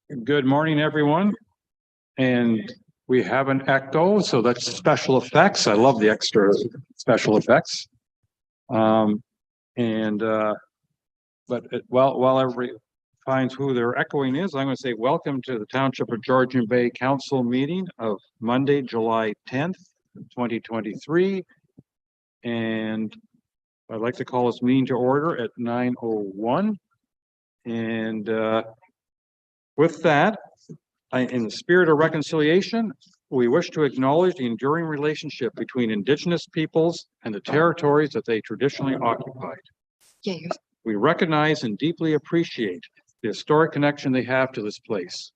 Good morning, everyone. And we have an echo, so that's special effects. I love the extra special effects. But while everybody finds who their echoing is, I'm going to say welcome to the Township of Georgian Bay Council meeting of Monday, July 10th, 2023. And I'd like to call this meeting to order at 9:01. And with that, in the spirit of reconciliation, we wish to acknowledge the enduring relationship between Indigenous peoples and the territories that they traditionally occupied. We recognize and deeply appreciate the historic connection they have to this place,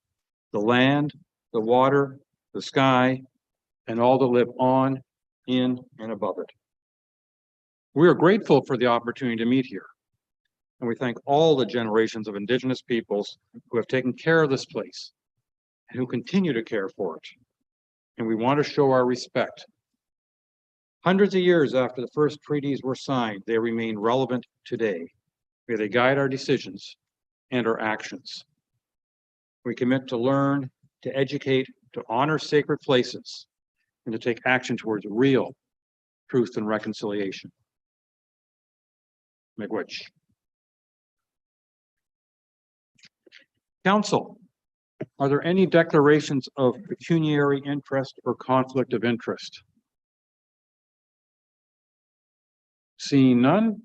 the land, the water, the sky, and all that live on, in, and above it. We are grateful for the opportunity to meet here, and we thank all the generations of Indigenous peoples who have taken care of this place and who continue to care for it. And we want to show our respect. Hundreds of years after the first treaties were signed, they remain relevant today. May they guide our decisions and our actions. We commit to learn, to educate, to honor sacred places, and to take action towards real truth and reconciliation. Miigwech. Council, are there any declarations of pecuniary interest or conflict of interest? Seeing none,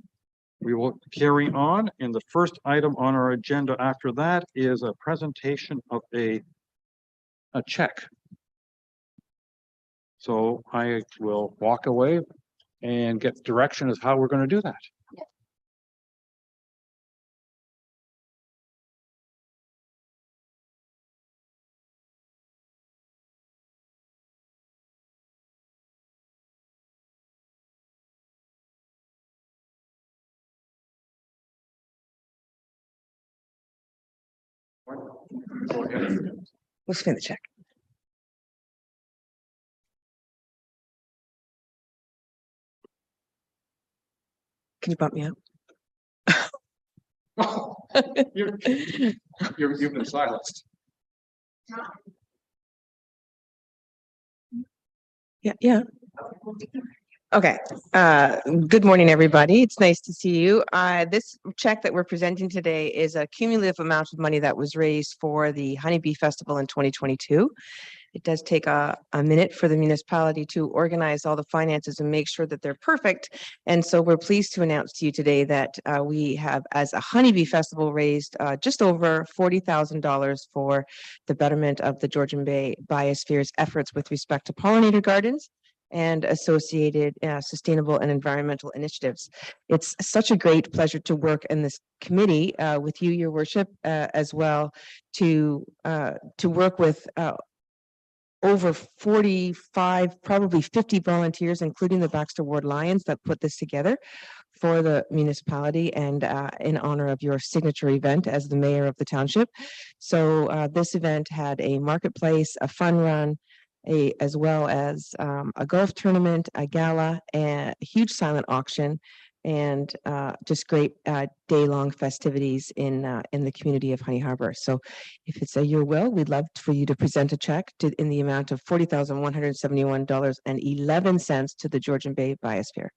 we will carry on. And the first item on our agenda after that is a presentation of a check. So I will walk away and get direction as how we're going to do that. We'll spin the check. Can you bump me up? You've been silenced. Yeah. Okay. Good morning, everybody. It's nice to see you. This check that we're presenting today is a cumulative amount of money that was raised for the Honeybee Festival in 2022. It does take a minute for the municipality to organize all the finances and make sure that they're perfect. And so we're pleased to announce to you today that we have, as a Honeybee Festival, raised just over $40,000 for the betterment of the Georgian Bay Biosphere's efforts with respect to pollinator gardens and associated sustainable and environmental initiatives. It's such a great pleasure to work in this committee with you, Your Worship, as well, to work with over 45, probably 50 volunteers, including the Baxter Ward Lions, that put this together for the municipality and in honor of your signature event as the mayor of the township. So this event had a marketplace, a fun run, as well as a golf tournament, a gala, and a huge silent auction, and just great day-long festivities in the community of Honey Harbor. So if it's your will, we'd love for you to present a check in the amount of $40,171.11 to the Georgian Bay Biosphere.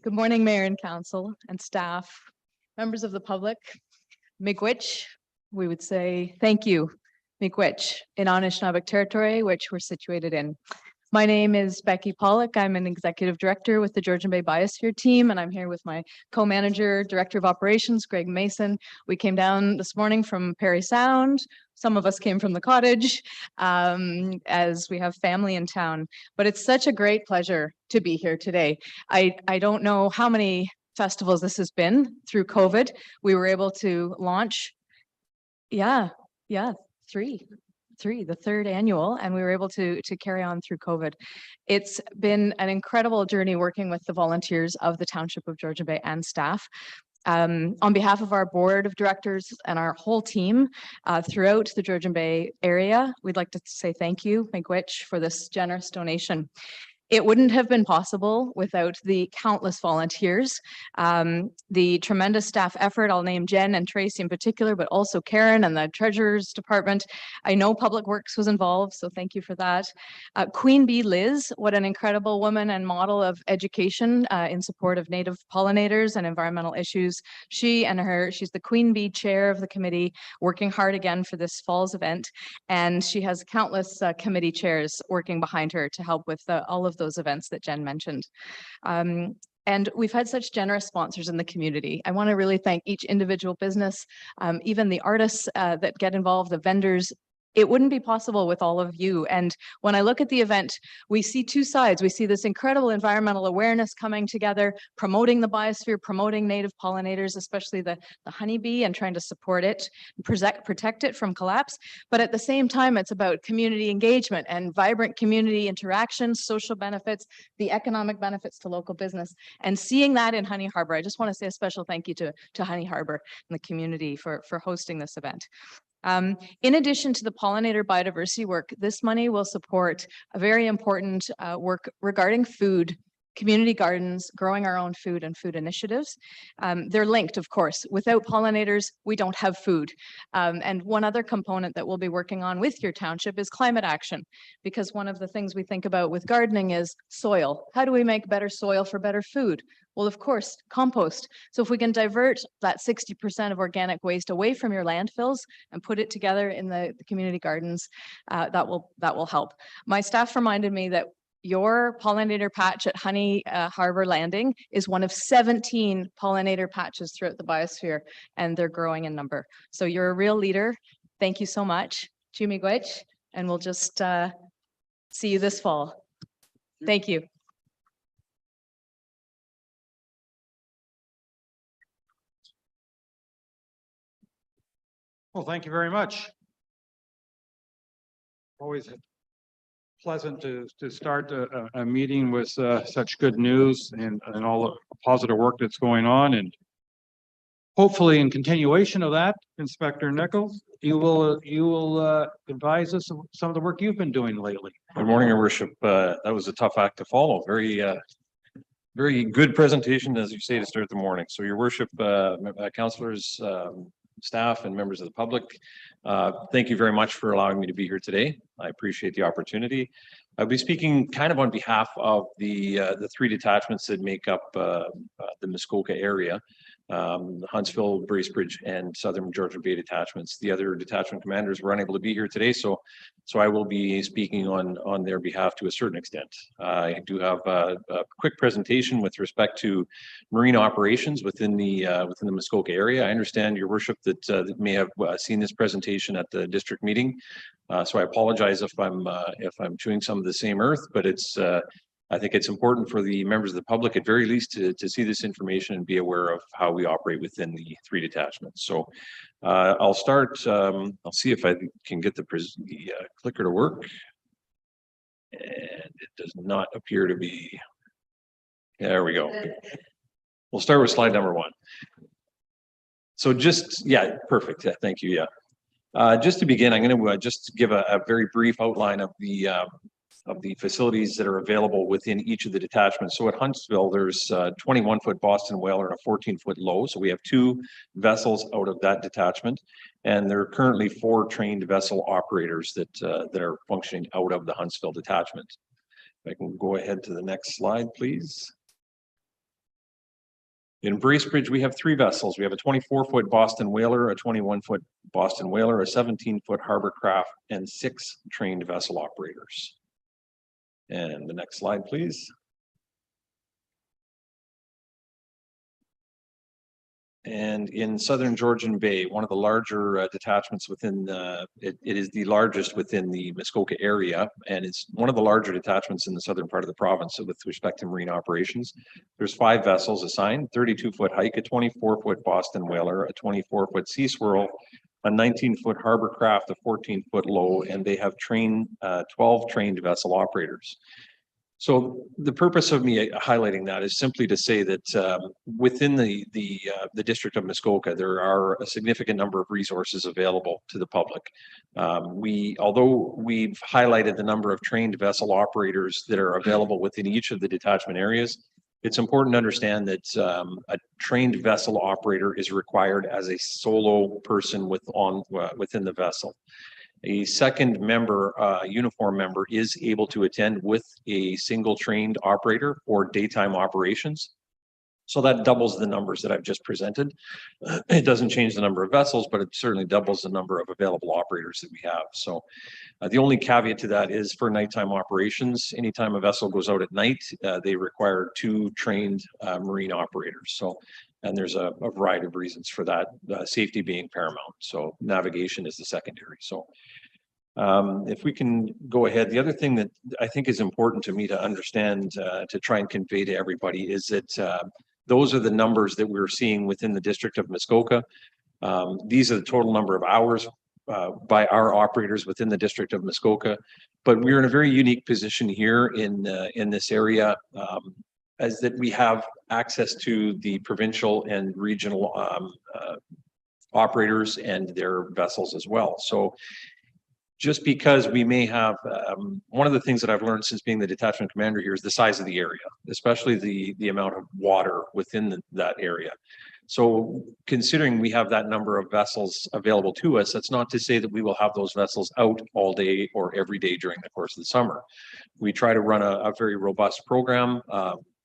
Good morning, Mayor and Council and staff, members of the public. Miigwech, we would say thank you, Miigwech, in Anishinaabe territory, which we're situated in. My name is Becky Pollock. I'm an executive director with the Georgian Bay Biosphere team, and I'm here with my co-manager, director of operations, Greg Mason. We came down this morning from Perry Sound. Some of us came from the cottage, as we have family in town, but it's such a great pleasure to be here today. I don't know how many festivals this has been through COVID. We were able to launch, three, the third annual, and we were able to carry on through COVID. It's been an incredible journey working with the volunteers of the Township of Georgian Bay and staff. On behalf of our board of directors and our whole team throughout the Georgian Bay area, we'd like to say thank you, Miigwech, for this generous donation. It wouldn't have been possible without the countless volunteers, the tremendous staff effort. I'll name Jen and Tracy in particular, but also Karen and the Treasurer's Department. I know Public Works was involved, so thank you for that. Queen Bee Liz, what an incredible woman and model of education in support of native pollinators and environmental issues. She's the Queen Bee chair of the committee, working hard again for this fall's event. And she has countless committee chairs working behind her to help with all of those events that Jen mentioned. And we've had such generous sponsors in the community. I want to really thank each individual business, even the artists that get involved, the vendors. It wouldn't be possible with all of you. And when I look at the event, we see two sides. We see this incredible environmental awareness coming together, promoting the biosphere, promoting native pollinators, especially the honeybee, and trying to support it, protect it from collapse. But at the same time, it's about community engagement and vibrant community interactions, social benefits, the economic benefits to local business. And seeing that in Honey Harbor, I just want to say a special thank you to Honey Harbor and the community for hosting this event. In addition to the pollinator biodiversity work, this money will support a very important work regarding food, community gardens, growing our own food, and food initiatives. They're linked, of course. Without pollinators, we don't have food. And one other component that we'll be working on with your township is climate action, because one of the things we think about with gardening is soil. How do we make better soil for better food? Well, of course, compost. So if we can divert that 60% of organic waste away from your landfills and put it together in the community gardens, that will help. My staff reminded me that your pollinator patch at Honey Harbor Landing is one of 17 pollinator patches throughout the biosphere, and they're growing in number. So you're a real leader. Thank you so much. Miigwech, and we'll just see you this fall. Thank you. Well, thank you very much. Always pleasant to start a meeting with such good news and all the positive work that's going on. And hopefully in continuation of that, Inspector Nickle, you will advise us of some of the work you've been doing lately. Good morning, Your Worship. That was a tough act to follow. Very good presentation, as you say, to start the morning. So Your Worship, councillors, staff, and members of the public, thank you very much for allowing me to be here today. I appreciate the opportunity. I'll be speaking kind of on behalf of the three detachments that make up the Muskoka area. Huntsville, Bracebridge, and Southern Georgian Bay detachments. The other detachment commanders were unable to be here today, so I will be speaking on their behalf to a certain extent. I do have a quick presentation with respect to marine operations within the Muskoka area. I understand, Your Worship, that may have seen this presentation at the district meeting, so I apologize if I'm chewing some of the same earth, but I think it's important for the members of the public, at very least, to see this information and be aware of how we operate within the three detachments. So I'll start. I'll see if I can get the clicker to work. And it does not appear to be. There we go. We'll start with slide number 1. So perfect. Yeah, thank you. Yeah. Just to begin, I'm going to just give a very brief outline of the facilities that are available within each of the detachments. So at Huntsville, there's 21-foot Boston whaler and a 14-foot low. So we have 2 vessels out of that detachment, and there are currently 4 trained vessel operators that are functioning out of the Huntsville detachment. If I can go ahead to the next slide, please. In Bracebridge, we have 3 vessels. We have a 24-foot Boston whaler, a 21-foot Boston whaler, a 17-foot harbor craft, and 6 trained vessel operators. And the next slide, please. And in southern Georgian Bay, one of the larger detachments within it is the largest within the Muskoka area, and it's one of the larger detachments in the southern part of the province with respect to marine operations. There's 5 vessels assigned: 32-foot hike, a 24-foot Boston whaler, a 24-foot sea swirl, a 19-foot harbor craft, a 14-foot low, and they have 12 trained vessel operators. So the purpose of me highlighting that is simply to say that within the district of Muskoka, there are a significant number of resources available to the public. Although we've highlighted the number of trained vessel operators that are available within each of the detachment areas, it's important to understand that a trained vessel operator is required as a solo person within the vessel. A second member, uniform member, is able to attend with a single trained operator for daytime operations. So that doubles the numbers that I've just presented. It doesn't change the number of vessels, but it certainly doubles the number of available operators that we have. So the only caveat to that is for nighttime operations. Anytime a vessel goes out at night, they require 2 trained marine operators. So, and there's a variety of reasons for that, safety being paramount. So navigation is the secondary. So if we can go ahead, the other thing that I think is important to me to understand, to try and convey to everybody, is that those are the numbers that we're seeing within the district of Muskoka. These are the total number of hours by our operators within the district of Muskoka. But we're in a very unique position here in this area, as that we have access to the provincial and regional operators and their vessels as well. So just because we may have, one of the things that I've learned since being the detachment commander here is the size of the area, especially the amount of water within that area. So considering we have that number of vessels available to us, that's not to say that we will have those vessels out all day or every day during the course of the summer. We try to run a very robust program,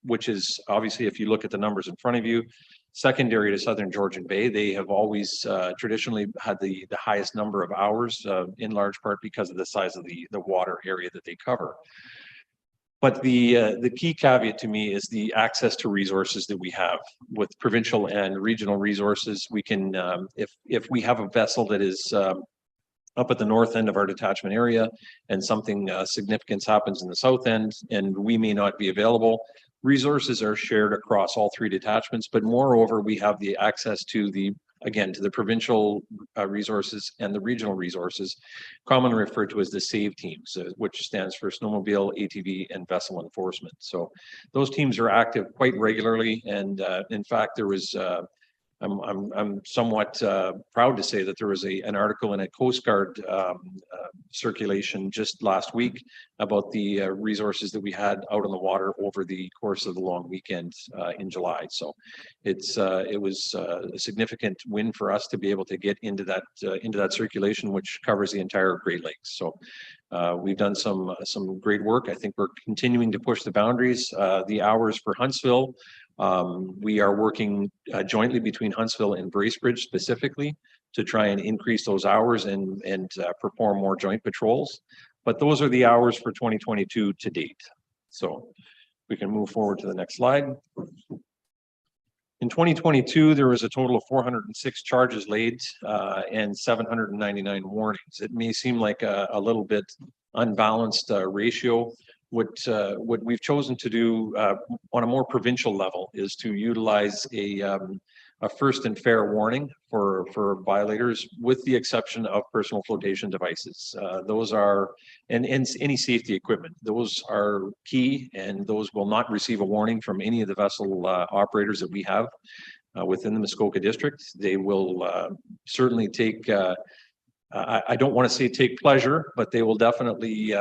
which is obviously, if you look at the numbers in front of you, secondary to southern Georgian Bay, they have always traditionally had the highest number of hours, in large part because of the size of the water area that they cover. But the key caveat to me is the access to resources that we have with provincial and regional resources. We can, if we have a vessel that is up at the north end of our detachment area and something significant happens in the south end and we may not be available, resources are shared across all 3 detachments. But moreover, we have the access to the provincial resources and the regional resources, commonly referred to as the SAVE teams, which stands for Snowmobile, ATV, and Vessel Enforcement. So those teams are active quite regularly. And in fact, there was, I'm somewhat proud to say that there was an article in a Coast Guard circulation just last week about the resources that we had out on the water over the course of the long weekend in July. So it was a significant win for us to be able to get into that circulation, which covers the entire Great Lakes. So we've done some great work. I think we're continuing to push the boundaries. The hours for Huntsville, we are working jointly between Huntsville and Bracebridge specifically to try and increase those hours and perform more joint patrols. But those are the hours for 2022 to date. So we can move forward to the next slide. In 2022, there was a total of 406 charges laid and 799 warnings. It may seem like a little bit unbalanced ratio. What we've chosen to do on a more provincial level is to utilize a first and fair warning for violators, with the exception of personal flotation devices. Those are, and any safety equipment, those are key, and those will not receive a warning from any of the vessel operators that we have within the Muskoka district. They will certainly take, I don't want to say take pleasure, but they will definitely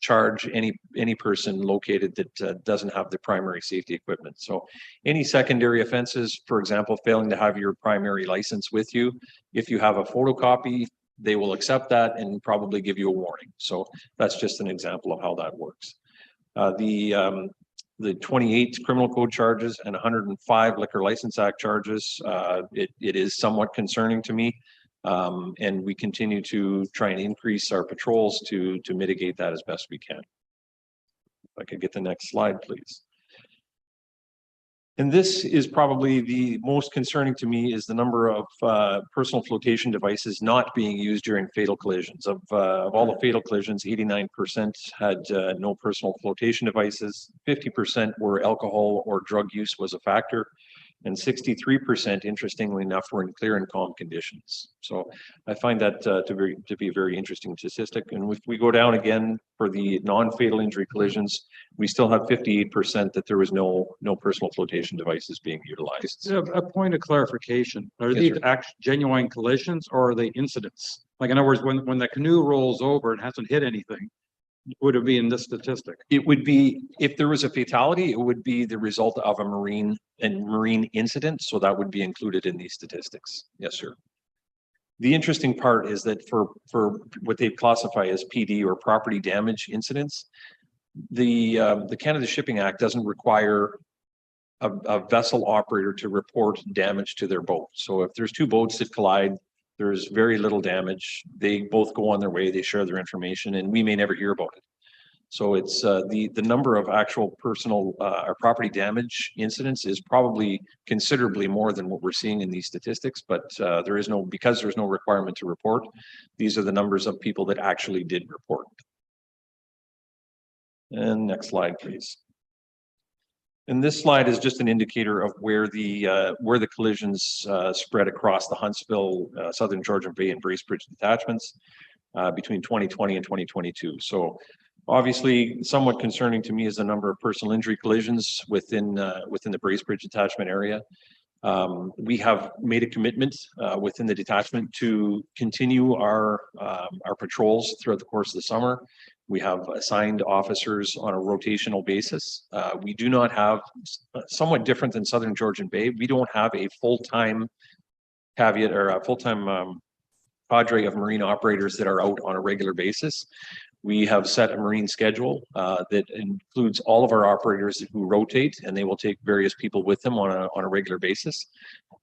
charge any person located that doesn't have the primary safety equipment. So any secondary offenses, for example, failing to have your primary license with you, if you have a photocopy, they will accept that and probably give you a warning. So that's just an example of how that works. the 28 criminal code charges and 105 liquor license act charges. It is somewhat concerning to me. And we continue to try and increase our patrols to mitigate that as best we can. If I could get the next slide, please. And this is probably the most concerning to me, is the number of personal flotation devices not being used during fatal collisions. Of all the fatal collisions, 89% had no personal flotation devices, 50% were alcohol or drug use was a factor, and 63%, interestingly enough, were in clear and calm conditions. So I find that to be a very interesting statistic. And if we go down again for the non-fatal injury collisions, we still have 58% that there was no personal flotation devices being utilized. A point of clarification, are Yes, these sir. genuine collisions or are they incidents? Like, in other words, when the canoe rolls over and hasn't hit anything, would it be in this statistic? It would be, if there was a fatality, it would be the result of a marine incident. So that would be included in these statistics. Yes, sir. The interesting part is that for what they classify as PD or property damage incidents, the Canada Shipping Act doesn't require a vessel operator to report damage to their boat. So if there's two boats that collide, there's very little damage. They both go on their way, they share their information, and we may never hear about it. So it's the number of actual personal or property damage incidents is probably considerably more than what we're seeing in these statistics, but because there's no requirement to report, these are the numbers of people that actually did report. And next slide, please. And this slide is just an indicator of where the collisions spread across the Huntsville, Southern Georgian Bay, and Bracebridge detachments between 2020 and 2022. So obviously, somewhat concerning to me is the number of personal injury collisions within the Bracebridge detachment area. We have made a commitment within the detachment to continue our patrols throughout the course of the summer. We have assigned officers on a rotational basis. We do not have, somewhat different than Southern Georgian Bay, we don't have a full-time caveat or a full-time cadre of marine operators that are out on a regular basis. We have set a marine schedule that includes all of our operators who rotate, and they will take various people with them on a regular basis.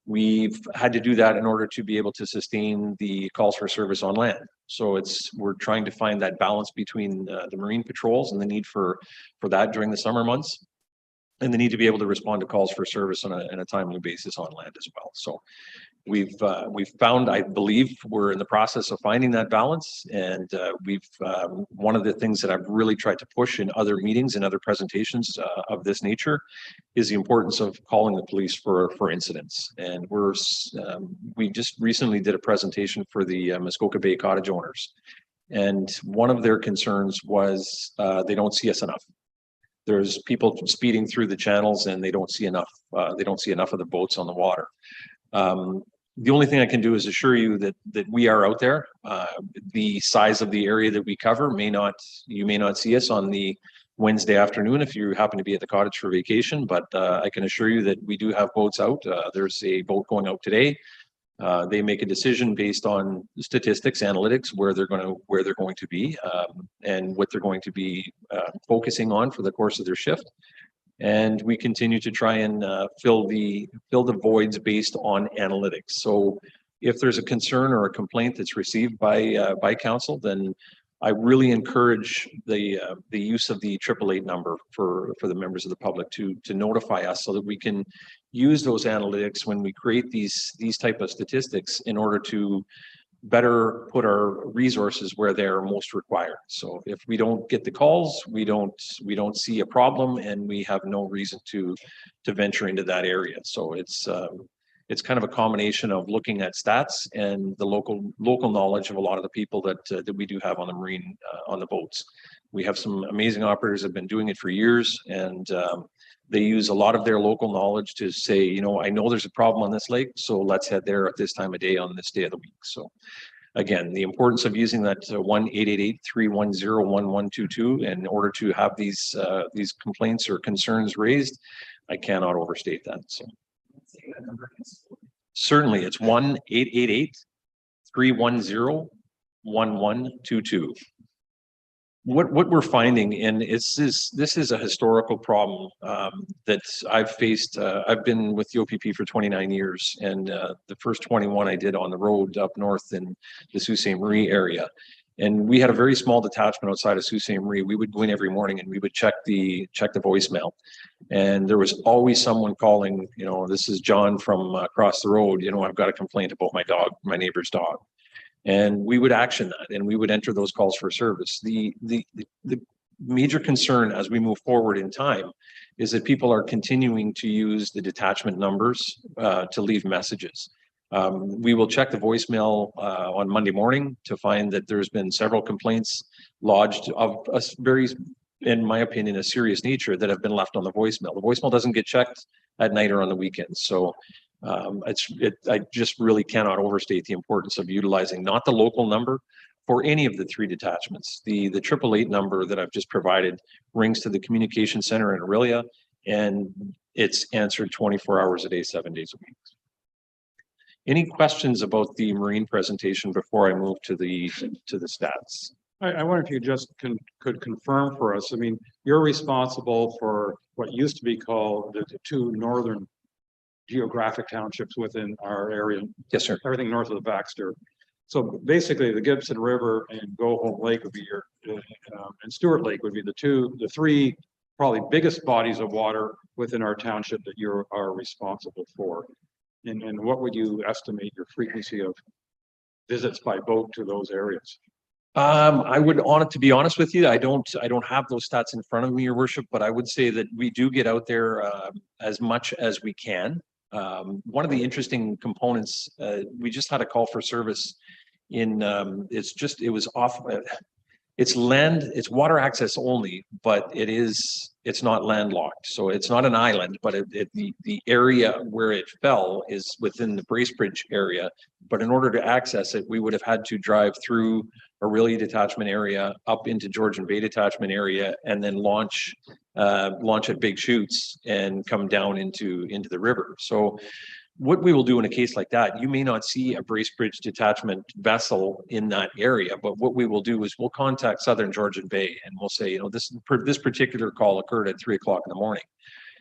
We've had to do that in order to be able to sustain the calls for service on land. So we're trying to find that balance between the marine patrols and the need for that during the summer months, and the need to be able to respond to calls for service on a timely basis on land as well. So we've found, I believe we're in the process of finding that balance, and one of the things that I've really tried to push in other meetings and other presentations of this nature is the importance of calling the police for incidents. And we just recently did a presentation for the Muskoka Bay cottage owners, and one of their concerns was they don't see us enough. There's people speeding through the channels and they don't see enough. They don't see enough of the boats on the water. The only thing I can do is assure you that we are out there. The size of the area that we cover you may not see us on the Wednesday afternoon if you happen to be at the cottage for vacation, but I can assure you that we do have boats out. There's a boat going out today. They make a decision based on statistics, analytics, where they're going to be, and what they're going to be focusing on for the course of their shift. And we continue to try and fill the voids based on analytics. So if there's a concern or a complaint that's received by council, then I really encourage the use of the 888 number for the members of the public to notify us, so that we can use those analytics when we create these type of statistics in order to better put our resources where they're most required. So if we don't get the calls, we don't see a problem, and we have no reason to venture into that area. So it's kind of a combination of looking at stats and the local knowledge of a lot of the people that we do have on the marine on the boats. We have some amazing operators that have been doing it for years, and they use a lot of their local knowledge to say, I know there's a problem on this lake, so let's head there at this time of day on this day of the week. So again, the importance of using that 1-888-310-1122 in order to have these complaints or concerns raised, I cannot overstate that. So certainly it's 1-888-310-1122. what we're finding, and this is a historical problem that I've faced. I've been with the OPP for 29 years, and the first 21 I did on the road up north in the Sault Ste. Marie area. And we had a very small detachment outside of Sault Ste. Marie. We would go in every morning and we would check the voicemail. And there was always someone calling, you know, this is John from across the road. You know, I've got a complaint about my dog, my neighbor's dog. And we would action that and we would enter those calls for service. The major concern as we move forward in time is that people are continuing to use the detachment numbers to leave messages. We will check the voicemail on Monday morning to find that there's been several complaints lodged of a very, in my opinion, a serious nature that have been left on the voicemail. The voicemail doesn't get checked at night or on the weekends. So I just really cannot overstate the importance of utilizing not the local number for any of the 3 detachments. The 888 number that I've just provided rings to the communication center in Aurelia, and it's answered 24 hours a day, 7 days a week. Any questions about the Marine presentation before I move to the stats? I wonder if you just could confirm for us. I mean, you're responsible for what used to be called the 2 northern geographic townships within our area. Yes, sir. Everything north of the Baxter. So basically, the Gibson River and Go Home Lake would be your, and Stewart Lake would be the 3 probably biggest bodies of water within our township that you are responsible for. And what would you estimate your frequency of visits by boat to those areas? I would to be honest with you, I don't have those stats in front of me, Your Worship, but I would say that we do get out there as much as we can. One of the interesting components, we just had a call for service in it was off. It's water access only, but it's not landlocked. So it's not an island, but the area where it fell is within the Bracebridge area. But in order to access it, we would have had to drive through Aurelia detachment area up into Georgian Bay detachment area and then launch at Big Chutes and come down into the river. So what we will do in a case like that, you may not see a Bracebridge detachment vessel in that area, but what we will do is we'll contact Southern Georgian Bay and we'll say, you know, this particular call occurred at 3 o'clock in the morning.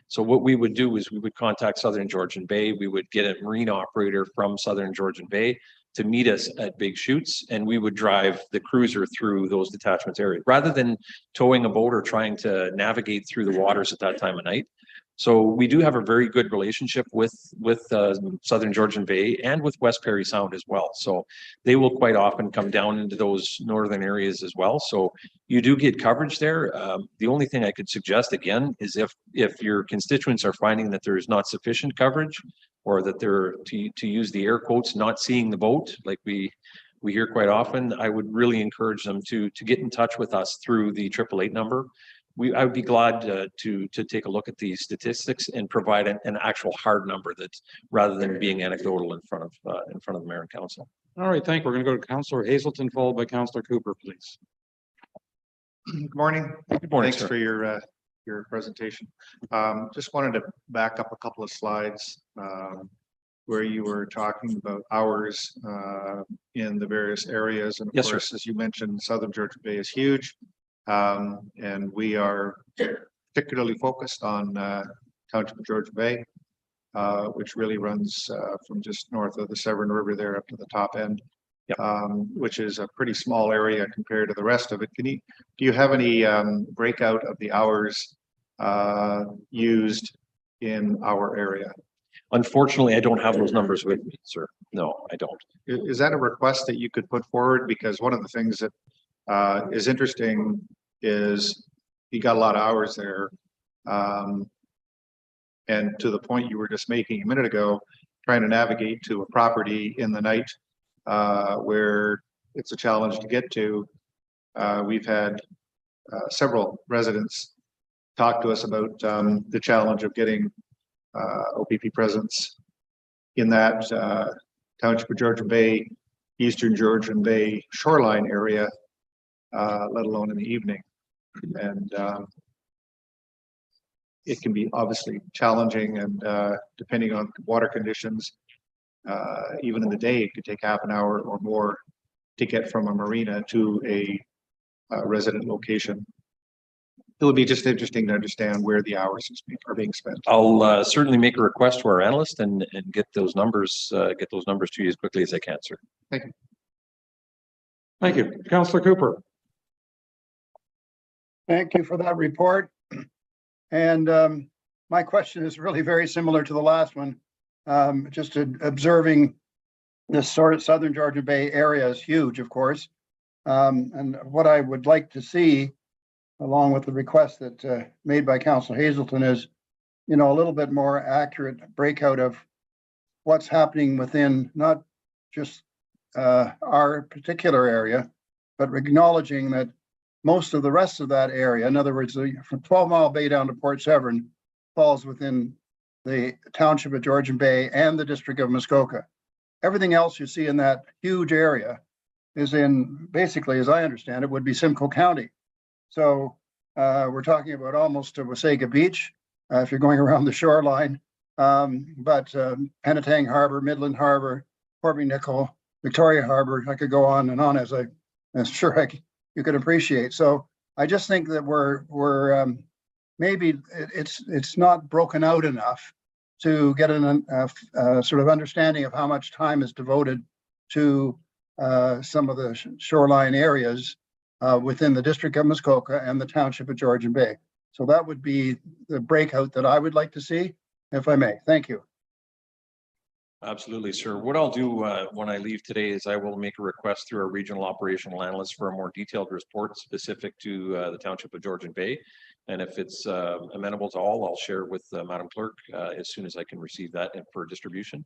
So what we would do is we would contact Southern Georgian Bay. We would get a marine operator from Southern Georgian Bay to meet us at Big Chutes, and we would drive the cruiser through those detachments areas rather than towing a boat or trying to navigate through the waters at that time of night. So we do have a very good relationship with Southern Georgian Bay and with West Perry Sound as well. So they will quite often come down into those northern areas as well. So you do get coverage there. The only thing I could suggest again is if your constituents are finding that there is not sufficient coverage, or that they're, to use the air quotes, not seeing the boat like we hear quite often, I would really encourage them to get in touch with us through the 888 number. I would be glad to take a look at the statistics and provide an actual hard number that, rather than being anecdotal in front of the mayor and council. All right, thank you. We're going to go to Councillor Hazelton, followed by Councillor Cooper, please. Good morning. Good morning, Thanks sir. for your presentation. Just wanted to back up a couple of slides where you were talking about hours in the various areas. And of Yes, course, as you mentioned, Southern Georgian Bay is huge. And we are particularly focused on Township of Georgian Bay, which really runs from just north of the Severn River there up to the top end. Yep. Which is a pretty small area compared to the rest of it. Do you have any breakout of the hours used in our area? Unfortunately, I don't have those numbers with me, sir. No, I don't. Is that a request that you could put forward? Because one of the things that is interesting is you got a lot of hours there. And to the point you were just making a minute ago, trying to navigate to a property in the night where it's a challenge to get to. We've had several residents talk to us about the challenge of getting OPP presence in that Township of Georgian Bay, Eastern Georgian Bay shoreline area, let alone in the evening. And it can be obviously challenging, and depending on water conditions, even in the day, it could take half an hour or more to get from a marina to a resident location. It'll be just interesting to understand where the hours are being spent. I'll certainly make a request to our analyst and get those numbers to you as quickly as I can, sir. Thank you. Councillor Cooper. Thank you for that report. And my question is really very similar to the last one. Just observing this sort of southern Georgian Bay area is huge, of course. And what I would like to see, along with the request that made by Councillor Hazelton, is, you know, a little bit more accurate breakout of what's happening within not just our particular area, but acknowledging that most of the rest of that area, in other words, from 12 Mile Bay down to Port Severn, falls within the township of Georgian Bay and the district of Muskoka. Everything else you see in that huge area is in, basically, as I understand it, would be Simcoe County. So we're talking about almost to Wasaga Beach, if you're going around the shoreline, but Penetang Harbor, Midland Harbor, Port Nickle, Victoria Harbor, I could go on and on, as I'm sure you could appreciate. So I just think that we're maybe it's not broken out enough to get a sort of understanding of how much time is devoted to some of the shoreline areas within the district of Muskoka and the township of Georgian Bay. So that would be the breakout that I would like to see, if I may. Thank you. Absolutely, sir. What I'll do when I leave today is I will make a request through our regional operational analyst for a more detailed report specific to the township of Georgian Bay. And if it's amenable to all, I'll share with Madam Clerk as soon as I can receive that for distribution.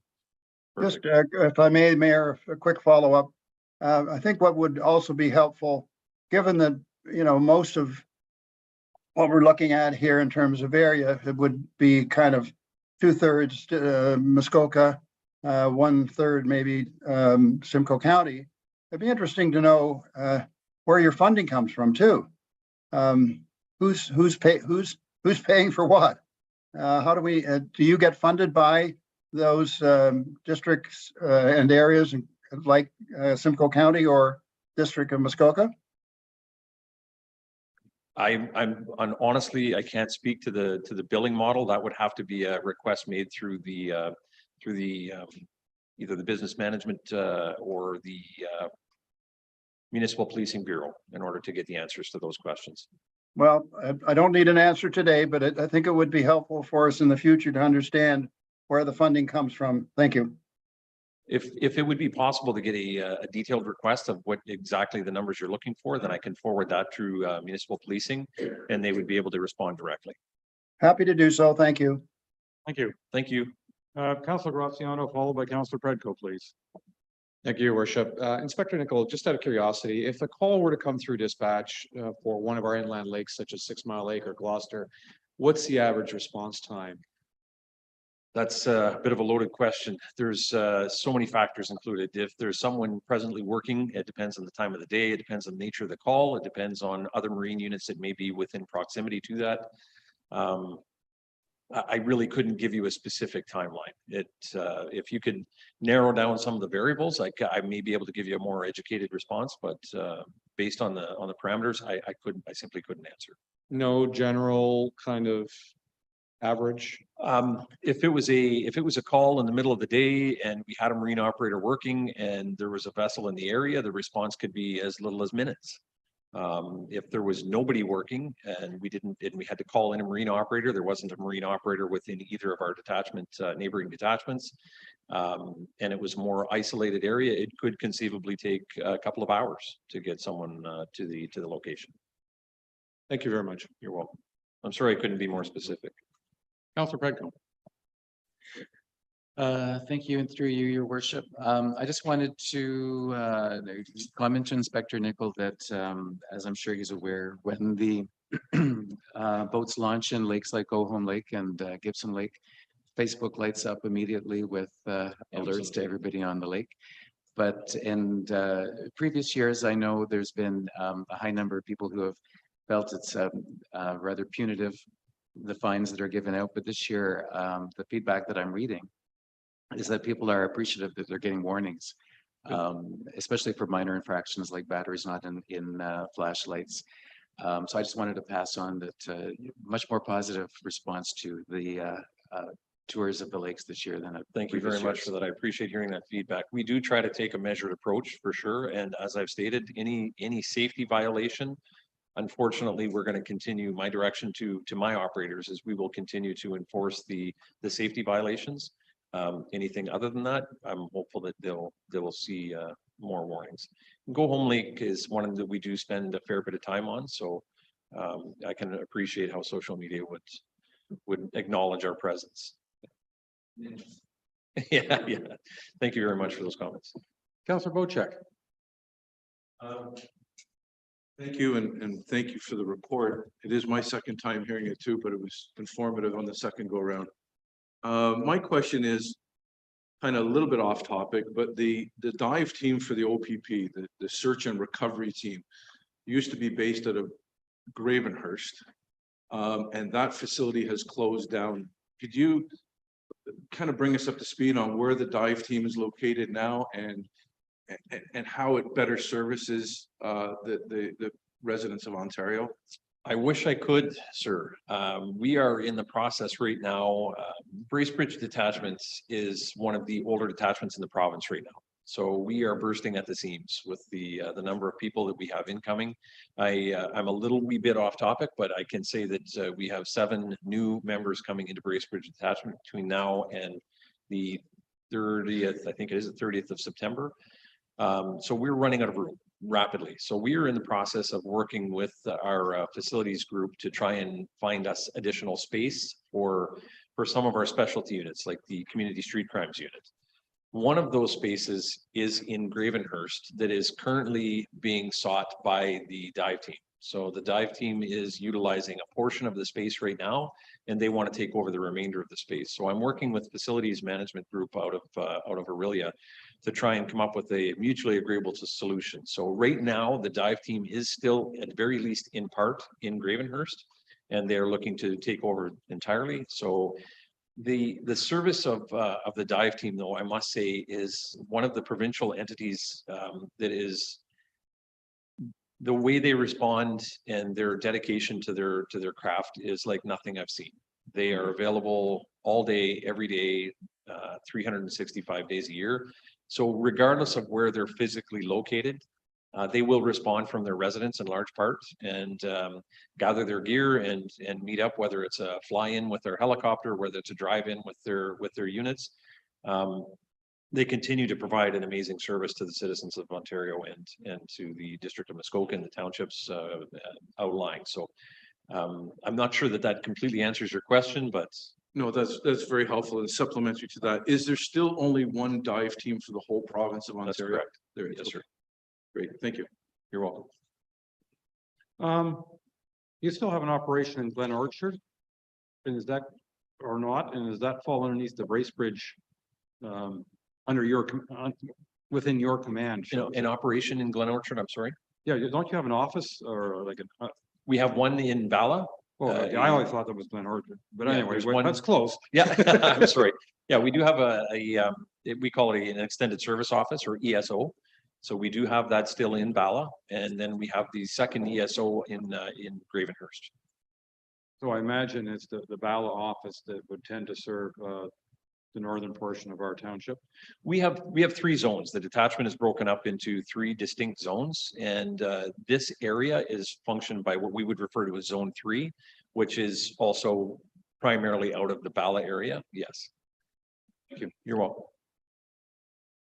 Just if I may, Mayor, a quick follow-up. I think what would also be helpful, given that, you know, most of what we're looking at here in terms of area, it would be kind of 2/3 Muskoka, 1/3 maybe Simcoe County. It'd be interesting to know where your funding comes from too. Who's paying for what? How do we? Do you get funded by those districts and areas like Simcoe County or District of Muskoka? Honestly, I can't speak to the billing model. That would have to be a request made through the either the business management or the Municipal Policing Bureau in order to get the answers to those questions. Well, I don't need an answer today, but I think it would be helpful for us in the future to understand where the funding comes from. Thank you. If it would be possible to get a detailed request of what exactly the numbers you're looking for, then I can forward that through municipal policing and they would be able to respond directly. Happy to do so. Thank you. Thank you. Thank you. Councillor Graziano, followed by Councillor Predko, please. Thank you, Your Worship. Inspector Nickle, just out of curiosity, if a call were to come through dispatch for one of our inland lakes, such as 6 Mile Lake or Gloucester, what's the average response time? That's a bit of a loaded question. There's so many factors included. If there's someone presently working, it depends on the time of the day. It depends on the nature of the call. It depends on other marine units that may be within proximity to that. I really couldn't give you a specific timeline. If you could narrow down some of the variables, I may be able to give you a more educated response, but based on the parameters, I simply couldn't answer. No general kind of average? If it was a call in the middle of the day and we had a marine operator working and there was a vessel in the area, the response could be as little as minutes. If there was nobody working and we had to call in a marine operator, there wasn't a marine operator within either of our detachment, neighboring detachments, and it was more isolated area, it could conceivably take a couple of hours to get someone to the location. Thank you very much. You're welcome. I'm sorry I couldn't be more specific. Councillor Predko. Thank you, and through you, Your Worship. I just wanted to comment to Inspector Nickle that, as I'm sure he's aware, when the boats launch in lakes like Ohom Lake and Gibson Lake, Facebook lights up immediately with alerts to everybody on the lake. But in previous years, I know there's been a high number of people who have felt it's rather punitive, the fines that are given out. But this year, the feedback that I'm reading is that people are appreciative that they're getting warnings. especially for minor infractions like batteries not in flashlights. So I just wanted to pass on that much more positive response to the tours of the lakes this year than Thank you very much for that. I appreciate hearing that feedback. We do try to take a measured approach for sure. And as I've stated, any safety violation, unfortunately, we're going to continue. My direction to my operators is we will continue to enforce the safety violations. Anything other than that, I'm hopeful that they will see more warnings. Go Home Lake is one that we do spend a fair bit of time on. So I can appreciate how social media would acknowledge our presence. Yeah. Thank you very much for those comments. Councillor Bocheck. Thank you, and thank you for the report. It is my second time hearing it too, but it was informative on the second go around. My question is kind of a little bit off topic, but the dive team for the OPP, the search and recovery team, used to be based out of Gravenhurst, and that facility has closed down. Could you kind of bring us up to speed on where the dive team is located now and how it better services the residents of Ontario? I wish I could, sir. We are in the process right now. Bracebridge Detachments is one of the older detachments in the province right now. So we are bursting at the seams with the number of people that we have incoming. I'm a little wee bit off topic, but I can say that we have 7 new members coming into Bracebridge Detachment between now and the 30th, I think it is the 30th of September. So we're running out of room rapidly. So we are in the process of working with our facilities group to try and find us additional space for some of our specialty units, like the community street crimes unit. One of those spaces is in Gravenhurst that is currently being sought by the dive team. So the dive team is utilizing a portion of the space right now, and they want to take over the remainder of the space. So I'm working with facilities management group out of Aurelia to try and come up with a mutually agreeable solution. So right now, the dive team is still, at very least in part, in Gravenhurst, and they're looking to take over entirely. So the service of the dive team, though, I must say, is one of the provincial entities that is, the way they respond and their dedication to their craft is like nothing I've seen. They are available all day, every day, 365 days a year. So regardless of where they're physically located, they will respond from their residence in large part and gather their gear and meet up, whether it's a fly-in with their helicopter, whether it's a drive-in with their units. They continue to provide an amazing service to the citizens of Ontario and to the District of Muskoka and the townships outlying. So I'm not sure that completely answers your question, but No, that's very helpful and supplementary to that. Is there still only one dive team for the whole province of Ontario? that's correct. There is. Yes, sir. Great, thank you. You're welcome. You still have an operation in Glen Orchard? And is that, or not, and does that fall underneath the Bracebridge, under your, within your command? An operation in Glen Orchard, I'm sorry? Yeah, don't you have an office or like a? We have one in Bala. Oh, I always thought that was Glen Orchard, but Yeah, anyway, there's one- that's close. Yeah, I'm sorry. Yeah, we do have we call it an extended service office, or ESO. So we do have that still in Bala, and then we have the second ESO in Gravenhurst. So I imagine it's the Bala office that would tend to serve the northern portion of our township. We have 3 zones. The detachment is broken up into 3 distinct zones, and this area is functioned by what we would refer to as Zone 3, which is also primarily out of the Bala area. Yes. Thank you. You're welcome.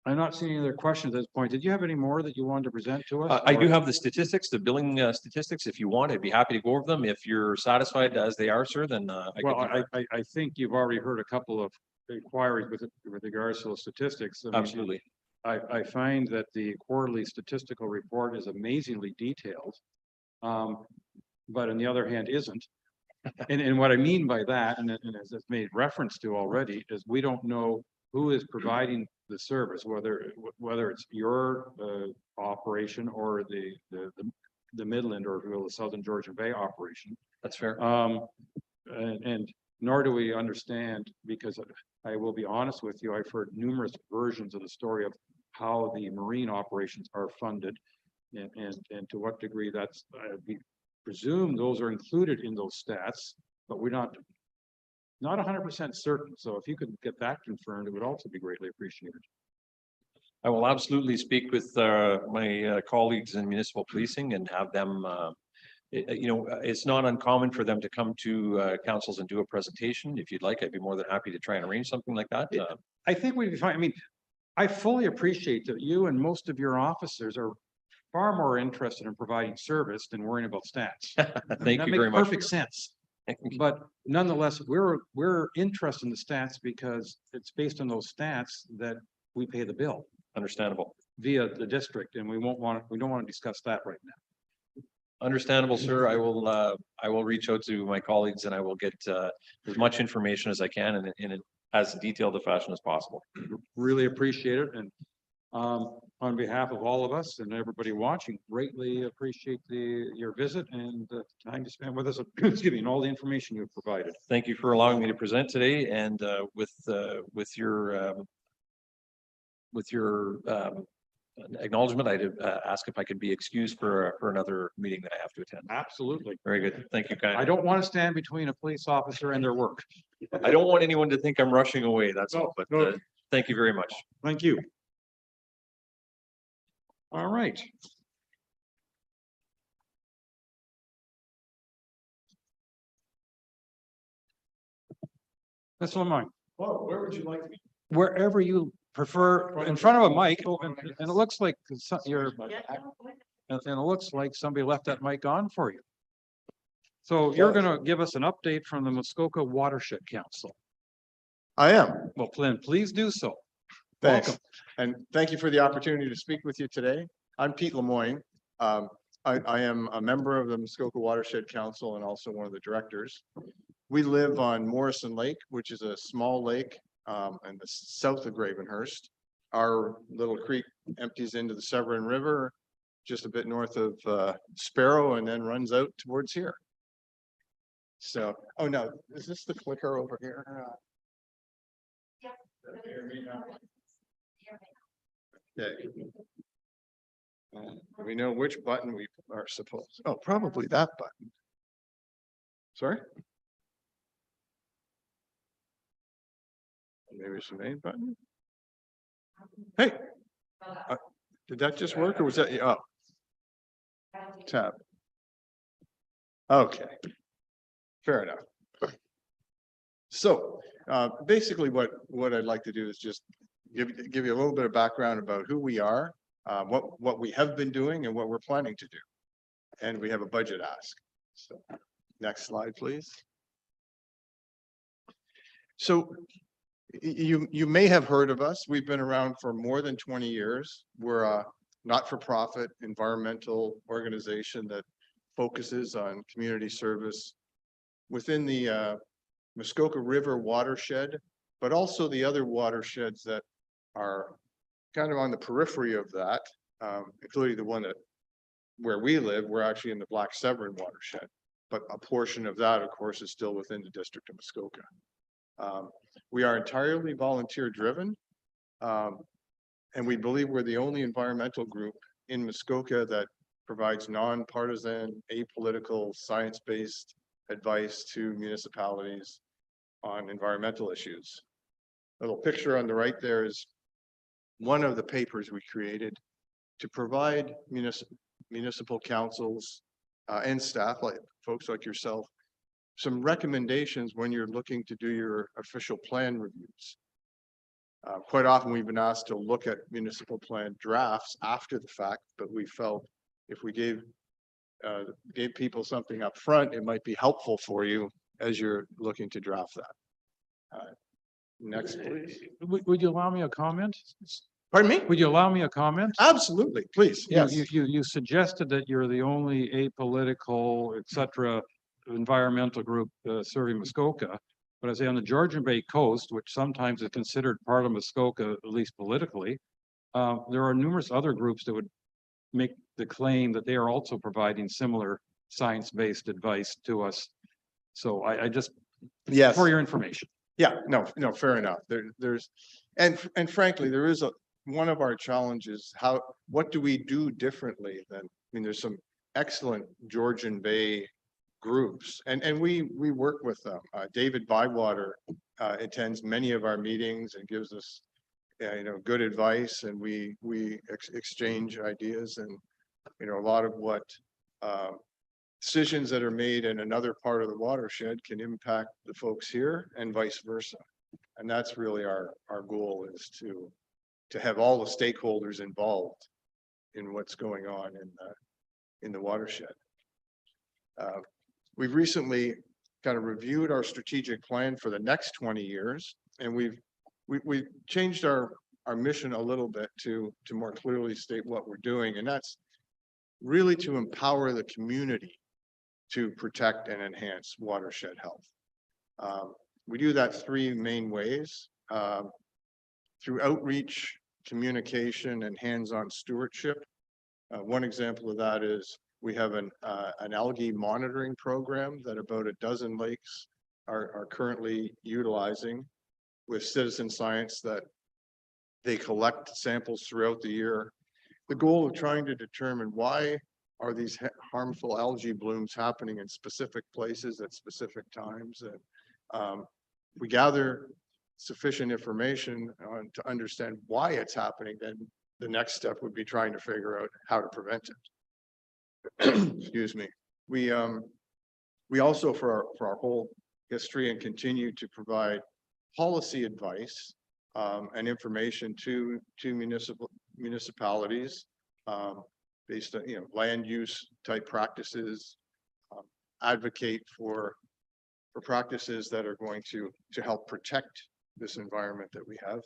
I'm not seeing any other questions at this point. Did you have any more that you wanted to present to us? I do have the statistics, the billing statistics. If you want, I'd be happy to go over them. If you're satisfied as they are, sir, then Well, I think you've already heard a couple of inquiries with regards to the statistics. I mean, absolutely. I find that the quarterly statistical report is amazingly detailed. But on the other hand, isn't. And what I mean by that, and as it's made reference to already, is we don't know who is providing the service, whether it's your operation or the Midland, or if you will, the Southern Georgian Bay operation. That's fair. And nor do we understand, because I will be honest with you, I've heard numerous versions of the story of how the marine operations are funded and to what degree that's, we presume those are included in those stats, but we're not 100% certain. So if you could get that confirmed, it would also be greatly appreciated. I will absolutely speak with my colleagues in municipal policing and have them, you know, it's not uncommon for them to come to councils and do a presentation. If you'd like, I'd be more than happy to try and arrange something like that. I think we'd be fine. I mean, I fully appreciate that you and most of your officers are far more interested in providing service than worrying about stats. Thank That you makes very much. perfect sense. But nonetheless, we're interested in the stats because it's based on those stats that we pay the bill Understandable. via the district, and we don't want to discuss that right now. Understandable, sir. I will reach out to my colleagues and I will get as much information as I can in as detailed a fashion as possible. Really appreciate it, and on behalf of all of us and everybody watching, greatly appreciate your visit and the time to spend with us. Excuse me, and all the information you've provided. Thank you for allowing me to present today, and with your acknowledgement, I'd ask if I could be excused for another meeting that I have to attend. Absolutely. Very good. Thank you, I Kyle. don't want to stand between a police officer and their work. I don't want anyone to think I'm rushing away, that's all, but No. thank you very much. Thank you. All right. That's LeMoine. Well, where would you like to be? Wherever you prefer, in front of a mic, and it looks like you're, and it looks like somebody left that mic on for you. So you're gonna give us an update from the Muskoka Watershed Council. I am. Well, please do so. Thanks. Welcome. And thank you for the opportunity to speak with you today. I'm Pete LeMoine. I am a member of the Muskoka Watershed Council and also one of the directors. We live on Morrison Lake, which is a small lake in the south of Gravenhurst. Our little creek empties into the Severn River just a bit north of Sparrow and then runs out towards here. So, oh no, is this the clicker over here? Okay. We know which button we are supposed, oh, probably that button. Sorry? Maybe it's the main button. Hey, did that just work or was that, oh. Tab. Okay. Fair enough. So basically what I'd like to do is just give you a little bit of background about who we are, what we have been doing and what we're planning to do. And we have a budget ask. So next slide, please. So you may have heard of us. We've been around for more than 20 years. We're a not-for-profit environmental organization that focuses on community service within the Muskoka River watershed, but also the other watersheds that are kind of on the periphery of that, including the one where we live. We're actually in the Black Severn watershed, but a portion of that, of course, is still within the district of Muskoka. We are entirely volunteer driven, and we believe we're the only environmental group in Muskoka that provides nonpartisan, apolitical, science-based advice to municipalities on environmental issues. A little picture on the right there is one of the papers we created to provide municipal councils and staff, like folks like yourself, some recommendations when you're looking to do your official plan reviews. Quite often we've been asked to look at municipal plan drafts after the fact, but we felt if we gave people something up front, it might be helpful for you as you're looking to draft that. Next, please. Would you allow me a comment? Pardon me? Would you allow me a comment? Absolutely, please. Yes. You suggested that you're the only apolitical, et cetera, environmental group serving Muskoka. But I say on the Georgian Bay coast, which sometimes is considered part of Muskoka, at least politically, there are numerous other groups that would make the claim that they are also providing similar science-based advice to us. So I just, Yes. for your information. Yeah, no, fair enough. And frankly, there is one of our challenges, what do we do differently than, I mean, there's some excellent Georgian Bay groups and we work with them. David Bywater attends many of our meetings and gives us good advice, and we exchange ideas, and a lot of what decisions that are made in another part of the watershed can impact the folks here and vice versa. And that's really our goal, is to have all the stakeholders involved in what's going on in the watershed. We've recently kind of reviewed our strategic plan for the next 20 years, and we've changed our mission a little bit to more clearly state what we're doing, and that's really to empower the community to protect and enhance watershed health. We do that three main ways: through outreach, communication, and hands-on stewardship. One example of that is we have an algae monitoring program that about a dozen lakes are currently utilizing with citizen science, that they collect samples throughout the year. The goal of trying to determine why are these harmful algae blooms happening in specific places at specific times. And we gather sufficient information to understand why it's happening, then the next step would be trying to figure out how to prevent it. Excuse me. We also, for our whole history, and continue to provide policy advice and information to municipalities based on land use type practices, advocate for practices that are going to help protect this environment that we have.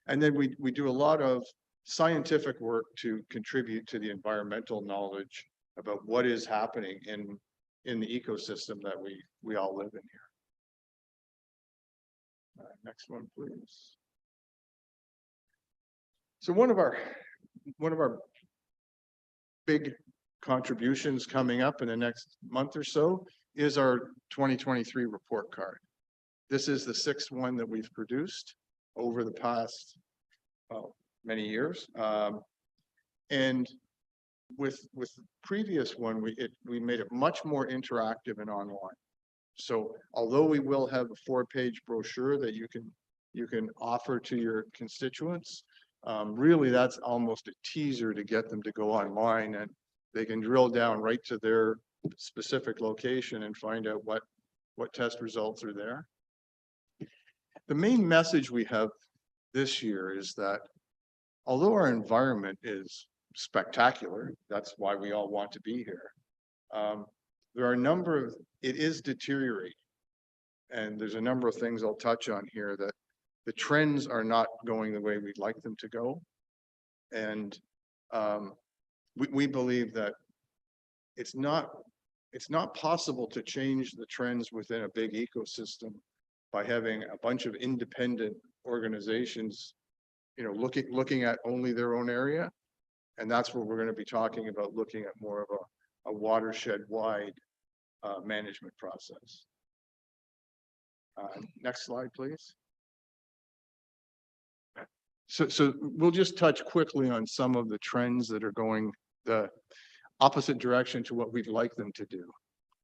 And then we do a lot of scientific work to contribute to the environmental knowledge about what is happening in the ecosystem that we all live in here. Next one, please. So one of our big contributions coming up in the next month or so is our 2023 report card. This is the sixth one that we've produced over the past many years, and with the previous one, we made it much more interactive and online. So although we will have a 4-page brochure that you can offer to your constituents, really that's almost a teaser to get them to go online, and they can drill down right to their specific location and find out what test results are there. The main message we have this year is that although our environment is spectacular, that's why we all want to be here, there are a number of, it is deteriorating. And there's a number of things I'll touch on here that the trends are not going the way we'd like them to go. And we believe that it's not possible to change the trends within a big ecosystem by having a bunch of independent organizations, looking at only their own area. And that's what we're going to be talking about, looking at more of a watershed-wide management process. Next slide, please. So we'll just touch quickly on some of the trends that are going the opposite direction to what we'd like them to do.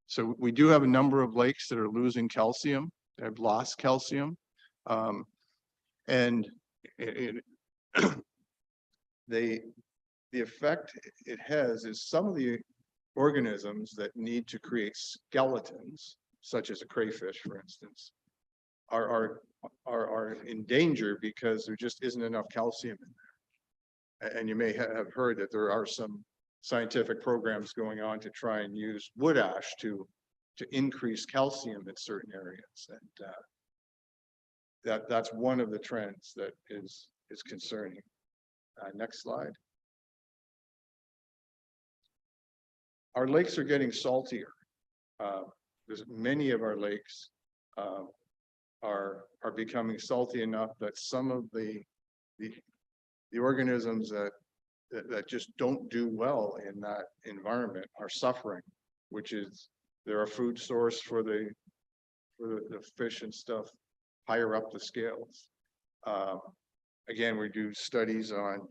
So we do have a number of lakes that are losing calcium. They've lost calcium. And the effect it has is some of the organisms that need to create skeletons, such as a crayfish, for instance, are in danger because there just isn't enough calcium in there. And you may have heard that there are some scientific programs going on to try and use wood ash to increase calcium in certain areas. And that's one of the trends that is concerning. Next slide. Our lakes are getting saltier. There's many of our lakes are becoming salty enough that some of the organisms that just don't do well in that environment are suffering, which is they're a food source for the fish and stuff higher up the scales. again, we do studies on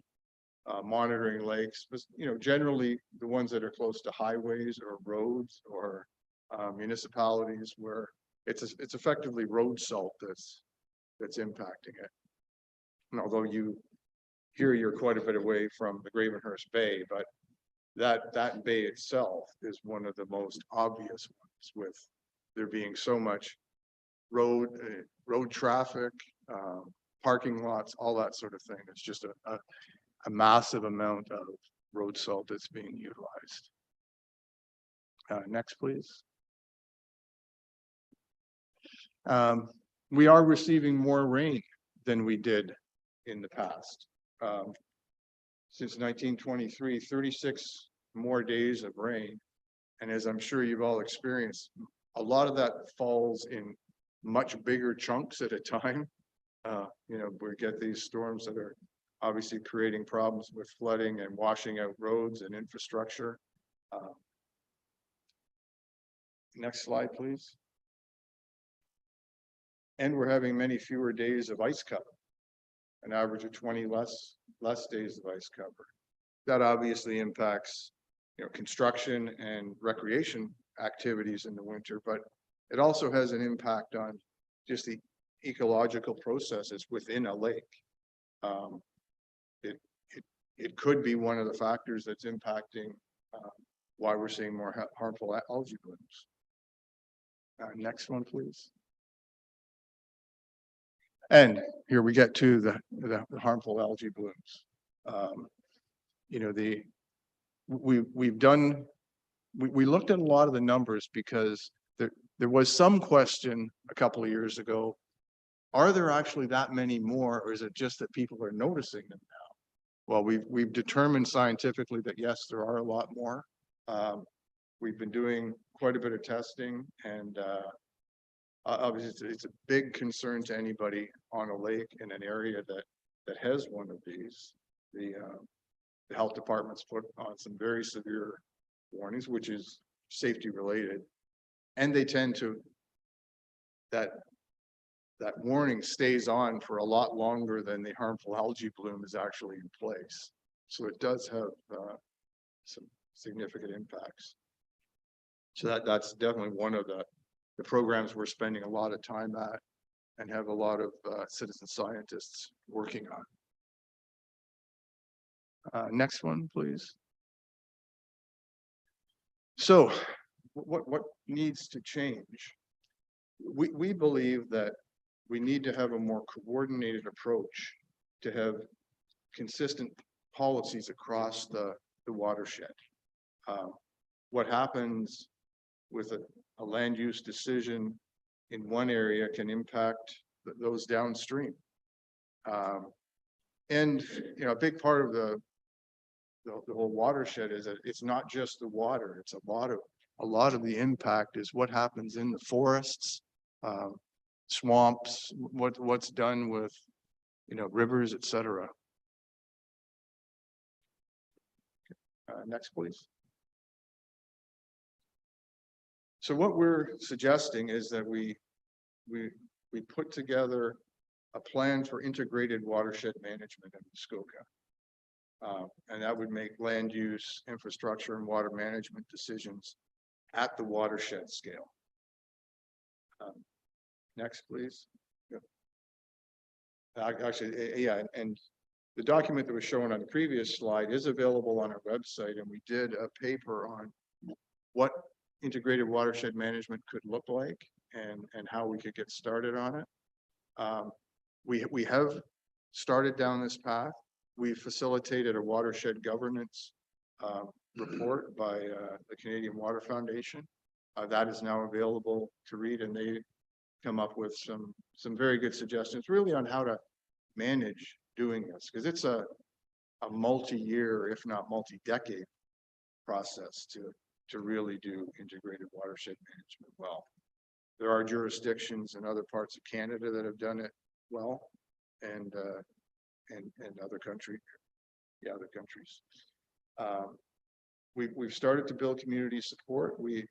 monitoring lakes, but generally the ones that are close to highways or roads or municipalities where it's effectively road salt that's impacting it. And although you're quite a bit away from the Gravenhurst Bay, but that bay itself is one of the most obvious ones, with there being so much road traffic, parking lots, all that sort of thing. It's just a massive amount of road salt that's being utilized. Next, please. We are receiving more rain than we did in the past. Since 1923, 36 more days of rain. And as I'm sure you've all experienced, a lot of that falls in much bigger chunks at a time. We get these storms that are obviously creating problems with flooding and washing out roads and infrastructure. Next slide, please. And we're having many fewer days of ice cover, an average of 20 less days of ice cover. That obviously impacts, construction and recreation activities in the winter, but it also has an impact on just the ecological processes within a lake. It could be one of the factors that's impacting why we're seeing more harmful algae blooms. Next one, please. And here we get to the harmful algae blooms. We looked at a lot of the numbers because there was some question a couple of years ago, are there actually that many more, or is it just that people are noticing them now? Well, we've determined scientifically that yes, there are a lot more. We've been doing quite a bit of testing, and obviously it's a big concern to anybody on a lake in an area that has one of these. The health department's put on some very severe warnings, which is safety related, and they tend to that warning stays on for a lot longer than the harmful algae bloom is actually in place. So it does have some significant impacts. So that's definitely one of the programs we're spending a lot of time at and have a lot of citizen scientists working on. Next one, please. So what needs to change? We believe that we need to have a more coordinated approach to have consistent policies across the watershed. What happens with a land use decision in one area can impact those downstream. And a big part of the whole watershed is that it's not just the water, it's a lot of the impact is what happens in the forests, swamps, what's done with rivers, etc. Next, please. So what we're suggesting is that we put together a plan for integrated watershed management in Muskoka. And that would make land use, infrastructure, and water management decisions at the watershed scale. Next, please. Yep. Actually, yeah, and the document that was shown on the previous slide is available on our website, and we did a paper on what integrated watershed management could look like and how we could get started on it. We have started down this path. We facilitated a watershed governance report by the Canadian Water Foundation. That is now available to read, and they come up with some very good suggestions really on how to manage doing this, because it's a multi-year, if not multi-decade process to really do integrated watershed management well. There are jurisdictions in other parts of Canada that have done it well, and other countries. We've started to build community support. We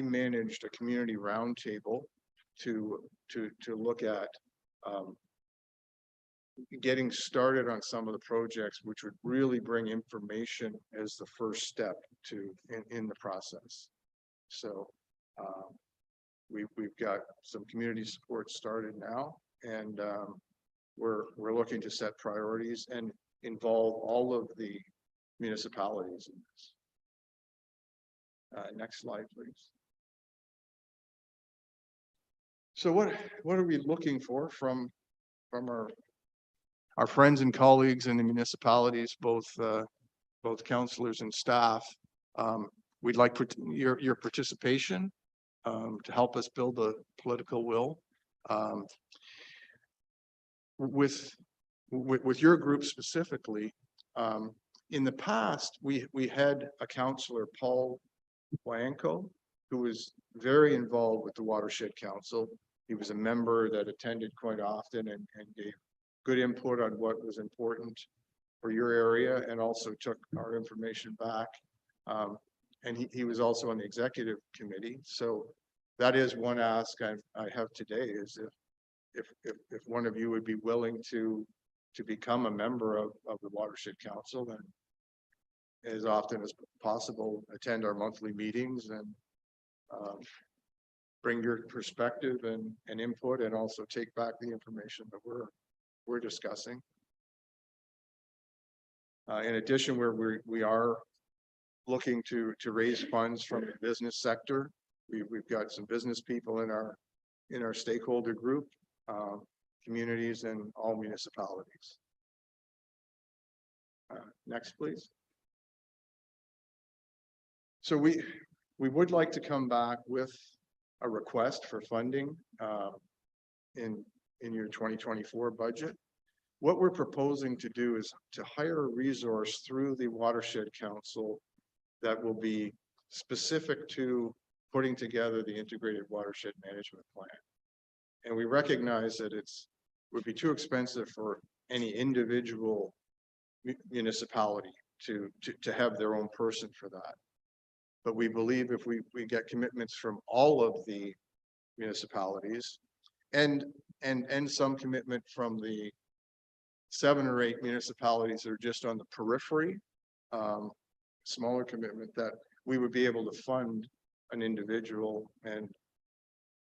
managed a community roundtable to look at getting started on some of the projects, which would really bring information as the first step in the process. So we've got some community support started now, and we're looking to set priorities and involve all of the municipalities in this. Next slide, please. So what are we looking for from our friends and colleagues in the municipalities, both councillors and staff? We'd like your participation to help us build the political will. With your group specifically, in the past, we had a councillor, Paul Wanko, who was very involved with the Watershed Council. He was a member that attended quite often and gave good input on what was important for your area, and also took our information back. And he was also on the executive committee. So that is one ask I have today, is if one of you would be willing to become a member of the Watershed Council, and as often as possible attend our monthly meetings and bring your perspective and input, and also take back the information that we're discussing. In addition, we are looking to raise funds from the business sector. We've got some business people in our stakeholder group, communities, and all municipalities. Next, please. So we would like to come back with a request for funding in your 2024 budget. What we're proposing to do is to hire a resource through the Watershed Council that will be specific to putting together the integrated watershed management plan. And we recognize that would be too expensive for any individual municipality to have their own person for that. But we believe if we get commitments from all of the municipalities and some commitment from the 7 or 8 municipalities that are just on the periphery, smaller commitment, that we would be able to fund an individual, and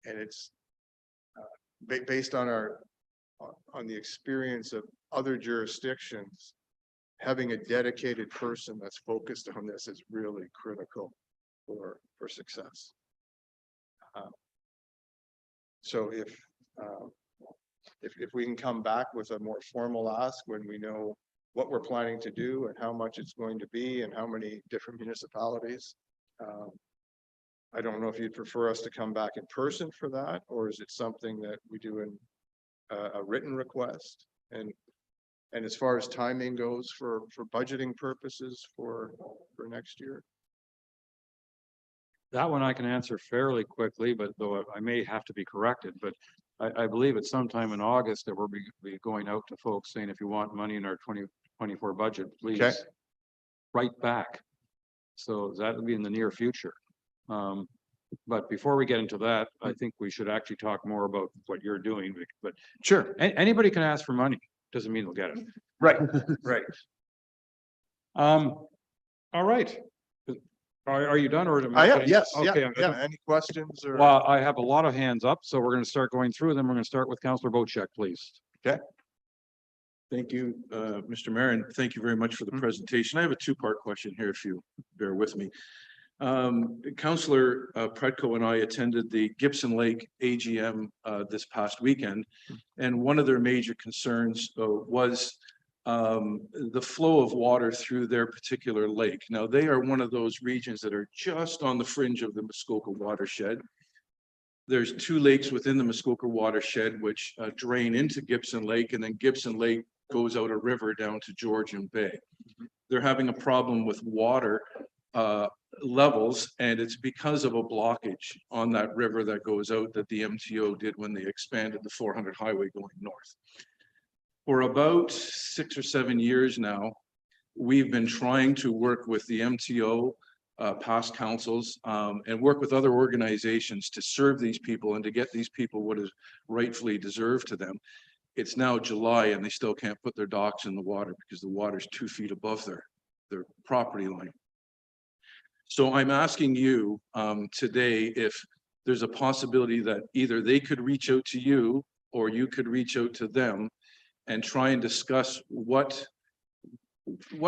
it's based on the experience of other jurisdictions. Having a dedicated person that's focused on this is really critical for success. So if we can come back with a more formal ask when we know what we're planning to do and how much it's going to be and how many different municipalities. I don't know if you'd prefer us to come back in person for that, or is it something that we do in a written request? And as far as timing goes for budgeting purposes for next year? That one I can answer fairly quickly, but though I may have to be corrected, but I believe it's sometime in August that we'll be going out to folks saying, if you want money in our 2024 budget, please write back. So that will be in the near future. But before we get into that, I think we should actually talk more about what you're doing. But Sure. Anybody can ask for money. Doesn't mean they'll get it. Right. Right. All right. Are you done, or am I am. putting- Yes. Okay. Yeah. Any questions or? Well, I have a lot of hands up, so we're going to start going through them. We're going to start with Councillor Cheque, please. Okay. Thank you, Mr. Mayor, and thank you very much for the presentation. I have a two-part question here, if you bear with me. Councillor Predko and I attended the Gibson Lake AGM this past weekend, and one of their major concerns was the flow of water through their particular lake. Now, they are one of those regions that are just on the fringe of the Muskoka watershed. There's 2 lakes within the Muskoka watershed which drain into Gibson Lake, and then Gibson Lake goes out a river down to Georgian Bay. They're having a problem with water levels, and it's because of a blockage on that river that goes out that the MTO did when they expanded the 400 highway going north. For about 6 or 7 years now, we've been trying to work with the MTO, past councils, and work with other organizations to serve these people and to get these people what is rightfully deserved to them. it's now July and they still can't put their docks in the water because the water's 2 feet above their property line. So I'm asking you today if there's a possibility that either they could reach out to you or you could reach out to them and try and discuss what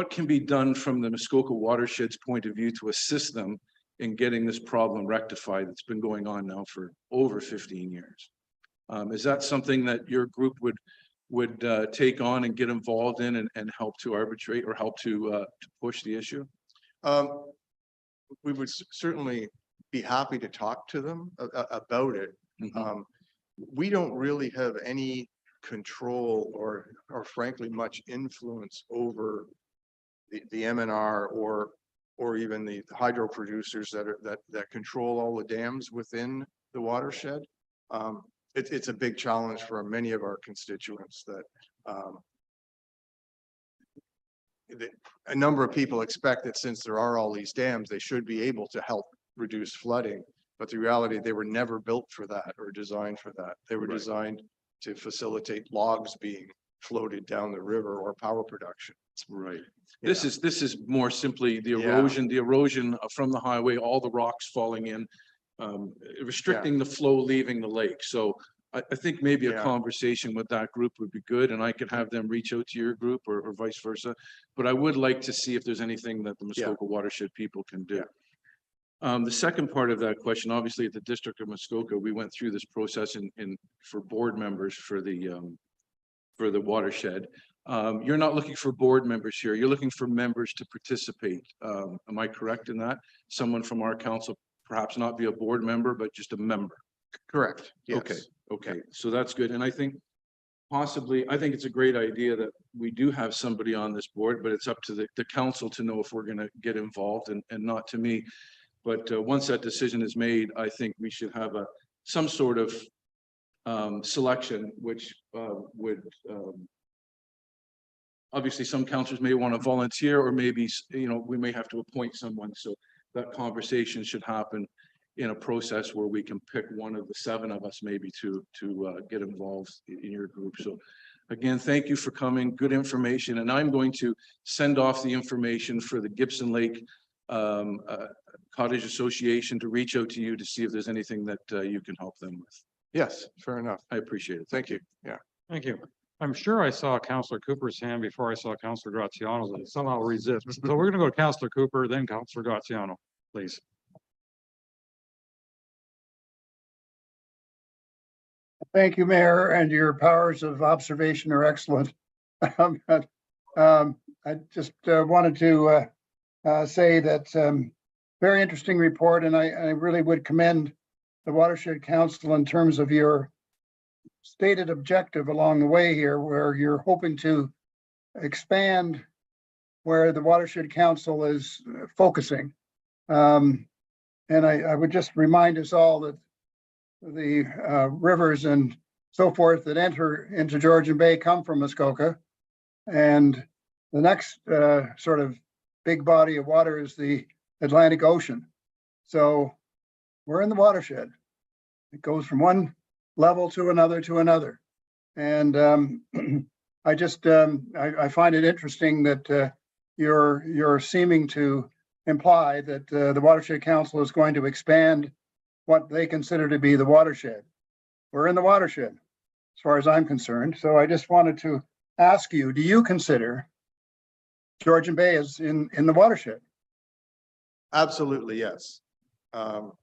can be done from the Muskoka watershed's point of view to assist them in getting this problem rectified that's been going on now for over 15 years. Is that something that your group would take on and get involved in and help to arbitrate or help to push the issue? We would certainly be happy to talk to them about it. Mhm. We don't really have any control or frankly much influence over the MNR or even the hydro producers that control all the dams within the watershed. It's a big challenge for many of our constituents that a number of people expect that since there are all these dams, they should be able to help reduce flooding. But the reality, they were never built for that or designed for that. They were Right. designed to facilitate logs being floated down the river or power production. Right. This is more simply the Yeah. erosion from the highway, all the rocks falling in, restricting the flow leaving the lake. So I think maybe a Yeah. conversation with that group would be good, and I could have them reach out to your group or vice versa. But I would like to see if there's anything that the Muskoka watershed people can do. The second part of that question, obviously at the District of Muskoka, we went through this process for board members for the watershed. You're not looking for board members here. You're looking for members to participate. Am I correct in that? Someone from our council, perhaps not be a board member, but just a member. Correct. Yes. Okay. So that's good. And I think I think it's a great idea that we do have somebody on this board, but it's up to the council to know if we're going to get involved and not to me. But once that decision is made, I think we should have some sort of selection, which would obviously some councillors may want to volunteer, or maybe, we may have to appoint someone. So that conversation should happen in a process where we can pick one of the 7 of us maybe to get involved in your group. So again, thank you for coming. Good information. And I'm going to send off the information for the Gibson Lake Cottage Association to reach out to you to see if there's anything that you can help them with. Yes, fair enough. I appreciate it. Thank you. Yeah. Thank you. I'm sure I saw Councillor Cooper's hand before I saw Councillor Graziano's. I somehow resist. So we're going to go to Councillor Cooper, then Councillor Graziano, please. Thank you, Mayor, and your powers of observation are excellent. But, I just wanted to say that very interesting report, and I really would commend the Watershed Council in terms of your stated objective along the way here, where you're hoping to expand where the Watershed Council is focusing. And I would just remind us all that the rivers and so forth that enter into Georgian Bay come from Muskoka. And the next sort of big body of water is the Atlantic Ocean. So we're in the watershed. It goes from one level to another. And I just, I find it interesting that you're seeming to imply that the Watershed Council is going to expand what they consider to be the watershed. We're in the watershed, as far as I'm concerned. So I just wanted to ask you, do you consider Georgian Bay is in the watershed? Absolutely, yes. Of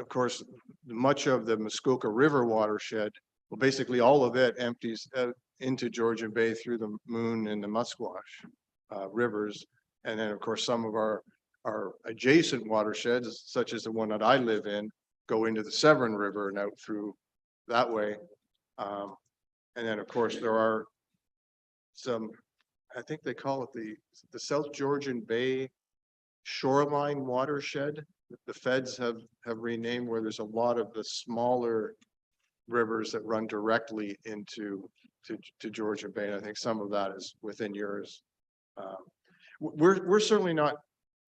course, much of the Muskoka River watershed, well, basically all of it empties into Georgian Bay through the Moon and the Musquash rivers. And then, of course, some of our adjacent watersheds, such as the one that I live in, go into the Severn River and out through that way. And then, of course, there are some, I think they call it the South Georgian Bay shoreline watershed. The feds have renamed, where there's a lot of the smaller rivers that run directly into Georgian Bay. And I think some of that is within yours. We're certainly not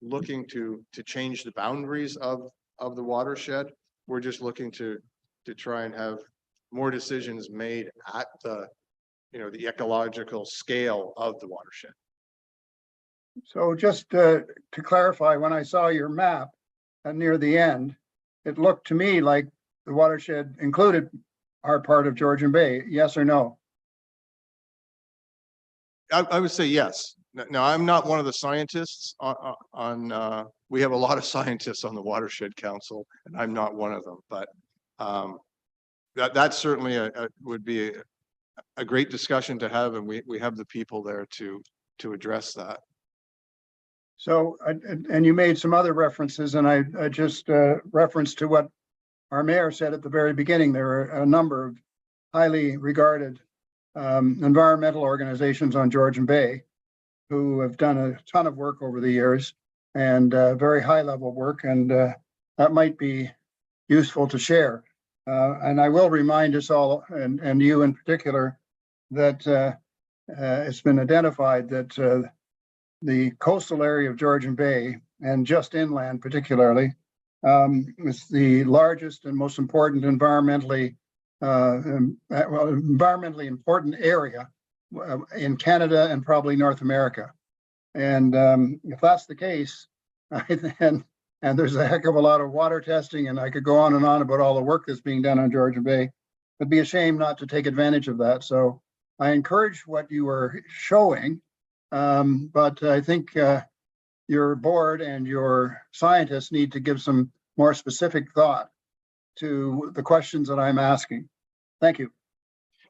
looking to change the boundaries of the watershed. We're just looking to try and have more decisions made at the, the ecological scale of the watershed. So just to clarify, when I saw your map near the end, it looked to me like the watershed included our part of Georgian Bay, yes or no? I would say yes. Now, I'm not one of the scientists we have a lot of scientists on the Watershed Council, and I'm not one of them, but that certainly would be a great discussion to have, and we have the people there to address that. So, and you made some other references, and I just referenced to what our mayor said at the very beginning. There are a number of highly regarded environmental organizations on Georgian Bay who have done a ton of work over the years, and very high level work, and that might be useful to share. And I will remind us all, and you in particular, that it's been identified that the coastal area of Georgian Bay, and just inland particularly, is the largest and most important environmentally important area in Canada and probably North America. And if that's the case, and there's a heck of a lot of water testing, and I could go on and on about all the work that's being done on Georgian Bay, it'd be a shame not to take advantage of that. So I encourage what you are showing, but I think your board and your scientists need to give some more specific thought to the questions that I'm asking. Thank you.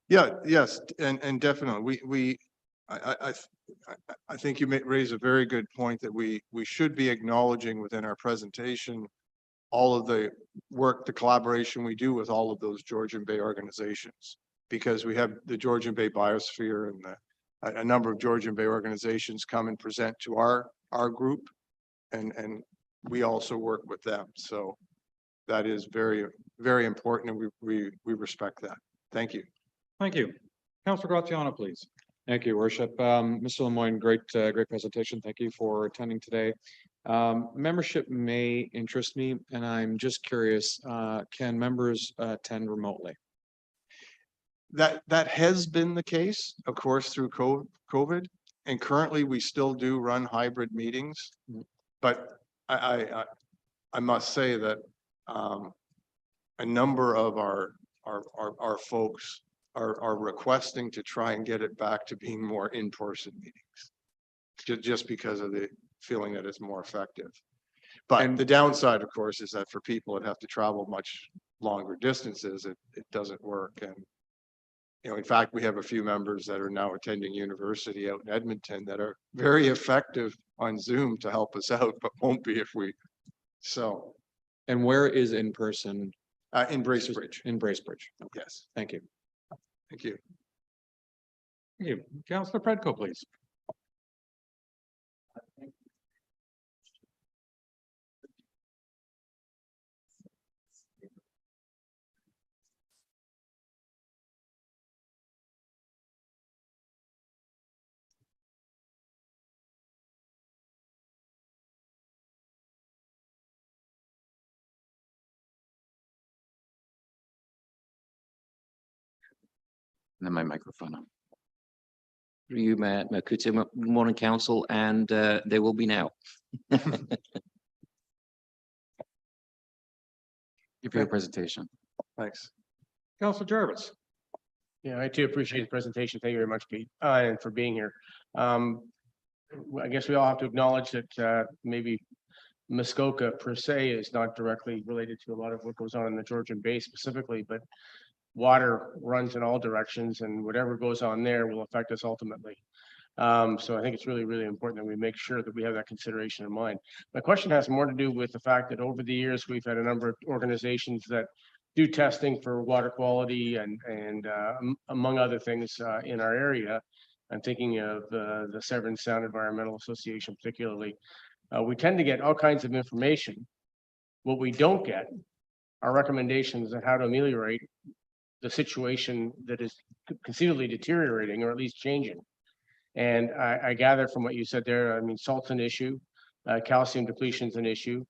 Yeah, yes, and definitely, I think you raise a very good point that we should be acknowledging within our presentation all of the work, the collaboration we do with all of those Georgian Bay organizations, because we have the Georgian Bay Biosphere, and a number of Georgian Bay organizations come and present to our group, and we also work with them. So that is very, very important, and we respect that. Thank you. Thank you. Councillor Graziano, please. Thank you, Worship. Mr. LeMoine, great presentation. Thank you for attending today. Membership may interest me, and I'm just curious, can members attend remotely? That has been the case, of course, through COVID, and currently we still do run hybrid meetings. But I must say that a number of our folks are requesting to try and get it back to being more in-person meetings, just because of the feeling that it's more effective. But the downside, of course, is that for people that have to travel much longer distances, it doesn't work. And in fact, we have a few members that are now attending university out in Edmonton that are very effective on Zoom to help us out, but won't be if we. So. And where is in person? In Bracebridge. In Bracebridge. Yes. Thank you. Thank you. Thank you. Councillor Predko, please. And then my microphone on. Through you, Mayor Kutim, good morning, Council, and there will be now. Give you a presentation. Thanks. Councillor Jarvis. Yeah, I too appreciate the presentation. Thank you very much, Pete, and for being here. I guess we all have to acknowledge that maybe Muskoka per se is not directly related to a lot of what goes on in the Georgian Bay specifically, but water runs in all directions, and whatever goes on there will affect us ultimately. So I think it's really, really important that we make sure that we have that consideration in mind. My question has more to do with the fact that over the years, we've had a number of organizations that do testing for water quality and among other things in our area. I'm thinking of the Severn Sound Environmental Association particularly. We tend to get all kinds of information. What we don't get are recommendations on how to ameliorate the situation that is conceivably deteriorating or at least changing. And I gather from what you said there, I mean, salt's an issue, calcium depletion is an issue.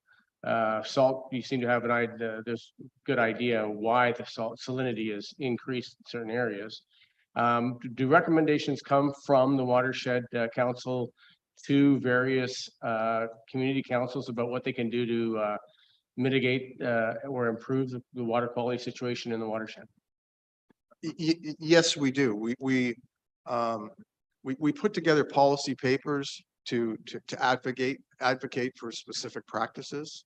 Salt, you seem to have an idea, there's good idea why the salt salinity is increased in certain areas. Do recommendations come from the Watershed Council to various community councils about what they can do to mitigate or improve the water quality situation in the watershed? Yes, we do. We put together policy papers to advocate for specific practices.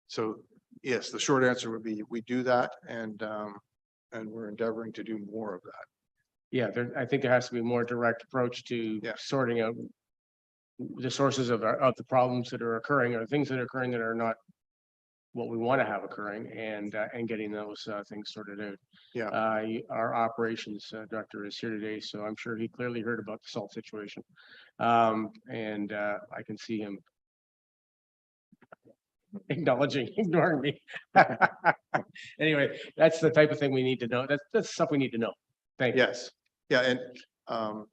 So yes, the short answer would be we do that, and we're endeavoring to do more of that. Yeah, I think there has to be a more direct approach to sorting out the sources of the problems that are occurring, or things that are occurring that are not what we want to have occurring, and getting those things sorted out. Yeah. Our operations director is here today, so I'm sure he clearly heard about the salt situation. And I can see him ignoring me. Anyway, that's the type of thing we need to know. That's stuff we need to know. Thank you. Yes. Yeah, and I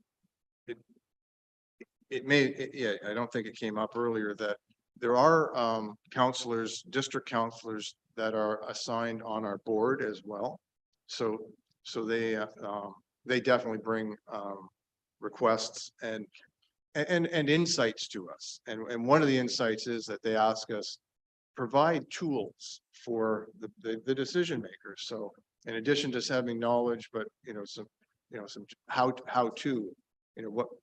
don't think it came up earlier that there are district counselors that are assigned on our board as well. So they definitely bring requests and insights to us. And one of the insights is that they ask us provide tools for the decision makers. So in addition to having knowledge, but some how to,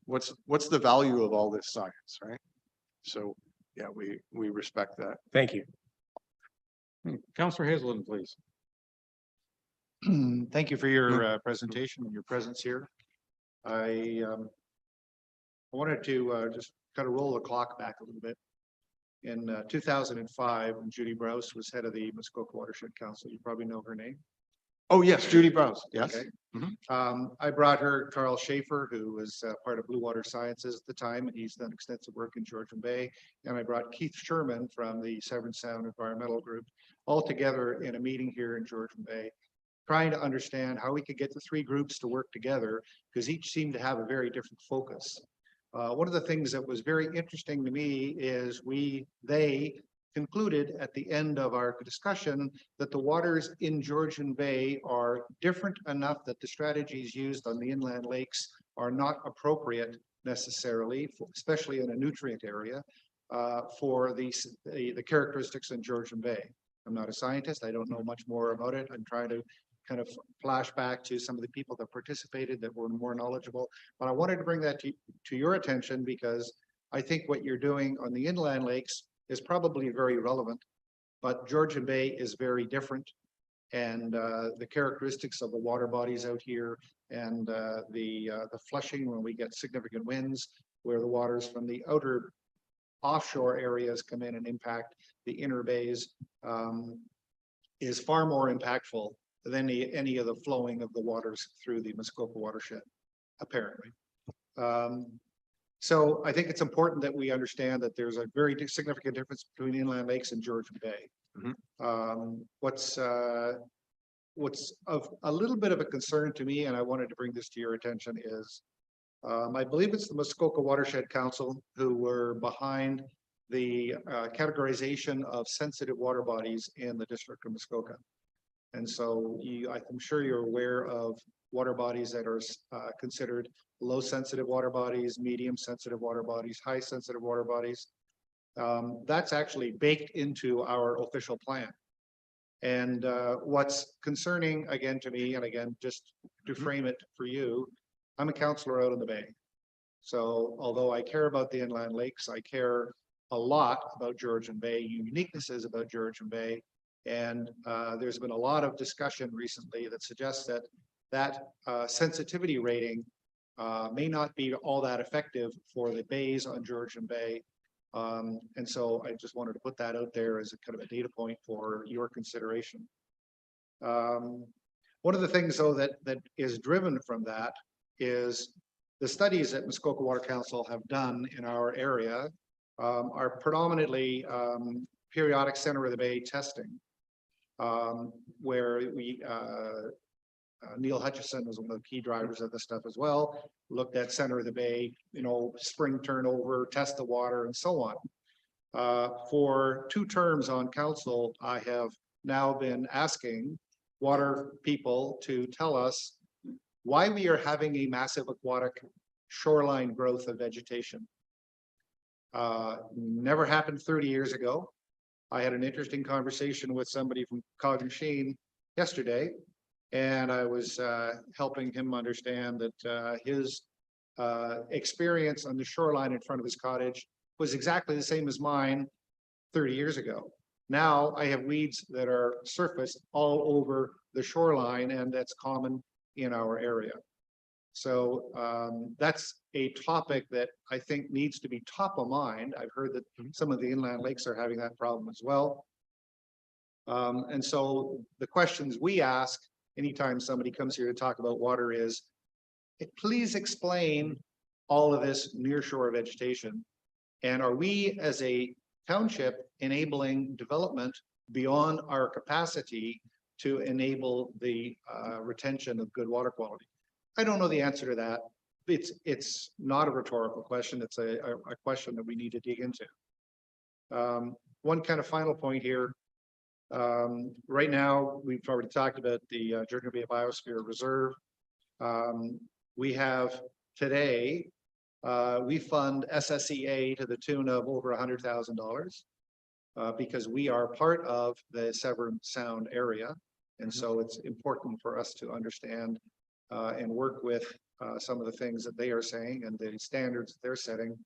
what's the value of all this science, right? So yeah, we respect that. Thank you. Councillor Hazelton, please. Thank you for your presentation and your presence here. I wanted to just kind of roll the clock back a little bit. In 2005, when Judy Browse was head of the Muskoka Watershed Council, you probably know her name. Oh, yes, Judy Browse. Yes. Okay. I brought her Carl Schaefer, who was part of Blue Water Sciences at the time, and he's done extensive work in Georgian Bay. And I brought Keith Sherman from the Severn Sound Environmental Group, all together in a meeting here in Georgian Bay, trying to understand how we could get the three groups to work together, because each seemed to have a very different focus. One of the things that was very interesting to me is they concluded at the end of our discussion that the waters in Georgian Bay are different enough that the strategies used on the inland lakes are not appropriate necessarily, especially in a nutrient area, for the characteristics in Georgian Bay. I'm not a scientist. I don't know much more about it. I'm trying to kind of flash back to some of the people that participated that were more knowledgeable. But I wanted to bring that to your attention, because I think what you're doing on the inland lakes is probably very relevant, but Georgian Bay is very different. And the characteristics of the water bodies out here, and the flushing when we get significant winds, where the waters from the outer offshore areas come in and impact the inner bays, is far more impactful than any of the flowing of the waters through the Muskoka watershed, apparently. So I think it's important that we understand that there's a very significant difference between inland lakes and Georgian Bay. What's of a little bit of a concern to me, and I wanted to bring this to your attention, is I believe it's the Muskoka Watershed Council who were behind the categorization of sensitive water bodies in the District of Muskoka. And so I'm sure you're aware of water bodies that are considered low sensitive water bodies, medium sensitive water bodies, high sensitive water bodies. That's actually baked into our official plan. And what's concerning, again, to me, and again, just to frame it for you, I'm a councillor out in the Bay. So although I care about the inland lakes, I care a lot about Georgian Bay, uniquenesses about Georgian Bay. And there's been a lot of discussion recently that suggests that sensitivity rating may not be all that effective for the bays on Georgian Bay. And so I just wanted to put that out there as a kind of a data point for your consideration. One of the things, though, that is driven from that is the studies that Muskoka Water Council have done in our area are predominantly periodic center of the bay testing, where Neil Hutchison was one of the key drivers of this stuff as well, looked at center of the bay, spring turnover, test the water, and so on. For 2 terms on council, I have now been asking water people to tell us why we are having a massive aquatic shoreline growth of vegetation. Never happened 30 years ago. I had an interesting conversation with somebody from Cognizant yesterday, and I was helping him understand that his experience on the shoreline in front of his cottage was exactly the same as mine 30 years ago. Now I have weeds that are surfaced all over the shoreline, and that's common in our area. So that's a topic that I think needs to be top of mind. I've heard that some of the inland lakes are having that problem as well. And so the questions we ask anytime somebody comes here to talk about water is, please explain all of this nearshore vegetation. And are we as a township enabling development beyond our capacity to enable the retention of good water quality? I don't know the answer to that. It's not a rhetorical question. It's a question that we need to dig into. One kind of final point here. Right now, we've already talked about the Georgian Bay Biosphere Reserve. We have today, we fund SSEA to the tune of over $100,000 because we are part of the Severn Sound area. And so it's important for us to understand and work with some of the things that they are saying and the standards they're setting.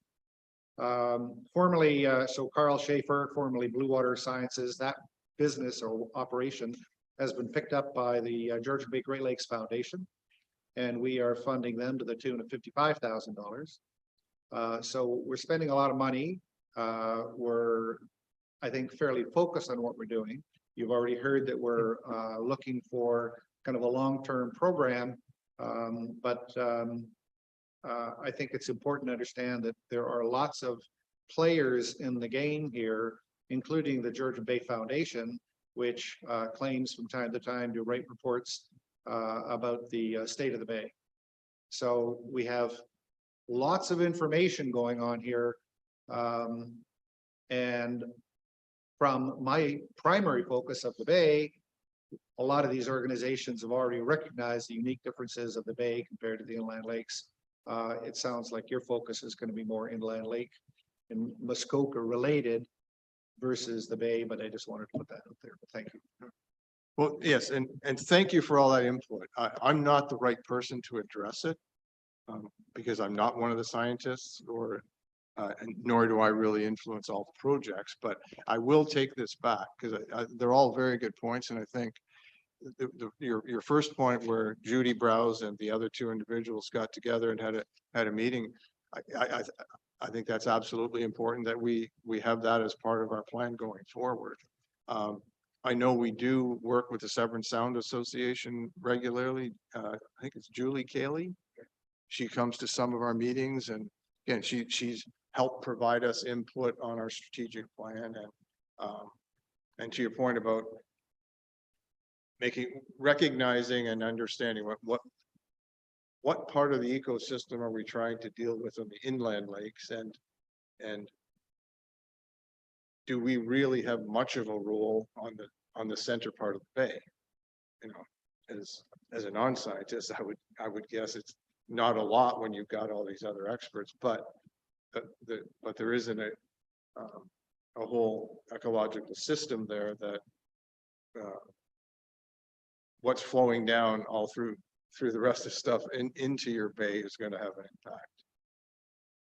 Formerly, so Carl Schaefer, formerly Blue Water Sciences, that business or operation has been picked up by the Georgian Bay Great Lakes Foundation, and we are funding them to the tune of $55,000. So we're spending a lot of money. We're, I think, fairly focused on what we're doing. You've already heard that we're looking for kind of a long-term program, but I think it's important to understand that there are lots of players in the game here, including the Georgian Bay Foundation, which claims from time to time to write reports about the state of the bay. So we have lots of information going on here. And from my primary focus of the bay, a lot of these organizations have already recognized the unique differences of the bay compared to the inland lakes. It sounds like your focus is going to be more inland lake and Muskoka related versus the bay, but I just wanted to put that out there. But thank you. Well, yes, and thank you for all that input. I'm not the right person to address it because I'm not one of the scientists, or nor do I really influence all the projects. But I will take this back because they're all very good points, and I think your first point where Judy Browse and the other 2 individuals got together and had a meeting. I think that's absolutely important that we have that as part of our plan going forward. I know we do work with the Severn Sound Association regularly. I think it's Julie Cayley. She comes to some of our meetings, and again, she's helped provide us input on our strategic plan. And to your point about recognizing and understanding what part of the ecosystem are we trying to deal with on the inland lakes, and do we really have much of a role on the center part of the bay? You know, as a non-scientist, I would guess it's not a lot when you've got all these other experts, but there isn't a whole ecological system there that what's flowing down all through the rest of stuff into your bay is going to have an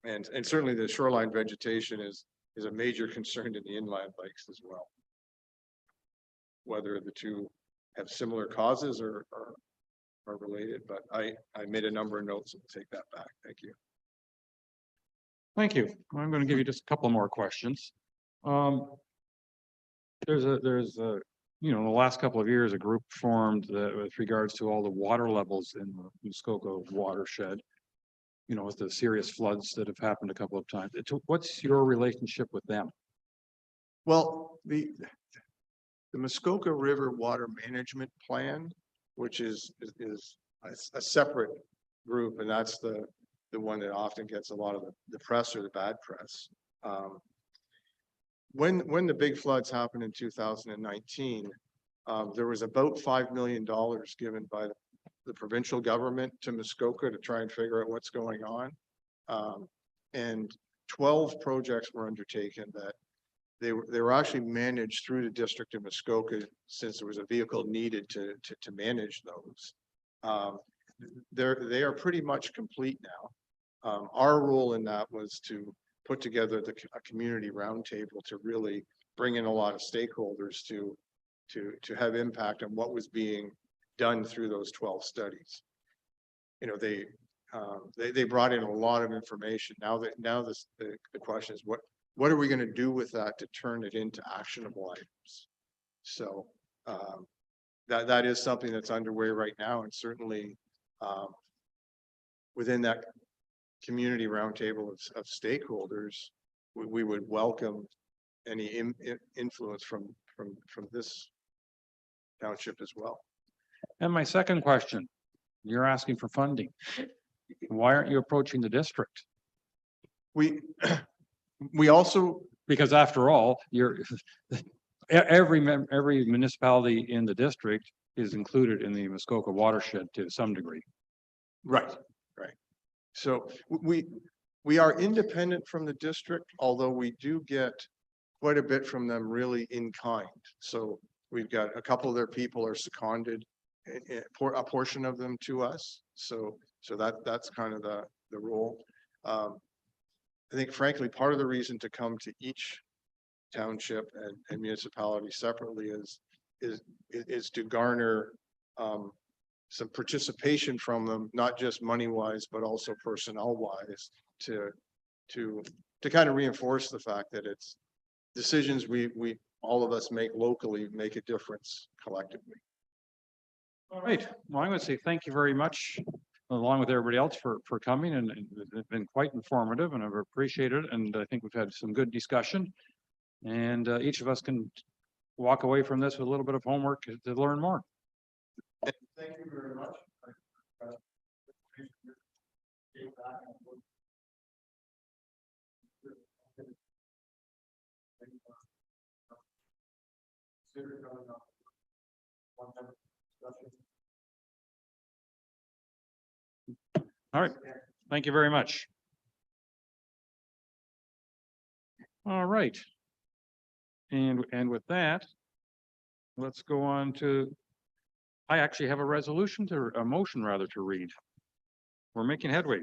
impact. And certainly the shoreline vegetation is a major concern in the inland lakes as well. Whether the 2 have similar causes or are related, but I made a number of notes and take that back. Thank you. Thank you. I'm going to give you just a couple more questions. There's a you know, in the last couple of years, a group formed with regards to all the water levels in the Muskoka watershed, you know, with the serious floods that have happened a couple of times. What's your relationship with them? Well, the Muskoka River Water Management Plan, which is a separate group, and that's the one that often gets a lot of the press or the bad press. when the big floods happened in 2019, there was about $5 million given by the provincial government to Muskoka to try and figure out what's going on. And 12 projects were undertaken that they were actually managed through the district of Muskoka, since there was a vehicle needed to manage those. They are pretty much complete now. Our role in that was to put together a community roundtable to really bring in a lot of stakeholders to have impact on what was being done through those 12 studies. You know, they brought in a lot of information. Now the question is, what are we going to do with that to turn it into actionable items? So that is something that's underway right now, and certainly within that community roundtable of stakeholders, we would welcome any influence from this township as well. And my second question, you're asking for funding. Why aren't you approaching the district? We also, Because after all, every municipality in the district is included in the Muskoka watershed to some degree. right. So we are independent from the district, although we do get quite a bit from them really in kind. So we've got a couple of their people are seconded, a portion of them to us. So that's kind of the role. I think frankly, part of the reason to come to each township and municipality separately is to garner some participation from them, not just money wise, but also personnel wise, to kind of reinforce the fact that it's decisions we all of us make locally make a difference collectively. All right. Well, I'm going to say thank you very much, along with everybody else, for coming, and it's been quite informative, and I've appreciated it. And I think we've had some good discussion, and each of us can walk away from this with a little bit of homework to learn more. Thank you very much. All right. Thank you very much. All right. And with that, let's go on to, I actually have a motion rather to read. We're making headway.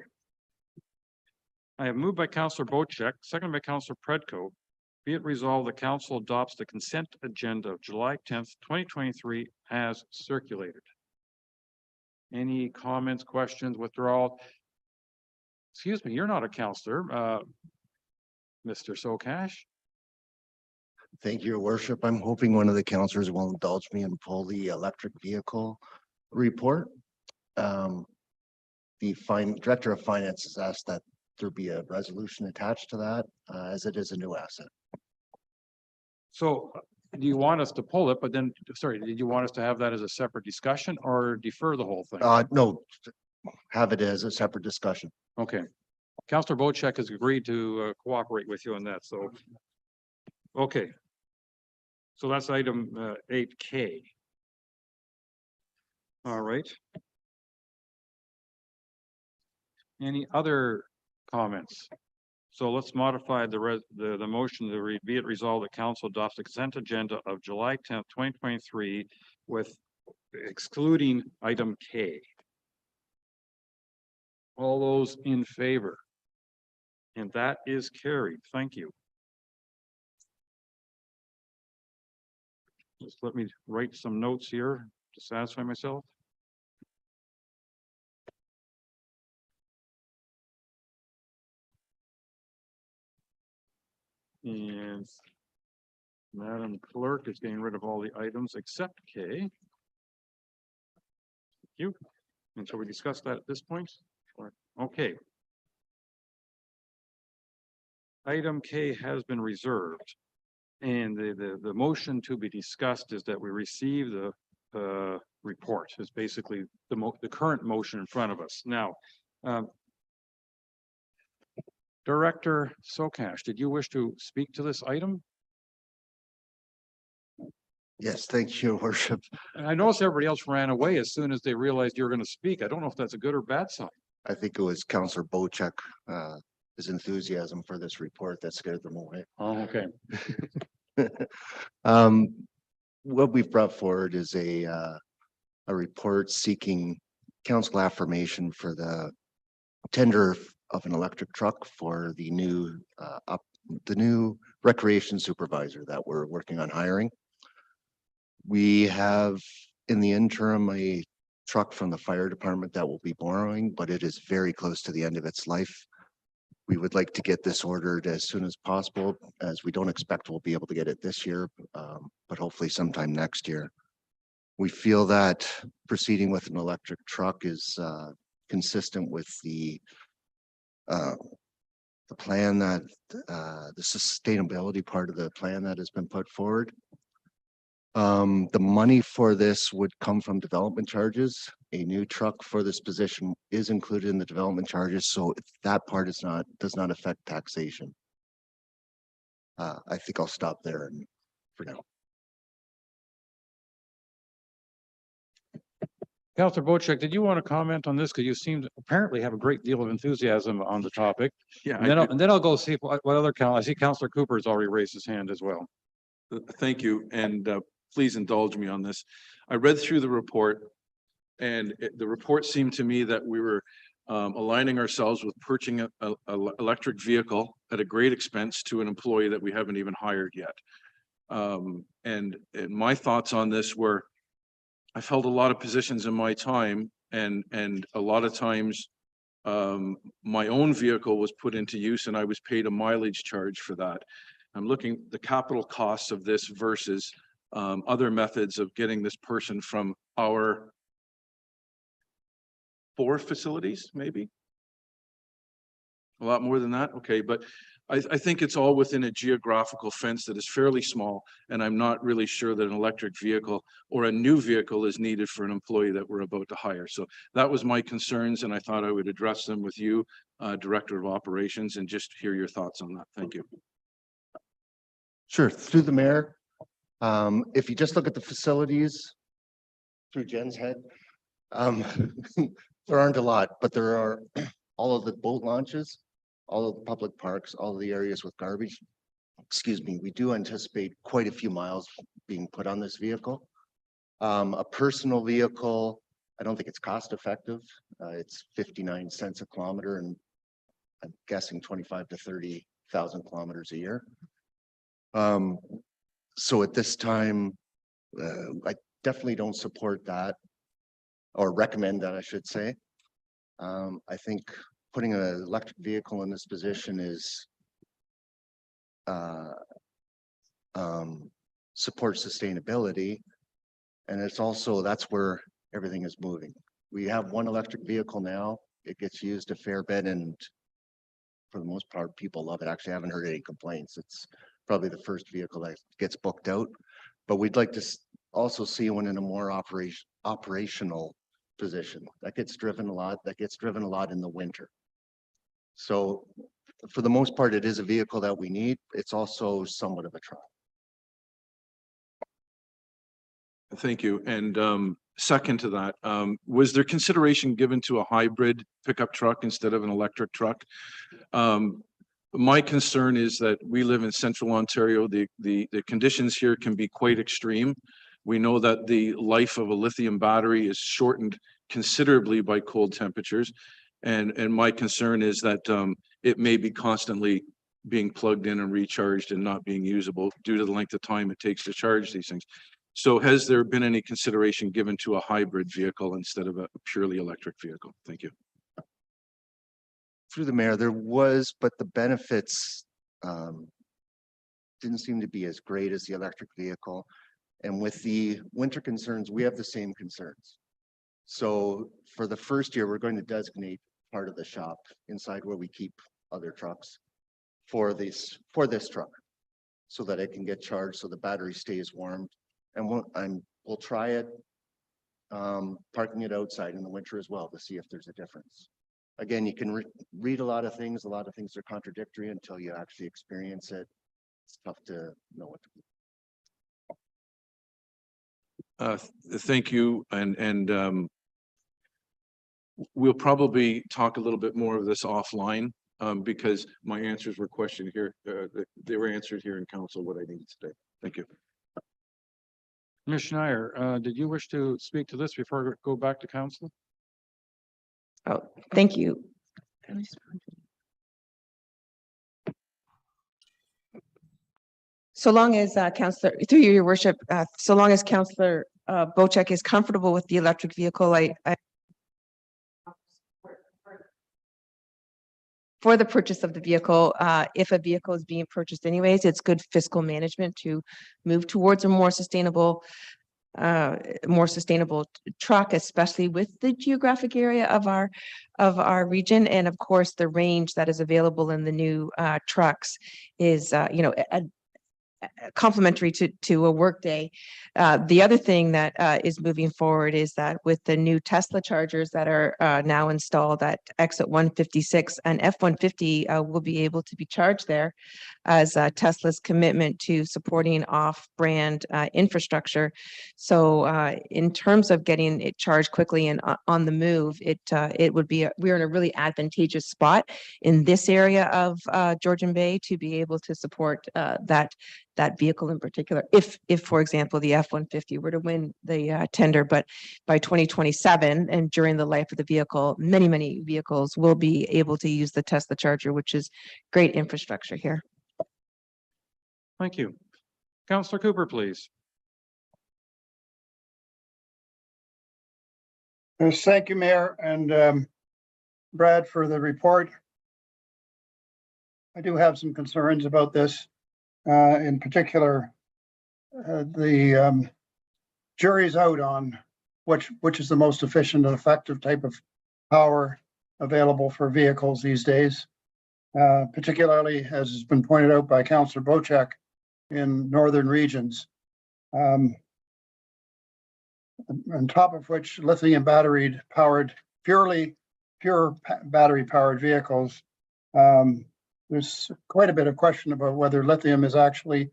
I have moved by Councillor Bocheck, seconded by Councillor Predko. Be it resolved, the council adopts the consent agenda of July 10th, 2023 as circulated. Any comments, questions, withdrawal? Excuse me, you're not a councillor, Mr. Sokash. Thank you, Your Worship. I'm hoping one of the councillors will indulge me and pull the electric vehicle report. The Director of Finance has asked that there be a resolution attached to that, as it is a new asset. So do you want us to pull it, but then, sorry, did you want us to have that as a separate discussion or defer the whole thing? No, have it as a separate discussion. Okay. Councillor Bocheck has agreed to cooperate with you on that, so. Okay. So that's item 8K. All right. Any other comments? So let's modify the motion to read, be it resolved that council adopts the consent agenda of July 10th, 2023 with excluding item K. All those in favor? And that is carried. Thank you. Just let me write some notes here to satisfy myself. And Madam Clerk is getting rid of all the items except K. Thank you. And shall we discuss that at this point? Okay. Item K has been reserved. And the motion to be discussed is that we receive the report. Is basically the current motion in front of us. Now, Director Sokash, did you wish to speak to this item? Yes, thank you, Your Worship. And I noticed everybody else ran away as soon as they realized you were going to speak. I don't know if that's a good or bad sign. I think it was Councillor Bocheck, his enthusiasm for this report that scared them away. Oh, okay. What we've brought forward is a report seeking council affirmation for the tender of an electric truck for the new recreation supervisor that we're working on hiring. We have in the interim a truck from the fire department that we'll be borrowing, but it is very close to the end of its life. We would like to get this ordered as soon as possible, as we don't expect we'll be able to get it this year, but hopefully sometime next year. We feel that proceeding with an electric truck is consistent with the plan that the sustainability part of the plan that has been put forward. The money for this would come from development charges. A new truck for this position is included in the development charges, so that part does not affect taxation. I think I'll stop there for now. Councillor Bocheck, did you want to comment on this? Because you seem to apparently have a great deal of enthusiasm on the topic. Yeah. And then I'll go see what other I see Councillor Cooper has already raised his hand as well. Thank you, and please indulge me on this. I read through the report, and the report seemed to me that we were aligning ourselves with purchasing an electric vehicle at a great expense to an employee that we haven't even hired yet. And my thoughts on this were, I've held a lot of positions in my time, and a lot of times my own vehicle was put into use and I was paid a mileage charge for that. I'm looking the capital costs of this versus other methods of getting this person from our 4 facilities, maybe a lot more than that. Okay, but I think it's all within a geographical fence that is fairly small, and I'm not really sure that an electric vehicle or a new vehicle is needed for an employee that we're about to hire. So that was my concerns, and I thought I would address them with you, Director of Operations, and just hear your thoughts on that. Thank you. Sure, through the mayor. If you just look at the facilities through Jen's head, there aren't a lot, but there are all of the boat launches, all of the public parks, all of the areas with garbage. Excuse me, we do anticipate quite a few miles being put on this vehicle. A personal vehicle, I don't think it's cost effective. It's 59 cents a kilometer, and I'm guessing 25 to 30,000 kilometers a year. So at this time, I definitely don't support that, or recommend that, I should say. I think putting an electric vehicle in this position is support sustainability, and it's also, that's where everything is moving. We have one electric vehicle now. It gets used a fair bit, and for the most part, people love it. Actually, I haven't heard any complaints. It's probably the first vehicle that gets booked out, but we'd like to also see one in a more operational position that gets driven a lot, in the winter. So for the most part, it is a vehicle that we need. It's also somewhat of a truck. Thank you. And second to that, was there consideration given to a hybrid pickup truck instead of an electric truck? My concern is that we live in central Ontario. The conditions here can be quite extreme. We know that the life of a lithium battery is shortened considerably by cold temperatures. And my concern is that it may be constantly being plugged in and recharged and not being usable due to the length of time it takes to charge these things. So has there been any consideration given to a hybrid vehicle instead of a purely electric vehicle? Thank you. Through the mayor, there was, but the benefits didn't seem to be as great as the electric vehicle. And with the winter concerns, we have the same concerns. So for the first year, we're going to designate part of the shop inside where we keep other trucks for this truck, so that it can get charged, so the battery stays warmed. And we'll try it parking it outside in the winter as well to see if there's a difference. Again, you can read a lot of things. A lot of things are contradictory until you actually experience it. It's tough to know what to do. Thank you, and we'll probably talk a little bit more of this offline, because my answers were questioned here. They were answered here in council, what I needed today. Thank you. Commissioner Schneier, did you wish to speak to this before I go back to council? Oh, thank you. So long as Councillor, through you, your worship, so long as Councillor Bocheck is comfortable with the electric vehicle, I for the purchase of the vehicle, if a vehicle is being purchased anyways, it's good fiscal management to move towards a more sustainable truck, especially with the geographic area of our region. And of course, the range that is available in the new trucks is, complementary to a workday. The other thing that is moving forward is that with the new Tesla chargers that are now installed at exit 156 and F-150 will be able to be charged there, as Tesla's commitment to supporting off-brand infrastructure. So in terms of getting it charged quickly and on the move, it would be we're in a really advantageous spot in this area of Georgian Bay to be able to support that vehicle in particular. If for example, the F-150 were to win the tender, but by 2027 and during the life of the vehicle, many vehicles will be able to use the Tesla charger, which is great infrastructure here. Thank you. Councillor Cooper, please. Yes, thank you, Mayor, and Brad, for the report. I do have some concerns about this. In particular, the jury's out on which is the most efficient and effective type of power available for vehicles these days, particularly as has been pointed out by Councillor Bocheck in northern regions. On top of which, lithium battery powered, pure battery powered vehicles, there's quite a bit of question about whether lithium is actually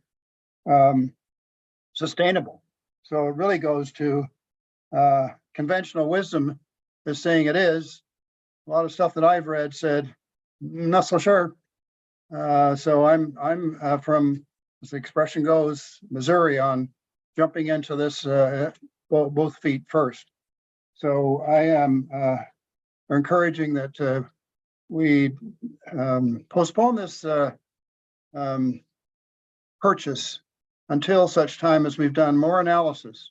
sustainable. So it really goes to conventional wisdom is saying it is. A lot of stuff that I've read said, not so sure. So I'm from, as the expression goes, Missouri, on jumping into this both feet first. So I am encouraging that we postpone this purchase until such time as we've done more analysis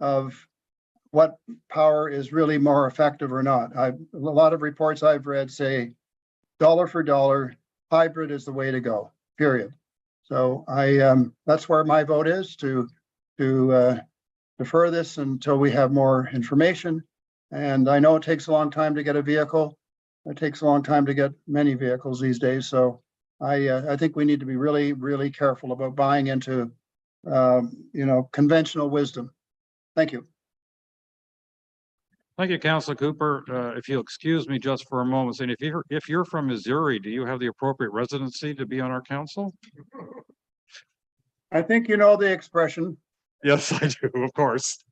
of what power is really more effective or not. A lot of reports I've read say dollar for dollar, hybrid is the way to go, period. So that's where my vote is, to defer this until we have more information. And I know it takes a long time to get a vehicle. It takes a long time to get many vehicles these days. So I think we need to be really careful about buying into, conventional wisdom. Thank you. Thank you, Councillor Cooper. If you'll excuse me just for a moment, and if you're from Missouri, do you have the appropriate residency to be on our council? I think you know the expression. Yes, I do, of course.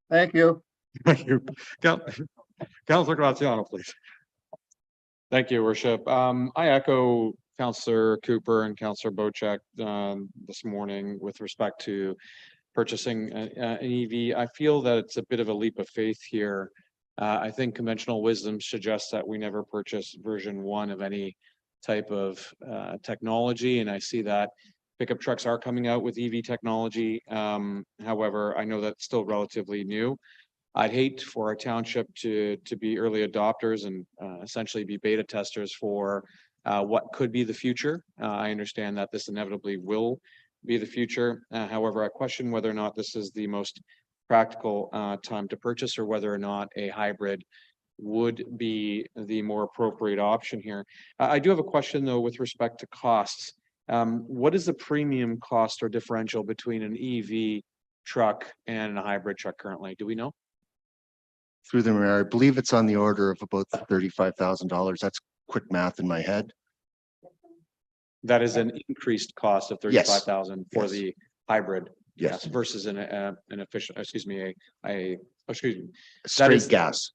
Thank you. Thank you. Councillor Graziano, please. Thank you, Worship. I echo Councillor Cooper and Councillor Bocheck this morning with respect to purchasing an EV. I feel that it's a bit of a leap of faith here. I think conventional wisdom suggests that we never purchase version 1 of any type of technology, and I see that pickup trucks are coming out with EV technology. However, I know that's still relatively new. I'd hate for our township to be early adopters and essentially be beta testers for what could be the future. I understand that this inevitably will be the future. However, I question whether or not this is the most practical time to purchase, or whether or not a hybrid would be the more appropriate option here. I do have a question though with respect to costs. What is the premium cost or differential between an EV truck and a hybrid truck currently? Do we know? Through the mayor, I believe it's on the order of about $35,000. That's quick math in my head. That is an increased cost of 35,000 for Yes. the hybrid. Yes, versus an efficient, excuse me, excuse me, straight gas.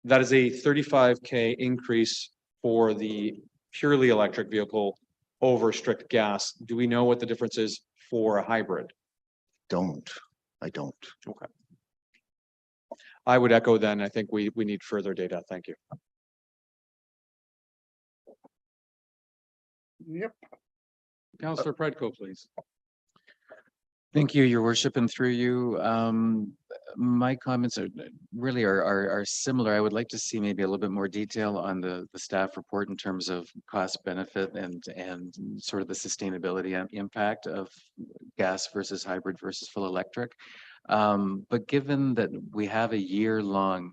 that is a 35K increase for the purely electric vehicle over strict gas. Do we know what the difference is for a hybrid? I don't. Okay. I would echo then. I think we need further data. Thank you. Yep. Councillor Predko, please. Thank you, your worship, and through you. My comments are really are similar. I would like to see maybe a little bit more detail on the staff report in terms of cost benefit and sort of the sustainability and impact of gas versus hybrid versus full electric. But given that we have a year-long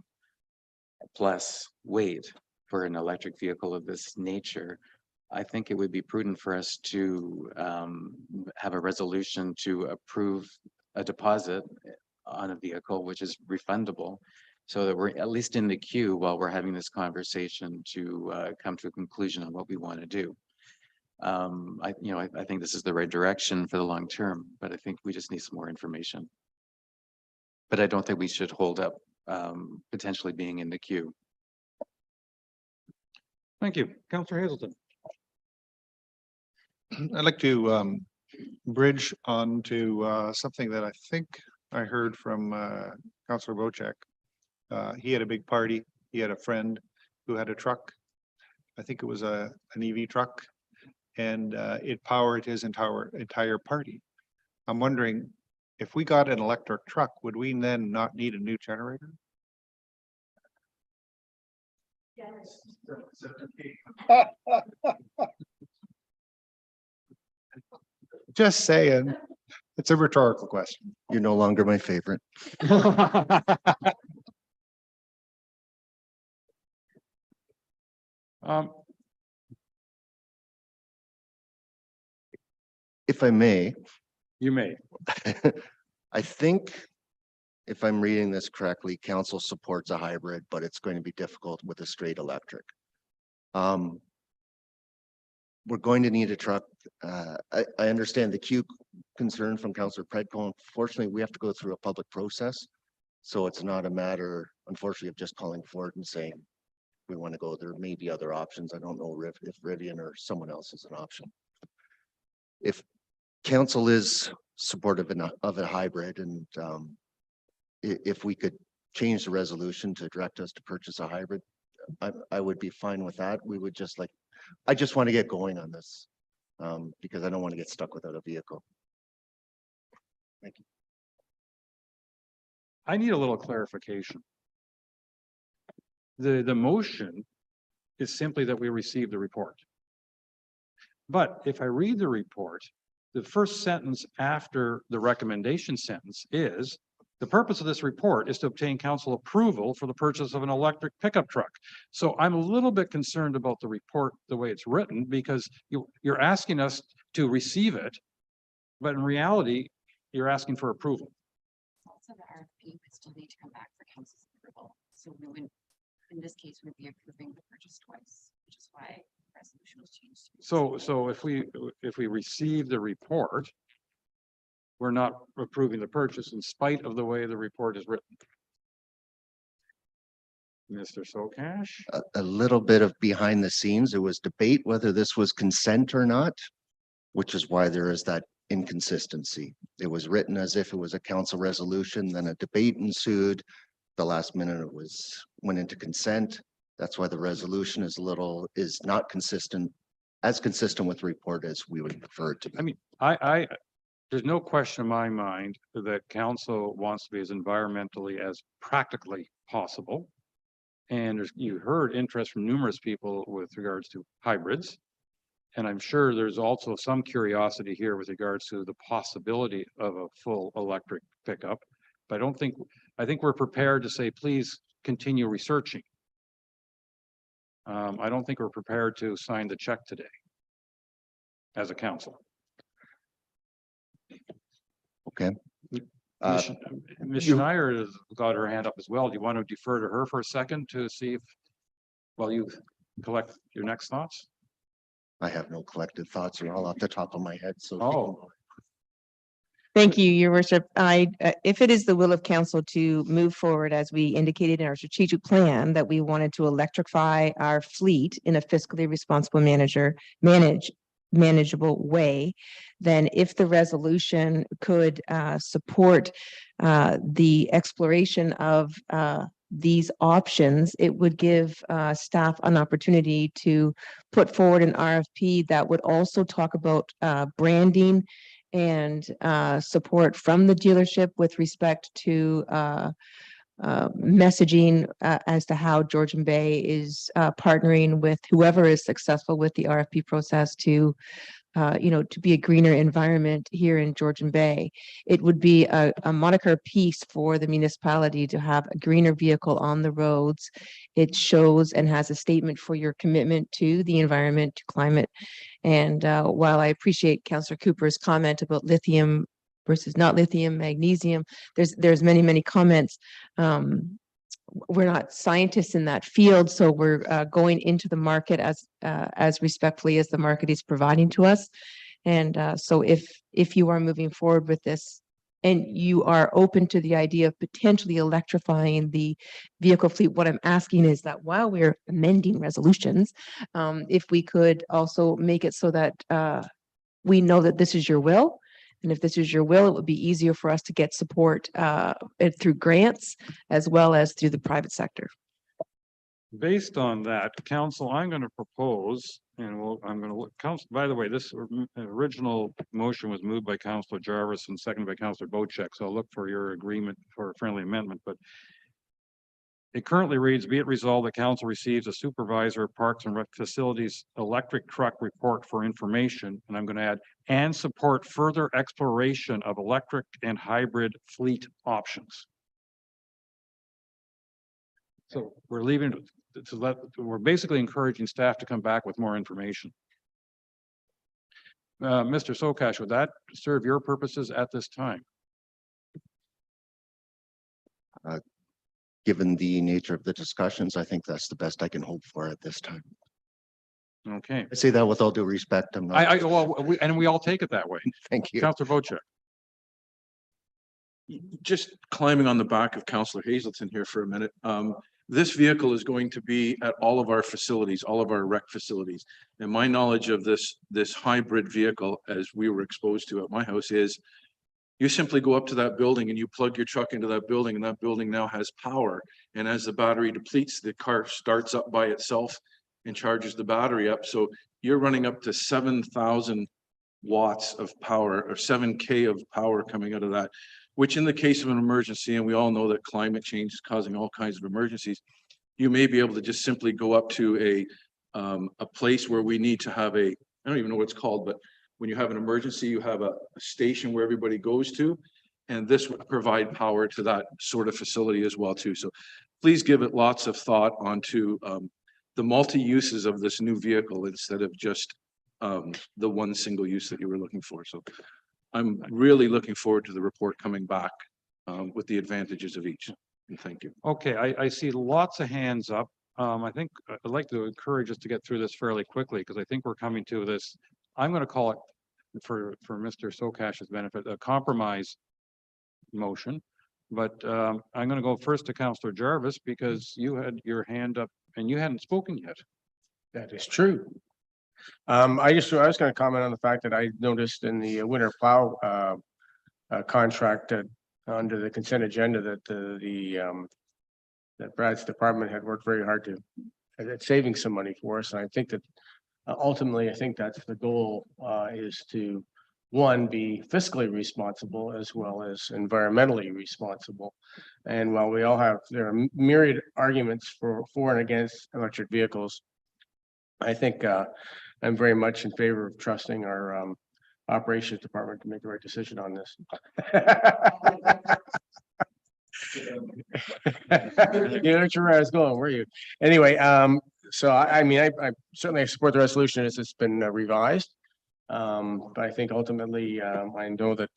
plus wait for an electric vehicle of this nature, I think it would be prudent for us to have a resolution to approve a deposit on a vehicle which is refundable, so that we're at least in the queue while we're having this conversation to come to a conclusion on what we want to do. I think this is the right direction for the long term, but I think we just need some more information. But I don't think we should hold up potentially being in the queue. Thank you. Councillor Hazelton. I'd like to bridge on to something that I think I heard from Councillor Wojcik. He had a big party. He had a friend who had a truck. I think it was an EV truck, and it powered his entire party. I'm wondering, if we got an electric truck, would we then not need a new generator? Yes. Just saying. It's a rhetorical question. You're no longer my favorite. If I may. You may. I think if I'm reading this correctly, council supports a hybrid, but it's going to be difficult with a straight electric. We're going to need a truck. I understand the queue concern from Councillor Predko. Unfortunately, we have to go through a public process. So it's not a matter, unfortunately, of just calling Ford and saying, we want to go. There may be other options. I don't know if Rivian or someone else is an option. If council is supportive of a hybrid, and if we could change the resolution to direct us to purchase a hybrid, I would be fine with that. We would just I just want to get going on this because I don't want to get stuck without a vehicle. Thank you. I need a little clarification. The motion is simply that we receive the report. But if I read the report, the first sentence after the recommendation sentence is, the purpose of this report is to obtain council approval for the purchase of an electric pickup truck. So I'm a little bit concerned about the report, the way it's written, because you're asking us to receive it, but in reality, you're asking for approval. Also, the RFP would still need to come back for council's approval. So we would, in this case, we'd be approving the purchase twice, which is why the resolution was changed. So if we receive the report, we're not approving the purchase in spite of the way the report is written. Mr. Sokash? A little bit of behind the scenes. There was debate whether this was consent or not, which is why there is that inconsistency. It was written as if it was a council resolution, then a debate ensued. The last minute it went into consent. That's why the resolution is not consistent, as consistent with the report as we would prefer it to be. I mean, there's no question in my mind that council wants to be as environmentally as practically possible. And you heard interest from numerous people with regards to hybrids. And I'm sure there's also some curiosity here with regards to the possibility of a full electric pickup. But I think we're prepared to say, please continue researching. I don't think we're prepared to sign the check today as a council. Okay. Ms. Schneider has got her hand up as well. Do you want to defer to her for a second to see if, while you collect your next thoughts? I have no collective thoughts. They're all off the top of my head. So. Oh. Thank you, your worship. If it is the will of council to move forward, as we indicated in our strategic plan, that we wanted to electrify our fleet in a fiscally responsible manageable way, then if the resolution could support the exploration of these options, it would give staff an opportunity to put forward an RFP that would also talk about branding and support from the dealership with respect to messaging as to how Georgian Bay is partnering with whoever is successful with the RFP process to to be a greener environment here in Georgian Bay. It would be a moniker piece for the municipality to have a greener vehicle on the roads. It shows and has a statement for your commitment to the environment, to climate. And while I appreciate Councillor Cooper's comment about lithium versus not lithium, magnesium, there's many comments. We're not scientists in that field, so we're going into the market as respectfully as the market is providing to us. And so if you are moving forward with this and you are open to the idea of potentially electrifying the vehicle fleet, what I'm asking is that while we're amending resolutions, if we could also make it so that we know that this is your will. And if this is your will, it would be easier for us to get support through grants as well as through the private sector. Based on that, council, I'm going to propose, and I'm going to look, council, by the way, this original motion was moved by Councillor Jarvis and seconded by Councillor Bocheck. So I'll look for your agreement for a friendly amendment, but it currently reads, be it resolved, the council receives a supervisor of Parks and Rec Facilities electric truck report for information, and I'm going to add, and support further exploration of electric and hybrid fleet options. So we're leaving we're basically encouraging staff to come back with more information. Mr. Sokash, would that serve your purposes at this time? Given the nature of the discussions, I think that's the best I can hope for at this time. Okay. I say that with all due respect. I'm not. Well, we all take it that way. Thank you. Councillor Bocheck. Just climbing on the back of Councillor Hazelton here for a minute. This vehicle is going to be at all of our facilities, all of our rec facilities. And my knowledge of this hybrid vehicle, as we were exposed to at my house, is you simply go up to that building and you plug your truck into that building, and that building now has power. And as the battery depletes, the car starts up by itself and charges the battery up. So you're running up to 7,000 watts of power, or 7K of power coming out of that, which in the case of an emergency, and we all know that climate change is causing all kinds of emergencies, you may be able to just simply go up to a place where we need to have I don't even know what it's called, but when you have an emergency, you have a station where everybody goes to, and this would provide power to that sort of facility as well too. So please give it lots of thought onto the multi-uses of this new vehicle instead of just the one single use that you were looking for. So I'm really looking forward to the report coming back with the advantages of each. And thank you. Okay, I see lots of hands up. I think I'd like to encourage us to get through this fairly quickly because I think we're coming to this. I'm going to call it, for Mr. Sokash's benefit, a compromise motion. But I'm going to go first to Councillor Jarvis because you had your hand up and you hadn't spoken yet. That is true. I was going to comment on the fact that I noticed in the winter plow contract under the consent agenda that that Brad's department had worked very hard at saving some money for us. And I think that ultimately, I think that's the goal, is to, one, be fiscally responsible as well as environmentally responsible. And while we all have, there are myriad arguments for and against electric vehicles, I think I'm very much in favor of trusting our operations department to make the right decision on this. You know where I was going, were you? Anyway, so I mean, I certainly support the resolution as it's been revised. But I think ultimately, I know that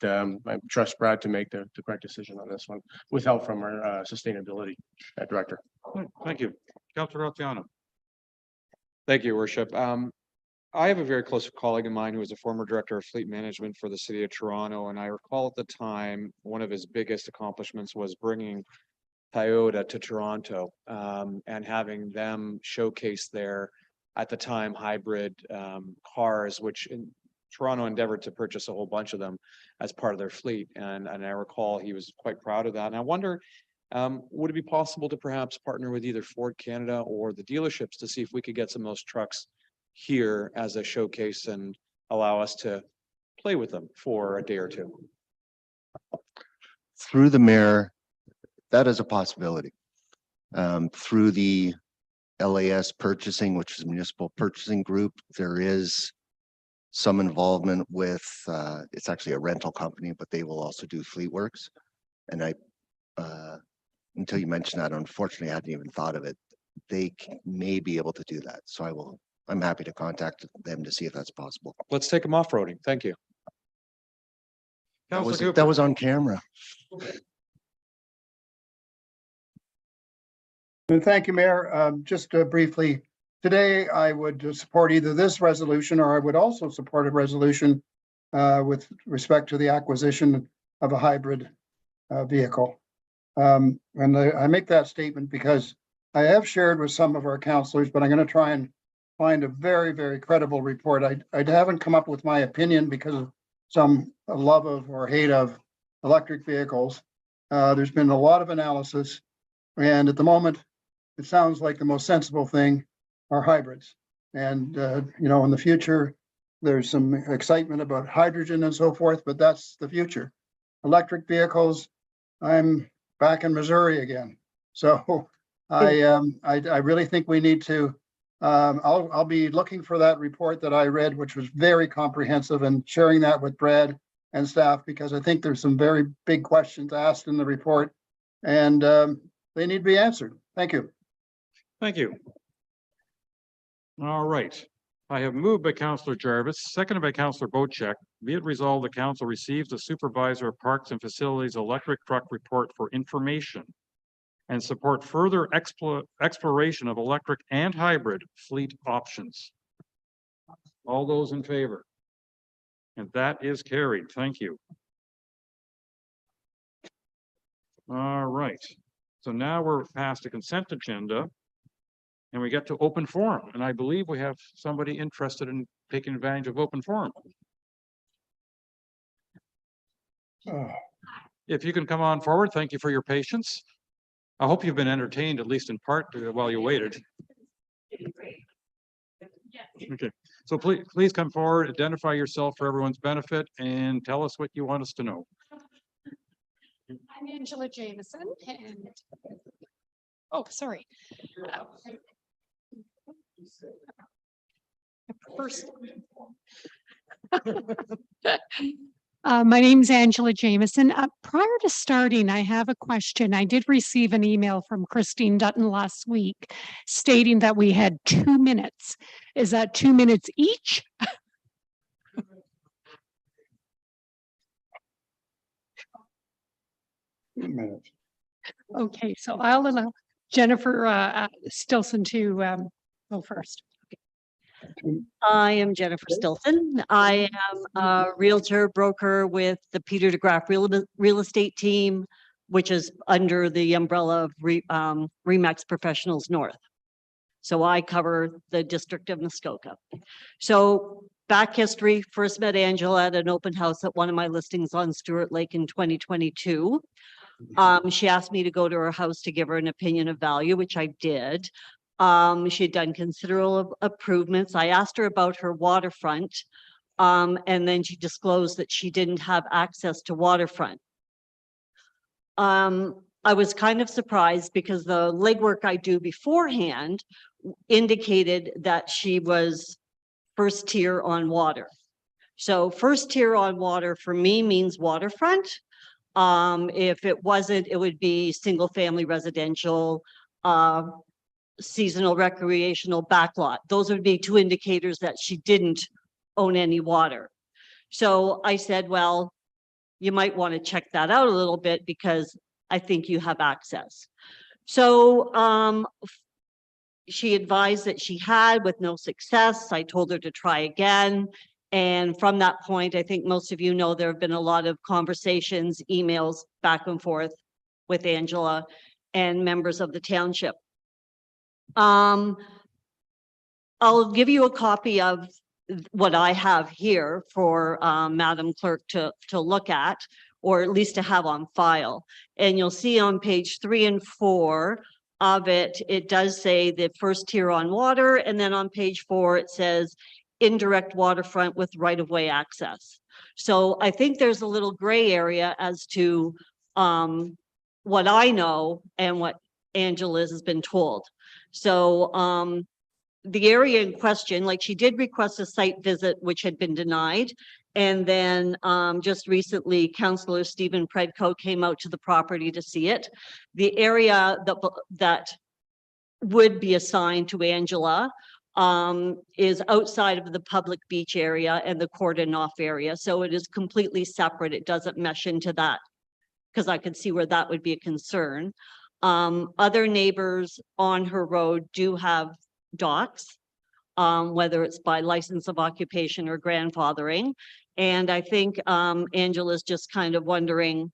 I trust Brad to make the correct decision on this one with help from our sustainability director. Thank you. Councillor Graziano. Thank you, Your Worship. I have a very close colleague of mine who was a former director of fleet management for the city of Toronto, and I recall at the time, one of his biggest accomplishments was bringing Toyota to Toronto, and having them showcase their, at the time, hybrid cars, which Toronto endeavored to purchase a whole bunch of them as part of their fleet. And I recall he was quite proud of that. And I wonder, would it be possible to perhaps partner with either Ford Canada or the dealerships to see if we could get some of those trucks here as a showcase and allow us to play with them for a day or two? Through the mayor, that is a possibility. Through the LAS purchasing, which is a municipal purchasing group, there is some involvement with, it's actually a rental company, but they will also do fleet works. And I, until you mentioned that, unfortunately, I hadn't even thought of it. They may be able to do that. So I'm happy to contact them to see if that's possible. Let's take them off-roading. Thank you. That Councillor was, Cooper. on camera. And thank you, Mayor. Just briefly, today I would support either this resolution or I would also support a resolution with respect to the acquisition of a hybrid vehicle. And I make that statement because I have shared with some of our councillors, but I'm going to try and find a very, very credible report. I haven't come up with my opinion because of some love of or hate of electric vehicles. There's been a lot of analysis, and at the moment, it sounds like the most sensible thing are hybrids. And, you know, in the future, there's some excitement about hydrogen and so forth, but that's the future. Electric vehicles, I'm back in Missouri again. So I really think we need to, I'll be looking for that report that I read, which was very comprehensive, and sharing that with Brad and staff, because I think there's some very big questions asked in the report, and they need to be answered. Thank you. Thank you. All right. I have moved by Councillor Jarvis, seconded by Councillor Bocheck. Be it resolved, the council receives the Supervisor of Parks and Facilities electric truck report for information and support further exploration of electric and hybrid fleet options. All those in favor? And that is carried. Thank you. All right. So now we're past the consent agenda. And we get to open forum, and I believe we have somebody interested in taking advantage of open forum. If you can come on forward, thank you for your patience. I hope you've been entertained, at least in part, while you waited. Okay, so please come forward, identify yourself for everyone's benefit, and tell us what you want us to know. I'm Angela Jameson, and oh, sorry. First, my name's Angela Jameson. Prior to starting, I have a question. I did receive an email from Christine Dutton last week stating that we had 2 minutes. Is that 2 minutes each? Okay, so I'll allow Jennifer Stilson to go first. I am Jennifer Stilton. I am a realtor broker with the Peter DeGraff real estate team, which is under the umbrella of Remax Professionals North. So I cover the district of Muskoka. So back history, first met Angela at an open house at one of my listings on Stewart Lake in 2022. She asked me to go to her house to give her an opinion of value, which I did. She had done considerable improvements. I asked her about her waterfront, and then she disclosed that she didn't have access to waterfront. I was kind of surprised because the legwork I do beforehand indicated that she was first tier on water. So first tier on water for me means waterfront. If it wasn't, it would be single family residential, seasonal recreational backlot. Those would be 2 indicators that she didn't own any water. So I said, well, you might want to check that out a little bit because I think you have access. So she advised that she had with no success. I told her to try again. And from that point, I think most of you know, there have been a lot of conversations, emails back and forth with Angela and members of the township. I'll give you a copy of what I have here for Madam Clerk to look at, or at least to have on file. And you'll see on page 3 and 4 of it, it does say the first tier on water. And then on page 4, it says indirect waterfront with right-of-way access. So I think there's a little gray area as to what I know and what Angela has been told. So the area in question, like she did request a site visit, which had been denied. And then just recently, Councillor Stephen Predco came out to the property to see it. The area that would be assigned to Angela is outside of the public beach area and the cordon off area. So it is completely separate. It doesn't mesh into that, because I could see where that would be a concern. Other neighbors on her road do have docks, whether it's by license of occupation or grandfathering. And I think Angela's just kind of wondering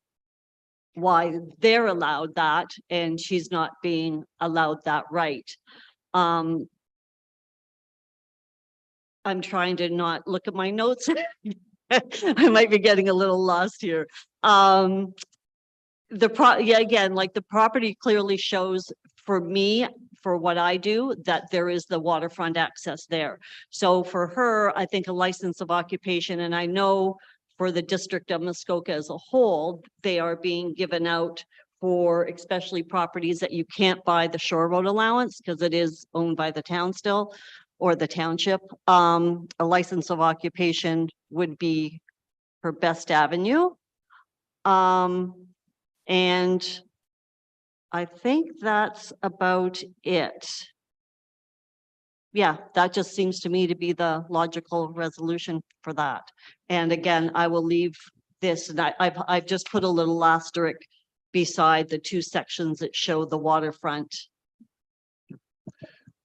why they're allowed that and she's not being allowed that right. I'm trying to not look at my notes. I might be getting a little lost here. Again, like the property clearly shows for me, for what I do, that there is the waterfront access there. So for her, I think a license of occupation, and I know for the district of Muskoka as a whole, they are being given out for especially properties that you can't buy the shore road allowance because it is owned by the town still, or the township. A license of occupation would be her best avenue. And I think that's about it. Yeah, that just seems to me to be the logical resolution for that. And again, I will leave this, and I've just put a little asterisk beside the 2 sections that show the waterfront.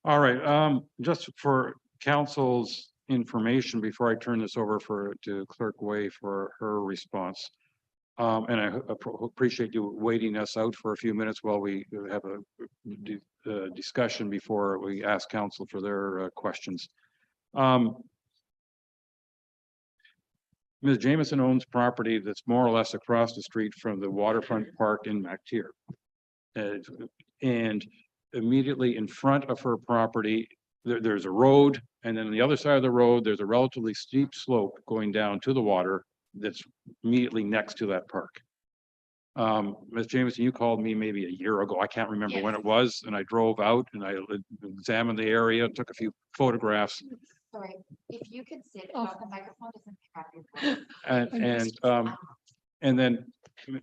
All right, just for council's information, before I turn this over to Clerk Way for her response. And I appreciate you waiting us out for a few minutes while we have a discussion before we ask council for their questions. Ms. Jameson owns property that's more or less across the street from the waterfront park in Mactier. And immediately in front of her property, there's a road, and then on the other side of the road, there's a relatively steep slope going down to the water that's immediately next to that park. Ms. Jameson, you called me maybe a year ago. I can't remember when it was, and I drove out and I examined the area, took a few photographs. Sorry, if you could sit about the microphone doesn't pick up your voice. And then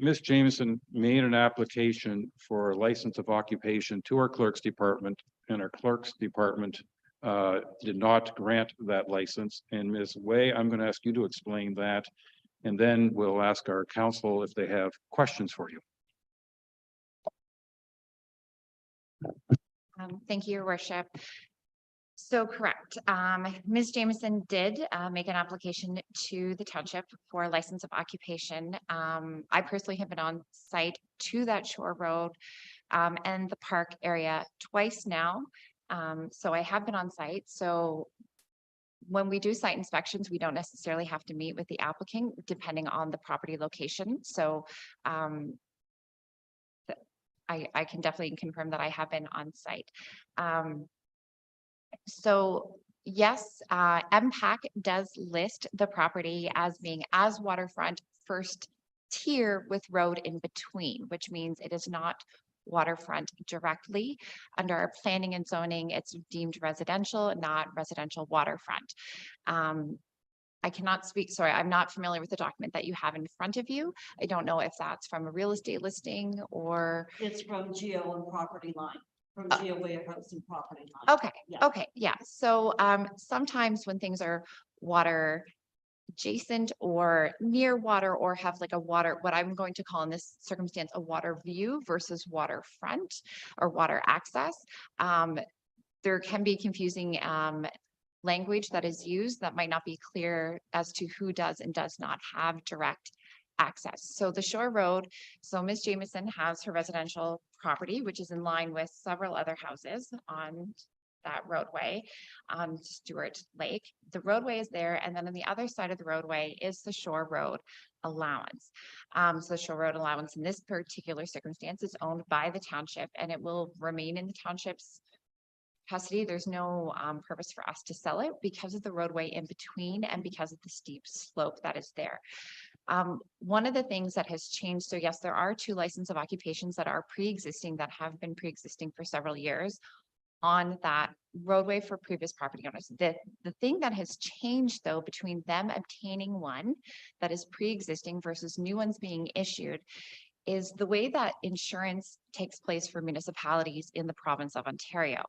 Ms. Jameson made an application for a license of occupation to our clerk's department, and our clerk's department did not grant that license. And Ms. Way, I'm going to ask you to explain that. And then we'll ask our council if they have questions for you. Thank you, Your Worship. So correct. Ms. Jameson did make an application to the township for a license of occupation. I personally have been on site to that shore road and the park area twice now. So I have been on site. So when we do site inspections, we don't necessarily have to meet with the applicant depending on the property location. So I can definitely confirm that I have been on site. So yes, MPAC does list the property as being as waterfront first tier with road in between, which means it is not waterfront directly. Under our planning and zoning, it's deemed residential, not residential waterfront. I cannot speak, sorry, I'm not familiar with the document that you have in front of you. I don't know if that's from a real estate listing or. It's from Geo and Property Line. From Geo Warehouse and Property Line. Okay, okay, yeah. So sometimes when things are water adjacent or near water or have like a water, what I'm going to call in this circumstance, a water view versus waterfront or water access. there can be confusing language that is used that might not be clear as to who does and does not have direct access. So the Shore Road, so Ms. Jameson has her residential property, which is in line with several other houses on that roadway on Stewart Lake. The roadway is there, and then on the other side of the roadway is the Shore Road allowance. So the Shore Road allowance in this particular circumstance is owned by the township, and it will remain in the township's custody. There's no purpose for us to sell it because of the roadway in between and because of the steep slope that is there. One of the things that has changed, so yes, there are 2 license of occupations that are pre-existing, that have been pre-existing for several years on that roadway for previous property owners. The thing that has changed though between them obtaining one that is pre-existing versus new ones being issued is the way that insurance takes place for municipalities in the province of Ontario.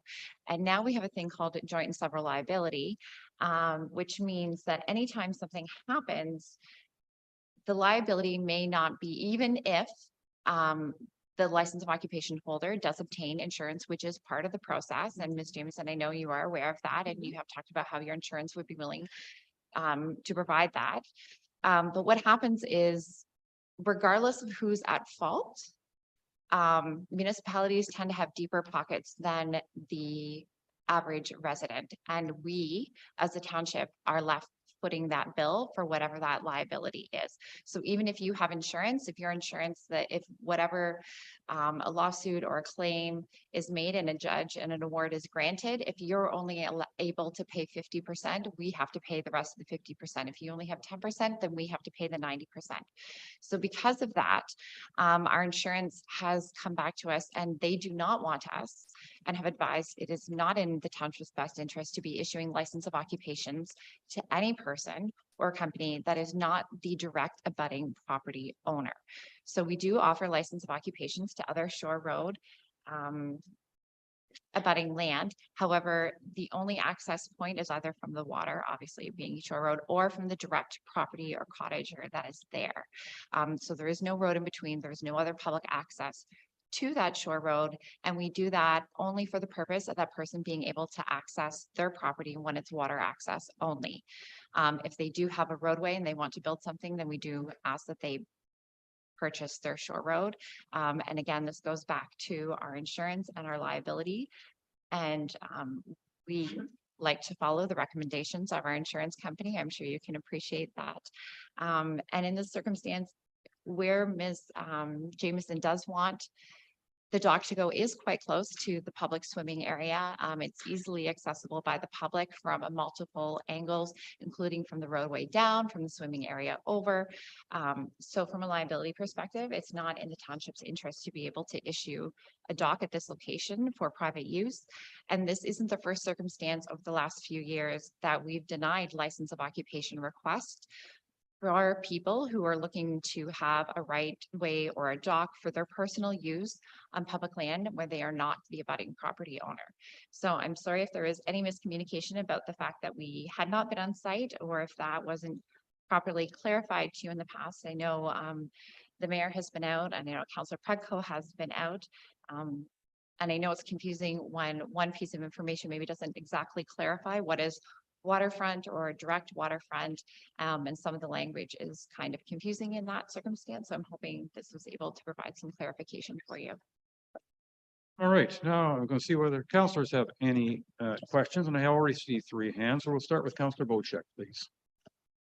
And now we have a thing called joint and several liability, which means that anytime something happens, the liability may not be, even if the license of occupation holder does obtain insurance, which is part of the process. And Ms. Jameson, I know you are aware of that, and you have talked about how your insurance would be willing to provide that. But what happens is, regardless of who's at fault, municipalities tend to have deeper pockets than the average resident. And we, as a township, are left footing that bill for whatever that liability is. So even if you have insurance, if your insurance, that if whatever a lawsuit or a claim is made and a judge and an award is granted, if you're only able to pay 50%, we have to pay the rest of the 50%. If you only have 10%, then we have to pay the 90%. So because of that, our insurance has come back to us, and they do not want us, and have advised it is not in the township's best interest to be issuing license of occupations to any person or company that is not the direct abutting property owner. So we do offer license of occupations to other Shore Road abutting land. However, the only access point is either from the water, obviously being Shore Road, or from the direct property or cottage that is there. So there is no road in between. There is no other public access to that Shore Road, and we do that only for the purpose of that person being able to access their property when it's water access only. If they do have a roadway and they want to build something, then we do ask that they purchase their Shore Road. And again, this goes back to our insurance and our liability. And we like to follow the recommendations of our insurance company. I'm sure you can appreciate that. And in this circumstance, where Ms. Jameson does want the dock to go is quite close to the public swimming area. It's easily accessible by the public from multiple angles, including from the roadway down, from the swimming area over. So from a liability perspective, it's not in the township's interest to be able to issue a dock at this location for private use. And this isn't the first circumstance over the last few years that we've denied license of occupation requests for people who are looking to have a right way or a dock for their personal use on public land where they are not the abutting property owner. So I'm sorry if there is any miscommunication about the fact that we had not been on site, or if that wasn't properly clarified to you in the past. I know the mayor has been out, and I know Councillor Pugco has been out. And I know it's confusing when one piece of information maybe doesn't exactly clarify what is waterfront or direct waterfront, and some of the language is kind of confusing in that circumstance. So I'm hoping this was able to provide some clarification for you. All right, now I'm going to see whether councillors have any questions, and I already see 3 hands. So we'll start with Councillor Bocheck, please.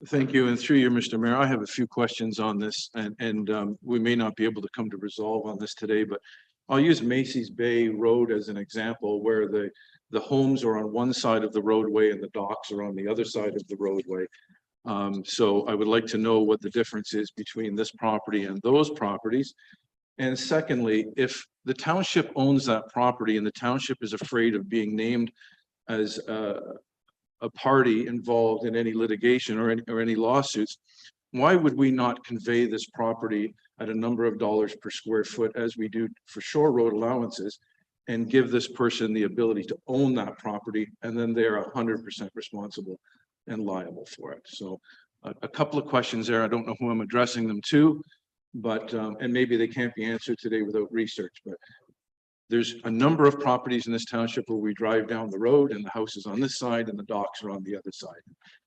Thank you. And through you, Mr. Mayor, I have a few questions on this, and we may not be able to come to resolve on this today, but I'll use Macy's Bay Road as an example, where the homes are on one side of the roadway and the docks are on the other side of the roadway. So I would like to know what the difference is between this property and those properties. And secondly, if the township owns that property and the township is afraid of being named as a party involved in any litigation or any lawsuits, why would we not convey this property at a number of dollars per square foot as we do for Shore Road allowances, and give this person the ability to own that property, and then they're 100% responsible and liable for it? So a couple of questions there. I don't know who I'm addressing them to, but and maybe they can't be answered today without research, but there's a number of properties in this township where we drive down the road and the house is on this side and the docks are on the other side.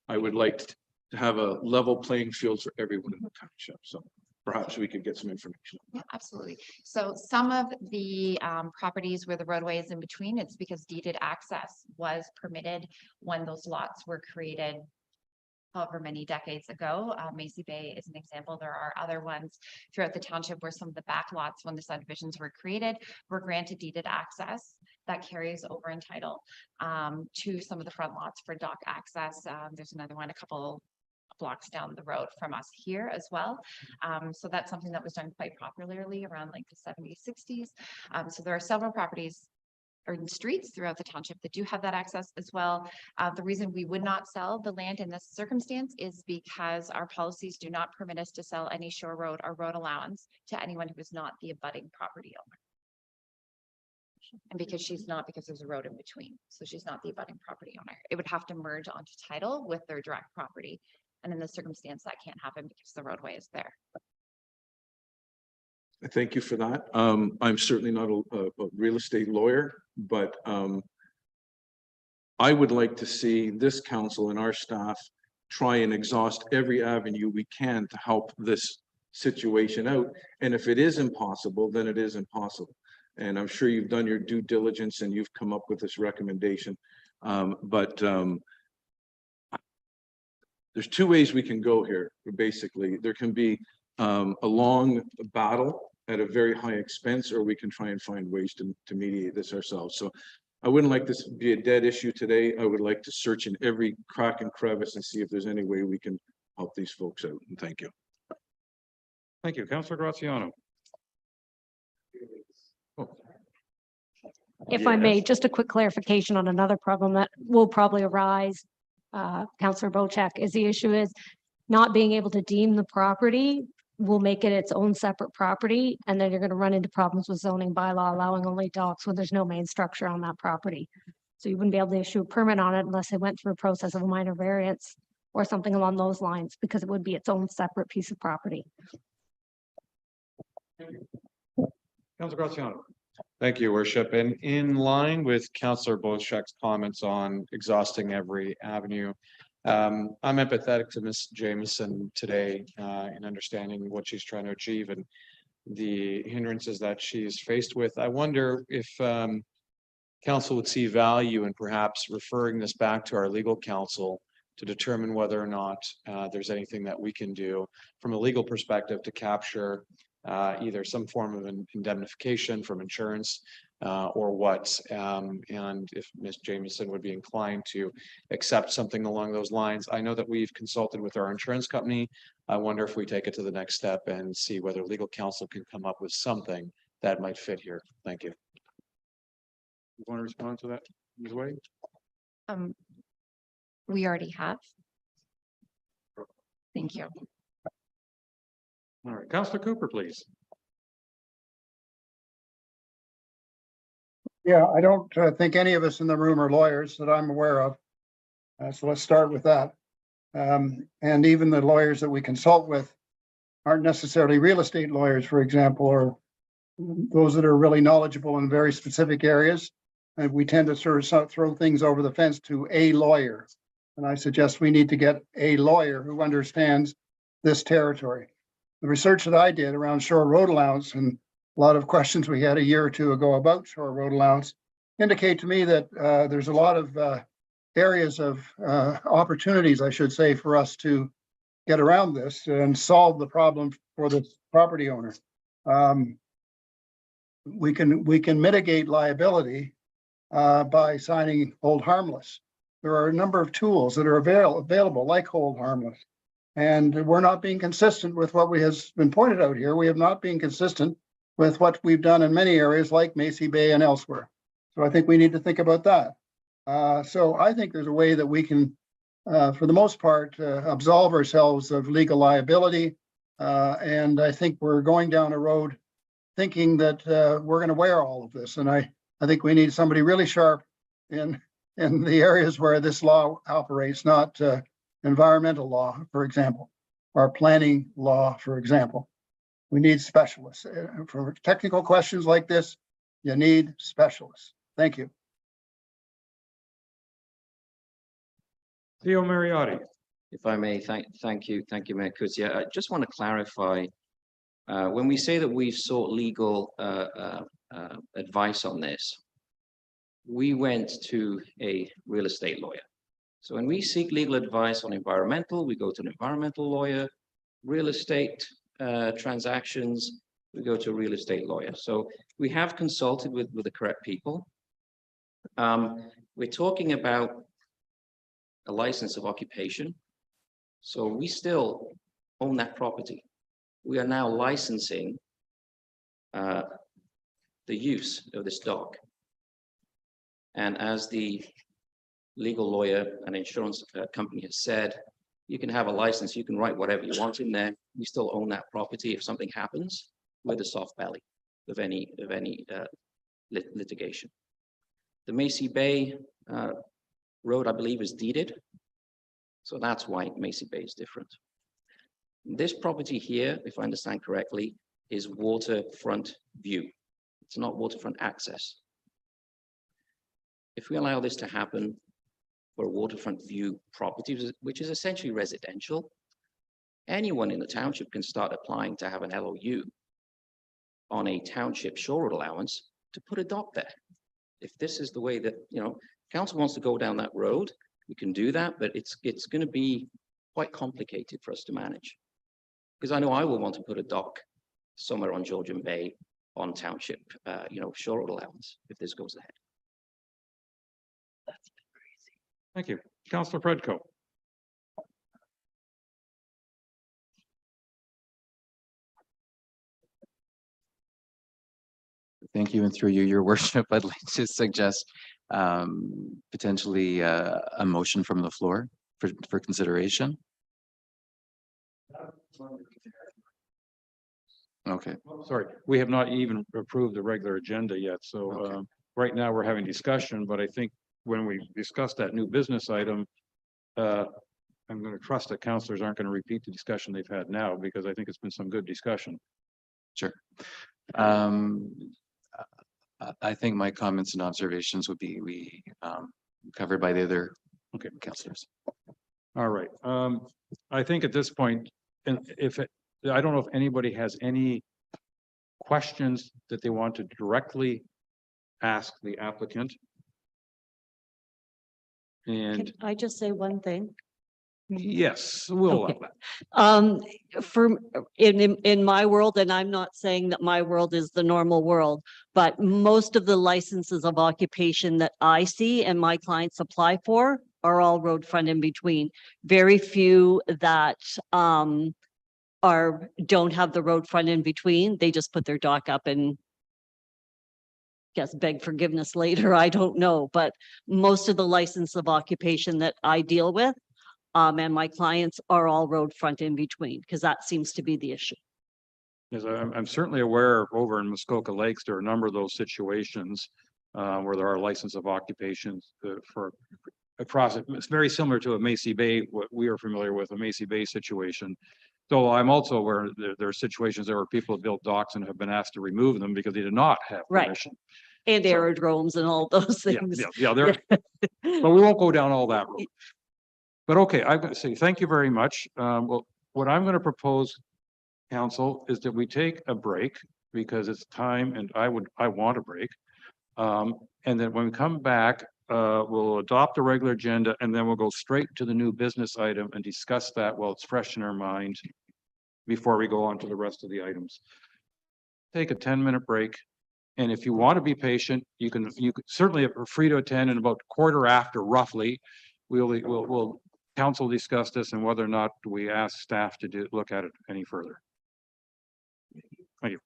I would like to have a level playing field for everyone in the township. So perhaps we could get some information. Yeah, absolutely. So some of the properties where the roadway is in between, it's because deeded access was permitted when those lots were created however many decades ago. Macy Bay is an example. There are other ones throughout the township where some of the back lots, when the subdivisions were created, were granted deeded access that carries over in title to some of the front lots for dock access. There's another one a couple blocks down the road from us here as well. So that's something that was done quite popularly around like the 70s, 60s. So there are several properties or in streets throughout the township that do have that access as well. The reason we would not sell the land in this circumstance is because our policies do not permit us to sell any shore road or road allowance to anyone who is not the abutting property owner. And because she's not, because there's a road in between, so she's not the abutting property owner. It would have to merge onto title with their direct property. And in this circumstance, that can't happen because the roadway is there. Thank you for that. I'm certainly not a real estate lawyer, but I would like to see this council and our staff try and exhaust every avenue we can to help this situation out. And if it is impossible, then it is impossible. And I'm sure you've done your due diligence and you've come up with this recommendation. There's two ways we can go here. Basically, there can be a long battle at a very high expense, or we can try and find ways to mediate this ourselves. So I wouldn't like this to be a dead issue today. I would like to search in every crack and crevice and see if there's any way we can help these folks out. And thank you. Thank you. Councillor Graziano. If I may, just a quick clarification on another problem that will probably arise, Councillor Bochek, is the issue is not being able to deem the property will make it its own separate property, and then you're going to run into problems with zoning bylaw allowing only docks when there's no main structure on that property. So you wouldn't be able to issue a permit on it unless it went through a process of a minor variance or something along those lines, because it would be its own separate piece of property. Councillor Graziano. Thank you, Worship. And in line with Councillor Bochek's comments on exhausting every avenue, I'm empathetic to Ms. Jameson today in understanding what she's trying to achieve and the hindrances that she's faced with. I wonder if council would see value in perhaps referring this back to our legal counsel to determine whether or not there's anything that we can do from a legal perspective to capture either some form of indemnification from insurance or what, and if Ms. Jameson would be inclined to accept something along those lines. I know that we've consulted with our insurance company. I wonder if we take it to the next step and see whether legal counsel can come up with something that might fit here. Thank you. You want to respond to that, Ms. Wade? We already have. Thank you. All right, Councillor Cooper, please. Yeah, I don't think any of us in the room are lawyers that I'm aware of. So let's start with that. And even the lawyers that we consult with aren't necessarily real estate lawyers, for example, or those that are really knowledgeable in very specific areas. And we tend to sort of throw things over the fence to a lawyer. And I suggest we need to get a lawyer who understands this territory. The research that I did around shore road allowance and a lot of questions we had a year or two ago about shore road allowance indicate to me that there's a lot of areas of opportunities, I should say, for us to get around this and solve the problem for the property owner. We can mitigate liability by signing hold harmless. There are a number of tools that are available, like hold harmless. And we're not being consistent with what has been pointed out here. We have not been consistent with what we've done in many areas like Macy Bay and elsewhere. So I think we need to think about that. So I think there's a way that we can, for the most part, absolve ourselves of legal liability. And I think we're going down a road thinking that we're going to wear all of this. And I think we need somebody really sharp in the areas where this law operates, not environmental law, for example, or planning law, for example. We need specialists for technical questions like this. You need specialists. Thank you. Theo Mariotti. If I may, thank you, Mayor Kuzia. I just want to clarify, when we say that we've sought legal advice on this, we went to a real estate lawyer. So when we seek legal advice on environmental, we go to an environmental lawyer. Real estate transactions, we go to a real estate lawyer. So we have consulted with the correct people. We're talking about a license of occupation. So we still own that property. We are now licensing the use of this dock. And as the legal lawyer and insurance company has said, you can have a license, you can write whatever you want in there. We still own that property. If something happens, we're the soft belly of any litigation. The Macy Bay Road, I believe, is deeded. So that's why Macy Bay is different. This property here, if I understand correctly, is waterfront view. It's not waterfront access. If we allow this to happen for a waterfront view property, which is essentially residential, anyone in the township can start applying to have an LOU on a township shore road allowance to put a dock there. If this is the way that, council wants to go down that road, we can do that, but it's going to be quite complicated for us to manage. Because I know I will want to put a dock somewhere on Georgian Bay on township, shore road allowance if this goes ahead. Thank you. Councillor Fredco. Thank you, and through you, your worship, I'd like to suggest potentially a motion from the floor for consideration. Okay. Sorry, we have not even approved the regular agenda yet. So right now we're having discussion, but I think when we discuss that new business item, I'm going to trust that councillors aren't going to repeat the discussion they've had now, because I think it's been some good discussion. Sure. I think my comments and observations would be covered by the other councillors. All right. I think at this point, and I don't know if anybody has any questions that they want to directly ask the applicant. And Can I just say one thing? yes, we'll allow that. In my world, and I'm not saying that my world is the normal world, but most of the licenses of occupation that I see and my clients apply for are all road front in between. Very few that don't have the road front in between. They just put their dock up and beg forgiveness later. I don't know, but most of the license of occupation that I deal with and my clients are all road front in between, because that seems to be the issue. Yes, I'm certainly aware of over in Muskoka Lakes, there are a number of those situations where there are license of occupations for across it. It's very similar to a Macy Bay, what we are familiar with, a Macy Bay situation. So I'm also aware there are situations there where people have built docks and have been asked to remove them because they did not have permission. And aerodromes and all those Yeah, things. but we won't go down all that road. But okay, I'm going to say thank you very much. Well, what I'm going to propose, council, is that we take a break because it's time, and I want a break. And then when we come back, we'll adopt a regular agenda, and then we'll go straight to the new business item and discuss that while it's fresh in our mind before we go on to the rest of the items. Take a 10-minute break. And if you want to be patient, you can certainly are free to attend, and about quarter after roughly, we'll council discuss this and whether or not we ask staff to look at it any further. Thank you.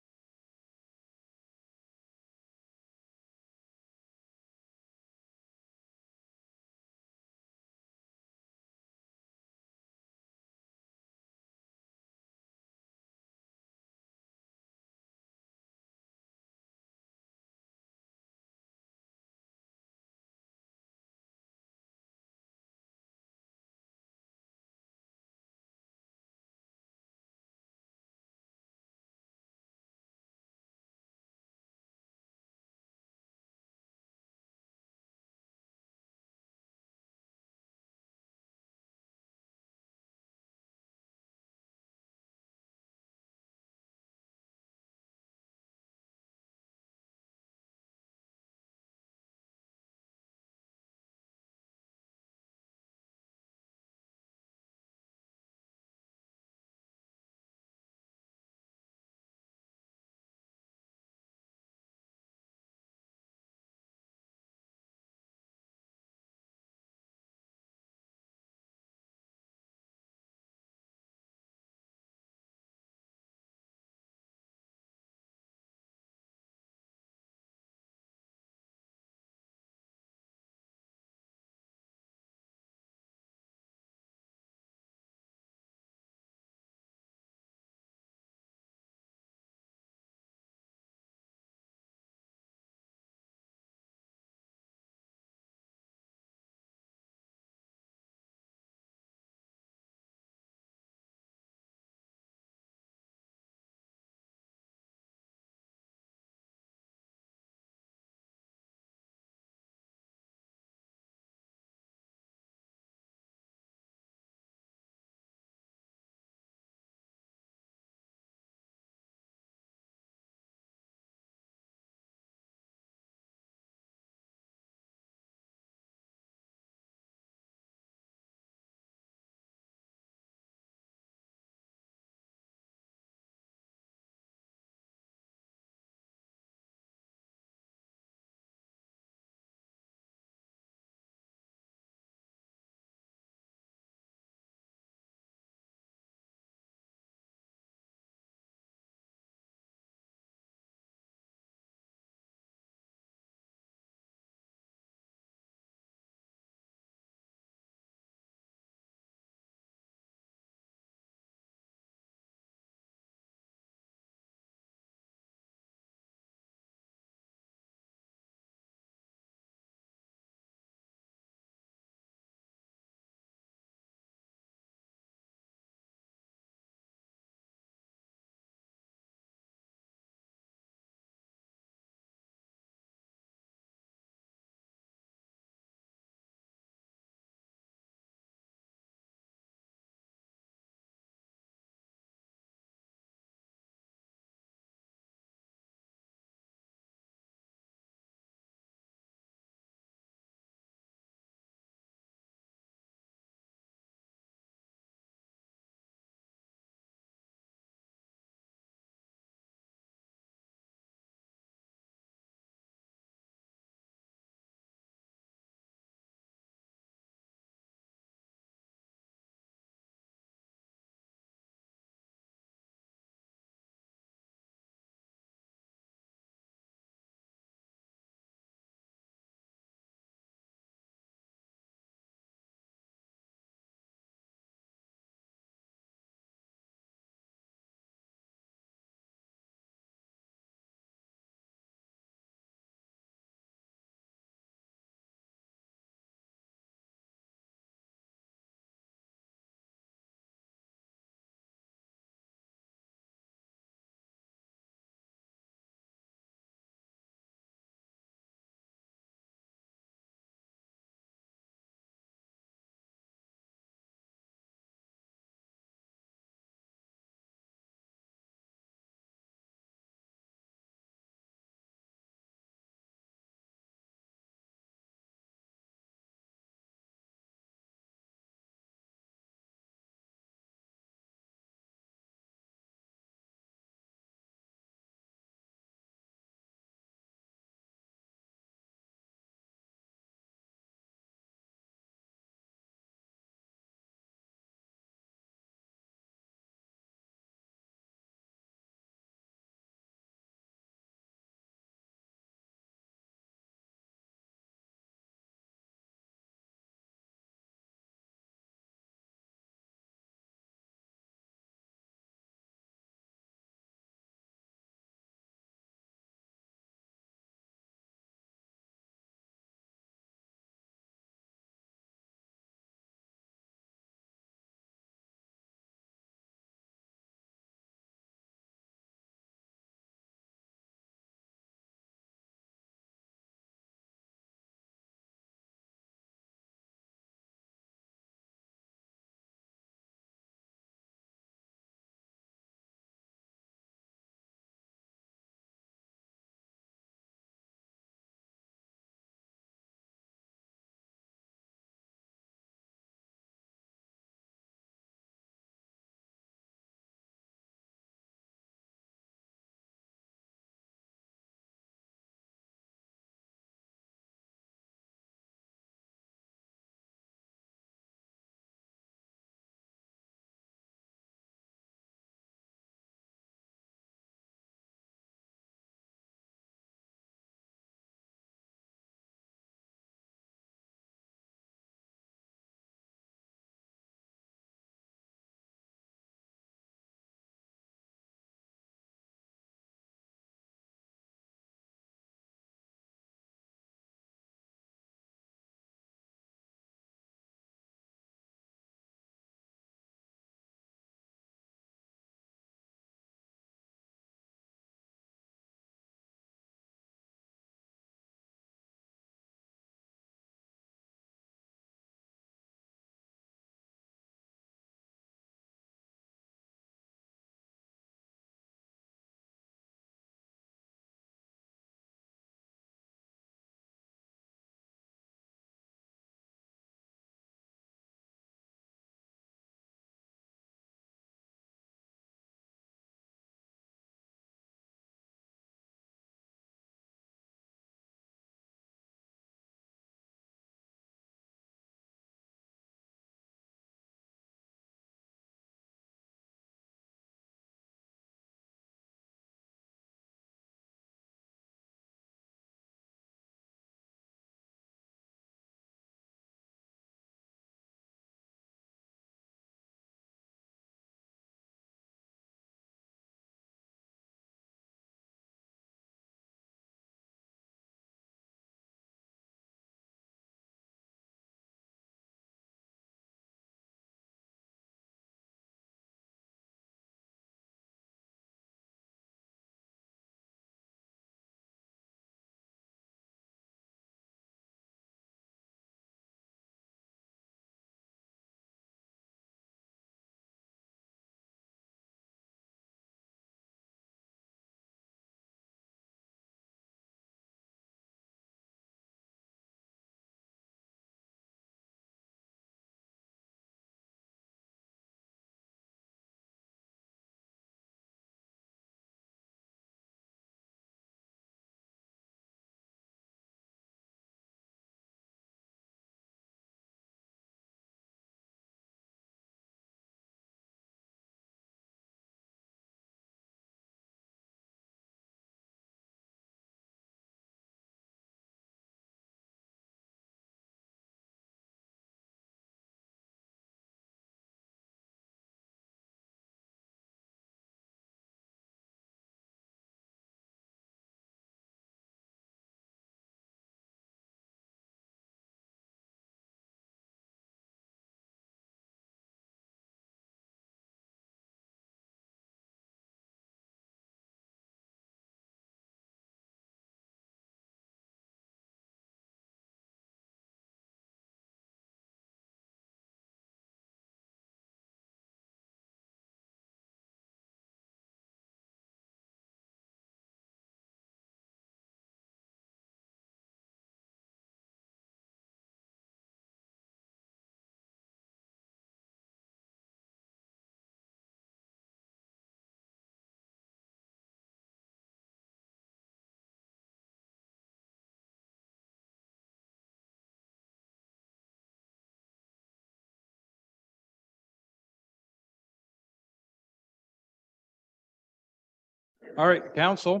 All right, council.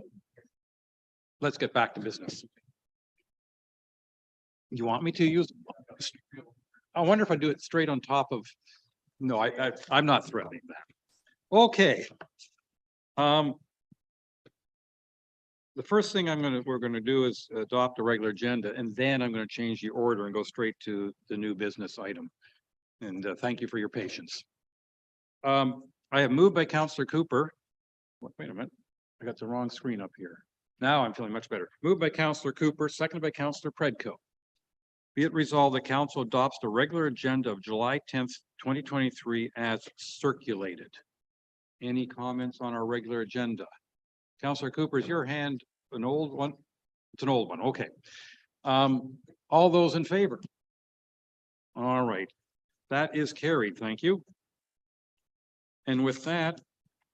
Let's get back to business. You want me to use? I wonder if I do it straight on top of, no, I'm not threatening that. Okay. The first thing we're gonna do is adopt a regular agenda, and then I'm gonna change the order and go straight to the new business item. And thank you for your patience. I have moved by Councillor Cooper. Wait a minute, I got the wrong screen up here. Now I'm feeling much better. Moved by Councillor Cooper, seconded by Councillor Predko. Be it resolved, the council adopts the regular agenda of July 10th, 2023 as circulated. Any comments on our regular agenda? Councillor Cooper, is your hand an old one? It's an old one, okay. All those in favor? All right, that is carried, thank you. And with that,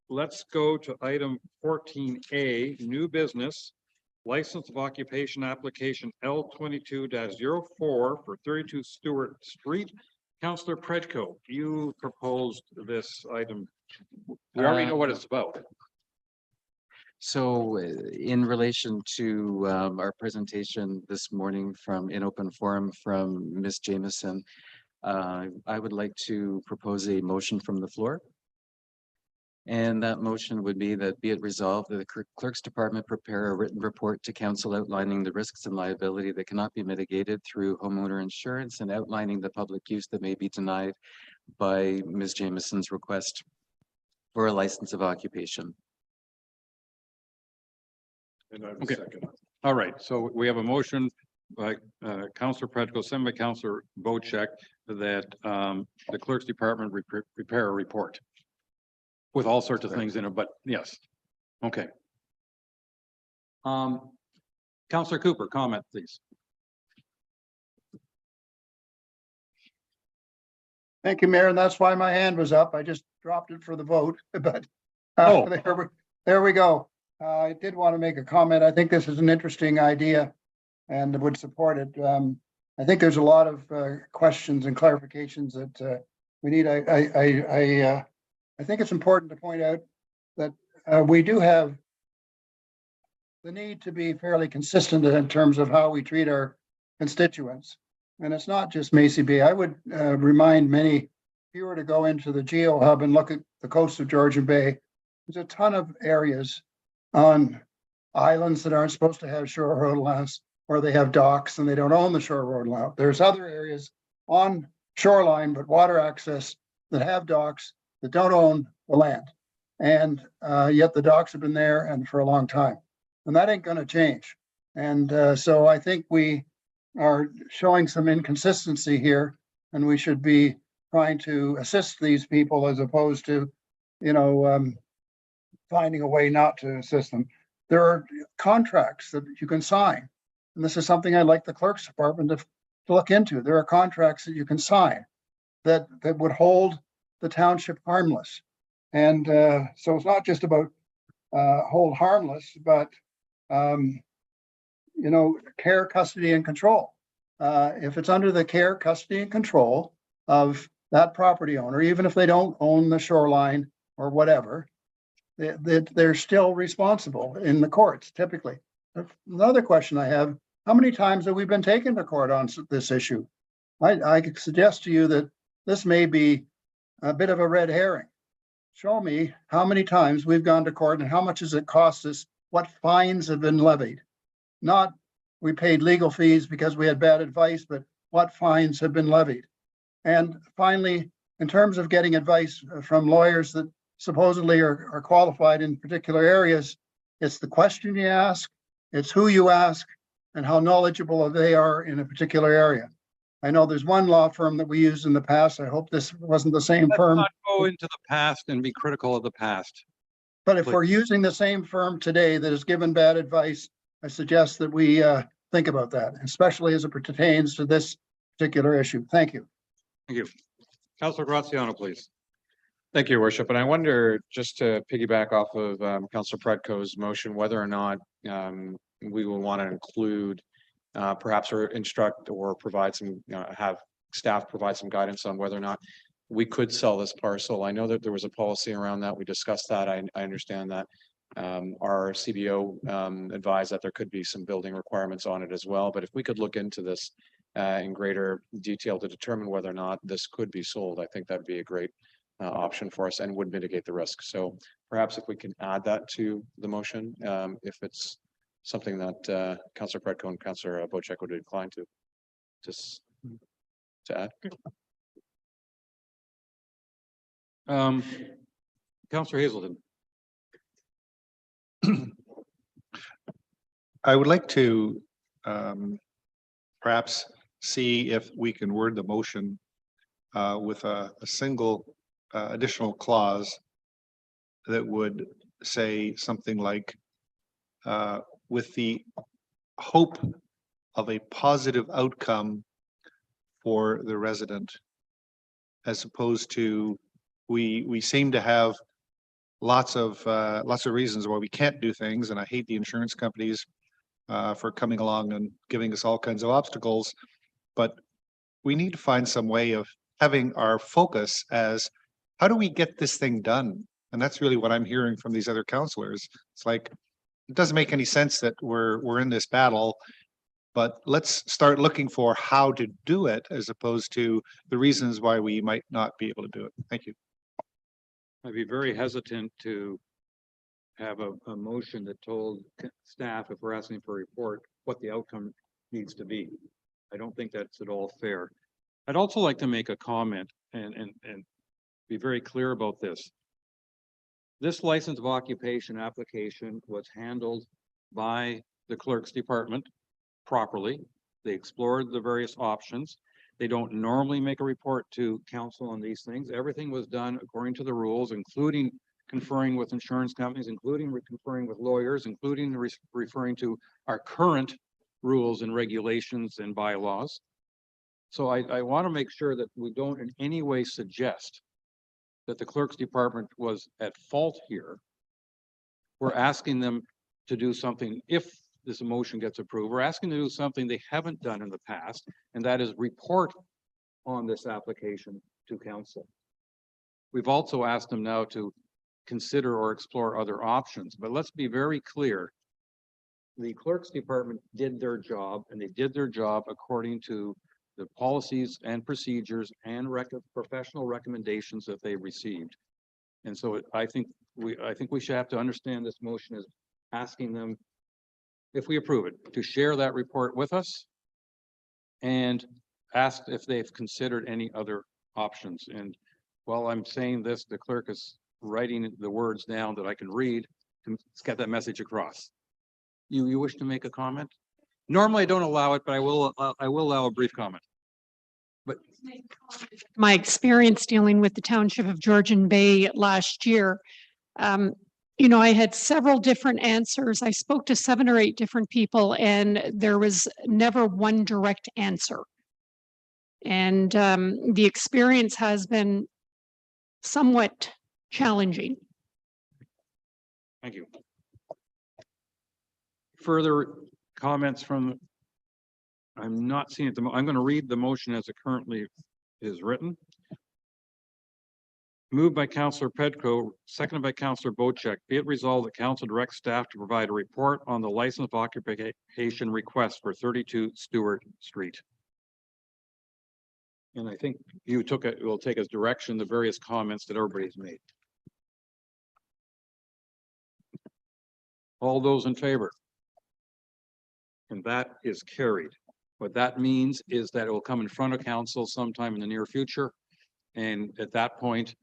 let's go to item 14A, new business. License of occupation application L22-04 for 32 Stewart Street. Councillor Predko, you proposed this item. We already know what it's about. So in relation to our presentation this morning in open forum from Ms. Jameson, I would like to propose a motion from the floor. And that motion would be it resolved that the clerk's department prepare a written report to council outlining the risks and liability that cannot be mitigated through homeowner insurance and outlining the public use that may be denied by Ms. Jameson's request for a license of occupation. And I will Okay. second. All right, so we have a motion by Councillor Predko, sent by Councillor Bocek, that the clerk's department prepare a report with all sorts of things in it, but yes. Okay. Councillor Cooper, comment, please. Thank you, Mayor, and that's why my hand was up. I just dropped it for the vote, but Oh. there we go. I did want to make a comment. I think this is an interesting idea and would support it. I think there's a lot of questions and clarifications that we need. I think it's important to point out that we do have the need to be fairly consistent in terms of how we treat our constituents. And it's not just Macy Bay. I would remind many, if you were to go into the Geo Hub and look at the coast of Georgian Bay, there's a ton of areas on islands that aren't supposed to have shore road allowance, or they have docks and they don't own the shore road allowance. There's other areas on shoreline, but water access that have docks that don't own the land. And yet the docks have been there and for a long time. And that ain't gonna change. And so I think we are showing some inconsistency here, and we should be trying to assist these people as opposed to, finding a way not to assist them. There are contracts that you can sign. And this is something I'd like the clerk's department to look into. There are contracts that you can sign that would hold the township harmless. And so it's not just about hold harmless, but care, custody, and control. If it's under the care, custody, and control of that property owner, even if they don't own the shoreline or whatever, they're still responsible in the courts, typically. Another question I have, how many times have we been taken to court on this issue? I could suggest to you that this may be a bit of a red herring. Show me how many times we've gone to court and how much has it cost us, what fines have been levied. Not we paid legal fees because we had bad advice, but what fines have been levied. And finally, in terms of getting advice from lawyers that supposedly are qualified in particular areas, it's the question you ask, it's who you ask, and how knowledgeable they are in a particular area. I know there's one law firm that we used in the past. I hope this wasn't the same firm. Let's not go into the past and be critical of the past. But if we're using the same firm today that has given bad advice, I suggest that we think about that, especially as it pertains to this particular issue. Thank you. Thank you. Councilor Graziano, please. Thank you, Your Worship. And I wonder, just to piggyback off of Councilor Predko's motion, whether or not we will want to include perhaps or instruct or provide some, have staff provide some guidance on whether or not we could sell this parcel. I know that there was a policy around that. We discussed that. I understand that. Our CBO advised that there could be some building requirements on it as well, but if we could look into this in greater detail to determine whether or not this could be sold, I think that'd be a great option for us and would mitigate the risk. So perhaps if we can add that to the motion, if it's something that Councillor Predko and Councillor Bocek would incline to just to add. Councillor Hazelton. I would like to perhaps see if we can word the motion with a single additional clause that would say something like with the hope of a positive outcome for the resident, as opposed to we seem to have lots of reasons why we can't do things, and I hate the insurance companies for coming along and giving us all kinds of obstacles, but we need to find some way of having our focus as how do we get this thing done? And that's really what I'm hearing from these other councillors. It's like it doesn't make any sense that we're in this battle, but let's start looking for how to do it as opposed to the reasons why we might not be able to do it. Thank you. I'd be very hesitant to have a motion that told staff, if we're asking for a report, what the outcome needs to be. I don't think that's at all fair. I'd also like to make a comment and be very clear about this. This license of occupation application was handled by the clerk's department properly. They explored the various options. They don't normally make a report to council on these things. Everything was done according to the rules, including conferring with insurance companies, including conferring with lawyers, including referring to our current rules and regulations and bylaws. So I want to make sure that we don't in any way suggest that the clerk's department was at fault here. We're asking them to do something, if this motion gets approved, we're asking them to do something they haven't done in the past, and that is report on this application to council. We've also asked them now to consider or explore other options, but let's be very clear. The clerk's department did their job, and they did their job according to the policies and procedures and professional recommendations that they received. And so I think we should have to understand this motion as asking them, if we approve it, to share that report with us and ask if they've considered any other options. And while I'm saying this, the clerk is writing the words down that I can read to get that message across. You wish to make a comment? Normally I don't allow it, but I will allow a brief comment. But my experience dealing with the township of Georgian Bay last year, I had several different answers. I spoke to 7 or 8 different people, and there was never one direct answer. And the experience has been somewhat challenging. thank you. Further comments from, I'm not seeing it. I'm going to read the motion as it currently is written. Moved by Councillor Pedko, seconded by Councillor Bocek. Be it resolved that council directs staff to provide a report on the license of occupation request for 32 Stewart Street. And I think you took it, will take as direction the various comments that everybody's made. All those in favor? And that is carried. What that means is that it will come in front of council sometime in the near future. And at that point,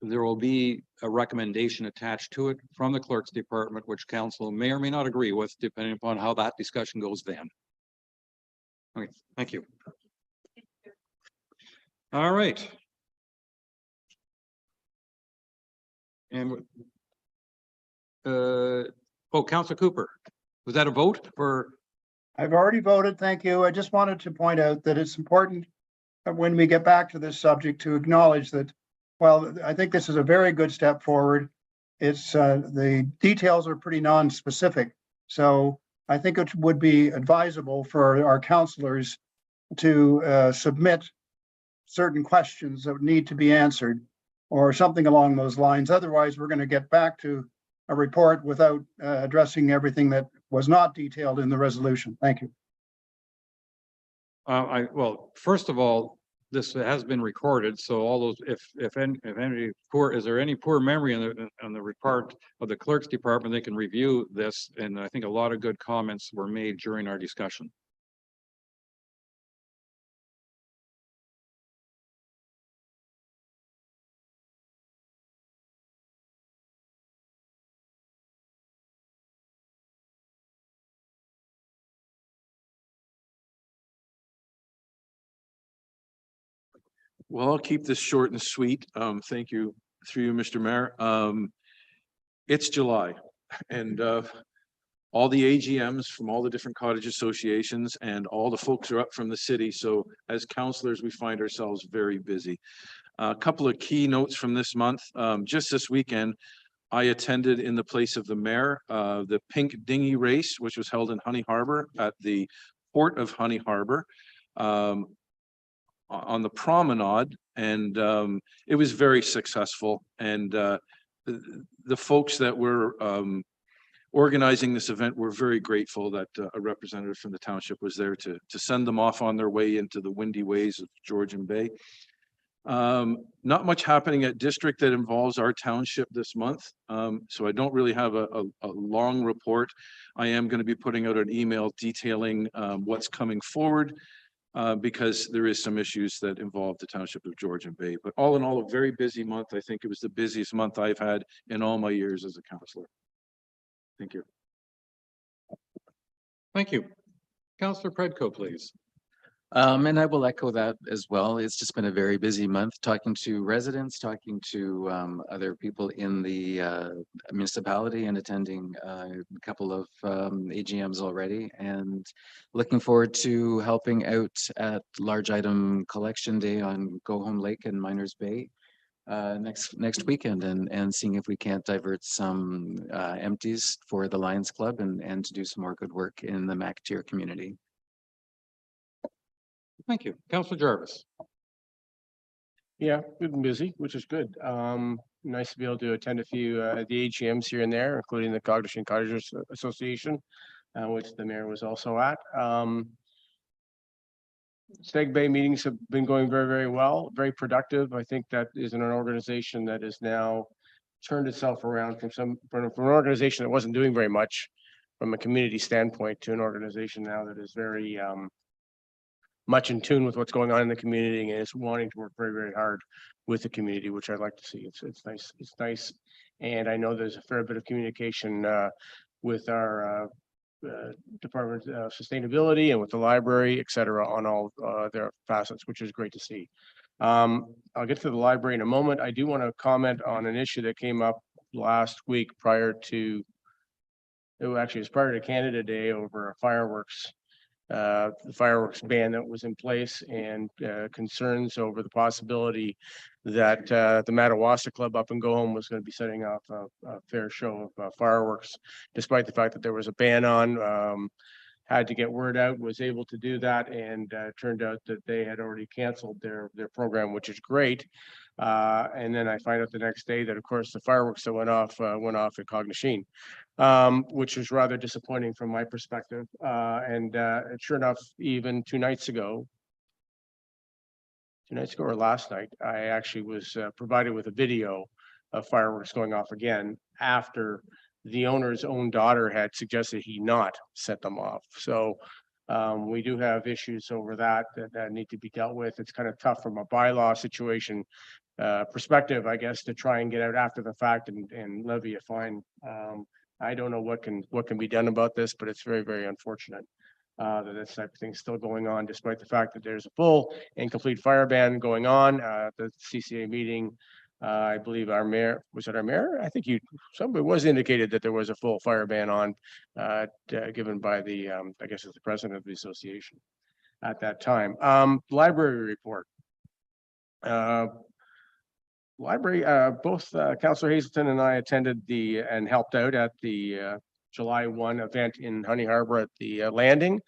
there will be a recommendation attached to it from the clerk's department, which council may or may not agree with, depending upon how that discussion goes then. Okay, thank you. All right. And Councillor Cooper, was that a vote for? I've already voted, thank you. I just wanted to point out that it's important that when we get back to this subject to acknowledge that, well, I think this is a very good step forward. It's the details are pretty non-specific. So I think it would be advisable for our councillors to submit certain questions that need to be answered or something along those lines. Otherwise, we're going to get back to a report without addressing everything that was not detailed in the resolution. Thank you. Well, first of all, this has been recorded, so all those, if any poor, is there any poor memory on the report of the clerk's department, they can review this, and I think a lot of good comments were made during our discussion. Well, I'll keep this short and sweet. Thank you, through you, Mr. Mayor. It's July and all the AGMs from all the different cottage associations and all the folks are up from the city. So as councillors, we find ourselves very busy. A couple of key notes from this month. Just this weekend, I attended in the place of the mayor, the Pink Dinghy Race, which was held in Honey Harbor at the Port of Honey Harbor. On the promenade, and it was very successful. And the folks that were organizing this event were very grateful that a representative from the township was there to send them off on their way into the windy ways of Georgian Bay. Not much happening at district that involves our township this month, so I don't really have a long report. I am going to be putting out an email detailing what's coming forward. Because there is some issues that involve the township of Georgian Bay. But all in all, a very busy month. I think it was the busiest month I've had in all my years as a councillor. Thank you. Thank you. Councillor Predko, please. And I will echo that as well. It's just been a very busy month talking to residents, talking to other people in the municipality and attending a couple of AGMs already, and looking forward to helping out at large item collection day on Go Home Lake and Miners Bay next weekend, and seeing if we can't divert some empties for the Lions Club and to do some more good work in the McTier community. Thank you. Councillor Jarvis. Yeah, we've been busy, which is good. Nice to be able to attend a few the AGMs here and there, including the Cognition Cottagers Association, which the mayor was also at. Steg Bay meetings have been going very, very well, very productive. I think that is an organization that has now turned itself around from an organization that wasn't doing very much from a community standpoint to an organization now that is very much in tune with what's going on in the community and is wanting to work very, very hard with the community, which I'd like to see. It's nice. It's nice. And I know there's a fair bit of communication with our Department of Sustainability and with the library, et cetera, on all their facets, which is great to see. I'll get to the library in a moment. I do want to comment on an issue that came up last week prior to Canada Day over the fireworks ban that was in place, and concerns over the possibility that the Madawaska Club up in Go Home was going to be setting off a fair show of fireworks, despite the fact that there was a ban on. Had to get word out, was able to do that, and turned out that they had already canceled their program, which is great. And then I find out the next day that, of course, the fireworks that went off at Cognition, which was rather disappointing from my perspective. And sure enough, even 2 nights ago or last night, I actually was provided with a video of fireworks going off again after the owner's own daughter had suggested he not set them off. So we do have issues over that need to be dealt with. It's kind of tough from a bylaw situation perspective, I guess, to try and get out after the fact and levy a fine. I don't know what can be done about this, but it's very, very unfortunate that this type of thing is still going on, despite the fact that there's a full and complete fire ban going on. The CCA meeting, I believe our mayor, was it our mayor? I think somebody was indicated that there was a full fire ban on, given by the, I guess it's the president of the association at that time. Library report. Library, both Councillor Hazelton and I attended and helped out at the July 1 event in Honey Harbor at the landing.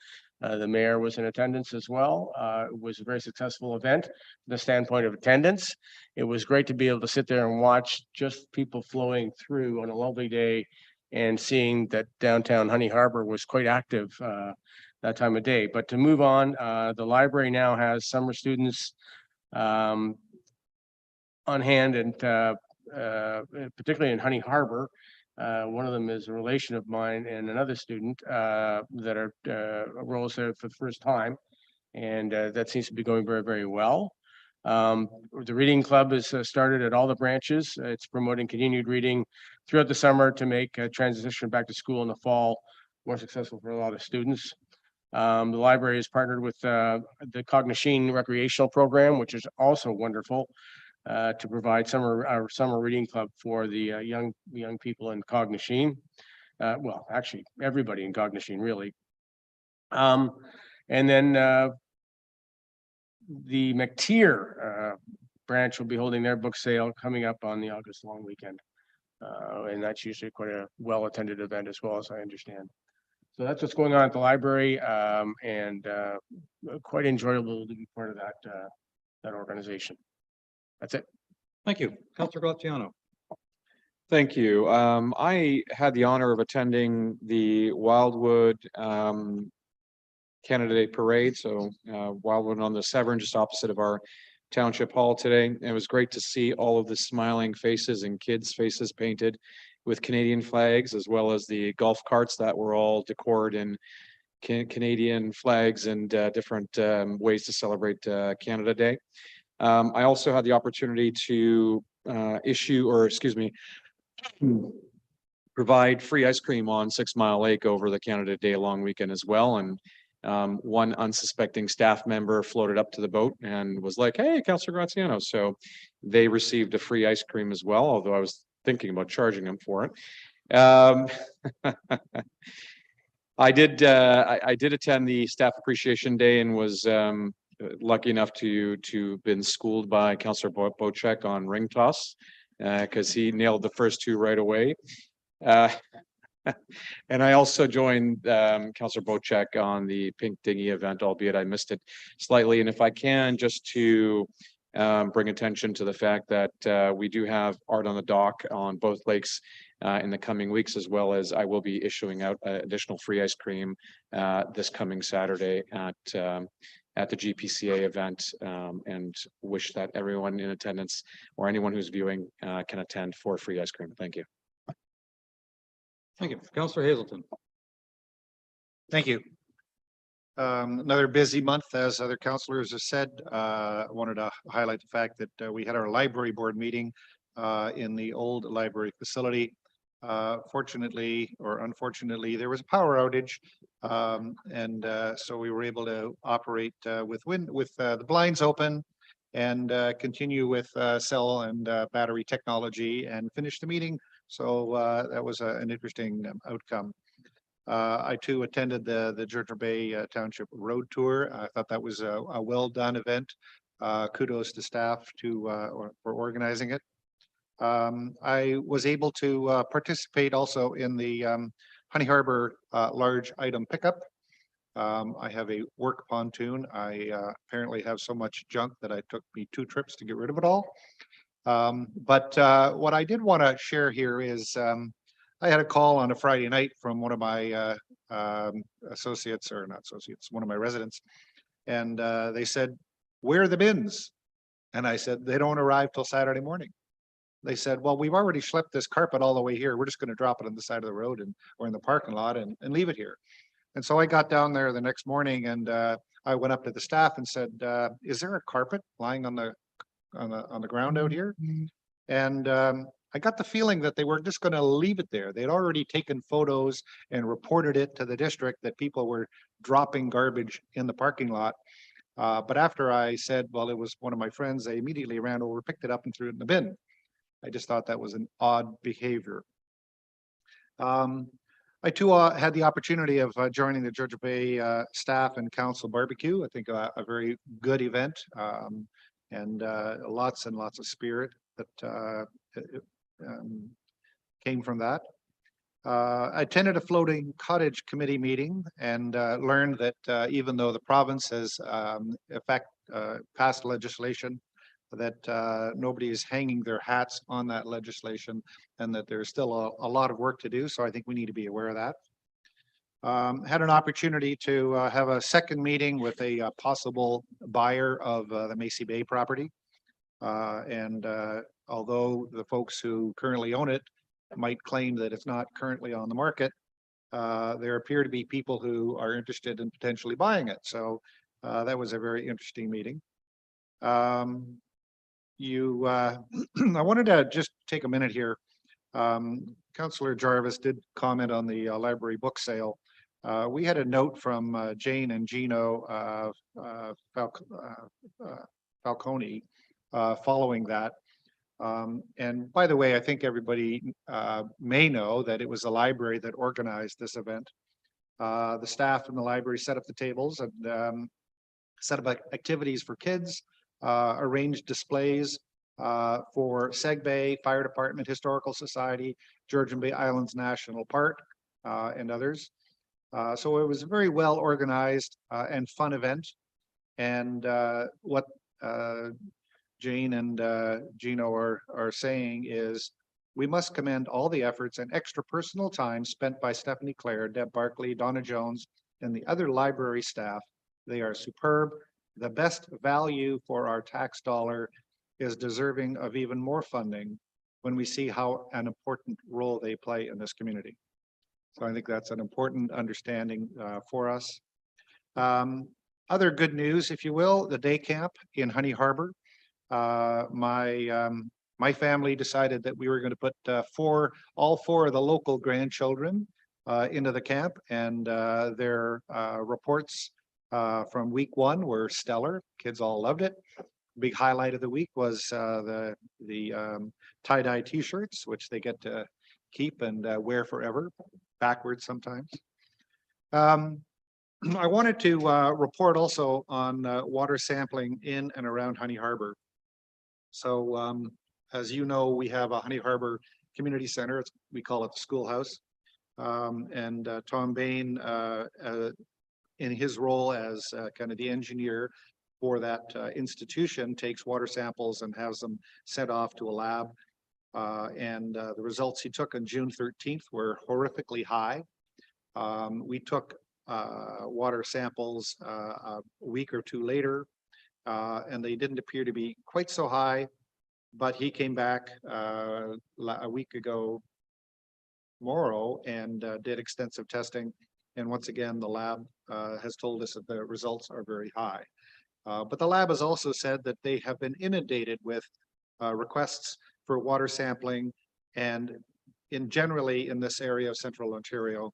The mayor was in attendance as well. It was a very successful event from the standpoint of attendance. It was great to be able to sit there and watch just people flowing through on a lovely day and seeing that downtown Honey Harbor was quite active that time of day. But to move on, the library now has summer students on hand, and particularly in Honey Harbor. One of them is a relation of mine and another student that are roles there for the first time. And that seems to be going very, very well. The reading club is started at all the branches. It's promoting continued reading throughout the summer to make a transition back to school in the fall more successful for a lot of students. The library is partnered with the Cognition recreational program, which is also wonderful to provide our summer reading club for the young people in Cognition. Well, actually, everybody in Cognition, really. And then the McTier branch will be holding their book sale coming up on the August long weekend. And that's usually quite a well-attended event as well, as I understand. So that's what's going on at the library, and quite enjoyable to be part of that organization. That's it. Thank you. Councillor Graziano. Thank you. I had the honor of attending the Wildwood Canada Day Parade. So Wildwood on the Severn, just opposite of our township hall today. It was great to see all of the smiling faces and kids' faces painted with Canadian flags, as well as the golf carts that were all decorated in Canadian flags and different ways to celebrate Canada Day. I also had the opportunity to provide free ice cream on 6 Mile Lake over the Canada Day long weekend as well. And one unsuspecting staff member floated up to the boat and was like, "Hey, Councillor Graziano." So they received a free ice cream as well, although I was thinking about charging them for it. I did attend the Staff Appreciation Day and was lucky enough to been schooled by Councillor Bocek on ring toss because he nailed the first two right away. And I also joined Councillor Bocek on the Pink Dinghy event, albeit I missed it slightly. And if I can, just to bring attention to the fact that we do have art on the dock on both lakes in the coming weeks, as well as I will be issuing out additional free ice cream this coming Saturday at the GPCA event, and wish that everyone in attendance or anyone who's viewing can attend for free ice cream. Thank you. Thank you. Councillor Hazelton. Thank you. Another busy month, as other councillors have said. I wanted to highlight the fact that we had our library board meeting in the old library facility. Fortunately or unfortunately, there was a power outage, and so we were able to operate with the blinds open and continue with cell and battery technology and finish the meeting. So that was an interesting outcome. I too attended the Georgian Bay Township Road Tour. I thought that was a well done event. Kudos to staff for organizing it. I was able to participate also in the Honey Harbor large item pickup. I have a work pontoon. I apparently have so much junk that I took me 2 trips to get rid of it all. But what I did want to share here is I had a call on a Friday night from one of my associates, or not associates, one of my residents. And they said, "Where are the bins?" And I said, "They don't arrive till Saturday morning." They said, "Well, we've already schlepped this carpet all the way here. We're just going to drop it on the side of the road or in the parking lot and leave it here." And so I got down there the next morning and I went up to the staff and said, "Is there a carpet lying on the ground out here?" And I got the feeling that they were just going to leave it there. They'd already taken photos and reported it to the district that people were dropping garbage in the parking lot. But after I said, well, it was one of my friends, they immediately ran over, picked it up and threw it in the bin. I just thought that was an odd behavior. I too had the opportunity of joining the Georgian Bay staff and council barbecue. I think a very good event, and lots and lots of spirit that came from that. I attended a floating cottage committee meeting and learned that even though the province has passed legislation, that nobody is hanging their hats on that legislation and that there's still a lot of work to do. So I think we need to be aware of that. Had an opportunity to have a second meeting with a possible buyer of the Macy Bay property. Although the folks who currently own it might claim that it's not currently on the market, there appear to be people who are interested in potentially buying it. So that was a very interesting meeting. I wanted to just take a minute here. Councillor Jarvis did comment on the library book sale. We had a note from Jane and Gino Falcone following that. And by the way, I think everybody may know that it was the library that organized this event. The staff in the library set up the tables and set up activities for kids, arranged displays for Seg Bay, Fire Department, Historical Society, Georgian Bay Islands National Park, and others. So it was a very well organized and fun event. And what Jane and Gino are saying is we must commend all the efforts and extra personal time spent by Stephanie Clare, Deb Barkley, Donna Jones, and the other library staff. They are superb. The best value for our tax dollar is deserving of even more funding when we see how an important role they play in this community. So I think that's an important understanding for us. Other good news, if you will, the day camp in Honey Harbor. My family decided that we were going to put all four of the local grandchildren into the camp, and their reports from week one were stellar. Kids all loved it. Big highlight of the week was the tie-dye t-shirts, which they get to keep and wear forever, backwards sometimes. I wanted to report also on water sampling in and around Honey Harbor. So as you know, we have a Honey Harbor Community Center. We call it the schoolhouse. And Tom Bain, in his role as kind of the engineer for that institution, takes water samples and has them sent off to a lab. The results he took on June 13th were horrifically high. We took water samples a week or two later, and they didn't appear to be quite so high, but he came back a week ago tomorrow and did extensive testing. And once again, the lab has told us that the results are very high. But the lab has also said that they have been inundated with requests for water sampling, and generally in this area of Central Ontario,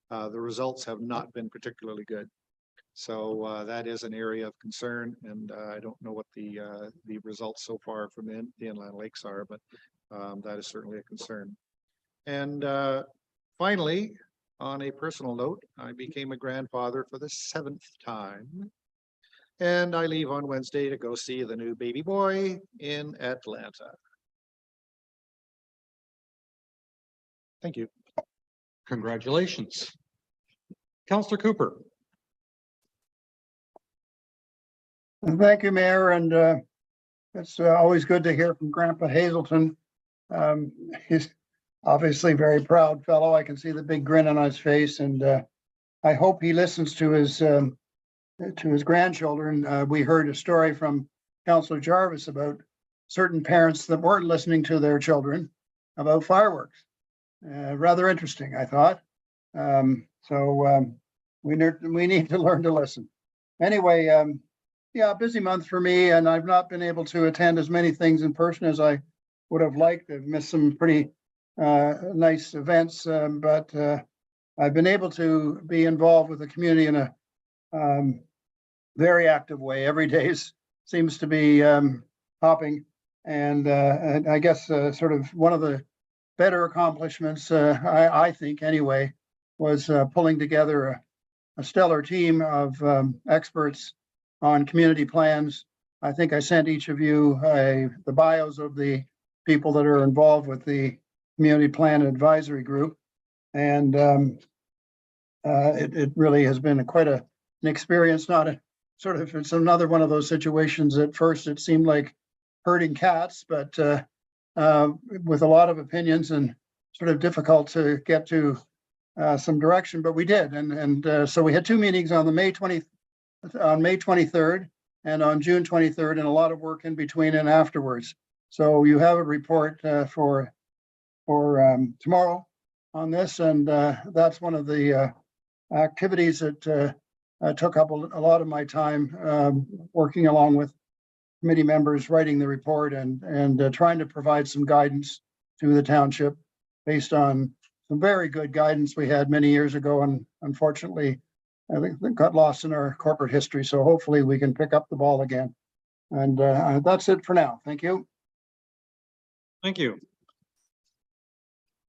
the results have not been particularly good. So that is an area of concern, and I don't know what the results so far from the inland lakes are, but that is certainly a concern. And finally, on a personal note, I became a grandfather for the 7th time, and I leave on Wednesday to go see the new baby boy in Atlanta. Thank you. Congratulations. Councillor Cooper. Thank you, Mayor, and it's always good to hear from Grandpa Hazelton. He's obviously a very proud fellow. I can see the big grin on his face, and I hope he listens to his grandchildren. We heard a story from Councillor Jarvis about certain parents that weren't listening to their children about fireworks. Rather interesting, I thought. We need to learn to listen. Anyway, yeah, busy month for me, and I've not been able to attend as many things in person as I would have liked. I've missed some pretty nice events, but I've been able to be involved with the community in a very active way. Every day seems to be hopping, and I guess sort of one of the better accomplishments, I think anyway, was pulling together a stellar team of experts on community plans. I think I sent each of you the bios of the people that are involved with the Community Plan Advisory Group. And it really has been quite an experience, not a sort of, it's another one of those situations. At first, it seemed like herding cats, but with a lot of opinions and sort of difficult to get to some direction, but we did. And so we had two meetings on May 23rd and on June 23rd, and a lot of work in between and afterwards. So you have a report for tomorrow on this, and that's one of the activities that took up a lot of my time, working along with committee members, writing the report and trying to provide some guidance to the township based on some very good guidance we had many years ago, and unfortunately, I think it got lost in our corporate history. So hopefully we can pick up the ball again. And that's it for now. Thank you. Thank you.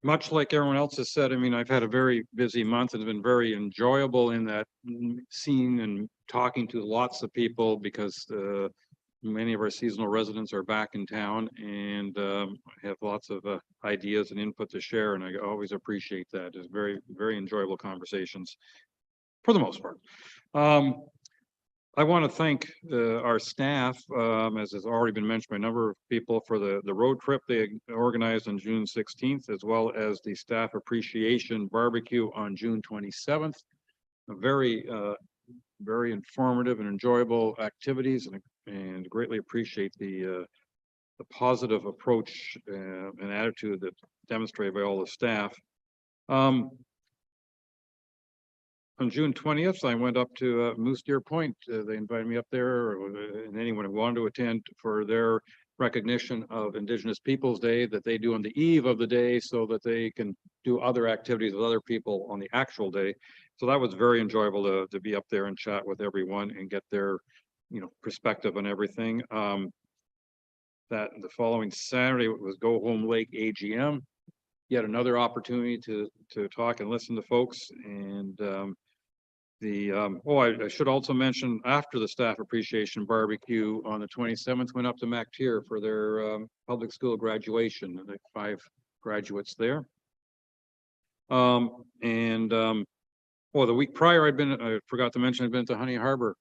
Much like everyone else has said, I mean, I've had a very busy month. It's been very enjoyable in that seeing and talking to lots of people, because many of our seasonal residents are back in town, and have lots of ideas and input to share. And I always appreciate that. It's very, very enjoyable conversations for the most part. I want to thank our staff, as has already been mentioned by a number of people, for the road trip they organized on June 16th, as well as the staff appreciation barbecue on June 27th. A very, very informative and enjoyable activities, and greatly appreciate the positive approach and attitude that demonstrated by all the staff. On June 20th, I went up to Moose Deer Point. They invited me up there, and anyone who wanted to attend, for their recognition of Indigenous Peoples Day that they do on the eve of the day, so that they can do other activities with other people on the actual day. So that was very enjoyable to be up there and chat with everyone and get their, perspective on everything. That the following Saturday was Go Home Lake AGM. Yet another opportunity to talk and listen to folks. And I should also mention, after the staff appreciation barbecue on the 27th, went up to MacTier for their public school graduation. Like 5 graduates there. The week prior, I forgot to mention, I'd been to Honey Harbor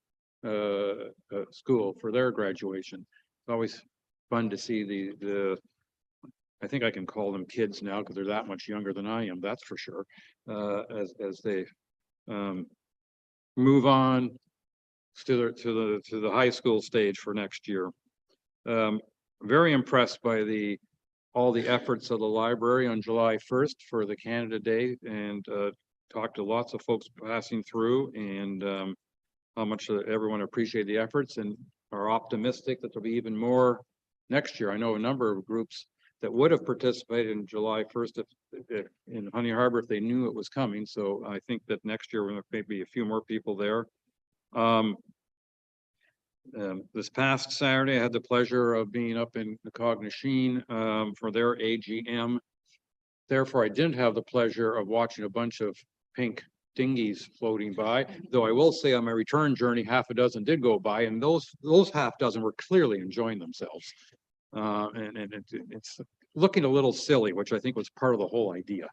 school for their graduation. It's always fun to see the I think I can call them kids now, because they're that much younger than I am, that's for sure, as they move on to the high school stage for next year. Very impressed by all the efforts of the library on July 1st for the Canada Day, and talked to lots of folks passing through, and how much everyone appreciated the efforts and are optimistic that there'll be even more next year. I know a number of groups that would have participated in July 1st in Honey Harbor if they knew it was coming. So I think that next year there may be a few more people there. This past Saturday, I had the pleasure of being up in Cognachine for their AGM. Therefore, I didn't have the pleasure of watching a bunch of pink dinghies floating by, though I will say on my return journey, half a dozen did go by, and those half dozen were clearly enjoying themselves. And it's looking a little silly, which I think was part of the whole idea.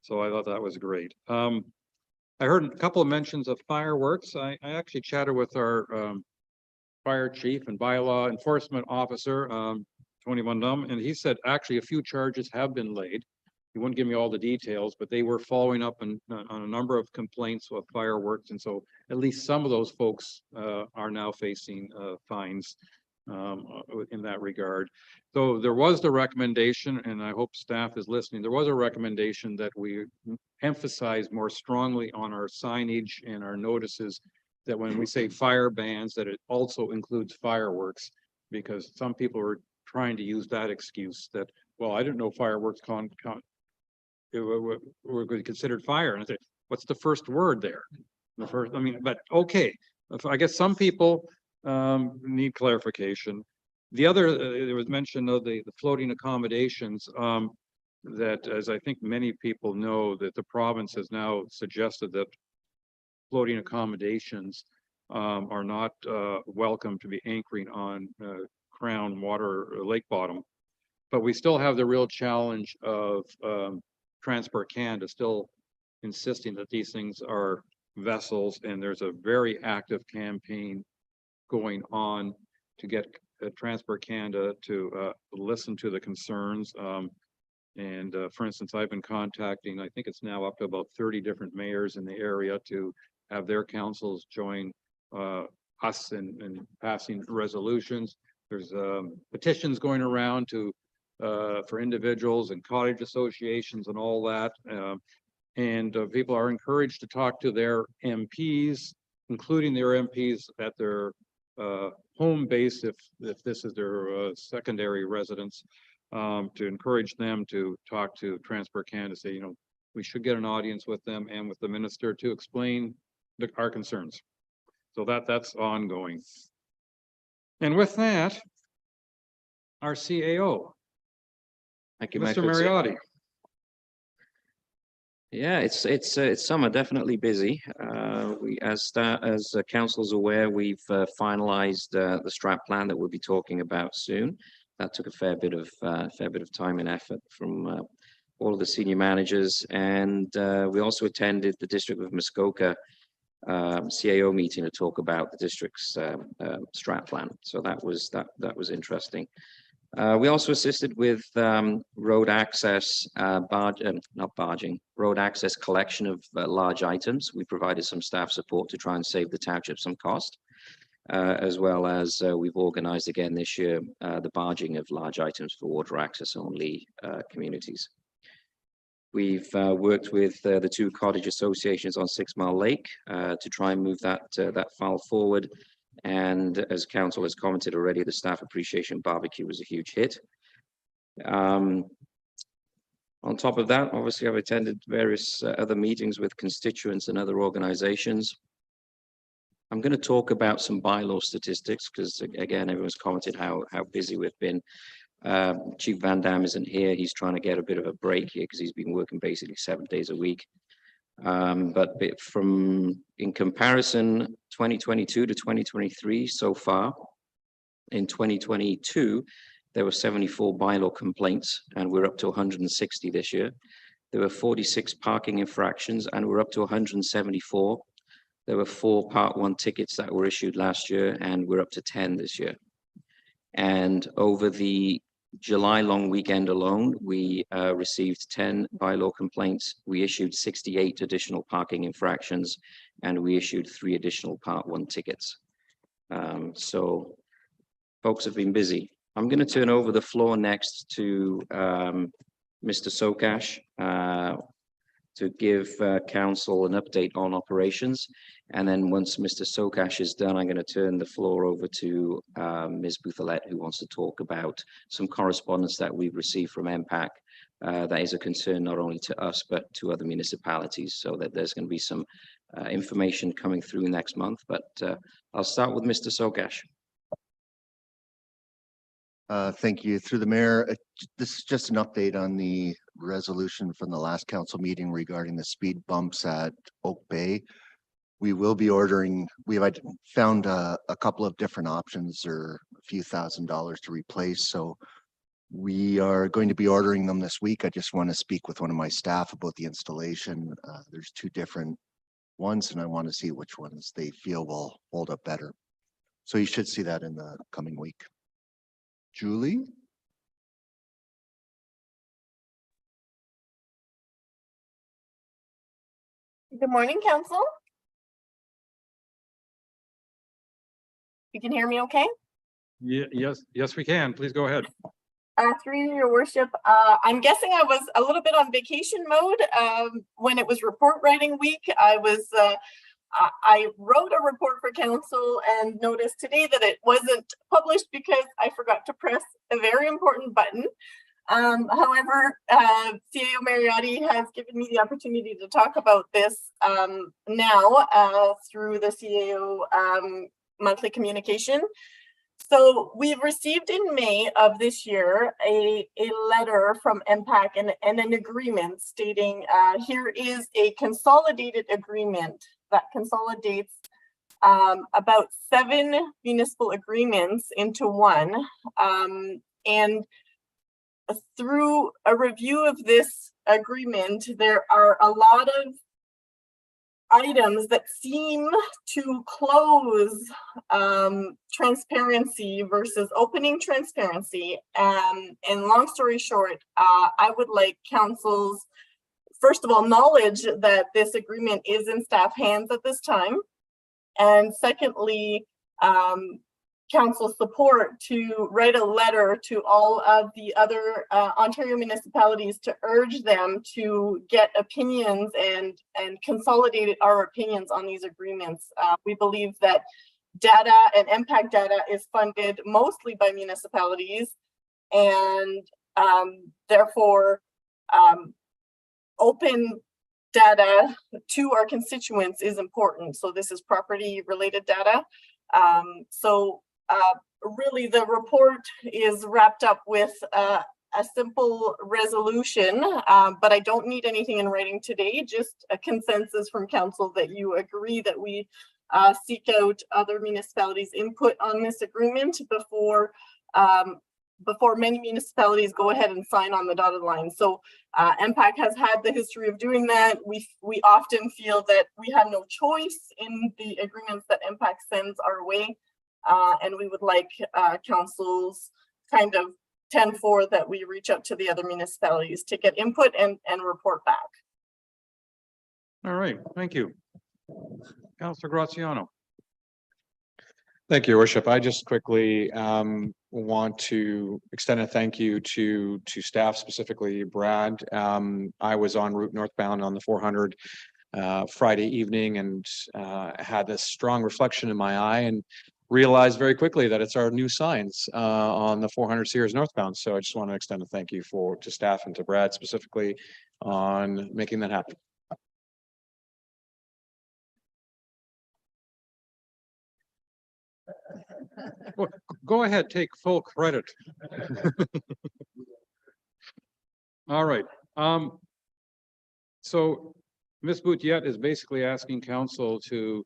So I thought that was great. I heard a couple of mentions of fireworks. I actually chatted with our fire chief and bylaw enforcement officer, Tony Van Dam, and he said actually a few charges have been laid. He wouldn't give me all the details, but they were following up on a number of complaints of fireworks, and so at least some of those folks are now facing fines in that regard. So there was the recommendation, and I hope staff is listening, there was a recommendation that we emphasize more strongly on our signage and our notices, that when we say fire bans, that it also includes fireworks, because some people are trying to use that excuse that, well, I didn't know fireworks were considered fire. And I say, what's the first word there? But okay. I guess some people need clarification. The other, there was mention of the floating accommodations, that, as I think many people know, that the province has now suggested that floating accommodations are not welcome to be anchoring on Crown water or lake bottom. But we still have the real challenge of Transport Canada still insisting that these things are vessels, and there's a very active campaign going on to get Transport Canada to listen to the concerns. For instance, I've been contacting, I think it's now up to about 30 different mayors in the area to have their councils join us in passing resolutions. There's petitions going around to for individuals and cottage associations and all that. People are encouraged to talk to their MPs, including their MPs at their home base, if this is their secondary residence, to encourage them to talk to Transport Canada, say, you know, we should get an audience with them and with the minister to explain our concerns. So that's ongoing. And with that, our CAO, Thank you, Mr. Michael. Mariotti. Yeah, it's summer, definitely busy. As council's aware, we've finalized the strat plan that we'll be talking about soon. That took a fair bit of time and effort from all of the senior managers, and we also attended the District of Muskoka CAO meeting to talk about the district's strat plan. So that was interesting. We also assisted with road access, road access collection of large items. We provided some staff support to try and save the township some cost, as well as we've organized again this year the barging of large items for water access only communities. We've worked with the two cottage associations on 6 Mile Lake to try and move that file forward. And as council has commented already, the staff appreciation barbecue was a huge hit. On top of that, obviously, I've attended various other meetings with constituents and other organizations. I'm going to talk about some bylaw statistics because, again, everyone's commented how busy we've been. Chief Van Dam isn't here. He's trying to get a bit of a break here because he's been working basically 7 days a week. But in comparison, 2022 to 2023 so far, in 2022, there were 74 bylaw complaints and we're up to 160 this year. There were 46 parking infractions and we're up to 174. There were 4 Part 1 tickets that were issued last year and we're up to 10 this year. And over the July long weekend alone, we received 10 bylaw complaints. We issued 68 additional parking infractions, and we issued 3 additional Part 1 tickets. So folks have been busy. I'm going to turn over the floor next to Mr. Sokash to give council an update on operations. And then once Mr. Sokash is done, I'm going to turn the floor over to Ms. Bouthelette, who wants to talk about some correspondence that we've received from MPAC. That is a concern not only to us, but to other municipalities. So that there's going to be some information coming through next month. But I'll start with Mr. Sokash. Thank you. Through the mayor, this is just an update on the resolution from the last council meeting regarding the speed bumps at Oak Bay. We will be ordering, we've found a couple of different options or a few $1,000s to replace. So we are going to be ordering them this week. I just want to speak with one of my staff about the installation. There's 2 different ones and I want to see which ones they feel will hold up better. So you should see that in the coming week. Julie? Good morning, council. You can hear me okay? Yes, we can. Please go ahead. Through your worship, I'm guessing I was a little bit on vacation mode when it was report writing week. I wrote a report for council and noticed today that it wasn't published because I forgot to press a very important button. However, CAO Mariotti has given me the opportunity to talk about this now through the CAO monthly communication. So we've received in May of this year a letter from MPAC and an agreement stating here is a consolidated agreement that consolidates about 7 municipal agreements into one. And through a review of this agreement, there are a lot of items that seem to close transparency versus opening transparency. And long story short, I would like council's, first of all, knowledge that this agreement is in staff hands at this time. And secondly, council support to write a letter to all of the other Ontario municipalities to urge them to get opinions and consolidate our opinions on these agreements. We believe that data and impact data is funded mostly by municipalities, and therefore open data to our constituents is important. So this is property related data. Really the report is wrapped up with a simple resolution, but I don't need anything in writing today, just a consensus from council that you agree that we seek out other municipalities' input on this agreement before many municipalities go ahead and sign on the dotted line. So MPAC has had the history of doing that. We often feel that we have no choice in the agreements that MPAC sends our way. And we would like council's kind of 10-4 that we reach out to the other municipalities to get input and report back. All right, thank you. Councillor Graziano. Thank you, Your Worship. I just quickly want to extend a thank you to staff, specifically Brad. I was en route northbound on the 400 Friday evening and had this strong reflection in my eye and realized very quickly that it's our new signs on the 400 Sears northbound. So I just want to extend a thank you to staff and to Brad specifically on making that happen. Well, go ahead, take full credit. All right. So Ms. Boutiette is basically asking council to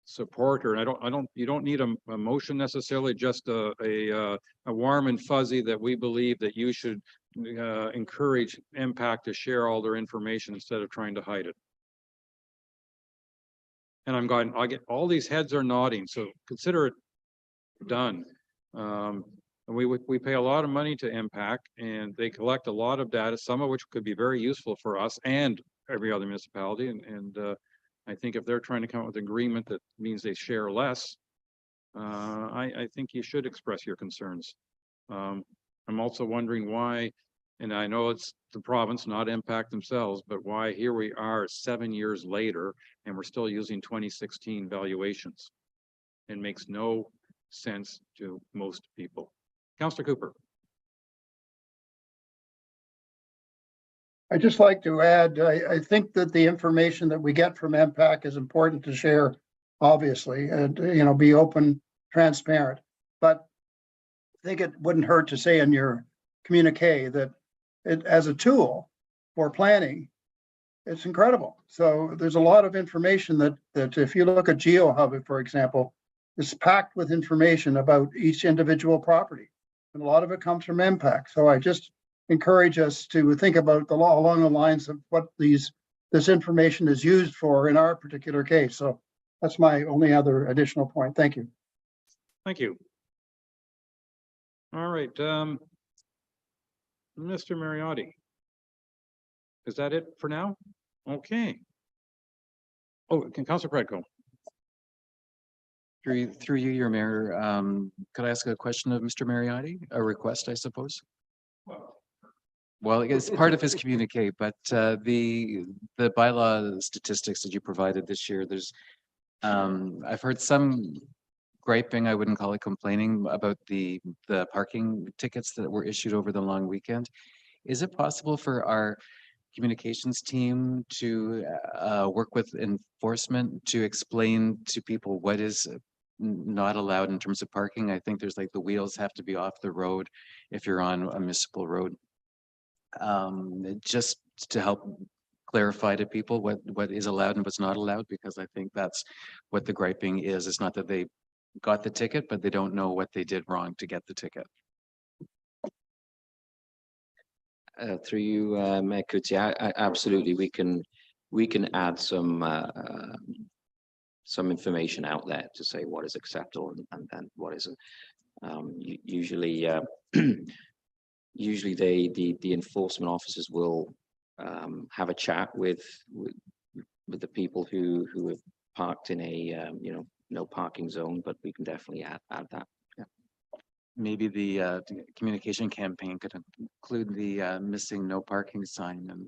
support her. And you don't need a motion necessarily, just a warm and fuzzy that we believe that you should encourage MPAC to share all their information instead of trying to hide it. And I get all these heads are nodding, so consider it done. And we pay a lot of money to MPAC, and they collect a lot of data, some of which could be very useful for us and every other municipality. And I think if they're trying to come up with an agreement that means they share less, I think you should express your concerns. I'm also wondering why, and I know it's the province, not MPAC themselves, but why here we are 7 years later and we're still using 2016 valuations. It makes no sense to most people. Councillor Cooper. I'd just like to add, I think that the information that we get from MPAC is important to share, obviously, and, be open, transparent. But I think it wouldn't hurt to say in your communique that it, as a tool for planning, it's incredible. So there's a lot of information that if you look at GeoHub, for example, it's packed with information about each individual property. And a lot of it comes from MPAC. So I just encourage us to think about the law along the lines of what this information is used for in our particular case. So that's my only other additional point. Thank you. Thank you. All right, Mr. Mariotti. Is that it for now? Okay. Oh, Councillor Predco. Through you, Your Mayor, could I ask a question of Mr. Mariotti? A request, I suppose? Well, it's part of his communique, but the bylaw statistics that you provided this year, I've heard some griping, I wouldn't call it complaining, about the parking tickets that were issued over the long weekend. Is it possible for our communications team to work with enforcement to explain to people what is not allowed in terms of parking? I think there's the wheels have to be off the road if you're on a municipal road. Just to help clarify to people what is allowed and what's not allowed, because I think that's what the griping is. It's not that they got the ticket, but they don't know what they did wrong to get the ticket. Through you, Mayor Kuti, absolutely, we can we can add some information out there to say what is acceptable and what isn't. Usually, usually the enforcement officers will have a chat with the people who have parked in a no parking zone, but we can definitely add that. Yeah. Maybe the communication campaign could include the missing no parking sign and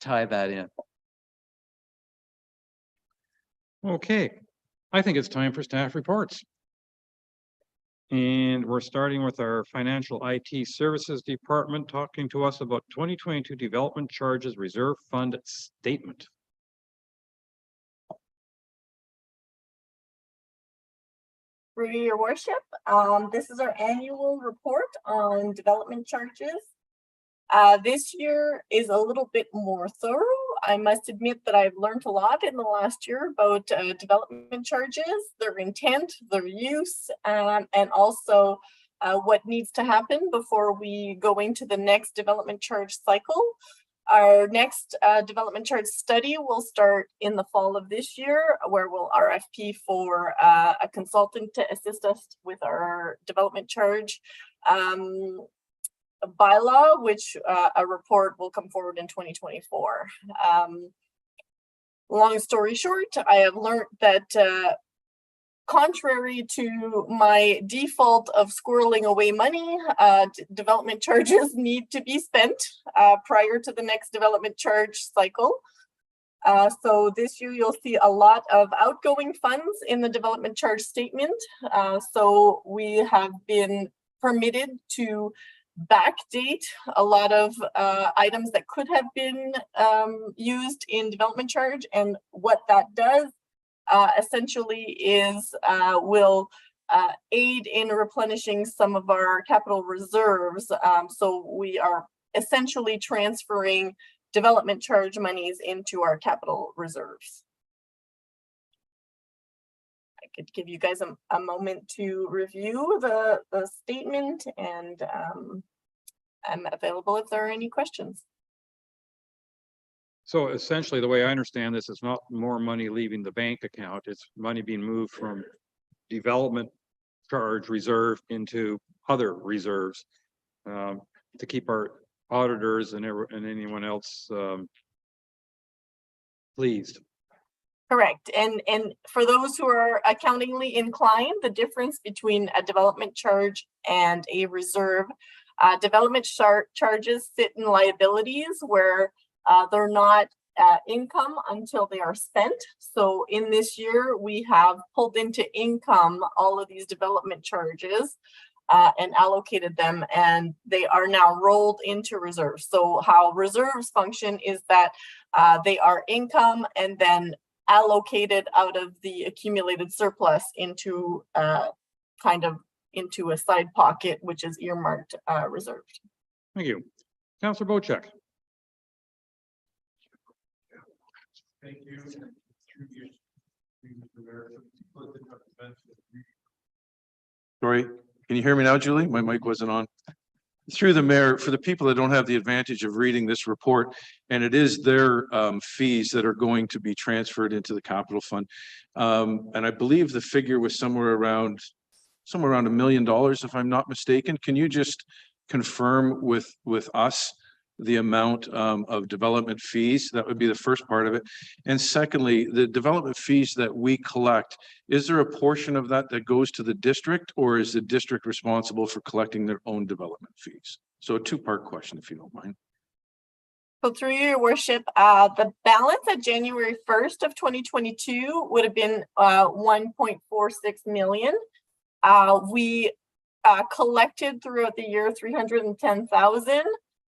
tie that in. Okay, I think it's time for staff reports. And we're starting with our Financial IT Services Department talking to us about 2022 Development Charges Reserve Fund Statement. Through your worship, this is our annual report on development charges. This year is a little bit more thorough. I must admit that I've learned a lot in the last year about development charges, their intent, their use, and also what needs to happen before we go into the next development charge cycle. Our next development charge study will start in the fall of this year, where we'll RFP for a consultant to assist us with our development charge bylaw, which a report will come forward in 2024. Long story short, I have learned that contrary to my default of squirreling away money, development charges need to be spent prior to the next development charge cycle. So this year you'll see a lot of outgoing funds in the development charge statement. So we have been permitted to backdate a lot of items that could have been used in development charge, and what that does essentially is will aid in replenishing some of our capital reserves. So we are essentially transferring development charge monies into our capital reserves. I could give you guys a moment to review the statement, and I'm available if there are any questions. So essentially, the way I understand this is not more money leaving the bank account, it's money being moved from development charge reserve into other reserves to keep our auditors and anyone else pleased. Correct. And for those who are accountingly inclined, the difference between a development charge and a reserve, development charges sit in liabilities where they're not income until they are spent. So in this year, we have pulled into income all of these development charges and allocated them, and they are now rolled into reserves. So how reserves function is that they are income and then allocated out of the accumulated surplus into kind of into a side pocket, which is earmarked reserved. Thank you. Councillor Bocheck. Thank you. Sorry, can you hear me now, Julie? My mic wasn't on. Through the mayor, for the people that don't have the advantage of reading this report, and it is their fees that are going to be transferred into the capital fund. And I believe the figure was somewhere around $1 million, if I'm not mistaken. Can you just confirm with us the amount of development fees? That would be the first part of it. And secondly, the development fees that we collect, is there a portion of that that goes to the district, or is the district responsible for collecting their own development fees? So a two-part question, if you don't mind. So through your worship, the balance at January 1st of 2022 would have been 1.46 million. We collected throughout the year 310,000.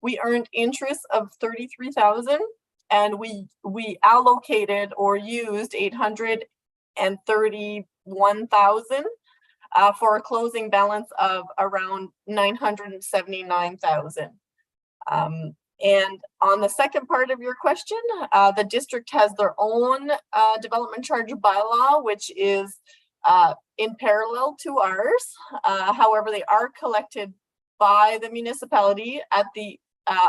We earned interest of 33,000, and we allocated or used 831,000 for a closing balance of around 979,000. And on the second part of your question, the district has their own development charge bylaw, which is in parallel to ours. However, they are collected by the municipality at the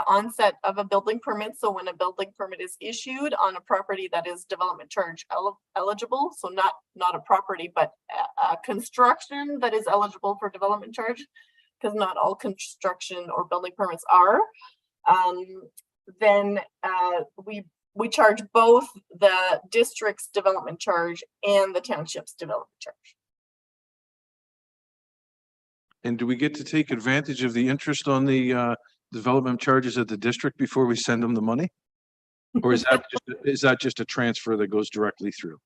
onset of a building permit. So when a building permit is issued on a property that is development charge eligible, so not a property, but a construction that is eligible for development charge, because not all construction or building permits are, then we charge both the district's development charge and the township's development charge. And do we get to take advantage of the interest on the development charges at the district before we send them the money? Or is that just a transfer that goes directly through?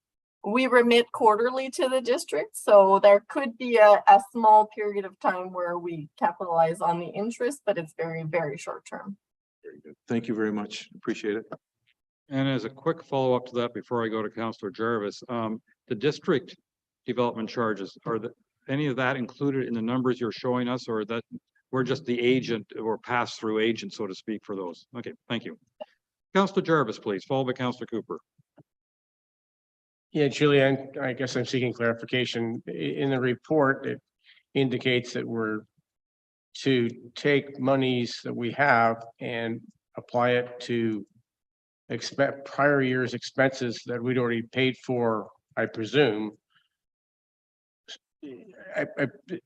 We remit quarterly to the district, so there could be a small period of time where we capitalize on the interest, but it's very, very short term. Very good. Thank you very much. Appreciate it. And as a quick follow-up to that, before I go to Councillor Jarvis, the district development charges, are any of that included in the numbers you're showing us, or that we're just the agent or pass-through agent, so to speak, for those? Okay, thank you. Councillor Jarvis, please, followed by Councillor Cooper. Yeah, Julianne, I guess I'm seeking clarification. In the report, it indicates that we're to take monies that we have and apply it to expect prior year's expenses that we'd already paid for, I presume.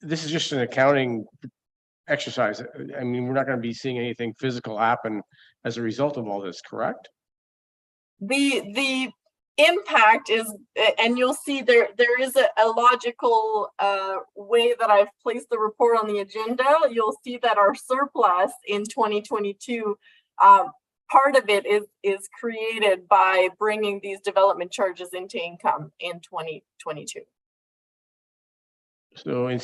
This is just an accounting exercise. I mean, we're not going to be seeing anything physical happen as a result of all this, correct? The impact is, and you'll see there is a logical way that I've placed the report on the agenda. You'll see that our surplus in 2022, part of it is created by bringing these development charges into income in 2022. So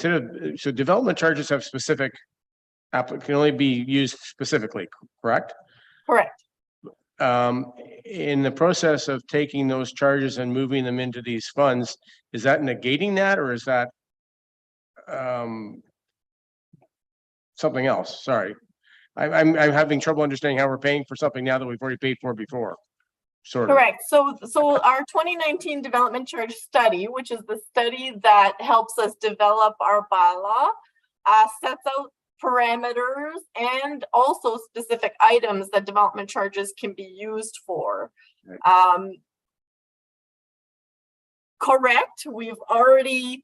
so development charges have specific can only be used specifically, correct? Correct. In the process of taking those charges and moving them into these funds, is that negating that, or is that something else? Sorry, I'm having trouble understanding how we're paying for something now that we've already paid for before. Sort of. Correct. So our 2019 development charge study, which is the study that helps us develop our bylaw, sets out parameters and also specific items that development charges can be used for. Correct. We've already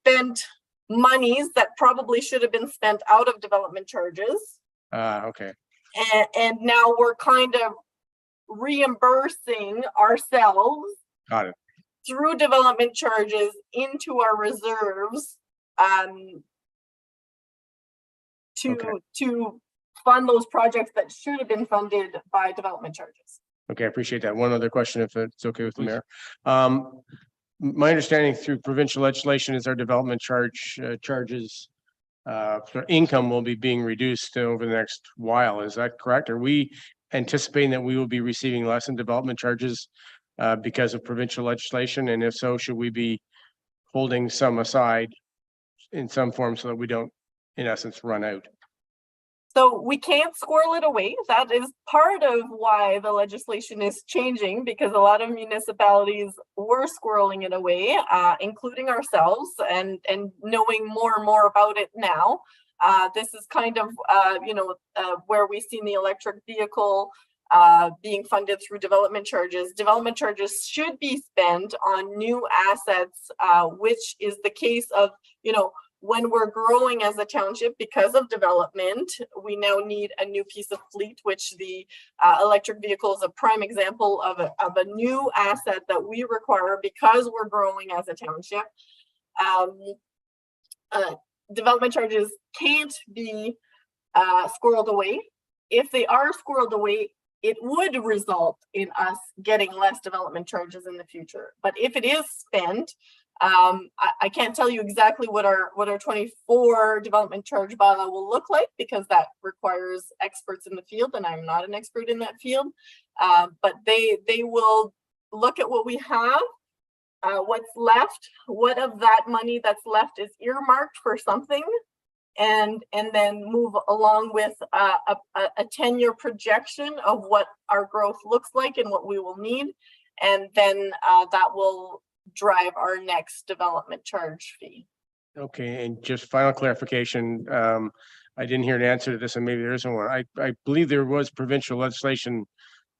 spent monies that probably should have been spent out of development charges. Okay. And now we're kind of reimbursing ourselves through development charges into our reserves to fund those projects that should have been funded by development charges. Okay, I appreciate that. One other question, if it's okay with the mayor. My understanding through provincial legislation is our development charges for income will be being reduced over the next while. Is that correct? Are we anticipating that we will be receiving less in development charges because of provincial legislation? And if so, should we be holding some aside in some form so that we don't, in essence, run out? So we can't squirrel it away. That is part of why the legislation is changing, because a lot of municipalities were squirreling it away, including ourselves, and knowing more and more about it now. This is kind of, where we've seen the electric vehicle being funded through development charges. Development charges should be spent on new assets, which is the case of, when we're growing as a township because of development, we now need a new piece of fleet, which the electric vehicle is a prime example of a new asset that we require because we're growing as a township. Development charges can't be squirreled away. If they are squirreled away, it would result in us getting less development charges in the future. But if it is spent, I can't tell you exactly what our 24 development charge bylaw will look like, because that requires experts in the field, and I'm not an expert in that field. But they will look at what we have, what's left, what of that money that's left is earmarked for something, and then move along with a 10-year projection of what our growth looks like and what we will need, and then that will drive our next development charge fee. Okay, and just final clarification, I didn't hear an answer to this, and maybe there isn't one. I believe there was provincial legislation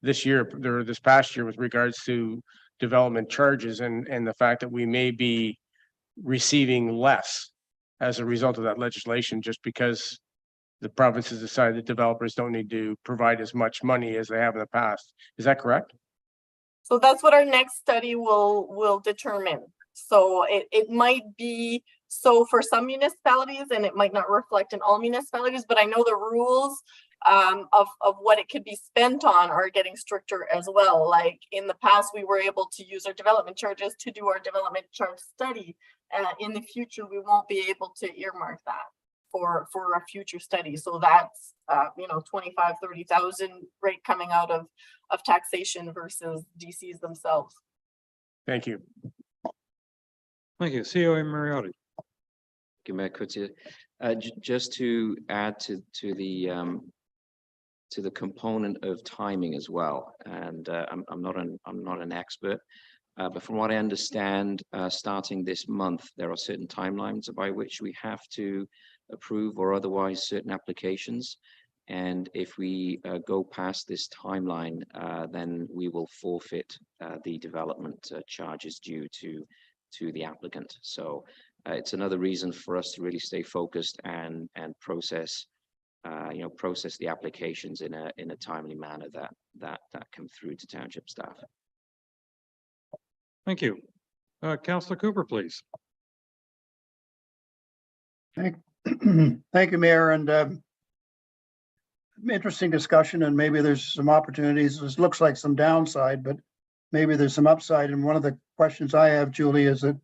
this year, this past year with regards to development charges and the fact that we may be receiving less as a result of that legislation, just because the province has decided that developers don't need to provide as much money as they have in the past. Is that correct? So that's what our next study will determine. So it might be so for some municipalities, and it might not reflect in all municipalities, but I know the rules of what it could be spent on are getting stricter as well. Like in the past, we were able to use our development charges to do our development charge study. In the future, we won't be able to earmark that for a future study. So that's 25,000-30,000 rate coming out of taxation versus DCs themselves. Thank you. Thank you. CEO Mariotti. Thank you, Mayor Coetzee. Just to add to the component of timing as well, and I'm not an expert, but from what I understand, starting this month, there are certain timelines by which we have to approve or otherwise certain applications. And if we go past this timeline, then we will forfeit the development charges due to the applicant. So it's another reason for us to really stay focused and process the applications in a timely manner that come through to township staff. Thank you. Councillor Cooper, please. Thank you, Mayor, and interesting discussion, and maybe there's some opportunities. This looks like some downside, but maybe there's some upside. And one of the questions I have, Julie, is that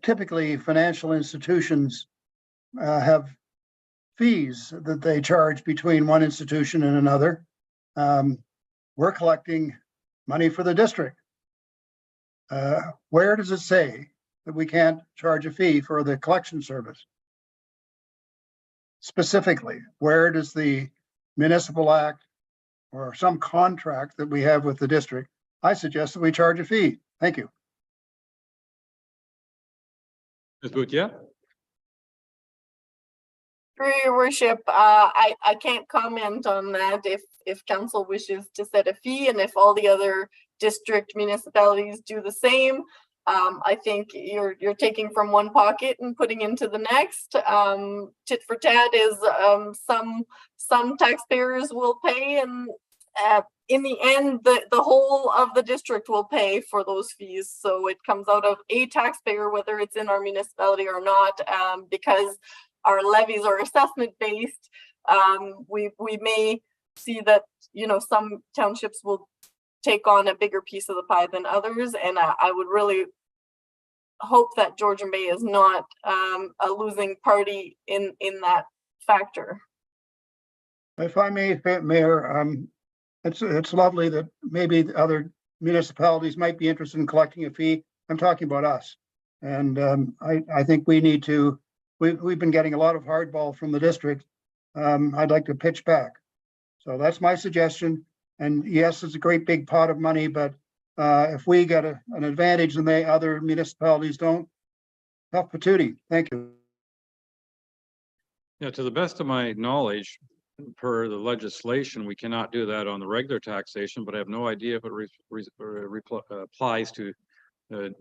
typically financial institutions have fees that they charge between one institution and another. We're collecting money for the district. Where does it say that we can't charge a fee for the collection service? Specifically, where does the Municipal Act or some contract that we have with the district, I suggest that we charge a fee. Thank you. Ms. Boutia. Through your worship, I can't comment on that if council wishes to set a fee and if all the other district municipalities do the same. I think you're taking from one pocket and putting into the next. Tit for tat is some taxpayers will pay, and in the end, the whole of the district will pay for those fees. So it comes out of a taxpayer, whether it's in our municipality or not, because our levies are assessment based. We may see that some townships will take on a bigger piece of the pie than others, and I would really hope that Georgian Bay is not a losing party in that factor. If I may, Mayor, it's lovely that maybe the other municipalities might be interested in collecting a fee. I'm talking about us, and I think we need to. We've been getting a lot of hardball from the district. I'd like to pitch back, so that's my suggestion. And yes, it's a great big pot of money, but if we get an advantage and the other municipalities don't, tough patootie. Thank you. Yeah, to the best of my knowledge, per the legislation, we cannot do that on the regular taxation, but I have no idea if it applies to the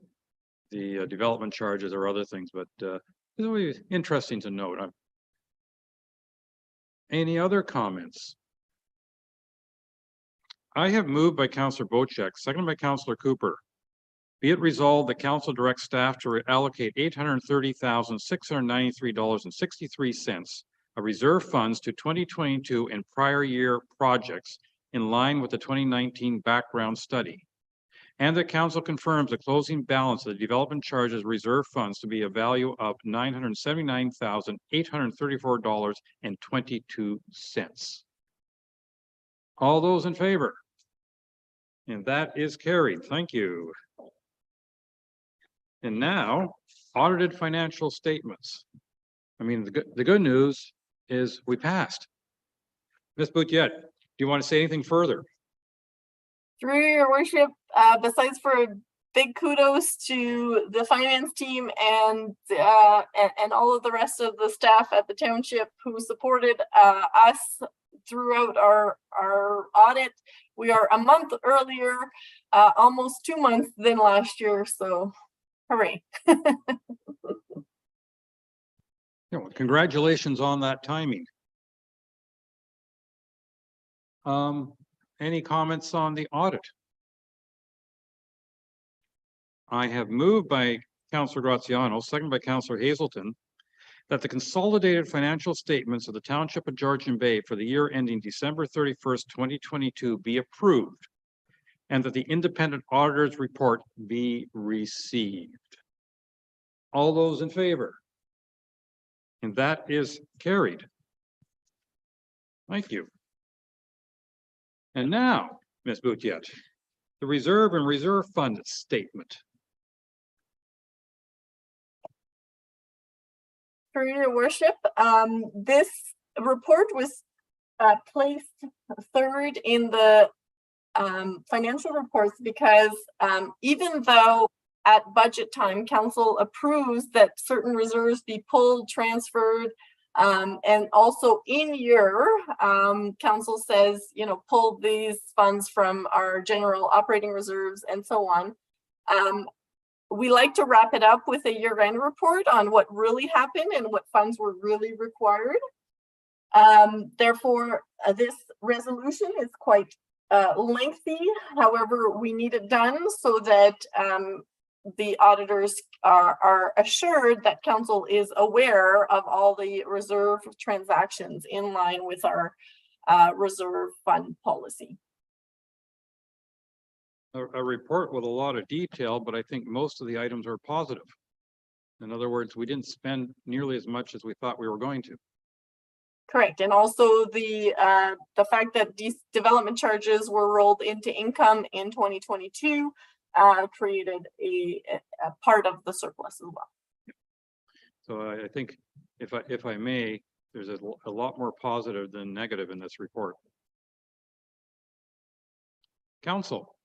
development charges or other things, but it's always interesting to note. Any other comments? I have moved by Councillor Bocek, seconded by Councillor Cooper. Be it resolved that council directs staff to allocate $830,693.63 of reserve funds to 2022 and prior year projects in line with the 2019 background study. And that council confirms the closing balance of the development charges reserve funds to be a value of $979,834.22. All those in favor? And that is carried. Thank you. And now, audited financial statements. I mean, the good news is we passed. Ms. Boutia, do you want to say anything further? Through your worship, besides for big kudos to the finance team and all of the rest of the staff at the township who supported us throughout our audit. We are a month earlier, almost 2 months than last year, so hooray. Congratulations on that timing. Any comments on the audit? I have moved by Councillor Graziano, second by Councillor Hazelton, that the consolidated financial statements of the Township of Georgian Bay for the year ending December 31st, 2022 be approved, and that the independent auditor's report be received. All those in favor? And that is carried. Thank you. And now, Ms. Boutiette, the reserve and reserve fund statement. For your worship, this report was placed third in the financial reports because even though at budget time, council approves that certain reserves be pulled, transferred, and also in year, council says, you know, pull these funds from our general operating reserves and so on. We like to wrap it up with a year-end report on what really happened and what funds were really required. Therefore, this resolution is quite lengthy. However, we need it done so that the auditors are assured that council is aware of all the reserve transactions in line with our reserve fund policy. A report with a lot of detail, but I think most of the items are positive. In other words, we didn't spend nearly as much as we thought we were going to. Correct, and also the fact that these development charges were rolled into income in 2022 created a part of the surplus as well. So I think if I may, there's a lot more positive than negative in this report. Council,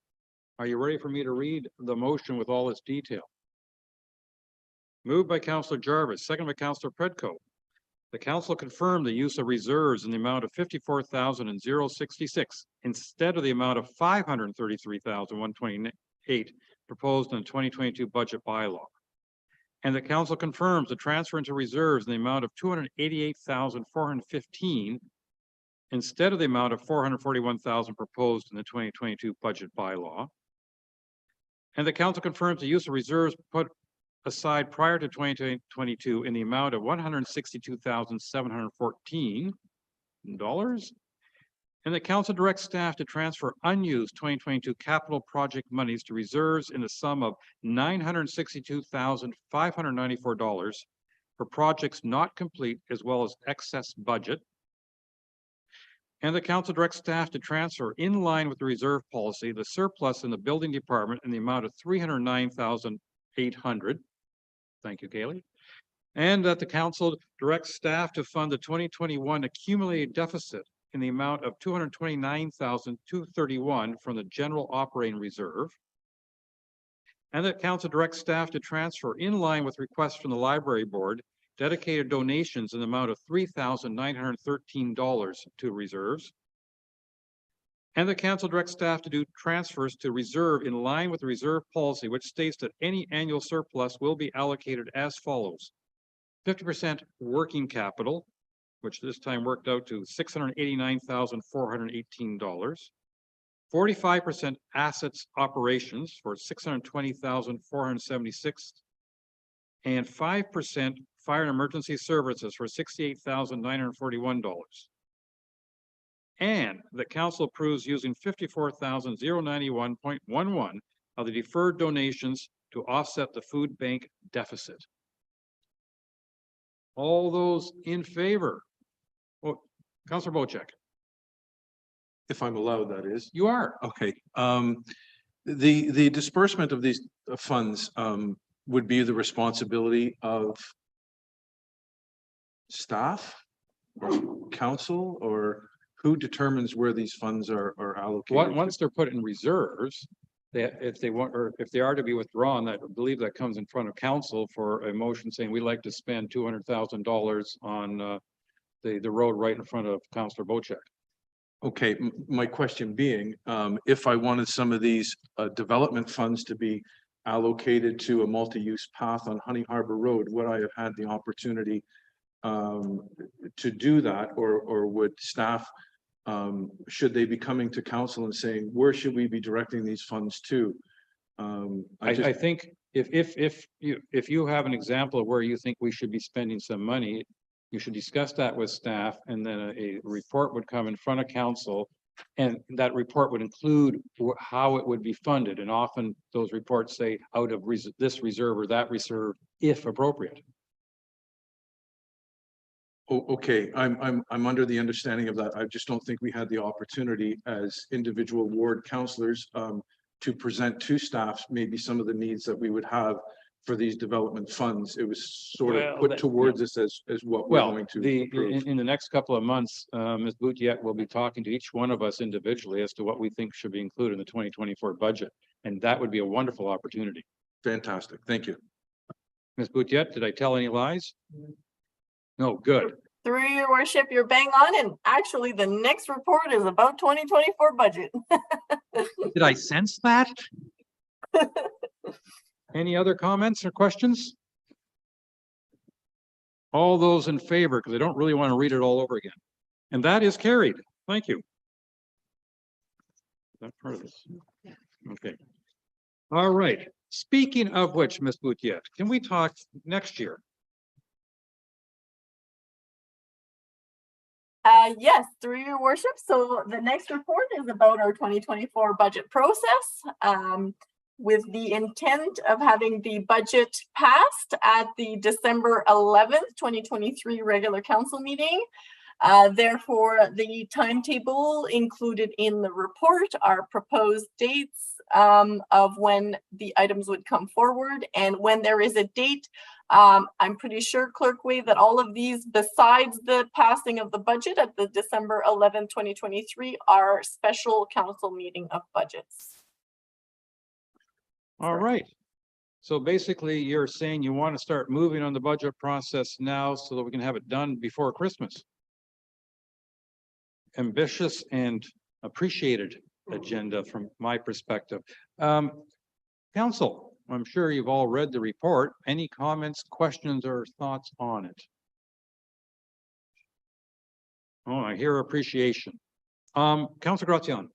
are you ready for me to read the motion with all its detail? Moved by Councillor Jarvis, second by Councillor Predko. The council confirmed the use of reserves in the amount of 54,066 instead of the amount of 533,128 proposed in the 2022 budget bylaw. And the council confirms the transfer into reserves in the amount of 288,415 instead of the amount of 441,000 proposed in the 2022 budget bylaw. And the council confirms the use of reserves put aside prior to 2022 in the amount of $162,714. And the council directs staff to transfer unused 2022 capital project monies to reserves in the sum of $962,594 for projects not complete as well as excess budget. And the council directs staff to transfer in line with the reserve policy, the surplus in the building department in the amount of $309,800. Thank you, Kaylee. And that the council directs staff to fund the 2021 accumulated deficit in the amount of $229,231 from the general operating reserve. And that council directs staff to transfer in line with requests from the library board dedicated donations in the amount of $3,913 to reserves. And the council directs staff to do transfers to reserve in line with the reserve policy, which states that any annual surplus will be allocated as follows: 50% working capital, which this time worked out to $689,418. 45% assets operations for $620,476. And 5% fire and emergency services for $68,941. And the council approves using $54,091.11 of the deferred donations to offset the food bank deficit. All those in favor? Oh, Councillor Bocek. If I'm allowed, that is. You are. Okay. The disbursement of these funds would be the responsibility of staff or council, or who determines where these funds are allocated? Once they're put in reserves, if they want, or if they are to be withdrawn, that, I believe that comes in front of council for a motion saying we'd like to spend $200,000 on the road right in front of Councillor Bocek. Okay, my question being, if I wanted some of these development funds to be allocated to a multi-use path on Honey Harbor Road, would I have had the opportunity to do that, or would staff, should they be coming to council and saying, where should we be directing these funds to? I think if you have an example of where you think we should be spending some money, you should discuss that with staff, and then a report would come in front of council. And that report would include how it would be funded. And often those reports say out of this reserve or that reserve, if appropriate. Oh, okay, I'm under the understanding of that. I just don't think we had the opportunity as individual ward councillors to present to staff maybe some of the needs that we would have for these development funds. It was sort of put towards us as what we're going to approve. In the next couple of months, Ms. Boutiette will be talking to each one of us individually as to what we think should be included in the 2024 budget. And that would be a wonderful opportunity. Fantastic. Thank you. Ms. Boutiette, did I tell any lies? No, good. Through your worship, you're bang on. And actually, the next report is about 2024 budget. Did I sense that? Any other comments or questions? All those in favor, because I don't really want to read it all over again. And that is carried. Thank you. That part of this. Okay. All right. Speaking of which, Ms. Boutiette, can we talk next year? Yes, through your worship. So the next report is about our 2024 budget process, with the intent of having the budget passed at the December 11th, 2023 regular council meeting. Therefore, the timetable included in the report are proposed dates of when the items would come forward. And when there is a date, I'm pretty sure, Clerk Wade, that all of these, besides the passing of the budget at the December 11th, 2023, are special council meeting of budgets. All right. So basically, you're saying you want to start moving on the budget process now so that we can have it done before Christmas. Ambitious and appreciated agenda from my perspective. Council, I'm sure you've all read the report. Any comments, questions, or thoughts on it? Oh, I hear appreciation. Councilor Graziano.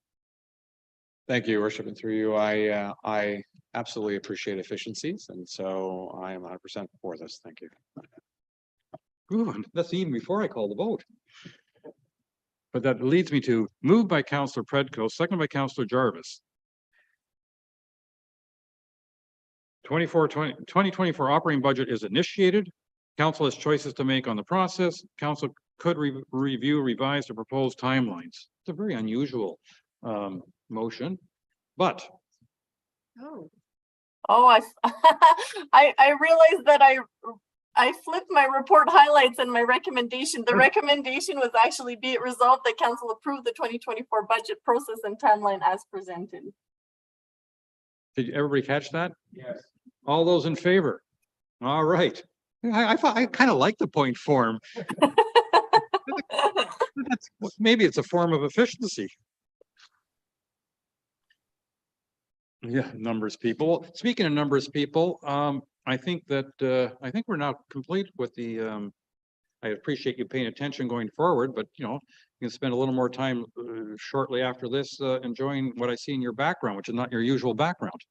Thank you, Worship, and through you, I absolutely appreciate efficiencies, and so I am 100% for this. Thank you. Ooh, that's even before I call the vote. But that leads me to moved by Councillor Predko, second by Councillor Jarvis. 2024 operating budget is initiated. Council has choices to make on the process. Council could review, revise, or propose timelines. It's a very unusual motion, but. I realized that I flipped my report highlights and my recommendation. The recommendation was actually be it resolved that council approve the 2024 budget process and timeline as presented. Did everybody catch that? Yes. All those in favor? All right. I thought I kind of like the point form. Maybe it's a form of efficiency. Yeah, numbers people. Speaking of numbers people, I think that I think we're now complete with the I appreciate you paying attention going forward, but you know, you can spend a little more time shortly after this enjoying what I see in your background, which is not your usual background.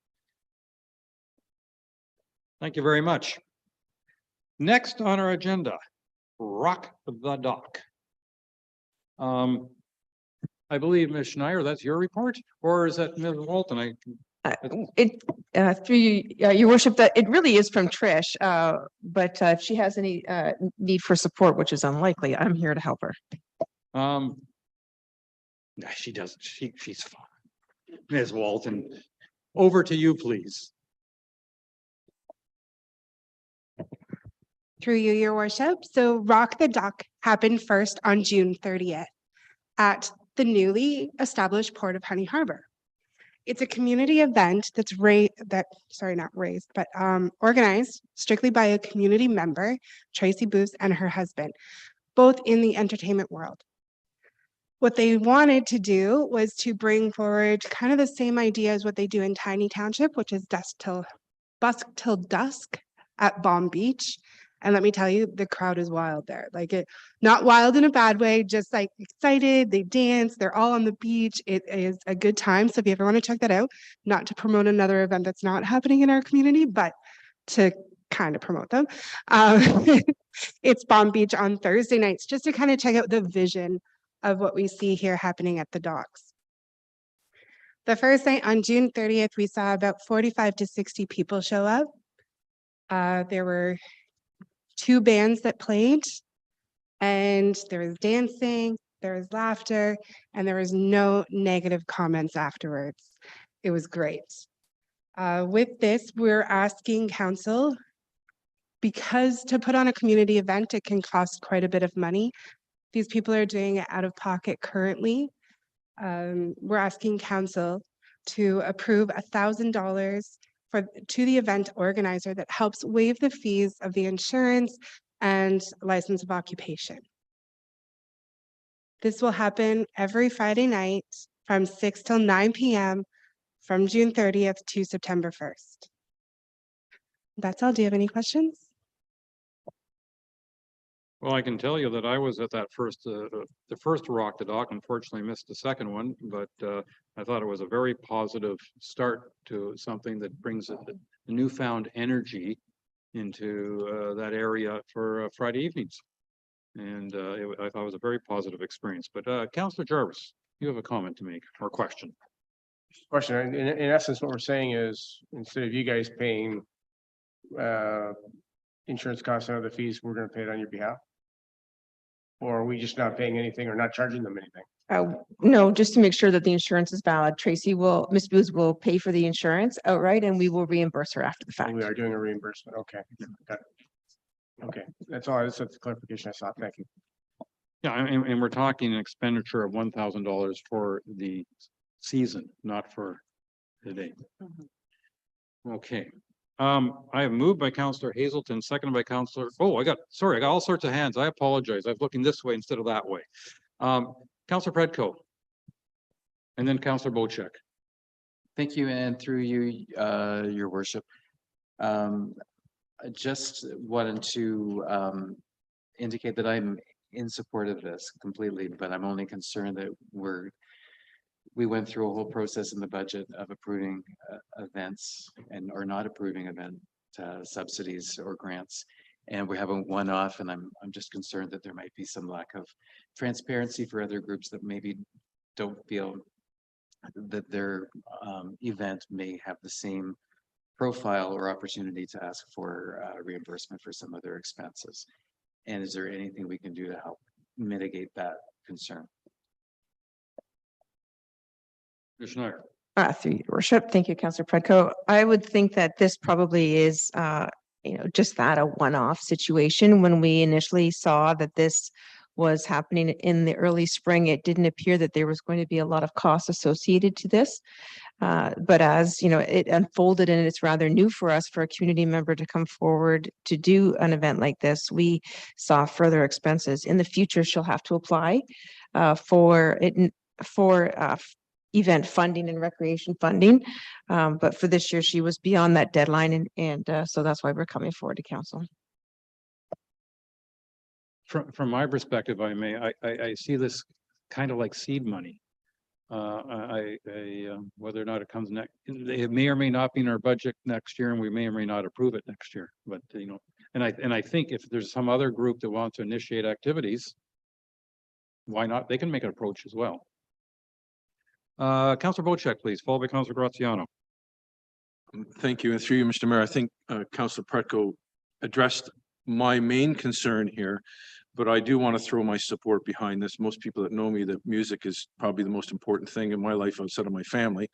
Thank you very much. Next on our agenda, Rock the Dock. I believe Ms. Schneider, that's your report, or is that Ms. Walton? Through you, your worship, that it really is from Trish, but if she has any need for support, which is unlikely, I'm here to help her. She doesn't. She's fine. Ms. Walton, over to you, please. Through you, your worship. So Rock the Dock happened first on June 30th at the newly established port of Honey Harbor. It's a community event that's organized strictly by a community member, Tracy Booth and her husband, both in the entertainment world. What they wanted to do was to bring forward kind of the same idea as what they do in Tiny Township, which is busk till dusk at Bomb Beach. And let me tell you, the crowd is wild there. Like it, not wild in a bad way, just like excited. They dance. They're all on the beach. It is a good time. So if you ever want to check that out, not to promote another event that's not happening in our community, but to kind of promote them. It's Bomb Beach on Thursday nights, just to kind of check out the vision of what we see here happening at the docks. The first night on June 30th, we saw about 45 to 60 people show up. There were 2 bands that played, and there was dancing, there was laughter, and there was no negative comments afterwards. It was great. With this, we're asking council, because to put on a community event, it can cost quite a bit of money. These people are doing it out of pocket currently. We're asking council to approve $1,000 to the event organizer that helps waive the fees of the insurance and license of occupation. This will happen every Friday night from 6 till 9 p.m. from June 30th to September 1st. That's all. Do you have any questions? Well, I can tell you that I was at that the first Rock the Dock. Unfortunately, missed the second one, but I thought it was a very positive start to something that brings a newfound energy into that area for Friday evenings. And I thought it was a very positive experience. But Councillor Jarvis, you have a comment to make or question? Question, in essence, what we're saying is, instead of you guys paying insurance costs and other fees, we're gonna pay it on your behalf? Or are we just not paying anything or not charging them anything? No, just to make sure that the insurance is valid, Ms. Booth will pay for the insurance outright and we will reimburse her after the fact. We are doing a reimbursement, okay. Got it. Okay, that's all, that's the clarification I saw, thank you. Yeah, and we're talking an expenditure of $1,000 for the season, not for the day. Okay. I have moved by Councillor Hazelton, seconded by Councillor, I got all sorts of hands. I apologize. I was looking this way instead of that way. Councillor Predko. And then Councillor Bochek. Thank you, and through you, your worship. I just wanted to indicate that I'm in support of this completely, but I'm only concerned that we went through a whole process in the budget of approving events or not approving event subsidies or grants, and we haven't one off, and I'm just concerned that there might be some lack of transparency for other groups that maybe don't feel that their event may have the same profile or opportunity to ask for reimbursement for some other expenses. And is there anything we can do to help mitigate that concern? Through your worship. Thank you, Councillor Predko. I would think that this probably is, just that, a one-off situation. When we initially saw that this was happening in the early spring, it didn't appear that there was going to be a lot of costs associated to this. But as it unfolded, and it's rather new for us, for a community member to come forward to do an event like this, we saw further expenses. In the future, she'll have to apply for event funding and recreation funding. But for this year, she was beyond that deadline. And so that's why we're coming forward to council. From my perspective, I see this kind of like seed money. Whether or not it comes next, it may or may not be in our budget next year, and we may or may not approve it next year. But and I think if there's some other group that wants to initiate activities, why not? They can make an approach as well. Councillor Bochek, please, followed by Councillor Graziano. Thank you. And through you, Mr. Mayor, I think Councillor Predko addressed my main concern here, but I do want to throw my support behind this. Most people that know me, that music is probably the most important thing in my life outside of my family,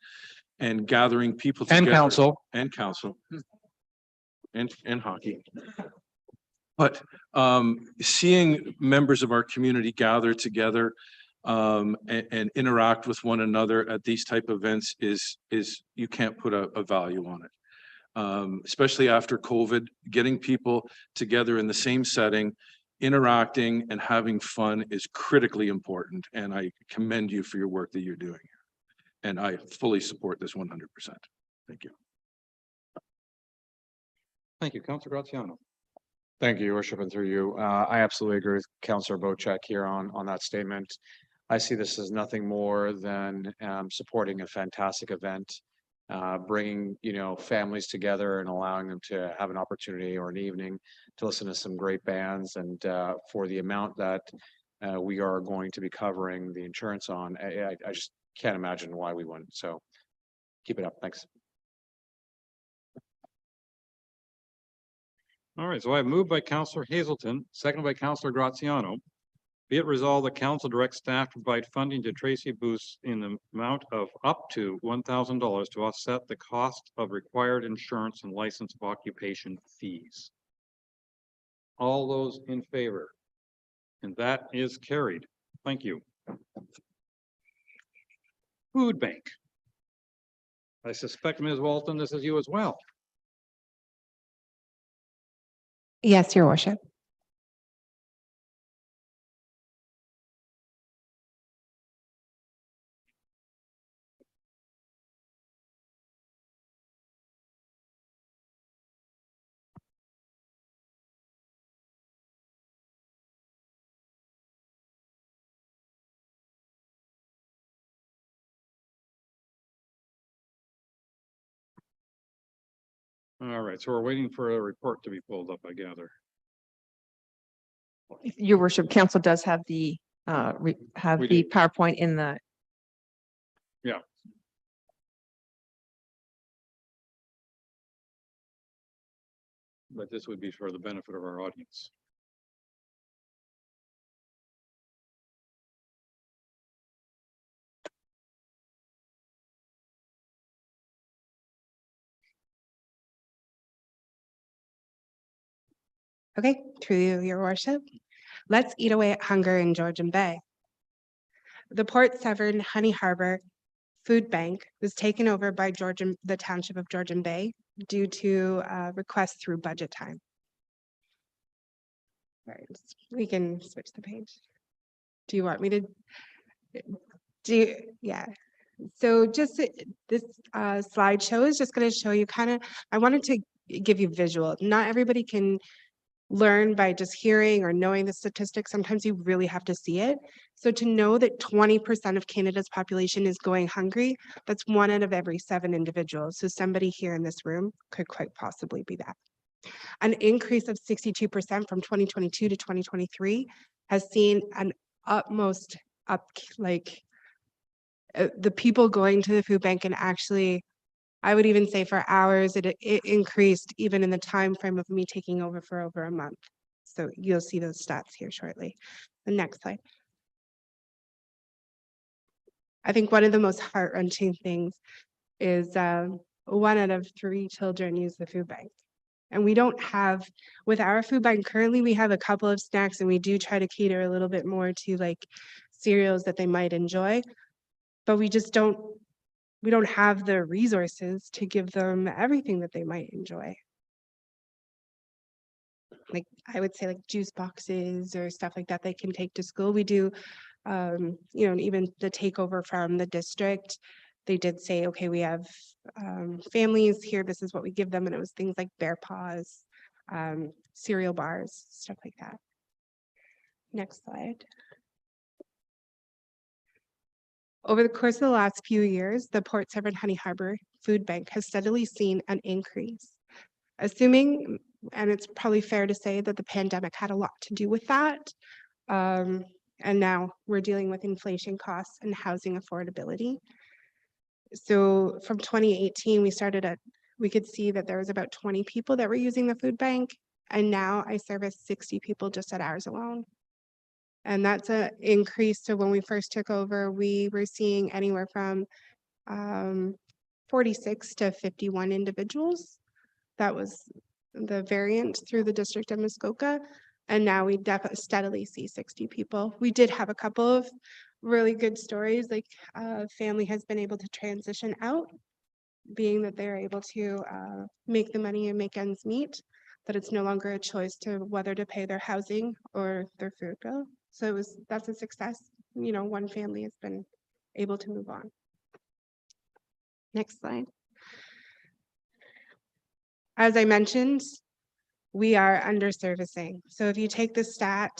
and gathering people together. And council. And hockey. But seeing members of our community gather together, and interact with one another at these type of events is you can't put a value on it. Especially after COVID, getting people together in the same setting, interacting and having fun is critically important. And I commend you for your work that you're doing. And I fully support this 100%. Thank you. Thank you, Councillor Graziano. Thank you, Your Worship, and through you. I absolutely agree with Councillor Bocek here on that statement. I see this as nothing more than supporting a fantastic event, bringing, families together and allowing them to have an opportunity or an evening to listen to some great bands. And for the amount that we are going to be covering the insurance on, I just can't imagine why we wouldn't. So keep it up. Thanks. All right, so I have moved by Councillor Hazelton, seconded by Councillor Graziano. Be it resolved, the council directs staff to provide funding to Tracy Booth in the amount of up to $1,000 to offset the cost of required insurance and license of occupation fees. All those in favor? And that is carried. Thank you. Food bank. I suspect, Ms. Walton, this is you as well. Yes, Your Worship. All right, so we're waiting for a report to be pulled up, I gather. Your Worship, Council does have the We the do. PowerPoint in the. Yeah. But this would be for the benefit of our audience. Okay, through you, Your Worship. Let's eat away at hunger in Georgian Bay. The Port Severn Honey Harbor Food Bank was taken over by the Township of Georgian Bay due to requests through budget time. All right, we can switch the page. Do you want me to do? Yeah. So just this slideshow is just going to show you I wanted to give you visual. Not everybody can learn by just hearing or knowing the statistics. Sometimes you really have to see it. So to know that 20% of Canada's population is going hungry, that's 1 out of every 7 individuals. So somebody here in this room could quite possibly be that. An increase of 62% from 2022 to 2023 has seen an utmost the people going to the food bank, and actually I would even say for hours, it increased even in the time frame of me taking over for over a month. So you'll see those stats here shortly. The next slide. I think one of the most heart-wrenching things is 1 out of 3 children use the food bank. And we don't have, with our food bank currently, we have a couple of snacks and we do try to cater a little bit more to like cereals that they might enjoy, but we don't have the resources to give them everything that they might enjoy. Like I would say like juice boxes or stuff like that they can take to school. We do, and even the takeover from the district, they did say, okay, we have families here, this is what we give them. And it was things like Bear Paws, cereal bars, stuff like that. Next slide. Over the course of the last few years, the Port Severn Honey Harbor Food Bank has steadily seen an increase. Assuming, and it's probably fair to say that the pandemic had a lot to do with that, and now we're dealing with inflation costs and housing affordability. So from 2018, we could see that there was about 20 people that were using the food bank, and now I service 60 people just at ours alone. And that's an increase. So when we first took over, we were seeing anywhere from 46 to 51 individuals. That was the variant through the district of Muskoka. And now we definitely steadily see 60 people. We did have a couple of really good stories, like family has been able to transition out, being that they're able to make the money and make ends meet, that it's no longer a choice to whether to pay their housing or their food bill. So that's a success. You know, one family has been able to move on. Next slide. As I mentioned, we are underservicing. So if you take the stat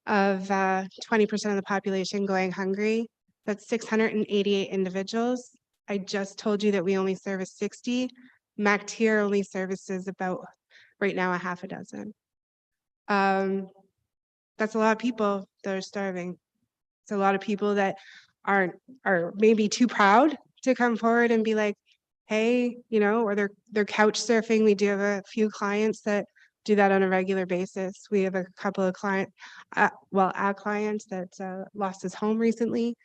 of 20% of the population going hungry, that's 688 individuals. I just told you that we only service 60. MacTier only services about, right now, a half a dozen. That's a lot of people that are starving. It's a lot of people that are maybe too proud to come forward and be like, hey, you know, or they're couch surfing. We do have a few clients that do that on a regular basis. We have a couple of clients, our client that lost his home recently.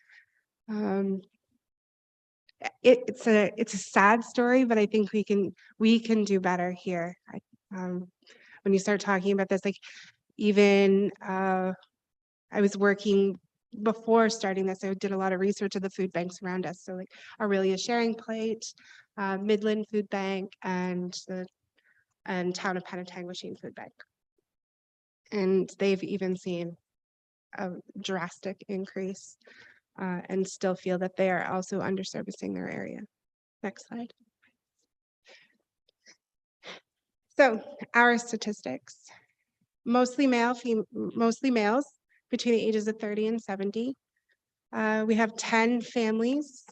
It's a sad story, but I think we can do better here. When you start talking about this, like even I was working before starting this, I did a lot of research of the food banks around us. So like Aurelia Sharing Plate, Midland Food Bank, and Town of Penetanguishene Food Bank. And they've even seen a drastic increase and still feel that they are also underservicing their area. Next slide. So our statistics, mostly males between the ages of 30 and 70. We have 10 families,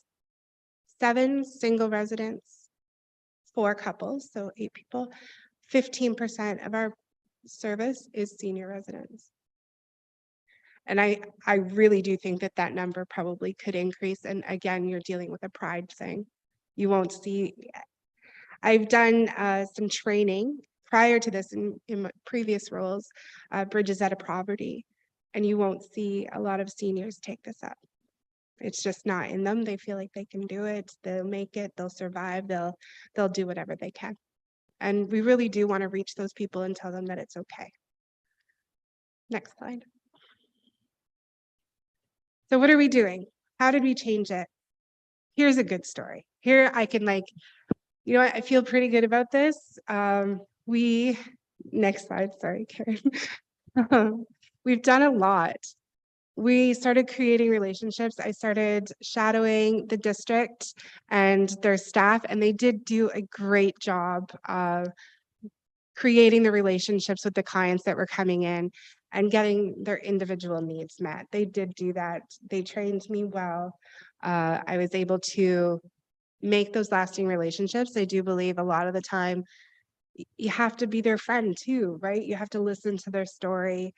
7 single residents, 4 couples, so 8 people. 15% of our service is senior residents. And I really do think that that number probably could increase. And again, you're dealing with a pride thing. You won't see, I've done some training prior to this in my previous roles, Bridges Out of Poverty, and you won't see a lot of seniors take this up. It's just not in them. They feel like they can do it. They'll make it, they'll survive, they'll do whatever they can. And we really do want to reach those people and tell them that it's okay. Next slide. So what are we doing? How did we change it? Here's a good story. Here I can you know what, I feel pretty good about this. Next slide, sorry, Karen. We've done a lot. We started creating relationships. I started shadowing the district and their staff, and they did do a great job of creating the relationships with the clients that were coming in and getting their individual needs met. They did do that. They trained me well. I was able to make those lasting relationships. I do believe a lot of the time you have to be their friend too, right? You have to listen to their story.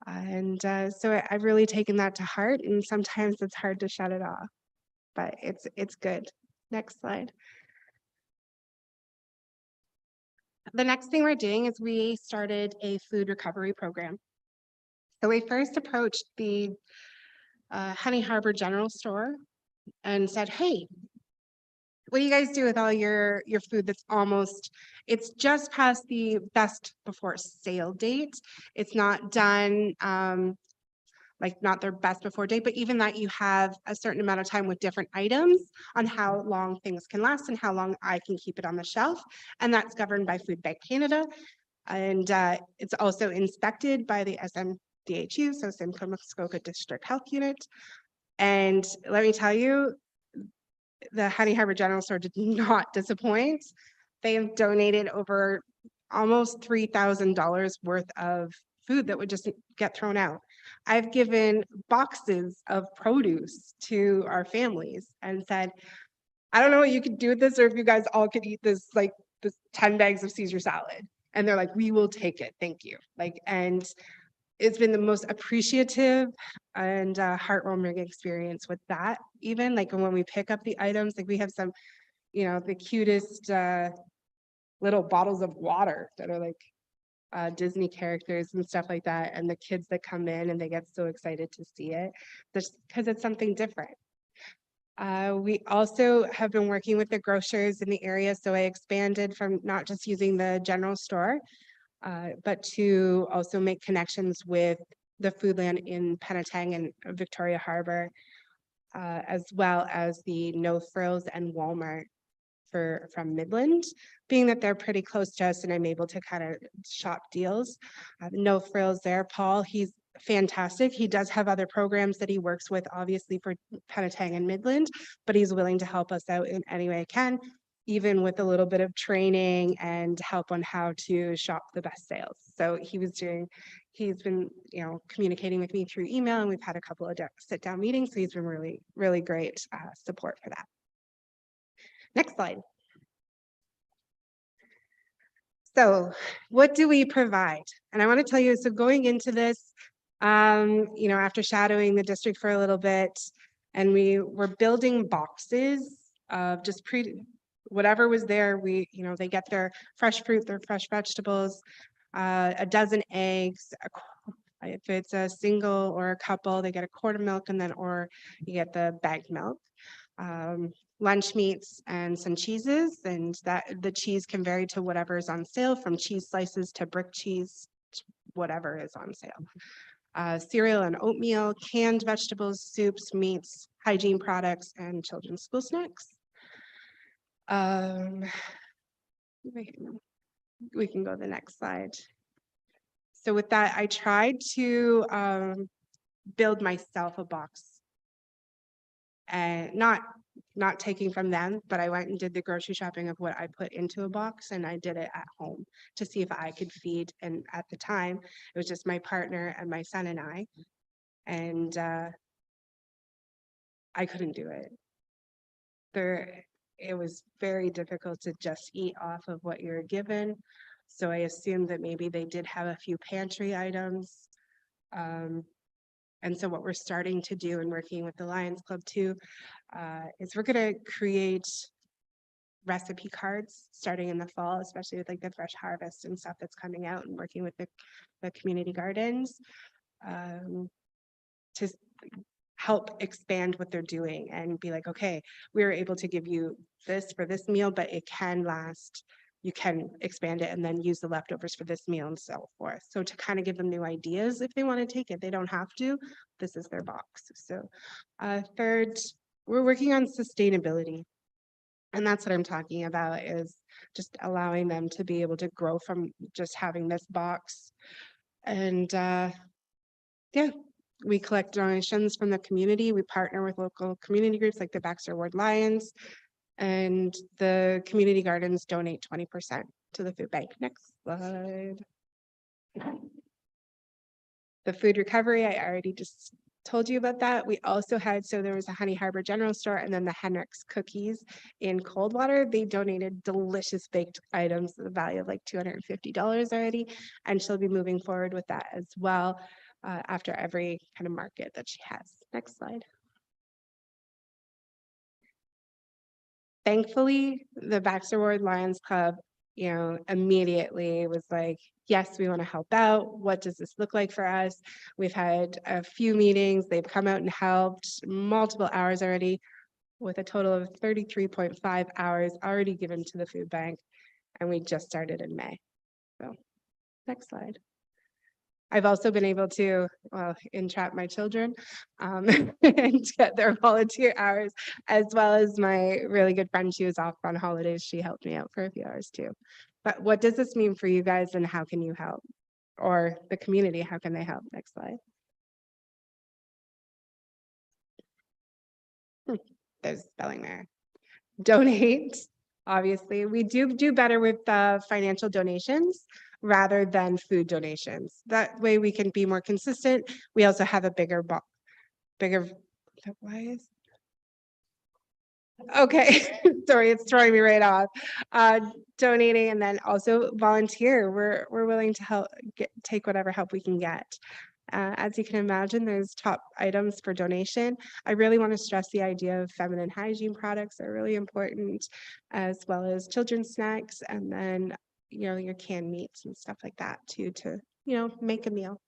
So I've really taken that to heart, and sometimes it's hard to shut it off, but it's good. Next slide. The next thing we're doing is we started a food recovery program. So we first approached the Honey Harbor General Store and said, hey, what do you guys do with all your food that's it's just past the best before sale date? It's not done, not their best before date, but even that you have a certain amount of time with different items on how long things can last and how long I can keep it on the shelf. And that's governed by Food Bank Canada. And it's also inspected by the SMDHU, so Simcoe Muskoka District Health Unit. And let me tell you, the Honey Harbor General Store did not disappoint. They have donated over almost $3,000 worth of food that would just get thrown out. I've given boxes of produce to our families and said, I don't know what you could do with this, or if you guys all could eat this, this 10 bags of Caesar salad. And they're like, we will take it, thank you. And it's been the most appreciative and heartwarming experience with that. Even when we pick up the items, we have some, the cutest little bottles of water that are Disney characters and stuff like that. And the kids that come in and they get so excited to see it just because it's something different. We also have been working with the grocers in the area. So I expanded from not just using the general store, but to also make connections with the Foodland in Penetang and Victoria Harbor, as well as the No Frills and Walmart from Midland, being that they're pretty close to us and I'm able to kind of shop deals. No Frills there, Paul, he's fantastic. He does have other programs that he works with, obviously for Penetang and Midland, but he's willing to help us out in any way he can, even with a little bit of training and help on how to shop the best sales. So he's been, communicating with me through email, and we've had a couple of sit-down meetings. So he's been really, really great support for that. Next slide. So what do we provide? And I want to tell you, so going into this, after shadowing the district for a little bit, and we were building boxes of just whatever was there. They get their fresh fruit, their fresh vegetables, a dozen eggs. If it's a single or a couple, they get a quart of milk, and then, or you get the bagged milk. Lunch meats and some cheeses, and that the cheese can vary to whatever is on sale, from cheese slices to brick cheese, whatever is on sale. Cereal and oatmeal, canned vegetables, soups, meats, hygiene products, and children's school snacks. We can go to the next slide. So with that, I tried to build myself a box, and not taking from them, but I went and did the grocery shopping of what I put into a box, and I did it at home to see if I could feed. And at the time, it was just my partner and my son and I, and I couldn't do it. It was very difficult to just eat off of what you're given. So I assumed that maybe they did have a few pantry items. And so what we're starting to do, and working with the Lions Club too, is we're going to create recipe cards starting in the fall, especially with like the fresh harvest and stuff that's coming out, and working with the community gardens to help expand what they're doing and be like, okay, we were able to give you this for this meal, but it can last. You can expand it and then use the leftovers for this meal and so forth. So to kind of give them new ideas if they want to take it, they don't have to. This is their box. So third, we're working on sustainability. And that's what I'm talking about, is just allowing them to be able to grow from just having this box. And yeah, we collect donations from the community. We partner with local community groups like the Baxter Ward Lions, and the community gardens donate 20% to the food bank. Next slide. The food recovery, I already just told you about that. We also had, so there was a Honey Harbor General Store, and then the Henricks cookies in Coldwater. They donated delicious baked items, the value of like $250 already, and she'll be moving forward with that as well after every kind of market that she has. Next slide. Thankfully, the Baxter Ward Lions Club, immediately was like, yes, we want to help out. What does this look like for us? We've had a few meetings. They've come out and helped multiple hours already, with a total of 33.5 hours already given to the food bank. And we just started in May. So next slide. I've also been able to, entrap my children and get their volunteer hours, as well as my really good friend. She was off on holidays. She helped me out for a few hours too. But what does this mean for you guys, and how can you help? Or the community, how can they help? Next slide. There's spelling there. Donate. Obviously, we do better with financial donations rather than food donations. That way we can be more consistent. We also have a bigger, why is? Okay, sorry, it's throwing me right off. Donating, and then also volunteer. We're willing to help take whatever help we can get. As you can imagine, there's top items for donation. I really want to stress the idea of feminine hygiene products are really important, as well as children's snacks, and then your canned meats and stuff like that too, to make a meal.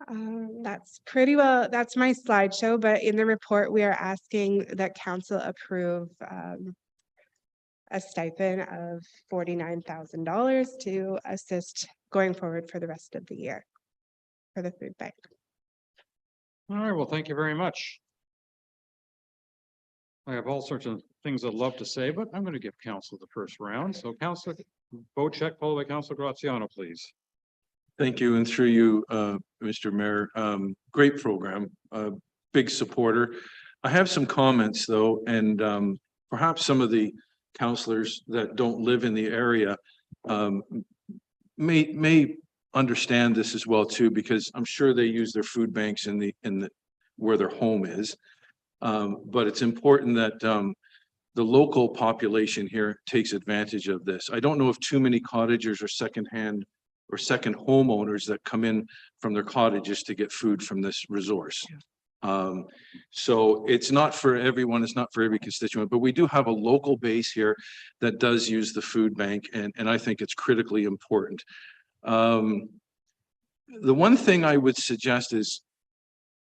That's pretty well, that's my slideshow, but in the report we are asking that council approve a stipend of $49,000 to assist going forward for the rest of the year. for the food bank. All right, well, thank you very much. I have all sorts of things I'd love to say, but I'm going to give council the first round. So Councilor Cheque, followed by Councilor Graziano, please. Thank you, and through you, Mr. Mayor, great program, big supporter. I have some comments though, and perhaps some of the councillors that don't live in the area may understand this as well too, because I'm sure they use their food banks in the where their home is. But it's important that the local population here takes advantage of this. I don't know if too many cottagers or secondhand or second homeowners that come in from their cottages to get food from this resource. So it's not for everyone, it's not for every constituent, but we do have a local base here that does use the food bank, and I think it's critically important. The one thing I would suggest is,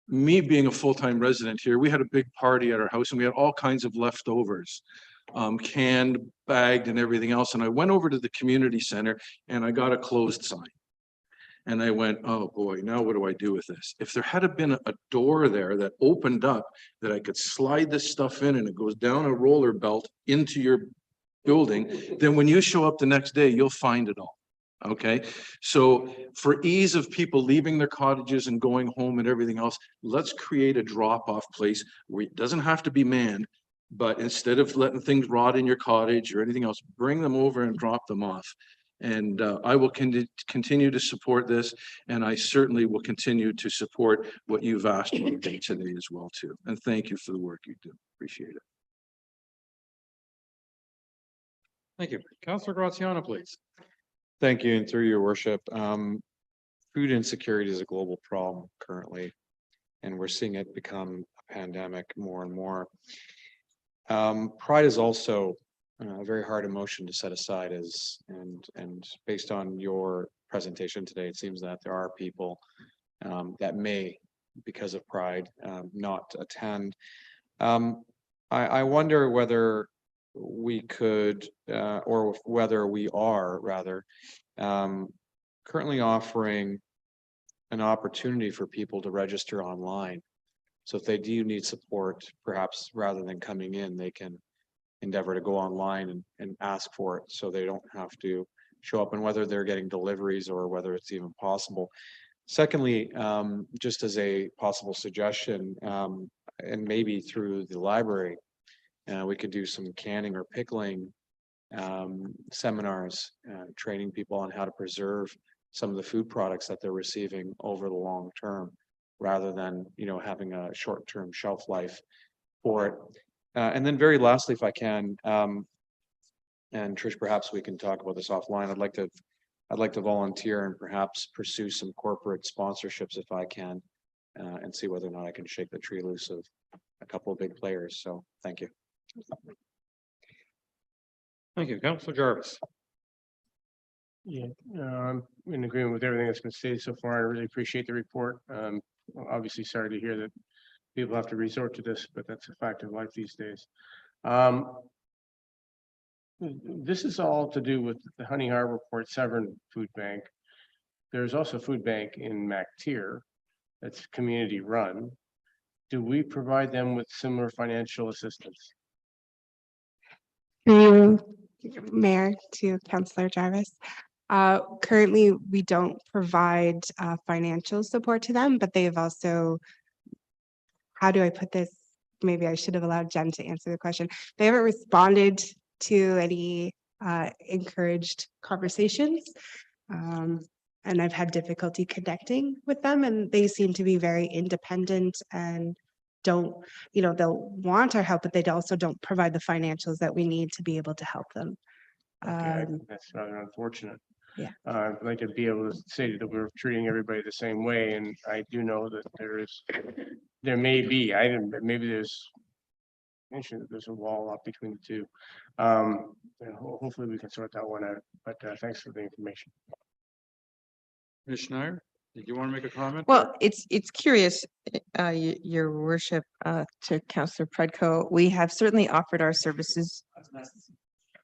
me being a full-time resident here, we had a big party at our house and we had all kinds of leftovers, canned, bagged and everything else. And I went over to the community center and I got a closed sign. And I went, oh boy, now what do I do with this? If there had been a door there that opened up that I could slide this stuff in and it goes down a roller belt into your building, then when you show up the next day, you'll find it all. Okay, so for ease of people leaving their cottages and going home and everything else, let's create a drop-off place where it doesn't have to be manned, but instead of letting things rot in your cottage or anything else, bring them over and drop them off. And I will continue to support this, and I certainly will continue to support what you've asked me today as well too. And thank you for the work you do. Appreciate it. Thank you. Councilor Graziano, please. Thank you, and through your worship, food insecurity is a global problem currently, and we're seeing it become a pandemic more and more. Pride is also a very hard emotion to set aside, and based on your presentation today, it seems that there are people that may, because of pride, not attend. I wonder whether we could, or whether we are rather, currently offering an opportunity for people to register online. So if they do need support, perhaps rather than coming in, they can endeavor to go online and ask for it, so they don't have to show up, and whether they're getting deliveries or whether it's even possible. Secondly, just as a possible suggestion, and maybe through the library, we could do some canning or pickling seminars, training people on how to preserve some of the food products that they're receiving over the long term, rather than, you know, having a short-term shelf life for it. And then very lastly, if I can, and Trish, perhaps we can talk about this offline. I'd like to volunteer and perhaps pursue some corporate sponsorships if I can, and see whether or not I can shake the tree loose of a couple of big players. So thank you. Thank you. Councilor Jarvis. Yeah, I'm in agreement with everything that's been stated so far. I really appreciate the report. Obviously sorry to hear that people have to resort to this, but that's a fact of life these days. This is all to do with the Honey Harbor Port Severn Food Bank. There's also a food bank in MacTier that's community run. Do we provide them with similar financial assistance? Through Mayor to Councillor Jarvis. Currently, we don't provide financial support to them, but they've also, how do I put this? Maybe I should have allowed Jen to answer the question. They haven't responded to any encouraged conversations. And I've had difficulty connecting with them, and they seem to be very independent and don't, you know, they'll want our help, but they also don't provide the financials that we need to be able to help them. Okay, I think that's rather unfortunate. Yeah. I'd like to be able to say that we're treating everybody the same way, and I do know that there may be, maybe there's mentioned that there's a wall up between the two. Hopefully we can sort that one out, but thanks for the information. Ms. Schneider, did you want to make a comment? Well, it's curious, your worship, to Councillor Predko. We have certainly offered our services.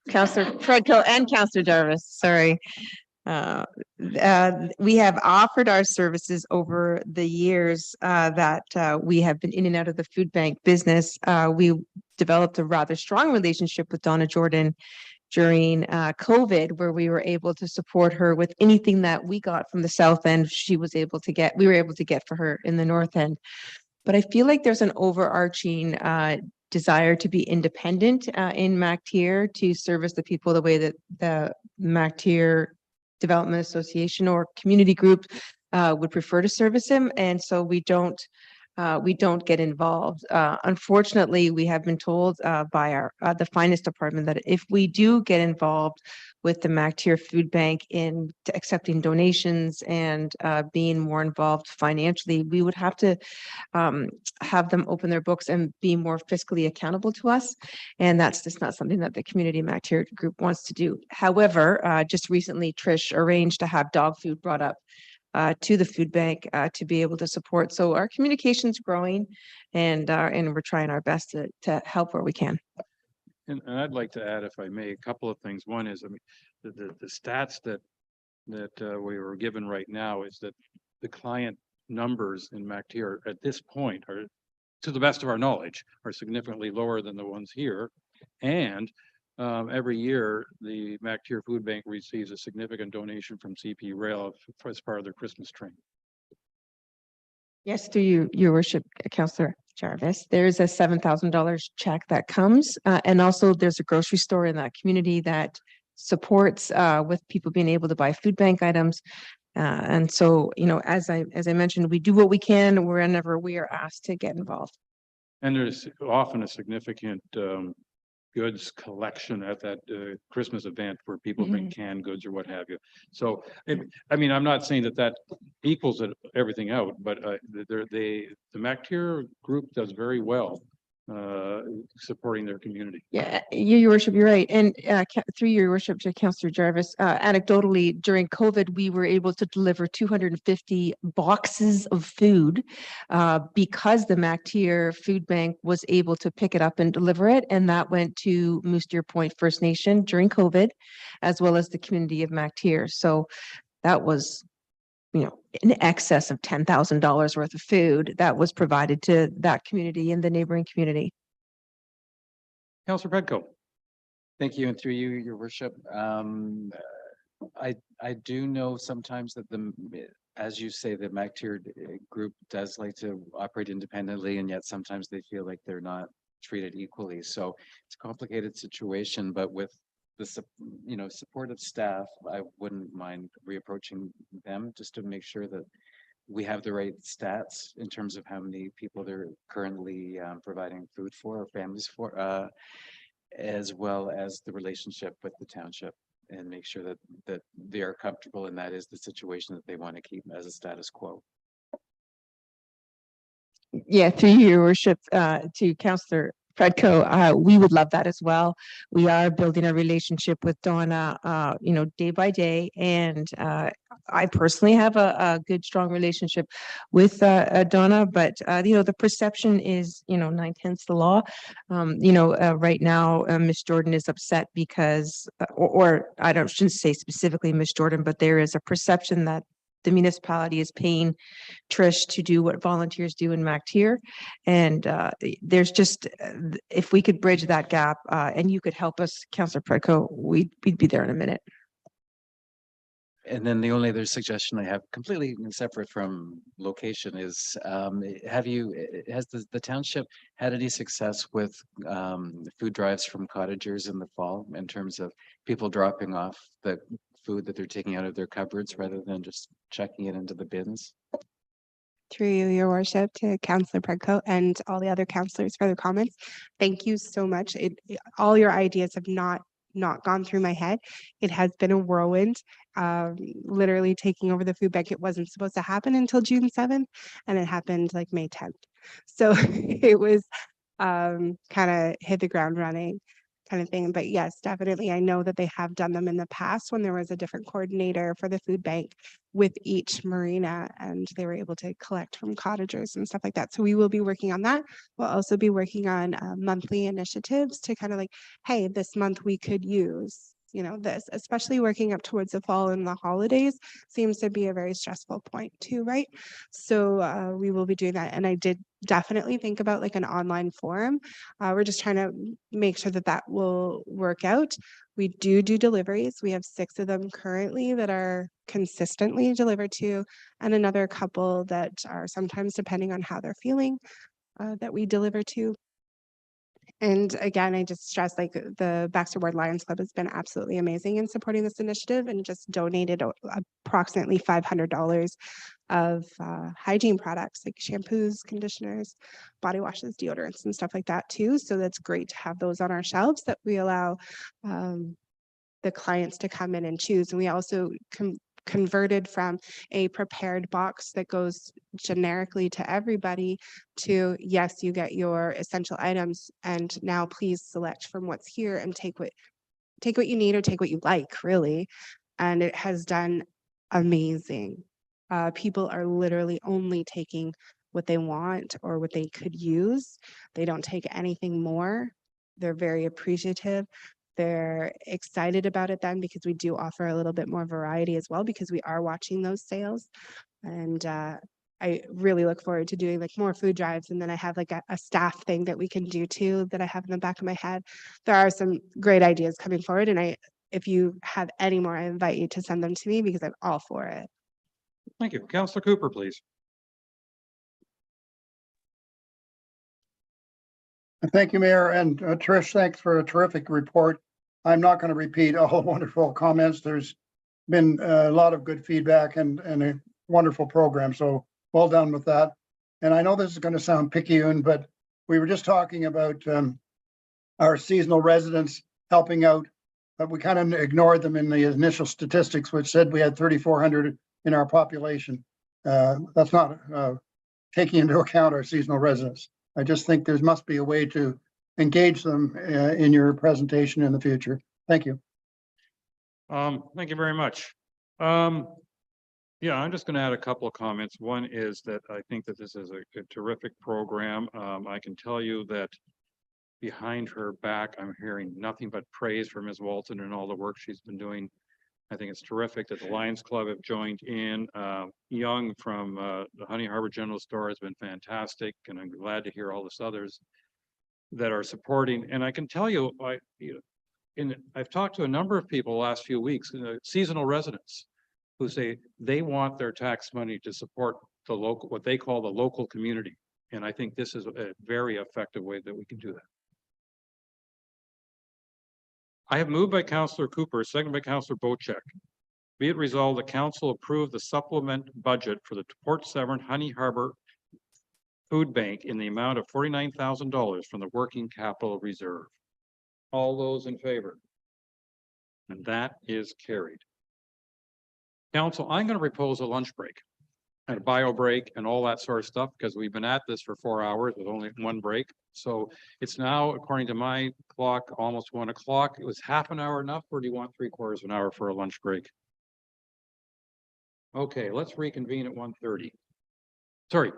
Councillor Predko and Councillor Jarvis, sorry. We have offered our services over the years that we have been in and out of the food bank business. We developed a rather strong relationship with Donna Jordan during COVID, where we were able to support her with anything that we got from the south end. We were able to get for her in the north end. But I feel like there's an overarching desire to be independent in MacTier to service the people the way that the MacTier Development Association or community group would prefer to service him. And so we don't get involved. Unfortunately, we have been told by our the finance department that if we do get involved with the MacTier Food Bank in accepting donations and being more involved financially, we would have to have them open their books and be more fiscally accountable to us. And that's just not something that the community MacTier group wants to do. However, just recently, Trish arranged to have dog food brought up to the food bank to be able to support. So our communication's growing, and we're trying our best to help where we can. And I'd like to add, if I may, a couple of things. One is, I mean, the stats that we were given right now is that the client numbers in MacTier at this point are, to the best of our knowledge, are significantly lower than the ones here. And every year, the MacTier Food Bank receives a significant donation from CP Rail as part of their Christmas train. Yes, through your worship, Councillor Jarvis, there's a $7,000 check that comes, and also there's a grocery store in that community that supports with people being able to buy food bank items. And so, you know, as I mentioned, we do what we can whenever we are asked to get involved. And there's often a significant goods collection at that Christmas event where people bring canned goods or what have you. So, I mean, I'm not saying that equals everything out, but the MacTier group does very well supporting their community. Yeah, your worship, you're right. And through your worship to Councillor Jarvis, anecdotally, during COVID, we were able to deliver 250 boxes of food because the MacTier Food Bank was able to pick it up and deliver it. And that went to Moose Deer Point First Nation during COVID, as well as the community of MacTier. So that was, you know, in excess of $10,000 worth of food that was provided to that community and the neighboring community. Councillor Pedco. Thank you, and through you, your worship. I do know sometimes that as you say, the MacTier group does like to operate independently, and yet sometimes they feel like they're not treated equally. So it's a complicated situation, but with the supportive staff, I wouldn't mind reapproaching them just to make sure that we have the right stats in terms of how many people they're currently providing food for, or families for, as well as the relationship with the township, and make sure that they are comfortable and that is the situation that they want to keep as a status quo. Yeah, through your worship to Councillor Fredco, we would love that as well. We are building a relationship with Donna, day by day, and I personally have a good, strong relationship with Donna. But the perception is, 9/10 the law. Right now, Miss Jordan is upset because, or I shouldn't say specifically Miss Jordan, but there is a perception that the municipality is paying Trish to do what volunteers do in MacTier. And there's just, if we could bridge that gap and you could help us, Councillor Predko, we'd be there in a minute. And then the only other suggestion I have, completely separate from location, is has the township had any success with food drives from cottagers in the fall, in terms of people dropping off the food that they're taking out of their cupboards rather than just checking it into the bins? Through you, your worship, to Councillor Predko and all the other councillors for the comments. Thank you so much. All your ideas have not gone through my head. It has been a whirlwind, literally taking over the food bank. It wasn't supposed to happen until June 7th, and it happened like May 10th. So it was kind of hit the ground running kind of thing. But yes, definitely. I know that they have done them in the past when there was a different coordinator for the food bank with each marina, and they were able to collect from cottagers and stuff like that. So we will be working on that. We'll also be working on monthly initiatives to kind of like, hey, this month we could use this, especially working up towards the fall and the holidays seems to be a very stressful point too, right? So we will be doing that. And I did definitely think about like an online forum. We're just trying to make sure that that will work out. We do deliveries. We have 6 of them currently that are consistently delivered to, and another couple that are sometimes, depending on how they're feeling, that we deliver to. And again, I just stress like the Baxter Ward Lions Club has been absolutely amazing in supporting this initiative and just donated approximately $500 of hygiene products like shampoos, conditioners, body washes, deodorants, and stuff like that too. So that's great to have those on our shelves that we allow the clients to come in and choose. And we also converted from a prepared box that goes generically to everybody to, yes, you get your essential items, and now please select from what's here and take what you need or take what you like, really. And it has done amazing. People are literally only taking what they want or what they could use. They don't take anything more. They're very appreciative. They're excited about it then, because we do offer a little bit more variety as well, because we are watching those sales. And I really look forward to doing like more food drives. And then I have like a staff thing that we can do too, that I have in the back of my head. There are some great ideas coming forward. And if you have any more, I invite you to send them to me, because I'm all for it. Thank you. Councillor Cooper, please. Thank you, Mayor, and Trish, thanks for a terrific report. I'm not going to repeat all the wonderful comments. There's been a lot of good feedback and a wonderful program, so well done with that. And I know this is going to sound picayune, but we were just talking about our seasonal residents helping out, but we kind of ignored them in the initial statistics, which said we had 3,400 in our population. That's not taking into account our seasonal residents. I just think there must be a way to engage them in your presentation in the future. Thank you. Thank you very much. Yeah, I'm just going to add a couple of comments. One is that I think that this is a terrific program. I can tell you that behind her back, I'm hearing nothing but praise for Ms. Walton and all the work she's been doing. I think it's terrific that the Lions Club have joined in. Young from the Honey Harbor General Store has been fantastic, and I'm glad to hear all this others that are supporting. And I can tell you, I've talked to a number of people the last few weeks, seasonal residents, who say they want their tax money to support the local, what they call the local community. And I think this is a very effective way that we can do that. I have moved by Councillor Cooper, second by Councillor Bocheck. Be it resolved, the council approve the supplement budget for the Port Severn Honey Harbor Food Bank in the amount of $49,000 from the Working Capital Reserve. All those in favor? And that is carried. Council, I'm going to propose a lunch break and a bio break and all that sort of stuff, because we've been at this for 4 hours with only one break. So it's now, according to my clock, almost 1 o'clock. It was half an hour enough, or do you want 3/4 of an hour for a lunch break? Okay, let's reconvene at 1:30. Sorry,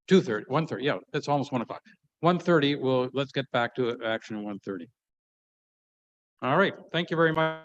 2:30, 1:30. Yeah, it's almost 1 o'clock. 1:30. Let's get back to action at 1:30. All right. Thank you very much.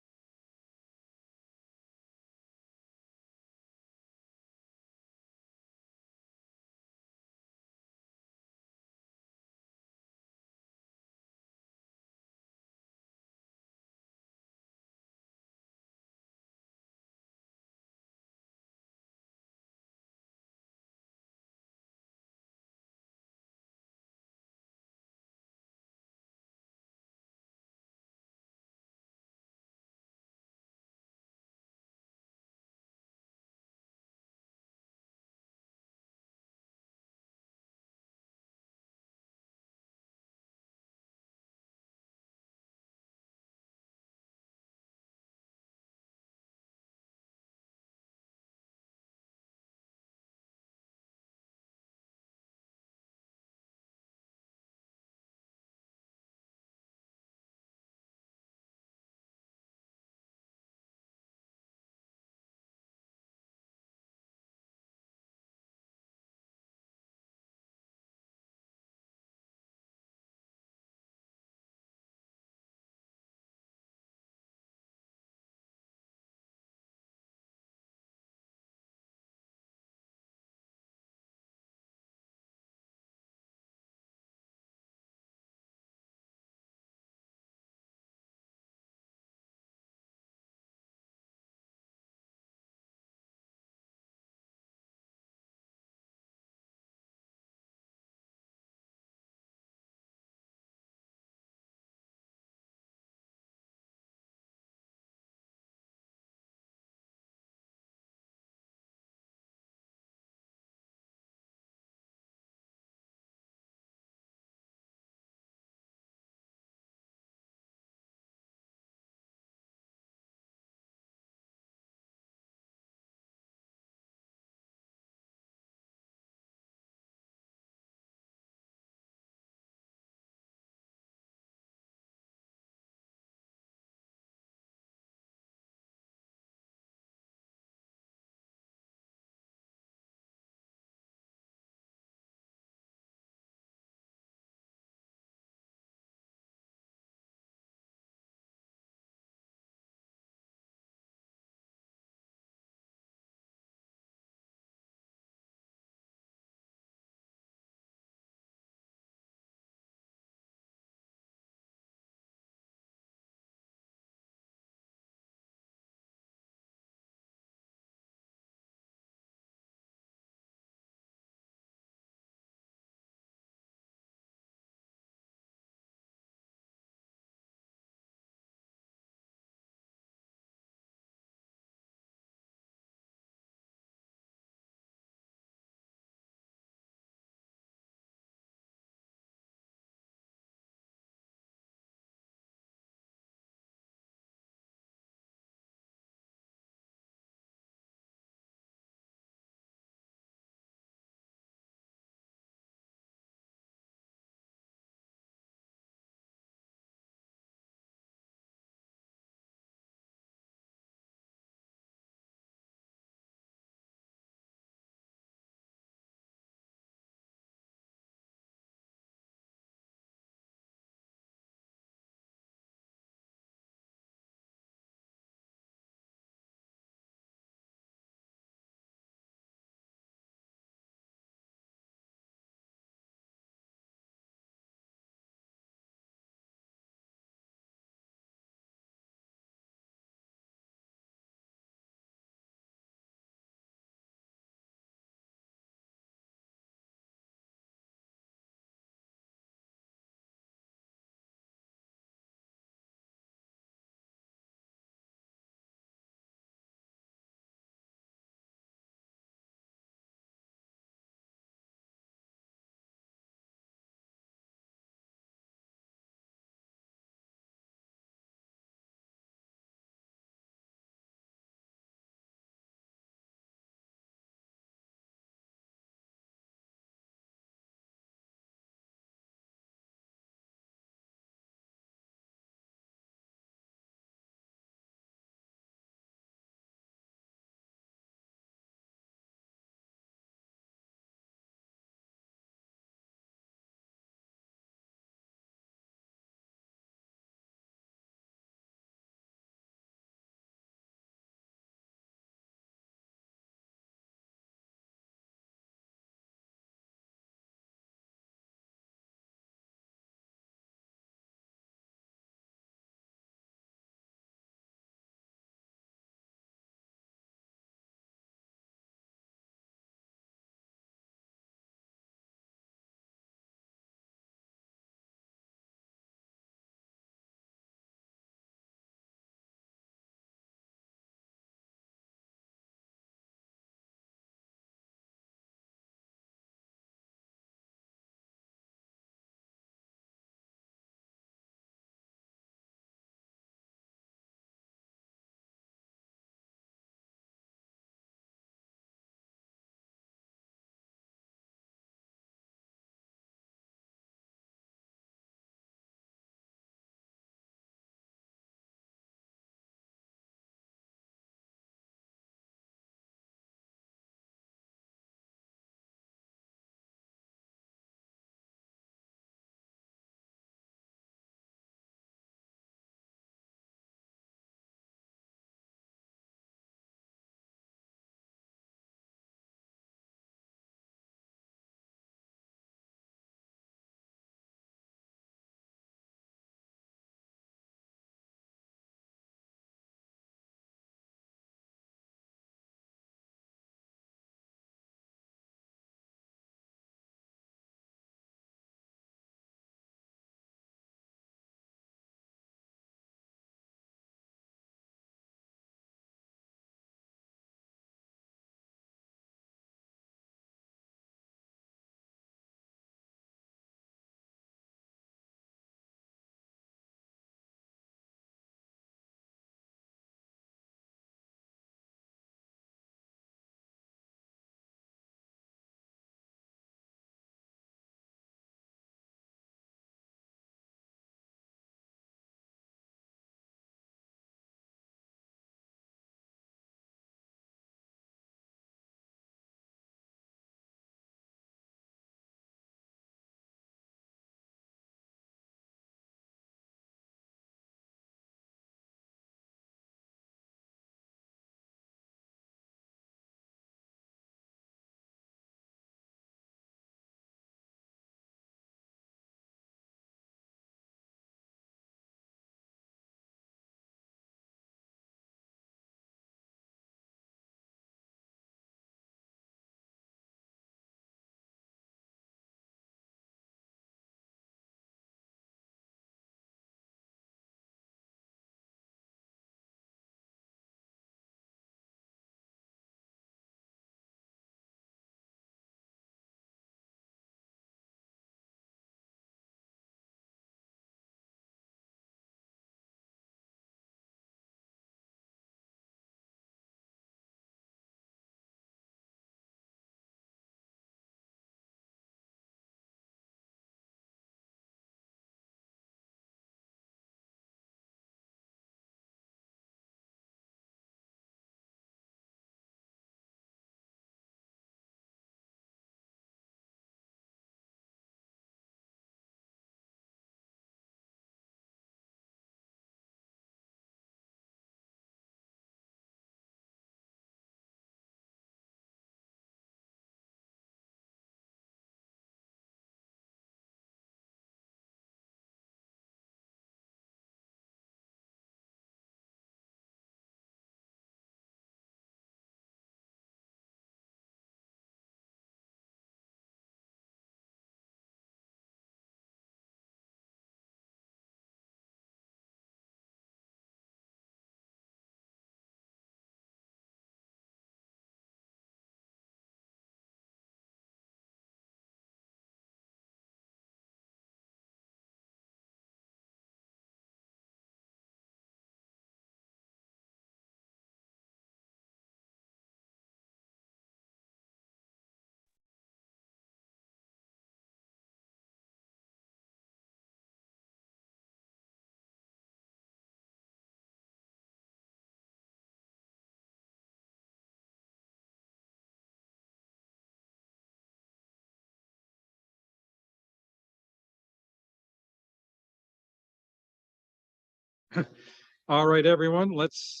All right, everyone, let's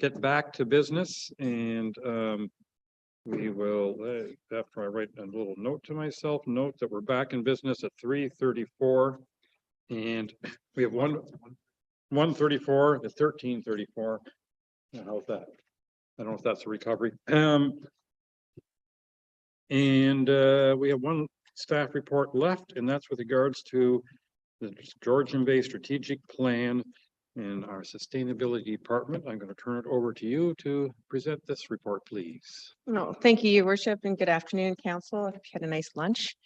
get back to business and we will, after I write a little note to myself, note that we're back in business at 3:34. And we have 1:34 to 13:34. How's that? I don't know if that's a recovery. And we have one staff report left, and that's with regards to the Georgian Bay Strategic Plan and our Sustainability Department. I'm going to turn it over to you to present this report, please. No, thank you, Your Worship, and good afternoon, Council. If you had a nice lunch.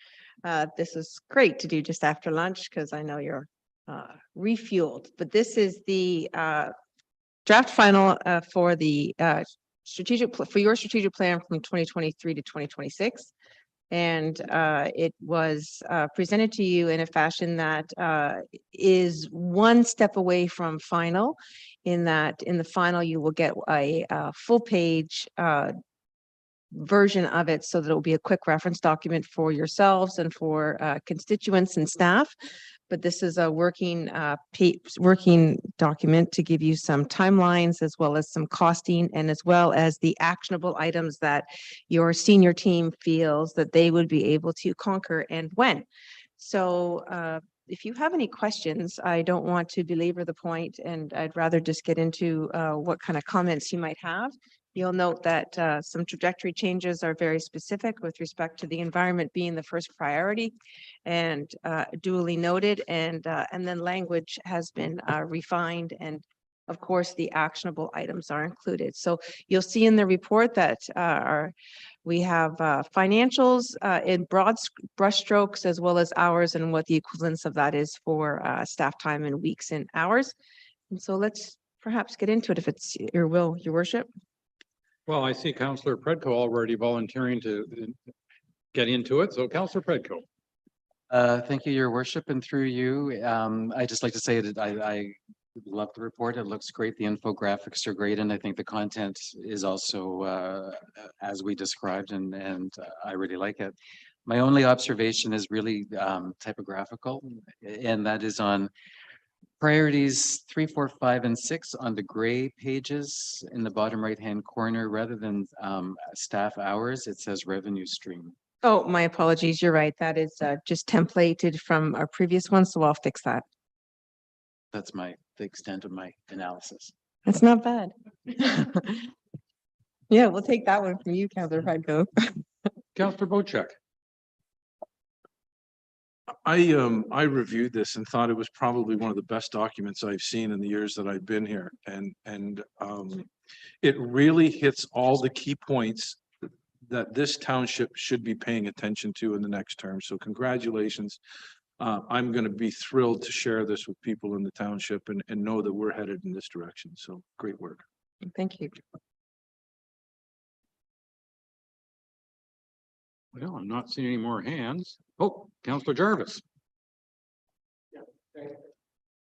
This is great to do just after lunch because I know you're refueled. But this is the draft final for the for your strategic plan from 2023 to 2026. And it was presented to you in a fashion that is one step away from final, in that in the final you will get a full page version of it, so that it will be a quick reference document for yourselves and for constituents and staff. But this is a working document to give you some timelines, as well as some costing, and as well as the actionable items that your senior team feels that they would be able to conquer and when. So if you have any questions, I don't want to belabor the point, and I'd rather just get into what kind of comments you might have. You'll note that some trajectory changes are very specific with respect to the environment being the first priority, and duly noted, and then language has been refined, and of course the actionable items are included. So you'll see in the report that we have financials in broad brushstrokes, as well as hours and what the equivalence of that is for staff time in weeks and hours. And so let's perhaps get into it if it's your will, Your Worship. Well, I see Councillor Predko already volunteering to get into it. So Councillor Predko. Thank you, Your Worship, and through you, I just like to say that I love the report. It looks great. The infographics are great, and I think the content is also as we described, and I really like it. My only observation is really typographical, and that is on priorities 3, 4, 5, and 6 on the gray pages in the bottom right-hand corner. Rather than staff hours, it says revenue stream. Oh, my apologies. You're right. That is just templated from our previous one, so I'll fix that. That's the extent of my analysis. That's not bad. Yeah, we'll take that one from you, Councillor Predko. Councillor Bochek. I reviewed this and thought it was probably one of the best documents I've seen in the years that I've been here. And it really hits all the key points that this township should be paying attention to in the next term. So congratulations. I'm going to be thrilled to share this with people in the township and know that we're headed in this direction. So great work. Thank you. Well, I'm not seeing any more hands. Oh, Councillor Jarvis.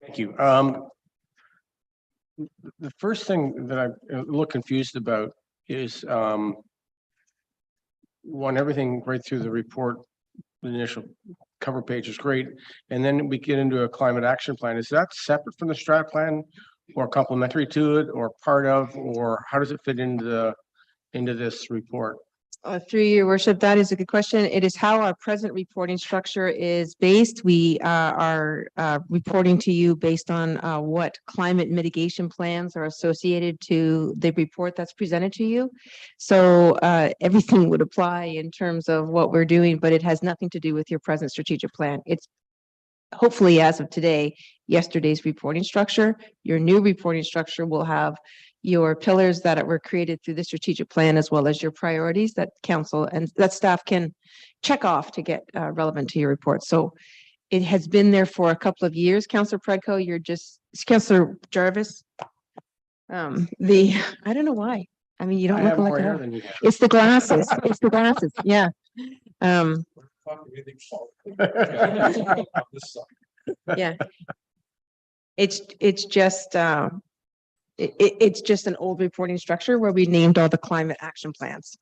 Thank you. The first thing that I'm a little confused about is one, everything right through the report, the initial cover page is great. And then we get into a climate action plan. Is that separate from the strat plan, or complementary to it, or part of, or how does it fit into this report? Through Your Worship, that is a good question. It is how our present reporting structure is based. We are reporting to you based on what climate mitigation plans are associated to the report that's presented to you. So everything would apply in terms of what we're doing, but it has nothing to do with your present strategic plan. It's hopefully, as of today, yesterday's reporting structure. Your new reporting structure will have your pillars that were created through the strategic plan, as well as your priorities that council and that staff can check off to get relevant to your report. So it has been there for a couple of years. Councillor Predko, Councillor Jarvis. I don't know why. I mean, you don't look like it. It's the glasses. It's the glasses. Yeah. Yeah. It's just it's just an old reporting structure where we named all the climate action plans.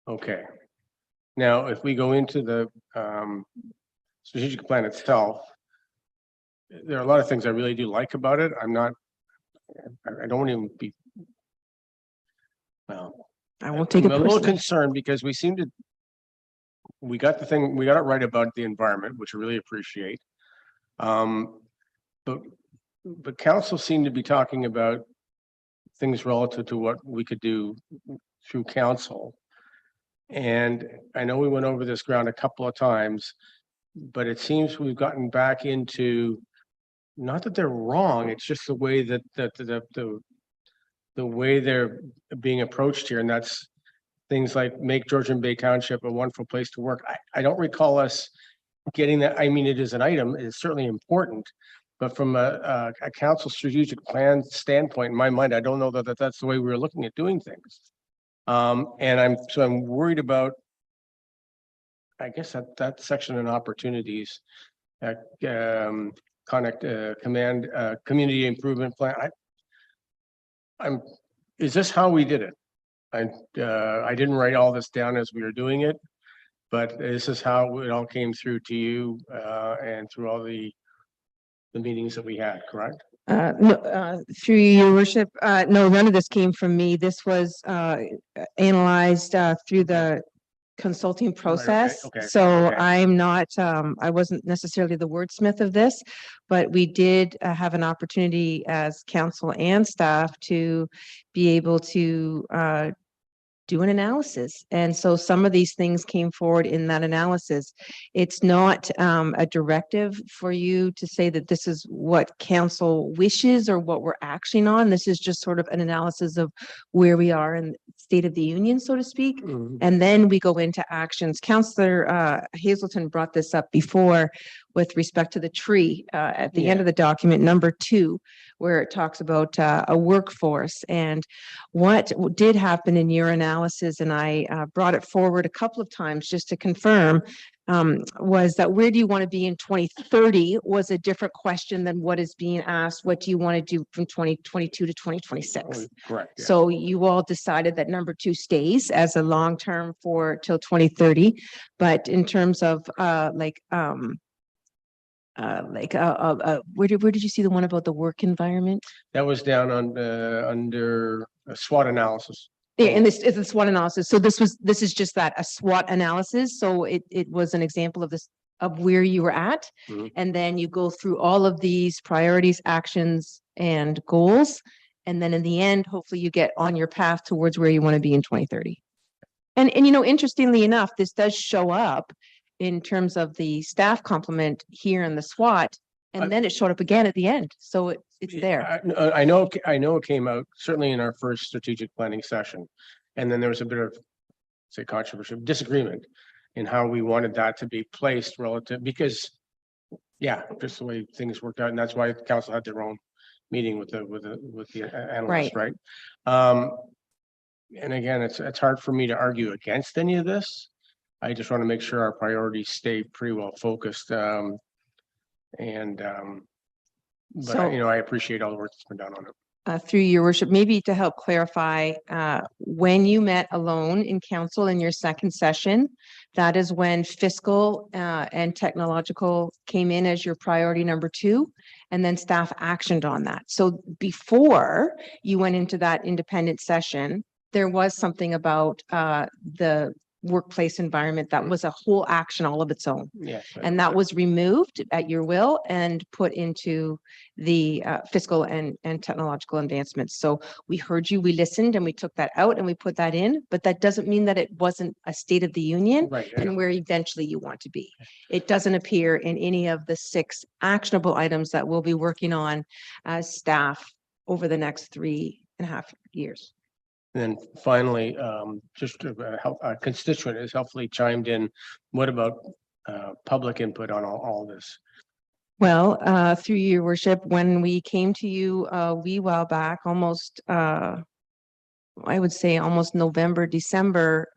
Okay. Now, if we go into the strategic plan itself, there are a lot of things I really do like about it. I'm not, I don't even be, well, I won't take it I'm a little personally. concerned because we got it right about the environment, which I really appreciate. But council seemed to be talking about things relative to what we could do through council. And I know we went over this ground a couple of times, but it seems we've gotten back into, not that they're wrong, it's just the way that the way they're being approached here, and that's things like make Georgian Bay Township a wonderful place to work. I don't recall us getting that. I mean, it is an item, it's certainly important, but from a council strategic plan standpoint, in my mind, I don't know that that's the way we were looking at doing things. And I'm worried about, I guess, that section and opportunities, community improvement plan. Is this how we did it? I didn't write all this down as we were doing it, but this is how it all came through to you, and through all the meetings that we had, correct? No, through your worship, no, none of this came from me. This was analyzed through the consulting process. okay, So okay. I'm not, I wasn't necessarily the wordsmith of this, but we did have an opportunity as council and staff to be able to do an analysis. And so some of these things came forward in that analysis. It's not a directive for you to say that this is what council wishes or what we're acting on. This is just sort of an analysis of where we are in state of the union, so to speak. And then we go into actions. Councillor Hazelton brought this up before with respect to the tree at the end of the document, number 2, where it talks about a workforce. And what did happen in your analysis, and I brought it forward a couple of times just to confirm, was that where do you want to be in 2030 was a different question than what is being asked. What do you want to do from 2022 to 2026? Correct. Yeah. So you all decided that number 2 stays as a long term for till 2030. But in terms of where did you see the one about the work environment? That was down on under a SWOT analysis. Yeah, and this is a SWOT analysis. So this is just that, a SWOT analysis. So it was an example of this, of where you were at. And then you go through all of these priorities, actions, and goals. And then in the end, hopefully you get on your path towards where you want to be in 2030. And you know, interestingly enough, this does show up in terms of the staff complement here in the SWOT, and then it showed up again at the end. So it's there. I know it came out certainly in our first strategic planning session. And then there was a bit of, say, controversial disagreement in how we wanted that to be placed relative, because just the way things worked out. And that's why the council had their own meeting with the analyst, right? And again, it's hard for me to argue against any of this. I just want to make sure our priorities stay pretty well focused. But I appreciate all the work that's been done on it. Through your worship, maybe to help clarify, when you met alone in council in your second session, that is when fiscal and technological came in as your priority number 2, and then staff actioned on that. So before you went into that independent session, there was something about the workplace environment that was a whole action all of its own. Yes. And that was removed at your will and put into the fiscal and technological advancements. So we heard you, we listened, and we took that out and we put that in, but that doesn't mean that it wasn't a state of the union and where eventually you want to be. It doesn't appear in any of the 6 actionable items that we'll be working on as staff over the next 3.5 years. And then finally, just a constituent has helpfully chimed in. What about public input on all this? Well, through your worship, when we came to you a wee while back, almost, I would say almost November, December,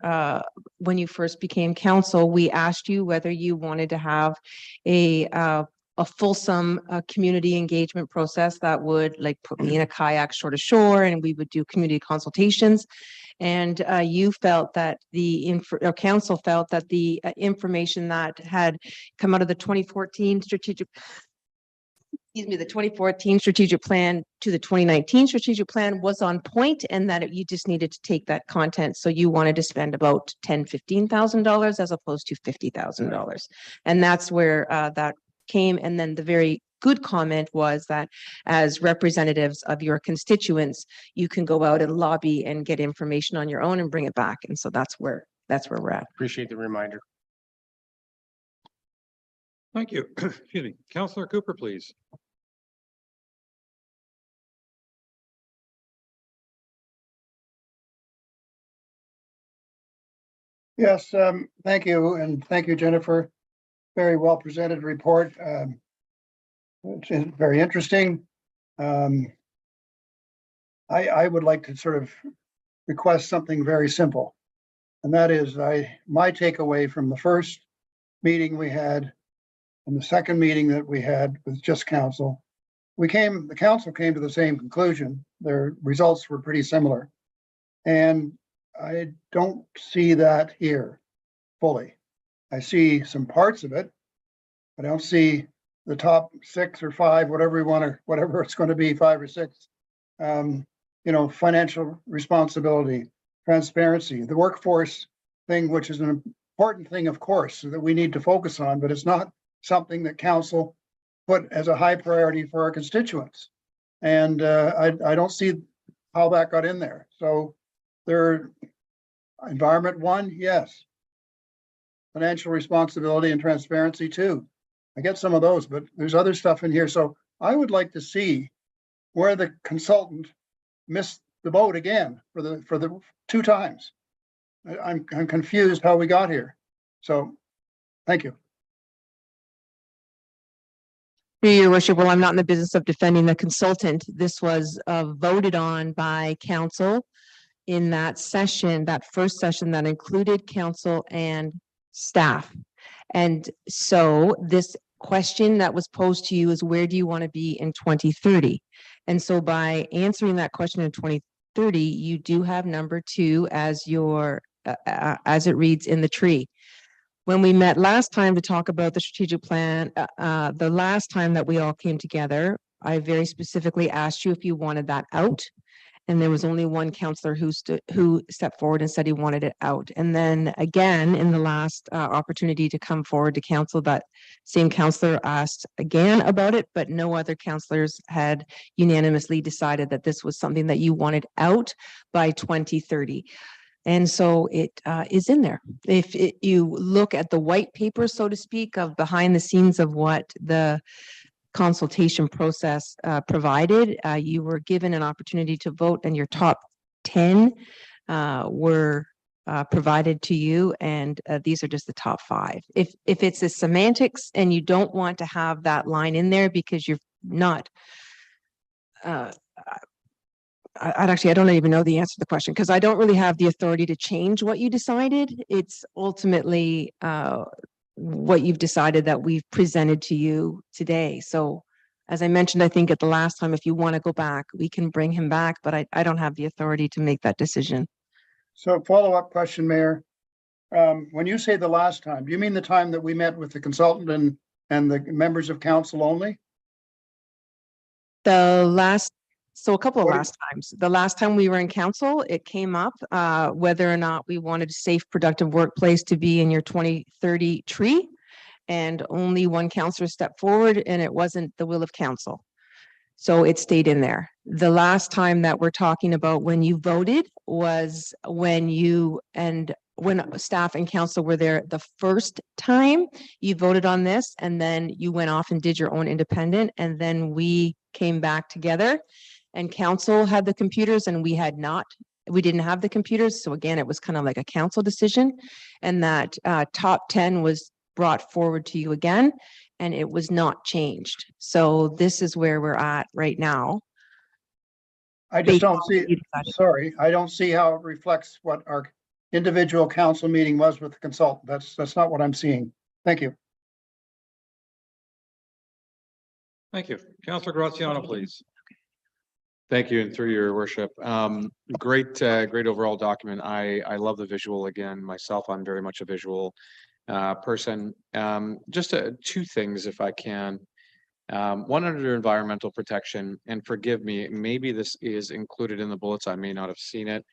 when you first became council, we asked you whether you wanted to have a fulsome community engagement process that would like put me in a kayak shore to shore, and we would do community consultations. And you felt that council felt that the information that had come out of the 2014 strategic the 2014 strategic plan to the 2019 strategic plan was on point, and that you just needed to take that content. So you wanted to spend about $10,000-15,000 as opposed to $50,000. And that's where that came. And then the very good comment was that as representatives of your constituents, you can go out and lobby and get information on your own and bring it back. And so that's where we're at. Appreciate the reminder. Thank you. Excuse me. Councillor Cooper, please. Yes, thank you, and thank you, Jennifer. Very well presented report. Which is very interesting. I would like to sort of request something very simple. And that is my takeaway from the first meeting we had and the second meeting that we had with just council. The council came to the same conclusion. Their results were pretty similar. And I don't see that here fully. I see some parts of it, but I don't see the top 6 or 5, whatever we want to, whatever it's going to be, 5 or 6. Financial responsibility, transparency, the workforce thing, which is an important thing, of course, that we need to focus on, but it's not something that council put as a high priority for our constituents. And I don't see how that got in there. So environment 1, yes. Financial responsibility and transparency 2. I get some of those, but there's other stuff in here. So I would like to see where the consultant missed the boat again for the 2 times. I'm confused how we got here. So thank you. Your worship, well, I'm not in the business of defending the consultant. This was voted on by council in that session, that first session that included council and staff. And so this question that was posed to you is, where do you want to be in 2030? And so by answering that question in 2030, you do have number 2 as your as it reads in the tree. When we met last time to talk about the strategic plan, the last time that we all came together, I very specifically asked you if you wanted that out. And there was only one councillor who stepped forward and said he wanted it out. And then again, in the last opportunity to come forward to council, that same councillor asked again about it, but no other councillors had unanimously decided that this was something that you wanted out by 2030. And so it is in there. If you look at the white paper, so to speak, of behind the scenes of what the consultation process provided, you were given an opportunity to vote, and your top 10 were provided to you, and these are just the top 5. If it's a semantics and you don't want to have that line in there because you're not I don't even know the answer to the question, because I don't really have the authority to change what you decided. It's ultimately what you've decided that we've presented to you today. So as I mentioned, I think at the last time, if you want to go back, we can bring him back, but I don't have the authority to make that decision. So follow-up question, Mayor. When you say the last time, do you mean the time that we met with the consultant and the members of council only? So a couple of last times. The last time we were in council, it came up whether or not we wanted a safe, productive workplace to be in your 2030 tree. And only one councillor stepped forward, and it wasn't the will of council. So it stayed in there. The last time that we're talking about when you voted was when staff and council were there the first time you voted on this, and then you went off and did your own independent, and then we came back together. And council had the computers and we didn't have the computers. So again, it was kind of like a council decision, and that top 10 was brought forward to you again, and it was not changed. So this is where we're at right now. I just don't see, sorry, I don't see how it reflects what our individual council meeting was with the consultant. That's not what I'm seeing. Thank you. Thank you. Councillor Graziano, please. Thank you, and through your worship. Great overall document. I love the visual again. Myself, I'm very much a visual person. Just 2 things, if I can. One under environmental protection, and forgive me, maybe this is included in the bullets. I may not have seen it.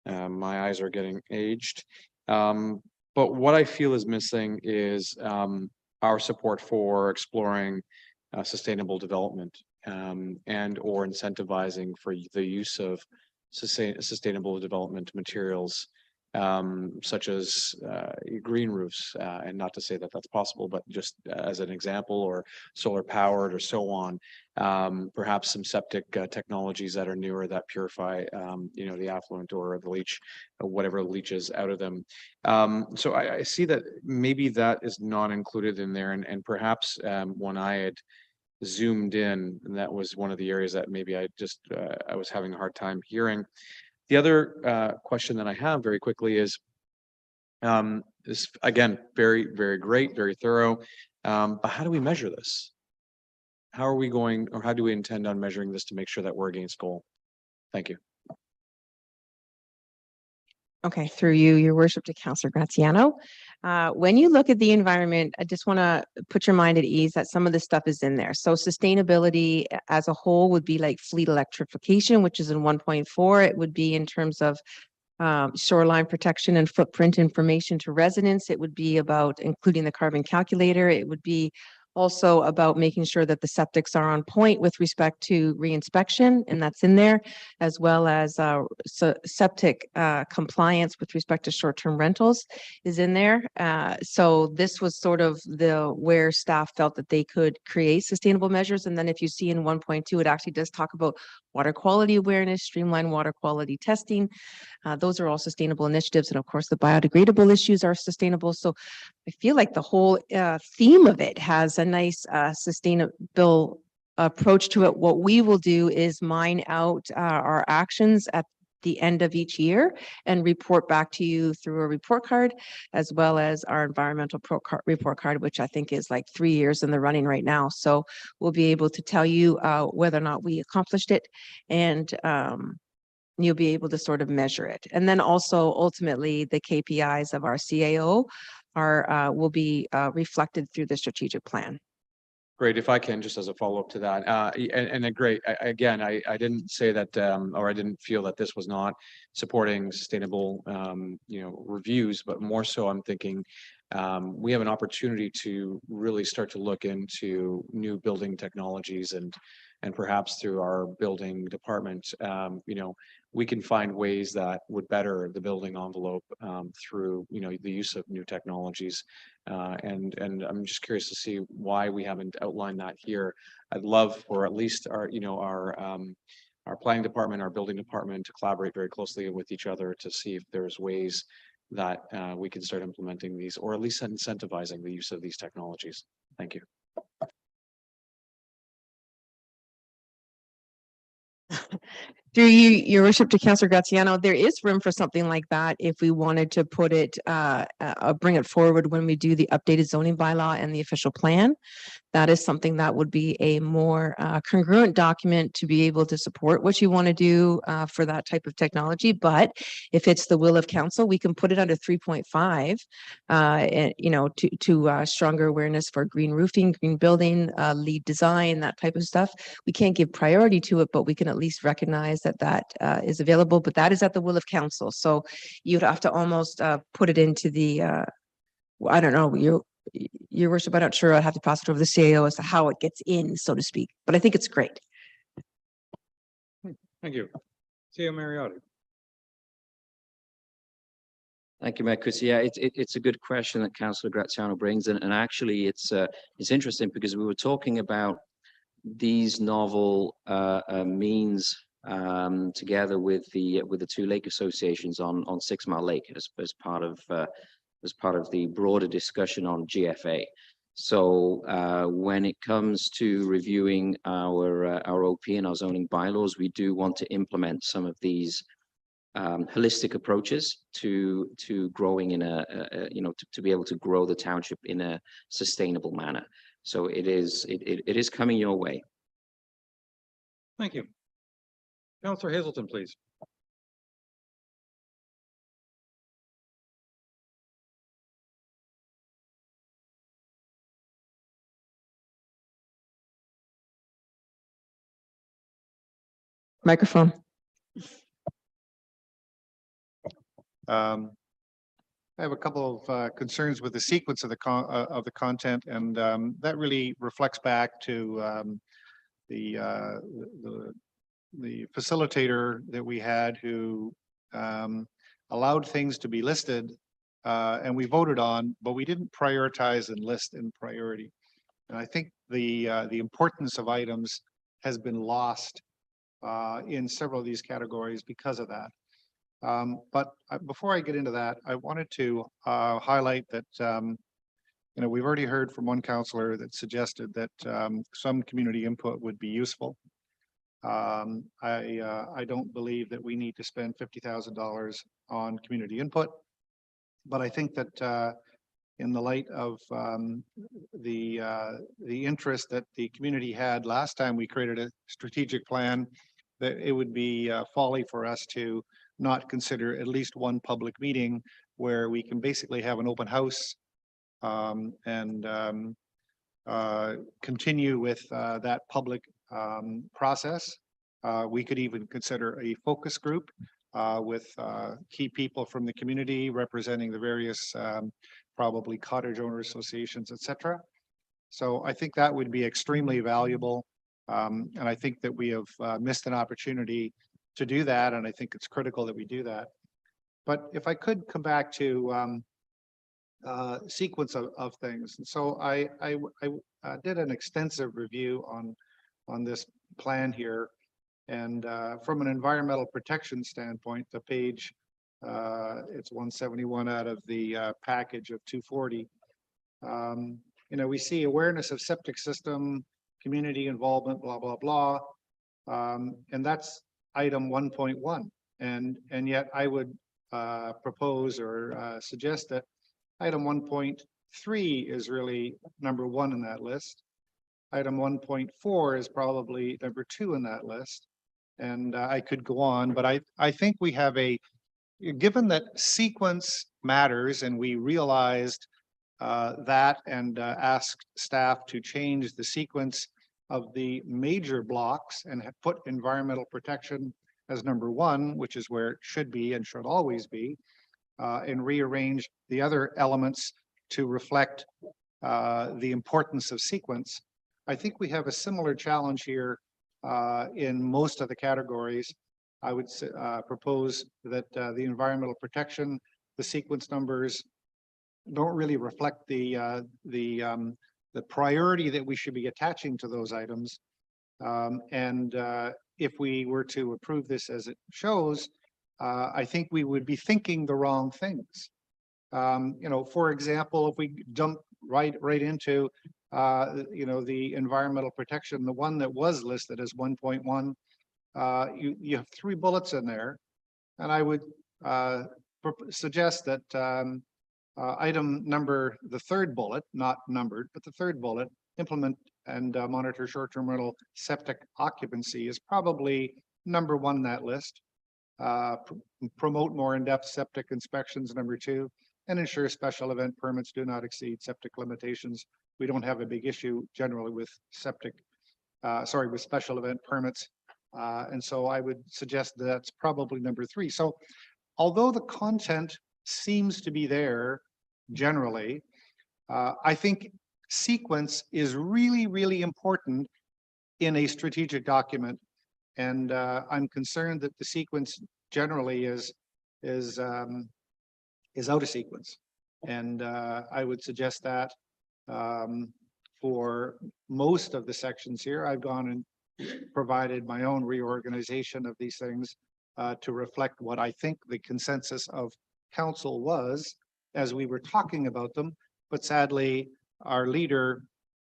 My eyes are getting aged. But what I feel is missing is our support for exploring sustainable development and or incentivizing for the use of sustainable development materials such as green roofs, and not to say that that's possible, but just as an example, or solar powered or so on. Perhaps some septic technologies that are newer that purify, the affluent or the leach, whatever leaches out of them. So I see that maybe that is not included in there, and perhaps when I had zoomed in, and that was one of the areas that maybe I was having a hard time hearing. The other question that I have very quickly is again, very, very great, very thorough. But how do we measure this? How are we going, or how do we intend on measuring this to make sure that we're against goal? Thank you. Okay, through you, your worship, to Councillor Graziano. When you look at the environment, I just want to put your mind at ease that some of this stuff is in there. So sustainability as a whole would be like fleet electrification, which is in 1.4. It would be in terms of shoreline protection and footprint information to residents. It would be about including the carbon calculator. It would be also about making sure that the septics are on point with respect to reinspection, and that's in there, as well as septic compliance with respect to short-term rentals is in there. So this was sort of where staff felt that they could create sustainable measures. And then if you see in 1.2, it actually does talk about water quality awareness, streamlined water quality testing. Those are all sustainable initiatives. And of course, the biodegradable issues are sustainable. So I feel like the whole theme of it has a nice sustainable approach to it. What we will do is mine out our actions at the end of each year and report back to you through a report card, as well as our environmental report card, which I think is like 3 years in the running right now. So we'll be able to tell you whether or not we accomplished it, and you'll be able to sort of measure it. And then also ultimately the KPIs of our CAO will be reflected through the strategic plan. Great. If I can, just as a follow-up to that, great. Again, I didn't say that, or I didn't feel that this was not supporting sustainable, reviews, but more so I'm thinking we have an opportunity to really start to look into new building technologies, and perhaps through our building department, we can find ways that would better the building envelope through, the use of new technologies. And I'm just curious to see why we haven't outlined that here. I'd love for at least our planning department, our building department to collaborate very closely with each other to see if there's ways that we can start implementing these, or at least incentivizing the use of these technologies. Thank you. Through you, your worship, to Councillor Graziano, there is room for something like that if we wanted to put it, bring it forward when we do the updated zoning bylaw and the official plan. That is something that would be a more congruent document to be able to support what you want to do for that type of technology. But if it's the will of council, we can put it under 3.5, and to stronger awareness for green roofing, green building, LEED design, that type of stuff. We can't give priority to it, but we can at least recognize that is available. But that is at the will of council. So you'd have to almost put it into the, I don't know, your worship, I'm not sure. I'd have to pass it over to the CAO as to how it gets in, so to speak, but I think it's great. Thank you. CAO Mariotti. Thank you, Mayor Chris. Yeah, it's a good question that Councillor Graziano brings, and actually it's interesting because we were talking about these novel means together with the two lake associations on 6 Mile Lake as part of the broader discussion on GFA. So when it comes to reviewing our OP and our zoning bylaws, we do want to implement some of these holistic approaches to growing in to be able to grow the township in a sustainable manner. So it is coming your way. Thank you. Councillor Hazelton, please. Microphone. I have a couple of concerns with the sequence of the content, and that really reflects back to the facilitator that we had who allowed things to be listed and we voted on, but we didn't prioritize and list in priority. And I think the importance of items has been lost in several of these categories because of that. But before I get into that, I wanted to highlight that we've already heard from one councillor that suggested that some community input would be useful. I don't believe that we need to spend $50,000 on community input, but I think that in the light of the interest that the community had last time we created a strategic plan, that it would be folly for us to not consider at least one public meeting where we can basically have an open house and continue with that public process. We could even consider a focus group with key people from the community representing the various probably cottage owner associations, etc. So I think that would be extremely valuable. And I think that we have missed an opportunity to do that. And I think it's critical that we do that. But if I could come back to sequence of things. And so I did an extensive review on this plan here. And from an environmental protection standpoint, the page, it's 171 out of the package of 240. We see awareness of septic system, community involvement, blah, blah, blah. And that's item 1.1. And yet I would propose or suggest that item 1.3 is really number 1 in that list. Item 1.4 is probably number 2 in that list. And I could go on, but I think we have given that sequence matters and we realized that and asked staff to change the sequence of the major blocks and have put environmental protection as number 1, which is where it should be and should always be, and rearrange the other elements to reflect the importance of sequence. I think we have a similar challenge here in most of the categories. I would propose that the environmental protection, the sequence numbers don't really reflect the priority that we should be attaching to those items. And if we were to approve this as it shows, I think we would be thinking the wrong things. For example, if we jump right into the environmental protection, the one that was listed as 1.1, you have 3 bullets in there, and I would suggest that item number, the 3rd bullet, not numbered, but the 3rd bullet, implement and monitor short-term rental septic occupancy, is probably number 1 in that list. Promote more in-depth septic inspections, number 2, and ensure special event permits do not exceed septic limitations. We don't have a big issue generally with with special event permits. And so I would suggest that's probably number 3. So although the content seems to be there generally, I think sequence is really, really important in a strategic document. And I'm concerned that the sequence generally is out of sequence. And I would suggest that for most of the sections here, I've gone and provided my own reorganization of these things to reflect what I think the consensus of council was as we were talking about them. But sadly, our leader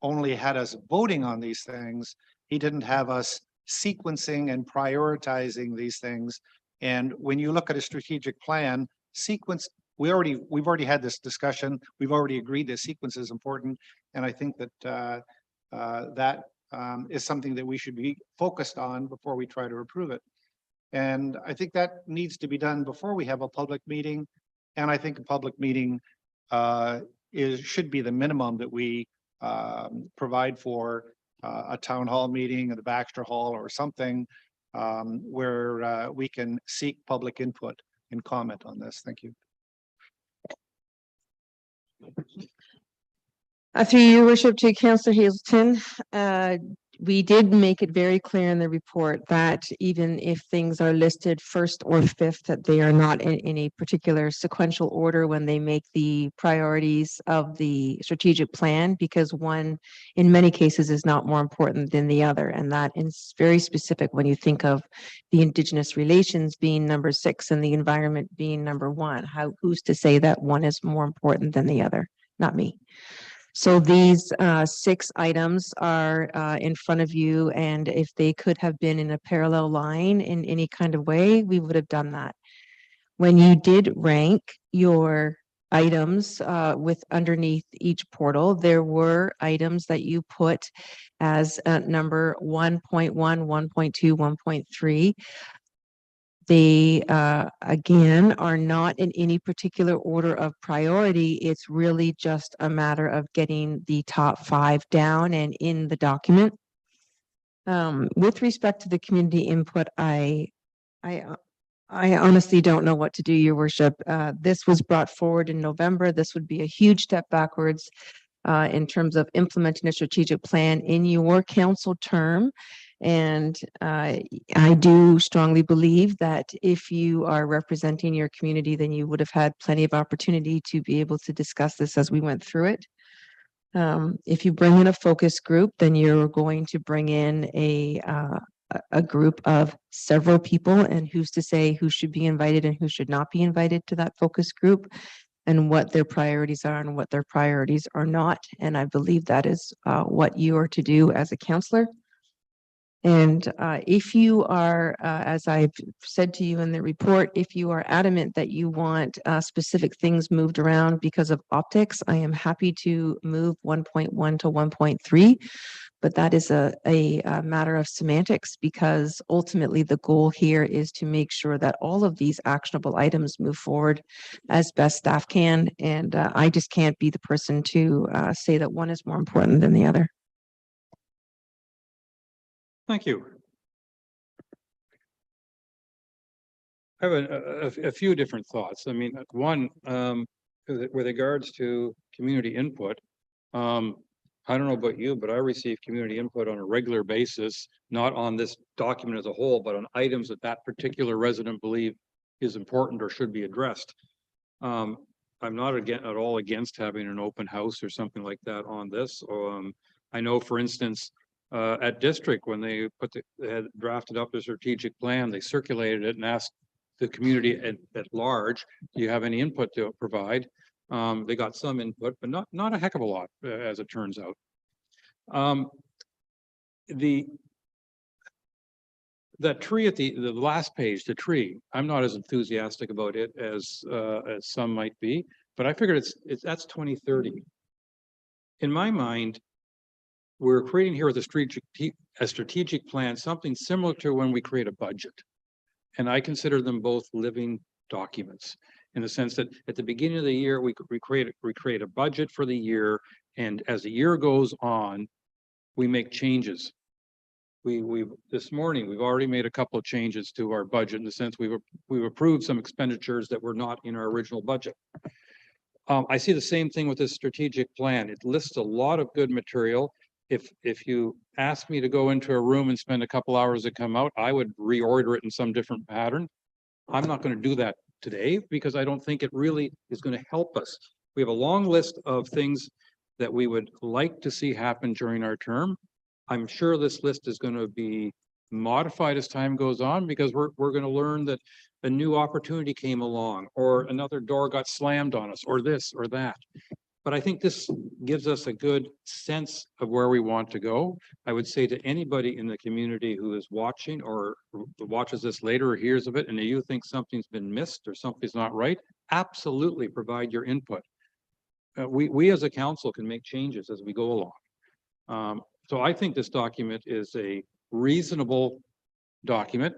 only had us voting on these things. He didn't have us sequencing and prioritizing these things. And when you look at a strategic plan, sequence, we've already had this discussion. We've already agreed that sequence is important. And I think that that is something that we should be focused on before we try to approve it. And I think that needs to be done before we have a public meeting. And I think a public meeting should be the minimum that we provide for a town hall meeting at the Baxter Hall or something where we can seek public input and comment on this. Thank you. Through your worship to Councillor Hazelton, we did make it very clear in the report that even if things are listed first or fifth, that they are not in a particular sequential order when they make the priorities of the strategic plan, because one, in many cases, is not more important than the other. And that is very specific when you think of the Indigenous relations being number 6 and the environment being number 1. Who's to say that one is more important than the other? Not me. So these 6 items are in front of you, and if they could have been in a parallel line in any kind of way, we would have done that. When you did rank your items with underneath each portal, there were items that you put as number 1.1, 1.2, 1.3. They, again, are not in any particular order of priority. It's really just a matter of getting the top 5 down and in the document. With respect to the community input, I honestly don't know what to do, Your Worship. This was brought forward in November. This would be a huge step backwards in terms of implementing a strategic plan in your council term. And I do strongly believe that if you are representing your community, then you would have had plenty of opportunity to be able to discuss this as we went through it. If you bring in a focus group, then you're going to bring in a group of several people, and who's to say who should be invited and who should not be invited to that focus group, and what their priorities are and what their priorities are not. And I believe that is what you are to do as a councillor. And if you are, as I've said to you in the report, if you are adamant that you want specific things moved around because of optics, I am happy to move 1.1 to 1.3. But that is a matter of semantics, because ultimately the goal here is to make sure that all of these actionable items move forward as best staff can. And I just can't be the person to say that one is more important than the other. Thank you. I have a few different thoughts. I mean, one, with regards to community input, I don't know about you, but I receive community input on a regular basis, not on this document as a whole, but on items that that particular resident believe is important or should be addressed. I'm not at all against having an open house or something like that on this. I know, for instance, at district, when they had drafted up the strategic plan, they circulated it and asked the community at large, do you have any input to provide? They got some input, but not a heck of a lot, as it turns out. That tree at the last page, the tree, I'm not as enthusiastic about it as some might be, but I figured that's 2030. In my mind, we're creating here with a strategic plan, something similar to when we create a budget. And I consider them both living documents, in the sense that at the beginning of the year, we create a budget for the year. And as the year goes on, we make changes. This morning, we've already made a couple of changes to our budget, in the sense we've approved some expenditures that were not in our original budget. I see the same thing with this strategic plan. It lists a lot of good material. If you ask me to go into a room and spend a couple hours to come out, I would reorder it in some different pattern. I'm not going to do that today, because I don't think it really is going to help us. We have a long list of things that we would like to see happen during our term. I'm sure this list is going to be modified as time goes on, because we're going to learn that a new opportunity came along, or another door got slammed on us, or this or that. But I think this gives us a good sense of where we want to go. I would say to anybody in the community who is watching or watches this later or hears of it, and you think something's been missed or something's not right, absolutely provide your input. We as a council can make changes as we go along. So I think this document is a reasonable document.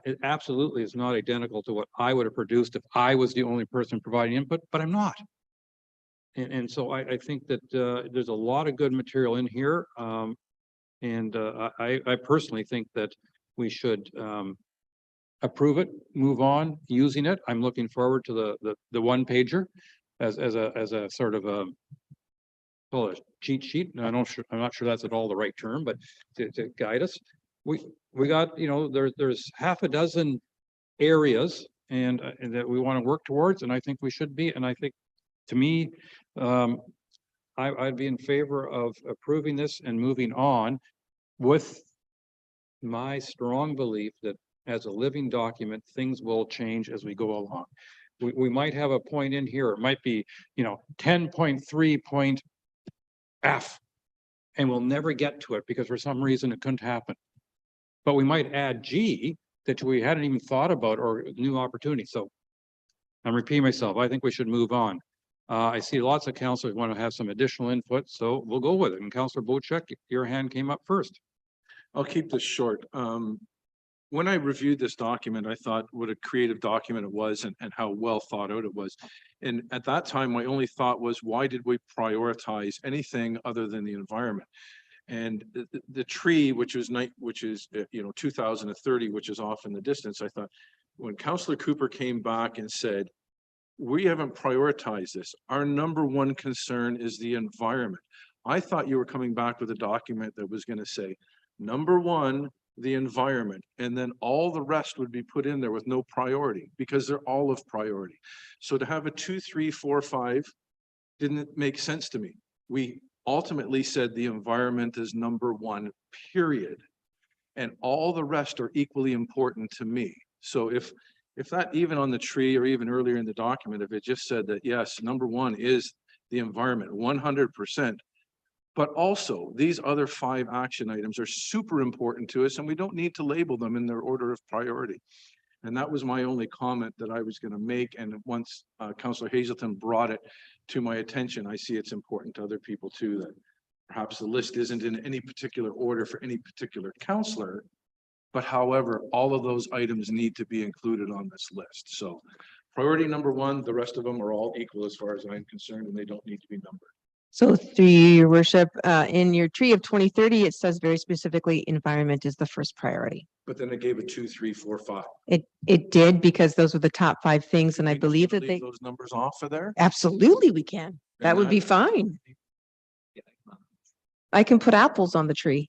It absolutely is not identical to what I would have produced if I was the only person providing input, but I'm not. And so I think that there's a lot of good material in here. I personally think that we should approve it, move on, using it. I'm looking forward to the one pager as a sort of a cheat sheet. I'm not sure that's at all the right term, but to guide us. We got, there's half a dozen areas and that we want to work towards, and I think we should be. And I think, to me, I'd be in favor of approving this and moving on with my strong belief that as a living document, things will change as we go along. We might have a point in here, it might be, 10.3 point F, and we'll never get to it because for some reason it couldn't happen. But we might add G that we hadn't even thought about, or new opportunity. So I'm repeating myself. I think we should move on. I see lots of councillors want to have some additional input, so we'll go with it. And Councillor Bochek, your hand came up first. I'll keep this short. When I reviewed this document, I thought what a creative document it was and how well thought out it was. And at that time, my only thought was, why did we prioritize anything other than the environment? And the tree, which is 2030, which is off in the distance, I thought when Councillor Cooper came back and said, we haven't prioritized this, our number one concern is the environment. I thought you were coming back with a document that was going to say, number one, the environment, and then all the rest would be put in there with no priority because they're all of priority. So to have a 2, 3, 4, 5 didn't make sense to me. We ultimately said the environment is number one, period. And all the rest are equally important to me. So if that, even on the tree or even earlier in the document, if it just said that, yes, number one is the environment, 100%. But also these other 5 action items are super important to us and we don't need to label them in their order of priority. And that was my only comment that I was going to make. And once Councillor Hazelton brought it to my attention, I see it's important to other people too, that perhaps the list isn't in any particular order for any particular councillor, but however, all of those items need to be included on this list. So priority number one, the rest of them are all equal as far as I'm concerned, and they don't need to be numbered. So through your worship, in your tree of 2030, it says very specifically, environment is the first priority. But then it gave it 2, 3, 4, 5. It did, because those were the top 5 things, and I believe that Leave those numbers off of there. absolutely we can. That would be fine. I can put apples on the tree.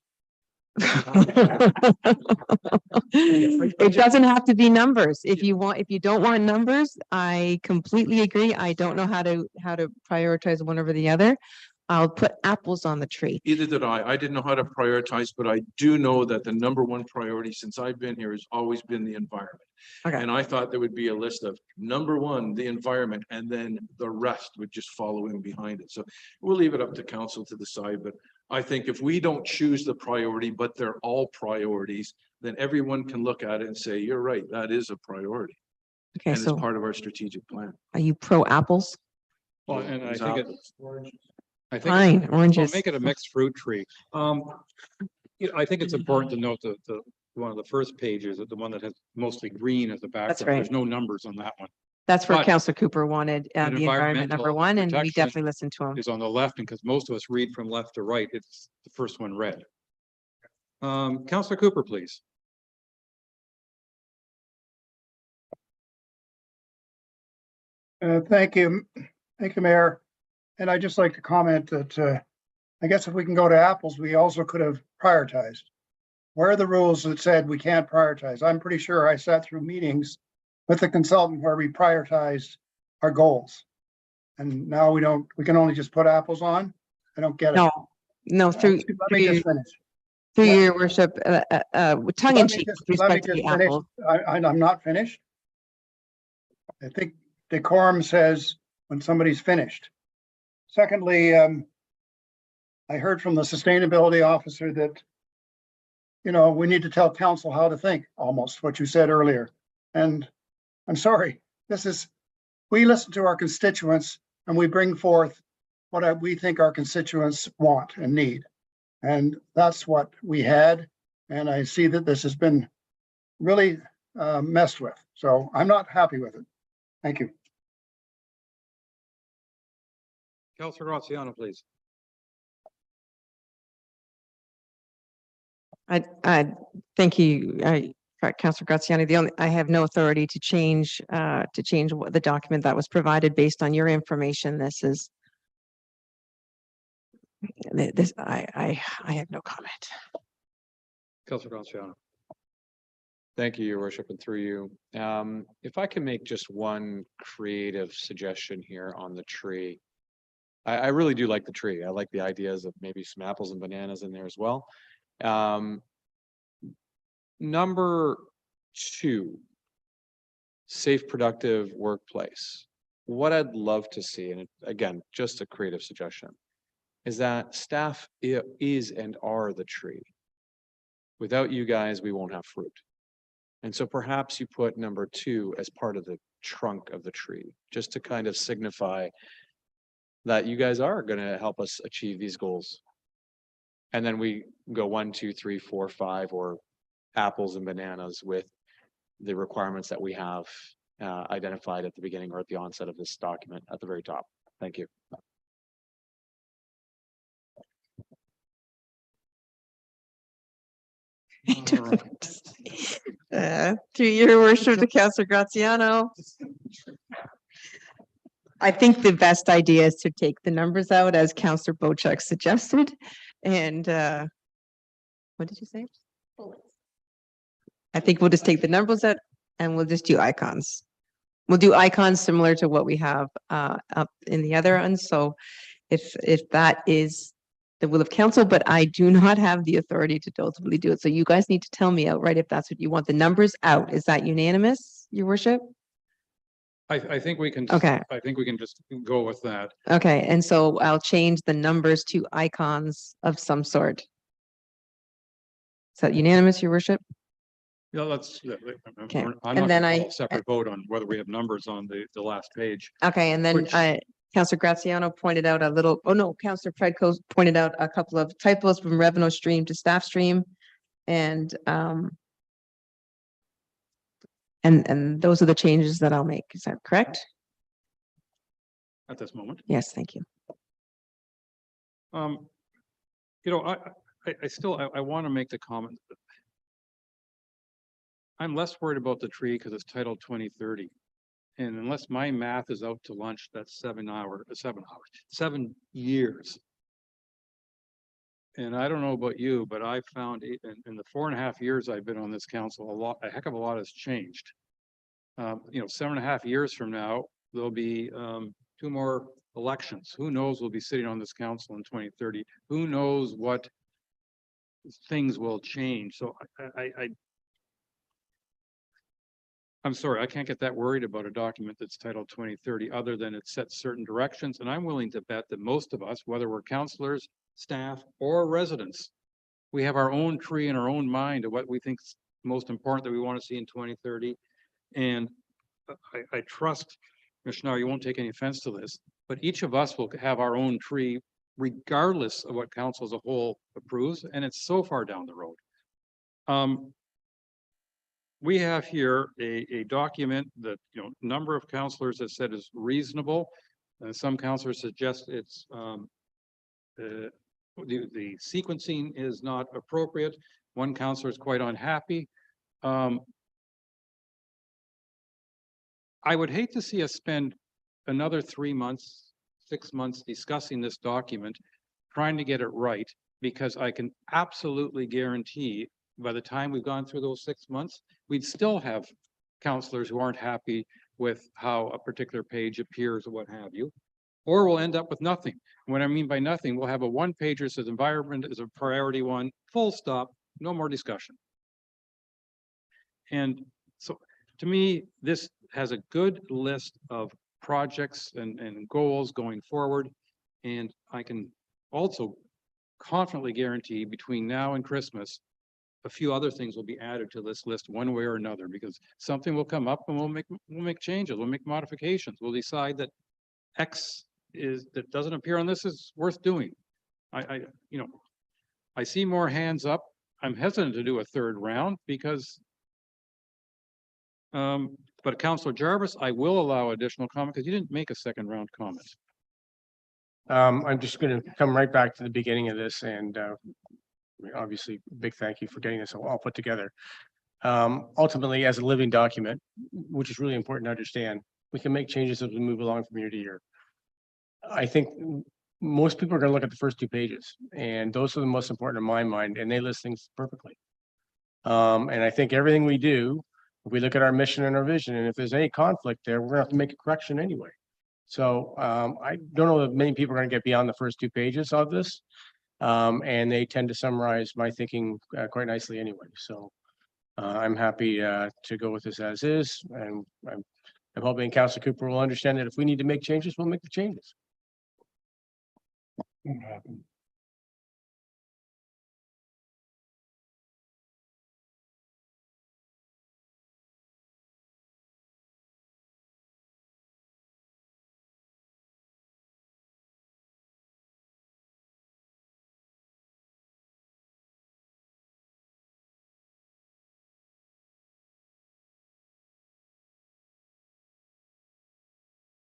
It doesn't have to be numbers. If you don't want numbers, I completely agree. I don't know how to prioritize one over the other. I'll put apples on the tree. Either did I. I didn't know how to prioritize, but I do know that the number one priority since I've been here has always been the environment. Okay. And I thought there would be a list of number one, the environment, and then the rest would just follow in behind it. So we'll leave it up to council to decide. But I think if we don't choose the priority, but they're all priorities, then everyone can look at it and say, you're right, that is a priority. Okay, And so it's part of our strategic plan. are you pro apples? Well, and I think it's. Fine, oranges. We'll make it a mixed fruit tree. I think it's important to note that one of the first pages, the one that has mostly green as the background. right. There's no numbers on that one. That's where But Councillor Cooper wanted the environment number 1, and we protection definitely listened to him. Is on the left, and because most of us read from left to right, it's the first one read. Councillor Cooper, please. Thank you. Thank you, Mayor. And I'd just like to comment that I guess if we can go to apples, we also could have prioritized. Where are the rules that said we can't prioritize? I'm pretty sure I sat through meetings with the consultant where we prioritized our goals. And now we can only just put apples on. I don't get it. No, through your worship, tongue in cheek with respect to the apples. I'm not finished. I think decorum says when somebody's finished. Secondly, I heard from the sustainability officer that, we need to tell council how to think, almost what you said earlier. And I'm sorry, we listen to our constituents and we bring forth what we think our constituents want and need. And that's what we had. And I see that this has been really messed with. So I'm not happy with it. Thank you. Councillor Graziano, please. Thank you, Councillor Graziani. I have no authority to change what the document that was provided based on your information. I have no comment. Councillor Graziano. Thank you, Your Worship, and through you. If I can make just one creative suggestion here on the tree. I really do like the tree. I like the ideas of maybe some apples and bananas in there as well. Number 2, safe, productive workplace. What I'd love to see, and again, just a creative suggestion, is that staff is and are the tree. Without you guys, we won't have fruit. And so perhaps you put number 2 as part of the trunk of the tree, just to kind of signify that you guys are going to help us achieve these goals. And then we go 1, 2, 3, 4, 5, or apples and bananas with the requirements that we have identified at the beginning or at the onset of this document at the very top. Thank you. Through your worship to Councillor Graziano. I think the best idea is to take the numbers out as Councillor Bochuk suggested. And what did you say? I think we'll just take the numbers out and we'll just do icons. We'll do icons similar to what we have up in the other ones. So if that is the will of council, but I do not have the authority to ultimately do it. So you guys need to tell me outright if that's what you want. The numbers out. Is that unanimous, Your Worship? I think we can. Okay. I think we can just go with that. Okay, and so I'll change the numbers to icons of some sort. Is that unanimous, Your Worship? Yeah, let's. Okay, I'm and not then gonna call a separate vote on whether we have numbers on the last page. Okay, and then Which- Councillor Graziano pointed out a little, oh no, Councillor Predko pointed out a couple of typos from revenue stream to staff stream. And those are the changes that I'll make. Is that correct? At this moment. Yes, thank you. You know, I still want to make the comment. I'm less worried about the tree because it's titled 2030. And unless my math is out to lunch, that's 7 years. And I don't know about you, but I found in the 4.5 years I've been on this council, a heck of a lot has changed. You know, 7.5 years from now, there'll be 2 more elections. Who knows, we'll be sitting on this council in 2030. Who knows what things will change. So I'm sorry, I can't get that worried about a document that's titled 2030, other than it sets certain directions. And I'm willing to bet that most of us, whether we're councillors, staff, or residents, we have our own tree in our own mind of what we think is most important that we want to see in 2030. And I trust, Commissioner, you won't take any offense to this, but each of us will have our own tree regardless of what council as a whole approves, and it's so far down the road. We have here a document that, you know, number of councillors have said is reasonable. Some councillors suggest it's the sequencing is not appropriate. One councillor is quite unhappy. I would hate to see us spend another 3 months, 6 months discussing this document, trying to get it right, because I can absolutely guarantee by the time we've gone through those 6 months, we'd still have councillors who aren't happy with how a particular page appears or what have you, or we'll end up with nothing. What I mean by nothing, we'll have a 1-pager that says environment is a priority 1, full stop, no more discussion. And so to me, this has a good list of projects and goals going forward. And I can also confidently guarantee between now and Christmas, a few other things will be added to this list one way or another, because something will come up and we'll make changes, we'll make modifications. We'll decide that X that doesn't appear on this is worth doing. You know, I see more hands up. I'm hesitant to do a 3rd round because but Councillor Jarvis, I will allow additional comment because you didn't make a 2nd round comment. I'm just going to come right back to the beginning of this and obviously, big thank you for getting this all put together. Ultimately, as a living document, which is really important to understand, we can make changes as we move along from year to year. I think most people are going to look at the first 2 pages, and those are the most important in my mind, and they list things perfectly. And I think everything we do, if we look at our mission and our vision, and if there's any conflict there, we're gonna have to make a correction anyway. So I don't know that many people are gonna get beyond the first 2 pages of this. And they tend to summarize my thinking quite nicely anyway. So I'm happy to go with this as is, and I'm hoping Councilor Cooper will understand that if we need to make changes, we'll make the changes.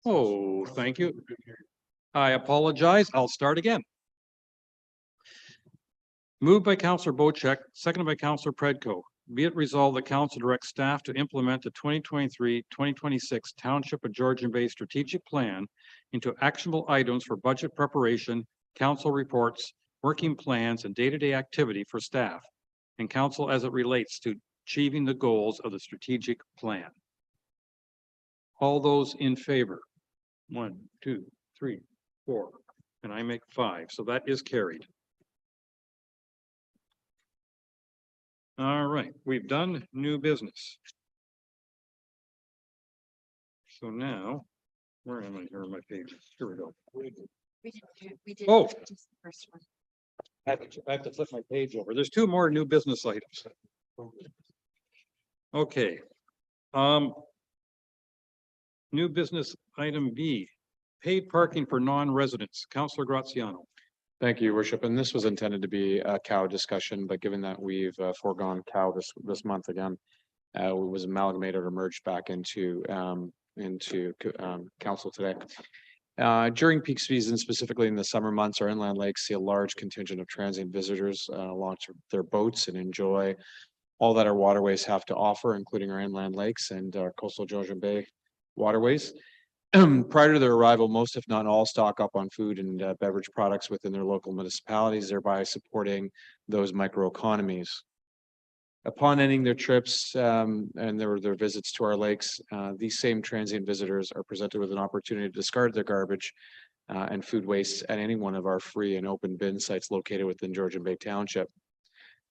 Oh, thank you. I apologize. I'll start again. Moved by Councillor Bocheck, seconded by Councillor Predko. Be it resolved, the council directs staff to implement the 2023-2026 Township of Georgian Bay strategic plan into actionable items for budget preparation, council reports, working plans, and day-to-day activity for staff and council as it relates to achieving the goals of the strategic plan. All those in favor? 1, 2, 3, 4, and I make 5, so that is carried. All right, we've done new business. So now, where am I here on my page? Here we go. Oh. just the first one. I have to flip my page over. There's 2 more new business items. Okay. New business item B, paid parking for non-residents. Councillor Graziano. Thank you, Your Worship. And this was intended to be a cow discussion, but given that we've foregone cow this month again, it was amalgamated or merged back into council today. During peak season, specifically in the summer months, our inland lakes see a large contingent of transient visitors launch their boats and enjoy all that our waterways have to offer, including our inland lakes and our coastal Georgian Bay waterways. Prior to their arrival, most, if not all, stock up on food and beverage products within their local municipalities, thereby supporting those microeconomies. Upon ending their trips and their visits to our lakes, these same transient visitors are presented with an opportunity to discard their garbage and food waste at any one of our free and open bin sites located within Georgian Bay Township.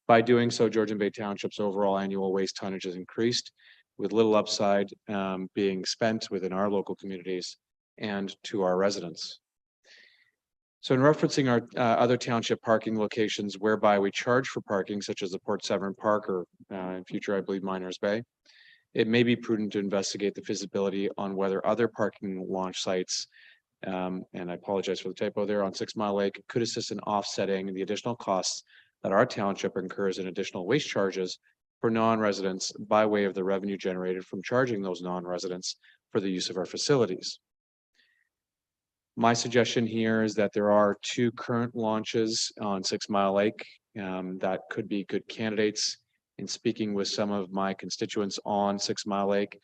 By doing so, Georgian Bay Township's overall annual waste tonnage has increased, with little upside being spent within our local communities and to our residents. So in referencing our other township parking locations whereby we charge for parking, such as the Port Severn Park or in future, I believe, Miners Bay, it may be prudent to investigate the feasibility on whether other parking launch sites, and I apologize for the typo there, on 6 Mile Lake could assist in offsetting the additional costs that our township incurs in additional waste charges for non-residents by way of the revenue generated from charging those non-residents for the use of our facilities. My suggestion here is that there are 2 current launches on 6 Mile Lake that could be good candidates. In speaking with some of my constituents on 6 Mile Lake,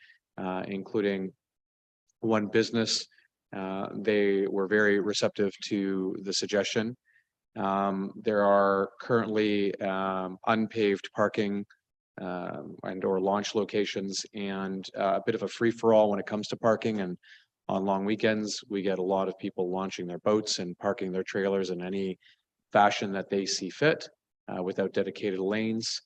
including one business, they were very receptive to the suggestion. There are currently unpaved parking and or launch locations and a bit of a free-for-all when it comes to parking. And on long weekends, we get a lot of people launching their boats and parking their trailers in any fashion that they see fit without dedicated lanes.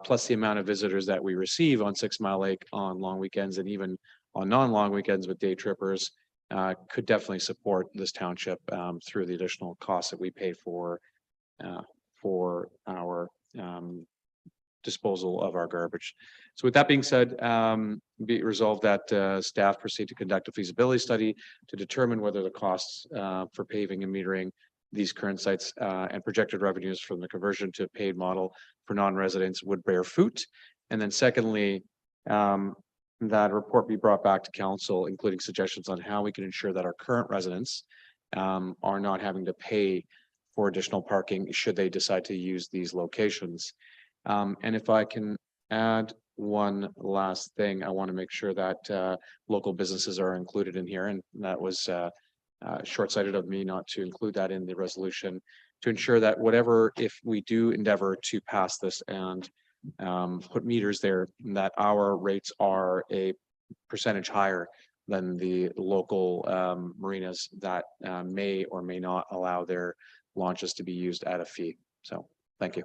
Plus the amount of visitors that we receive on 6 Mile Lake on long weekends and even on non-long weekends with day trippers could definitely support this township through the additional costs that we pay for our disposal of our garbage. So with that being said, be it resolved that staff proceed to conduct a feasibility study to determine whether the costs for paving and metering these current sites and projected revenues from the conversion to paid model for non-residents would bear fruit. And then secondly, that report be brought back to council, including suggestions on how we can ensure that our current residents are not having to pay for additional parking should they decide to use these locations. And if I can add one last thing, I want to make sure that local businesses are included in here, and that was short-sighted of me not to include that in the resolution, to ensure that whatever, if we do endeavor to pass this and put meters there, that our rates are a percentage higher than the local marinas that may or may not allow their launches to be used at a fee. So, thank you.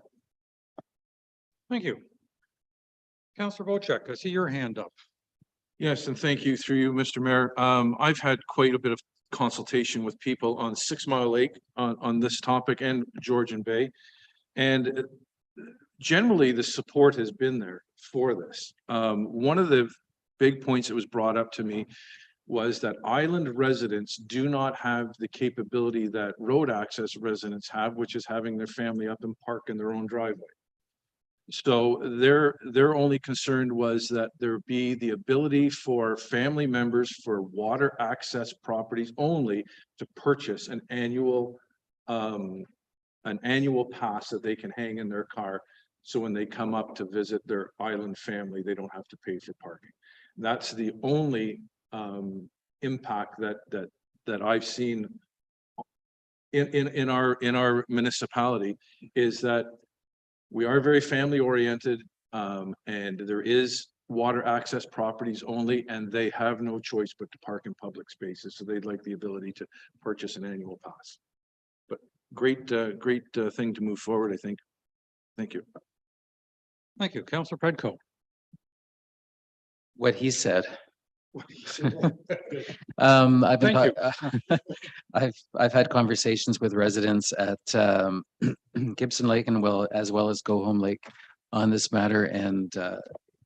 Thank you. Councillor Wojcik, I see your hand up. Yes, and thank you through you, Mr. Mayor. I've had quite a bit of consultation with people on 6 Mile Lake on this topic and Georgian Bay. And generally the support has been there for this. One of the big points that was brought up to me was that island residents do not have the capability that road access residents have, which is having their family up and park in their own driveway. So their only concern was that there be the ability for family members for water access properties only to purchase an annual pass that they can hang in their car. So when they come up to visit their island family, they don't have to pay for parking. That's the only impact that I've seen in our municipality, is that we are very family oriented, and there is water access properties only, and they have no choice but to park in public spaces. So they'd like the ability to purchase an annual pass. But great thing to move forward, I think. Thank you. Thank you. Councillor Pedco. What he said. I've had conversations with residents at Gibson Lake and as well as Go Home Lake on this matter, and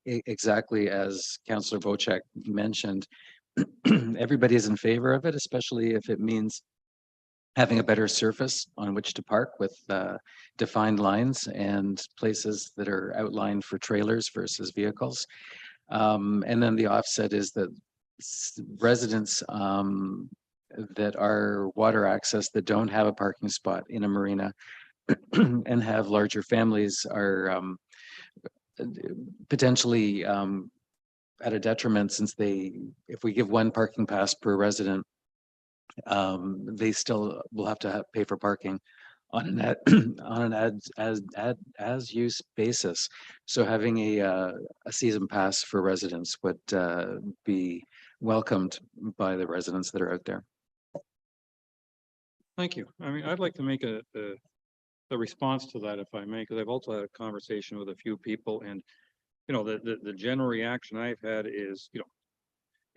exactly as Councillor Wojcik mentioned, everybody is in favor of it, especially if it means having a better surface on which to park with defined lines and places that are outlined for trailers versus vehicles. And then the offset is that residents that are water access that don't have a parking spot in a marina and have larger families are potentially at a detriment, since if we give one parking pass per resident, they still will have to pay for parking on an as use basis. So having a season pass for residents would be welcomed by the residents that are out there. Thank you. I mean, I'd like to make a response to that, if I may, because I've also had a conversation with a few people, and you know, the general reaction I've had is, you know,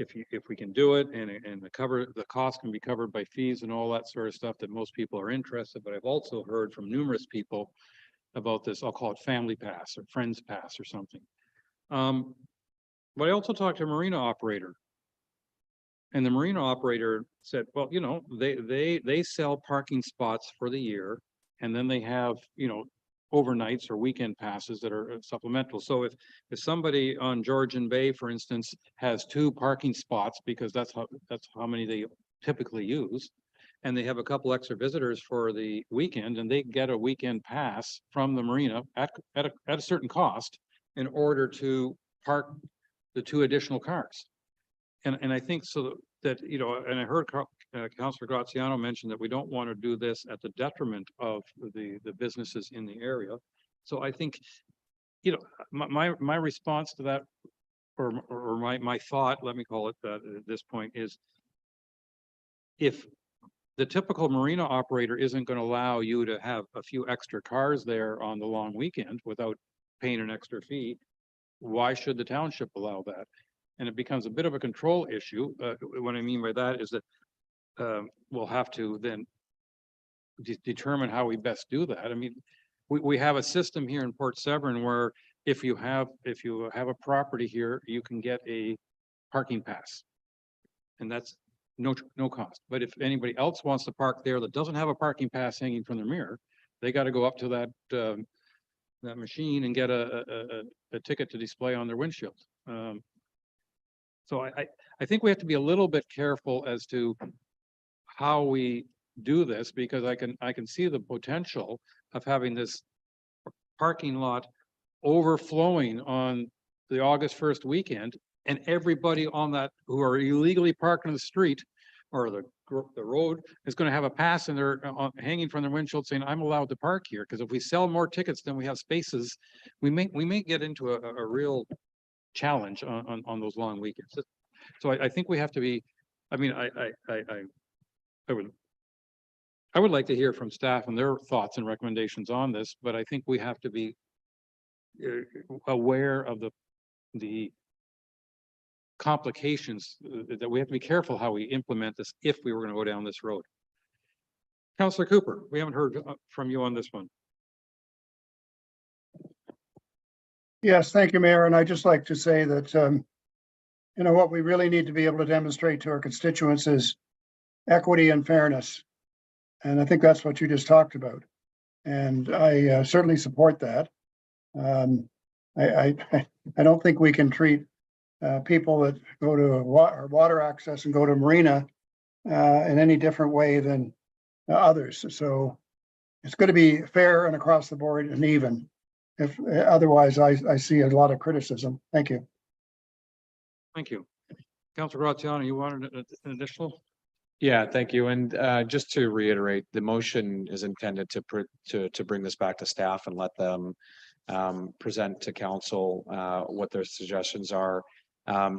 if we can do it and the cost can be covered by fees and all that sort of stuff, that most people are interested. But I've also heard from numerous people about this, I'll call it family pass or friends pass or something. But I also talked to a marina operator, and the marina operator said, well, you know, they sell parking spots for the year, and then they have, you know, overnights or weekend passes that are supplemental. So if somebody on Georgian Bay, for instance, has 2 parking spots, because that's how many they typically use, and they have a couple extra visitors for the weekend, and they get a weekend pass from the marina at a certain cost in order to park the 2 additional cars. And I think so that, you know, and I heard Councillor Graziano mention that we don't want to do this at the detriment of the businesses in the area. So I think, you know, my response to that, or my thought, let me call it that at this point, is if the typical marina operator isn't going to allow you to have a few extra cars there on the long weekend without paying an extra fee, why should the township allow that? And it becomes a bit of a control issue. What I mean by that is that we'll have to then determine how we best do that. I mean, we have a system here in Port Severn where if you have a property here, you can get a parking pass, and that's no cost. But if anybody else wants to park there that doesn't have a parking pass hanging from their mirror, they got to go up to that machine and get a ticket to display on their windshield. So I think we have to be a little bit careful as to how we do this because I can see the potential of having this parking lot overflowing on the August 1st weekend, and everybody on that who are illegally parked on the street or the road is going to have a pass and they're hanging from their windshield saying, I'm allowed to park here. Because if we sell more tickets than we have spaces, we may get into a real challenge on those long weekends. So I think we have to be, I mean, I would like to hear from staff and their thoughts and recommendations on this, but I think we have to be aware of the complications, that we have to be careful how we implement this if we were going to go down this road. Councillor Cooper, we haven't heard from you on this one. Yes, thank you, Mayor. And I'd just like to say that, you know, what we really need to be able to demonstrate to our constituents is equity and fairness. And I think that's what you just talked about. And I certainly support that. I don't think we can treat people that go to water access and go to marina in any different way than others. So it's going to be fair and across the board and even. If otherwise, I see a lot of criticism. Thank you. Thank you. Councillor Graziano, you wanted an additional? Yeah, thank you. And just to reiterate, the motion is intended to bring this back to staff and let them present to council what their suggestions are,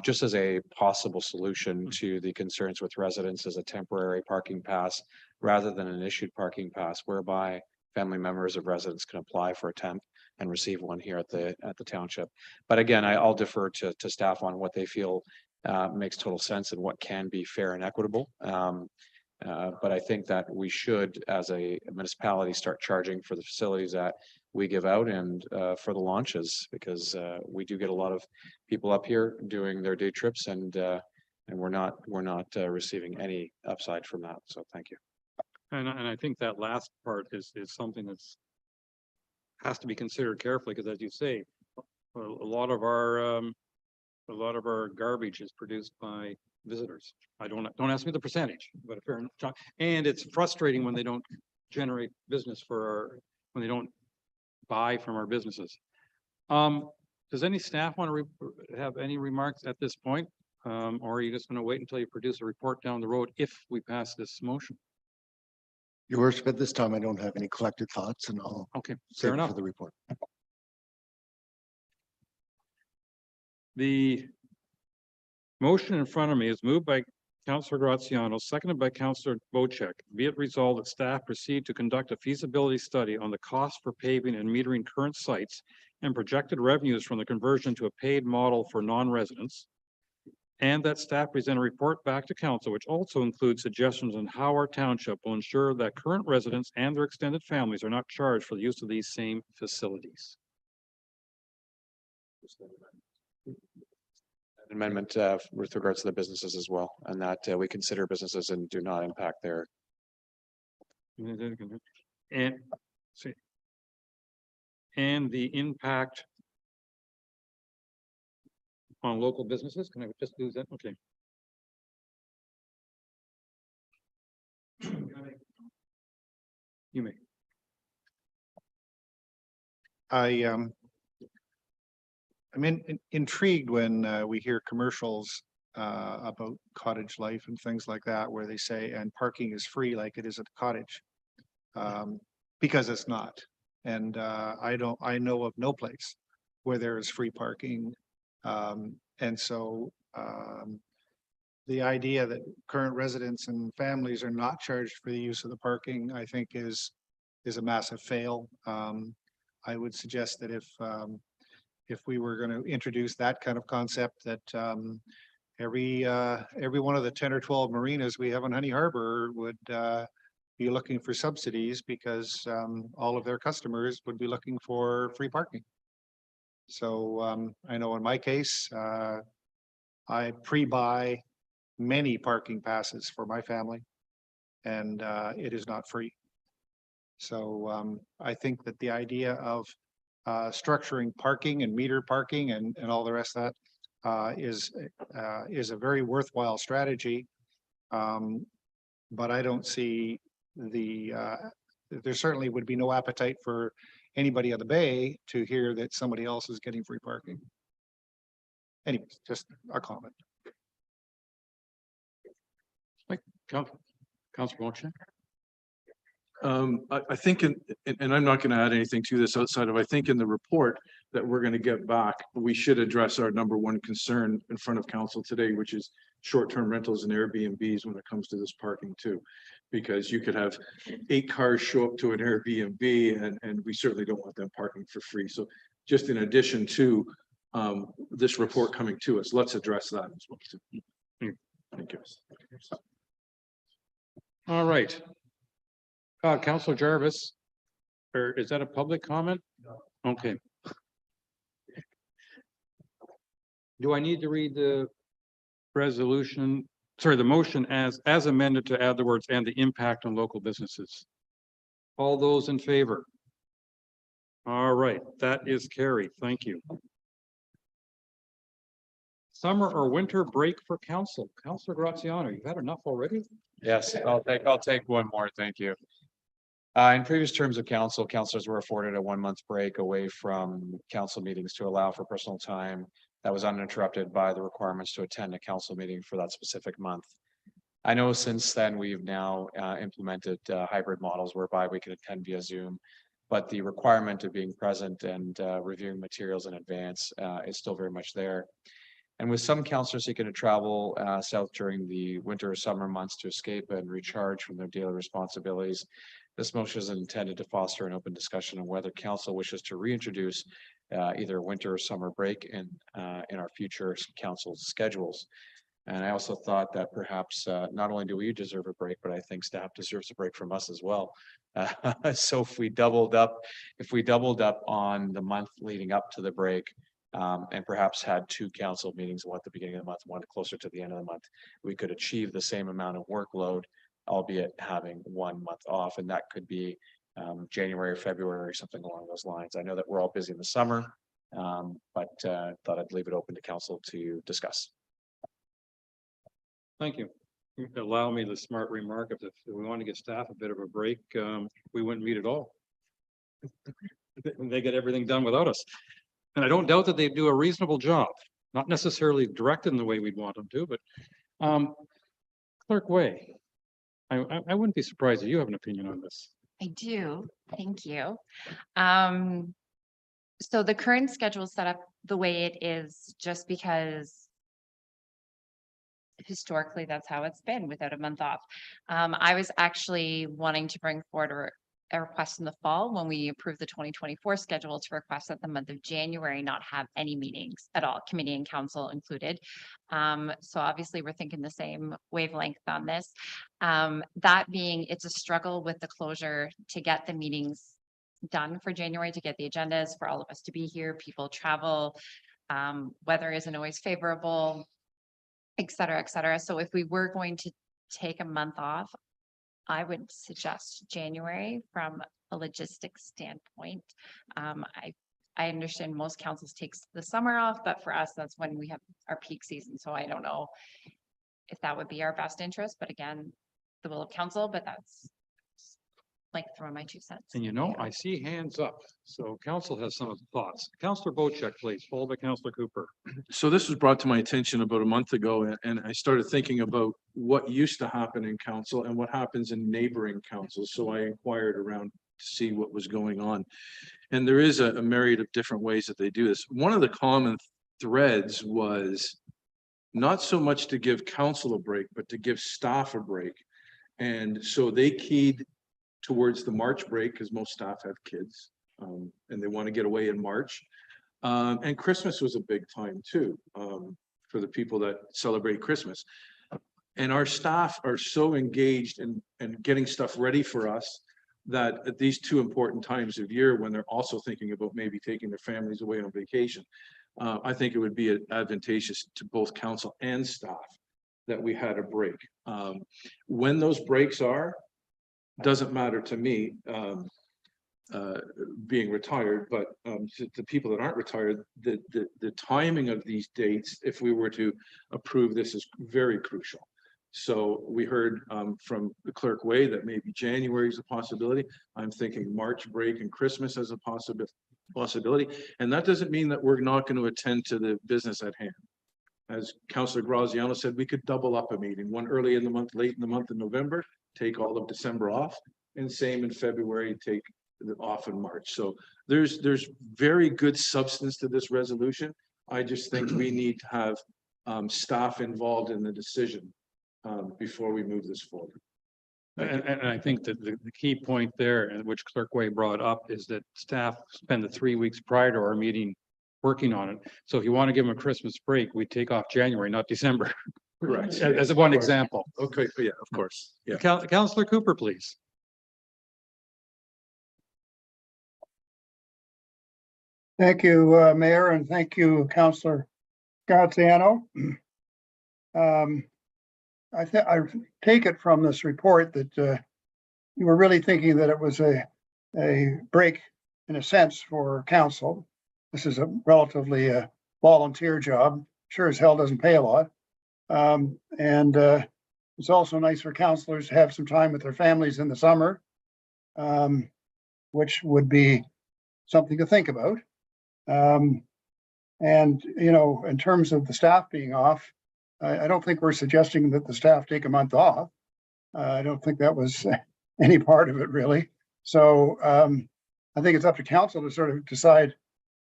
just as a possible solution to the concerns with residents as a temporary parking pass rather than an issued parking pass, whereby family members of residents can apply for a temp and receive one here at the township. But again, I'll defer to staff on what they feel makes total sense and what can be fair and equitable. But I think that we should, as a municipality, start charging for the facilities that we give out and for the launches, because we do get a lot of people up here doing their day trips, and we're not receiving any upside from that. So thank you. And I think that last part is something that's has to be considered carefully, because as you say, a lot of our garbage is produced by visitors. Don't ask me the percentage, but a fair enough. And it's frustrating when they don't generate business when they don't buy from our businesses. Does any staff want to have any remarks at this point? Or are you just going to wait until you produce a report down the road if we pass this motion? Your worship, at this time, I don't have any collected thoughts, and I'll fair enough for the report. The motion in front of me is moved by Councillor Graziano, seconded by Councillor Bocek. Be it resolved that staff proceed to conduct a feasibility study on the cost for paving and metering current sites and projected revenues from the conversion to a paid model for non-residents, and that staff present a report back to council, which also includes suggestions on how our township will ensure that current residents and their extended families are not charged for the use of these same facilities. Amendment with regards to the businesses as well, and that we consider businesses and do not impact their. And the impact on local businesses. Can I just do that? Okay. You may. I'm intrigued when we hear commercials about cottage life and things like that, where they say, and parking is free like it is at the cottage. Because it's not. And I know of no place where there is free parking. And so the idea that current residents and families are not charged for the use of the parking, I think is a massive fail. I would suggest that if we were going to introduce that kind of concept, that every one of the 10 or 12 marinas we have on Honey Harbor would be looking for subsidies, because all of their customers would be looking for free parking. So I know in my case, I pre-buy many parking passes for my family, and it is not free. So I think that the idea of structuring parking and meter parking and all the rest of that is a very worthwhile strategy. But I don't see there certainly would be no appetite for anybody on the bay to hear that somebody else is getting free parking. Anyways, just a comment. Councilor Wojcik? I think and I'm not going to add anything to this outside of, I think in the report that we're going to get back, we should address our number one concern in front of council today, which is short-term rentals and Airbnbs when it comes to this parking too. Because you could have 8 cars show up to an Airbnb and we certainly don't want them parking for free. So just in addition to this report coming to us, let's address that as well too. Thank you. All right. Councilor Jarvis, or is that a public comment? Okay. Do I need to read the resolution, sorry, the motion as amended to add the words "and the impact on local businesses"? All those in favor? All right, that is carried. Thank you. Summer or winter break for council. Councilor Graziano, you've had enough already? Yes, I'll take one more. Thank you. In previous terms of council, councilors were afforded a 1-month break away from council meetings to allow for personal time that was uninterrupted by the requirements to attend a council meeting for that specific month. I know since then we've now implemented hybrid models whereby we can attend via Zoom, but the requirement of being present and reviewing materials in advance is still very much there. And with some councillors seeking to travel south during the winter or summer months to escape and recharge from their daily responsibilities, this motion is intended to foster an open discussion on whether council wishes to reintroduce either a winter or summer break in our future council schedules. And I also thought that perhaps not only do we deserve a break, but I think staff deserves a break from us as well. So if we doubled up on the month leading up to the break, and perhaps had 2 council meetings, one at the beginning of the month, one closer to the end of the month, we could achieve the same amount of workload, albeit having 1 month off, and that could be January or February or something along those lines. I know that we're all busy in the summer, but thought I'd leave it open to council to discuss. Thank you. Allow me the smart remark if we want to get staff a bit of a break, we wouldn't meet at all. They get everything done without us. And I don't doubt that they do a reasonable job, not necessarily directed in the way we'd want them to, but Clerk Way, I wouldn't be surprised if you have an opinion on this. I do. Thank you. So the current schedule is set up the way it is just because historically that's how it's been without a month off. I was actually wanting to bring forward a request in the fall when we approved the 2024 schedule to request that the month of January not have any meetings at all, committee and council included. So obviously we're thinking the same wavelength on this. That being, it's a struggle with the closure to get the meetings done for January, to get the agendas for all of us to be here. People travel, weather isn't always favorable, et cetera, et cetera. So if we were going to take a month off, I would suggest January from a logistics standpoint. I understand most councils takes the summer off, but for us, that's when we have our peak season. So I don't know if that would be our best interest, but again, the will of council, but that's like throwing my 2 cents. And you know, I see hands up. So council has some of the thoughts. Councillor Wojcik, please, followed by Councillor Cooper. So this was brought to my attention about a month ago, and I started thinking about what used to happen in council and what happens in neighboring councils. So I inquired around to see what was going on. And there is a myriad of different ways that they do this. One of the common threads was not so much to give council a break, but to give staff a break. And so they keyed towards the March break because most staff have kids and they want to get away in March. And Christmas was a big time too for the people that celebrate Christmas. And our staff are so engaged in getting stuff ready for us that at these 2 important times of year when they're also thinking about maybe taking their families away on vacation, I think it would be advantageous to both council and staff that we had a break. When those breaks are, doesn't matter to me being retired, but to the people that aren't retired, the timing of these dates, if we were to approve this, is very crucial. So we heard from the Clerk Way that maybe January is a possibility. I'm thinking March break and Christmas as a possibility. And that doesn't mean that we're not going to attend to the business at hand. As Councillor Graziano said, we could double up a meeting, one early in the month, late in the month of November, take all of December off, and same in February, take off in March. So there's very good substance to this resolution. I just think we need to have staff involved in the decision before we move this forward. And I think that the key point there, and which Clerk Way brought up, is that staff spend the 3 weeks prior to our meeting working on it. So if you want to give them a Christmas break, we take off January, not December. Correct. As one example. Okay, yeah, of course. Yeah. Councillor Cooper, please. Thank you, Mayor, and thank you, Councillor Graziano. I take it from this report that you were really thinking that it was a break in a sense for council. This is a relatively volunteer job. Sure as hell doesn't pay a lot. It's also nice for councillors to have some time with their families in the summer, which would be something to think about. You know, in terms of the staff being off, I don't think we're suggesting that the staff take a month off. I don't think that was any part of it really. So I think it's up to council to sort of decide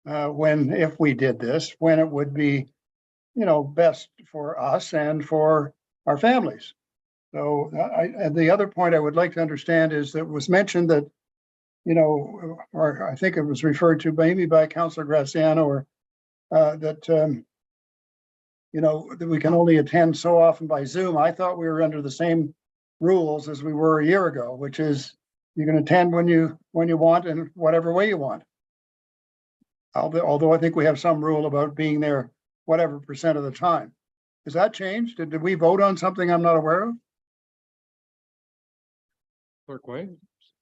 when, if we did this, when it would be, you know, best for us and for our families. So and the other point I would like to understand is that it was mentioned that, you know, or I think it was referred to maybe by Councillor Graziano, or that, you know, that we can only attend so often by Zoom. I thought we were under the same rules as we were a year ago, which is you can attend when you want and whatever way you want. Although I think we have some rule about being there whatever % of the time. Has that changed? Did we vote on something I'm not aware of? Clerk Way,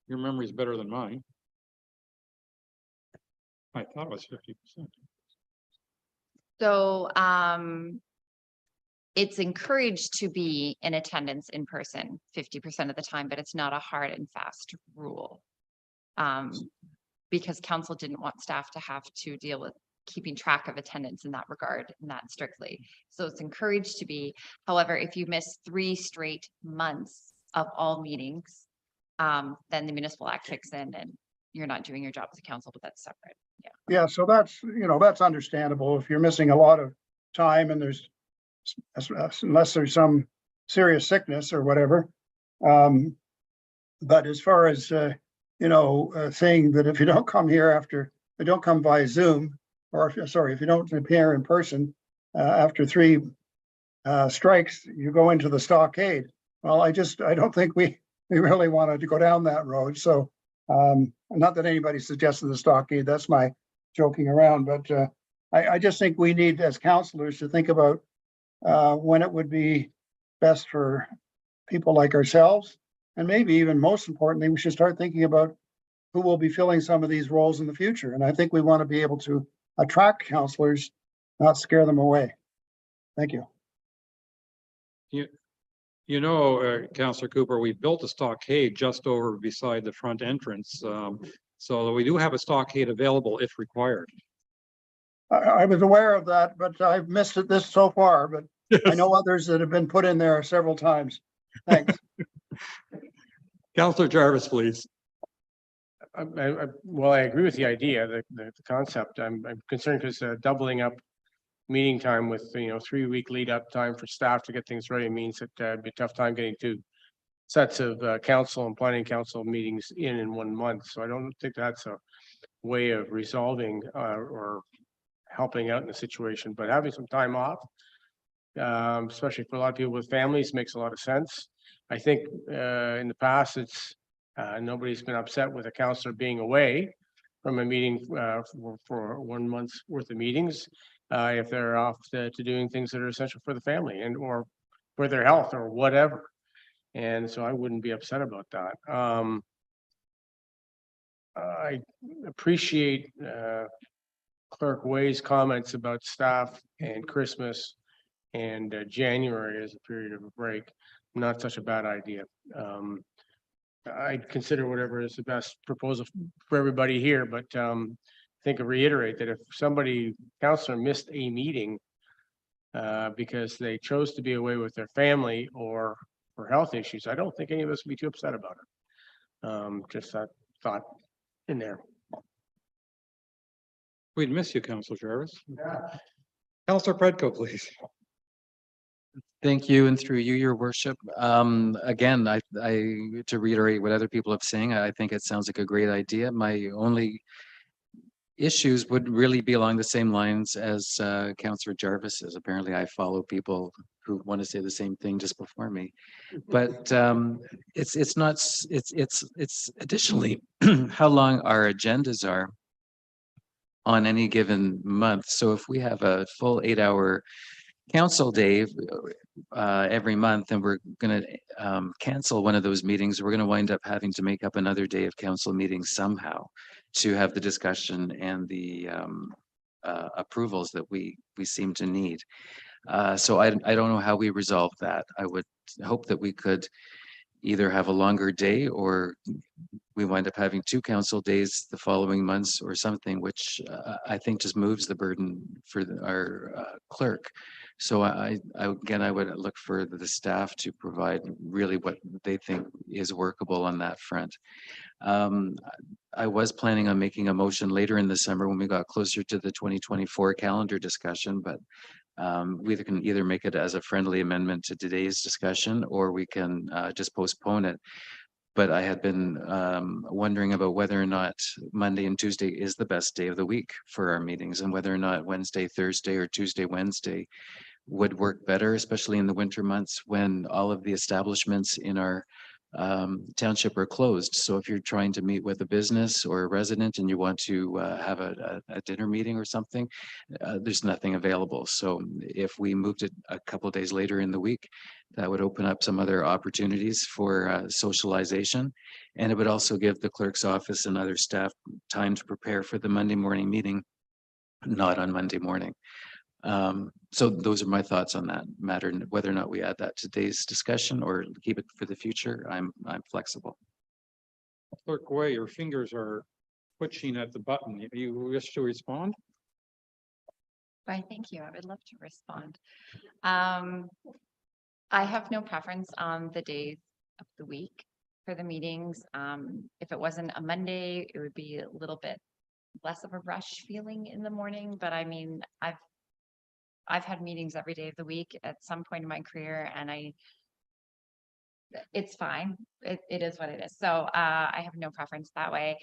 your memory is better than mine. I thought it was 50%. So it's encouraged to be in attendance in person 50% of the time, but it's not a hard and fast rule. Because council didn't want staff to have to deal with keeping track of attendance in that regard, and that strictly. So it's encouraged to be. However, if you miss 3 straight months of all meetings, then the Municipal Act kicks in and you're not doing your job as a council, but that's separate. Yeah. Yeah, so that's, you know, that's understandable if you're missing a lot of time and there's, unless there's some serious sickness or whatever. But as far as, you know, saying that if you don't come here after, if you don't come by Zoom, or if you don't appear in person after 3 strikes, you go into the stockade. Well, I don't think we really wanted to go down that road. So not that anybody suggested the stockade, that's my joking around, but I just think we need as councillors to think about when it would be best for people like ourselves. And maybe even most importantly, we should start thinking about who will be filling some of these roles in the future. And I think we want to be able to attract councillors, not scare them away. Thank you. You know, Councillor Cooper, we built a stockade just over beside the front entrance. So we do have a stockade available if required. I was aware of that, but I've missed it this so far, but I know others that have been put in there several times. Thanks. Councillor Jarvis, please. Well, I agree with the idea, the concept. I'm concerned because doubling up meeting time with, you know, 3-week lead up time for staff to get things ready means that it'd be a tough time getting 2 sets of council and planning council meetings in 1 month. So I don't think that's a way of resolving or helping out in the situation, but having some time off, especially for a lot of people with families, makes a lot of sense. I think in the past, it's nobody's been upset with a councillor being away from a meeting for 1 month's worth of meetings if they're off to doing things that are essential for the family and or for their health or whatever. And so I wouldn't be upset about that. I appreciate Clerk Way's comments about staff and Christmas And January is a period of a break, not such a bad idea. I'd consider whatever is the best proposal for everybody here, but I think I reiterate that if somebody, counselor missed a meeting because they chose to be away with their family or for health issues, I don't think any of us would be too upset about it. Just that thought in there. We'd miss you, Councillor Jarvis. Councillor Predko, please. Thank you, and through you, your worship. Again, I to reiterate what other people have saying, I think it sounds like a great idea. My only issues would really be along the same lines as Councillor Jarvis's. Apparently, I follow people who want to say the same thing just before me. But it's not. It's additionally how long our agendas are on any given month. So if we have a full 8-hour council day every month, and we're going to cancel one of those meetings, we're going to wind up having to make up another day of council meetings somehow to have the discussion and the approvals that we seem to need. So I don't know how we resolve that. I would hope that we could either have a longer day, or we wind up having 2 council days the following months or something, which I think just moves the burden for our clerk. So again, I would look for the staff to provide really what they think is workable on that front. I was planning on making a motion later in the summer when we got closer to the 2024 calendar discussion, but we can either make it as a friendly amendment to today's discussion, or we can just postpone it. But I had been wondering about whether or not Monday and Tuesday is the best day of the week for our meetings, and whether or not Wednesday, Thursday, or Tuesday, Wednesday would work better, especially in the winter months when all of the establishments in our township are closed. So if you're trying to meet with a business or a resident and you want to have a dinner meeting or something, there's nothing available. So if we moved it a couple of days later in the week, that would open up some other opportunities for socialization. And it would also give the clerk's office and other staff time to prepare for the Monday morning meeting, not on Monday morning. So those are my thoughts on that matter, and whether or not we add that to today's discussion or keep it for the future. I'm flexible. Clerk Way, your fingers are twitching at the button. You wish to respond? Why, thank you. I would love to respond. I have no preference on the days of the week for the meetings. If it wasn't a Monday, it would be a little bit less of a rush feeling in the morning. But I mean, I've had meetings every day of the week at some point in my career, and it's fine. It is what it is. So I have no preference that way.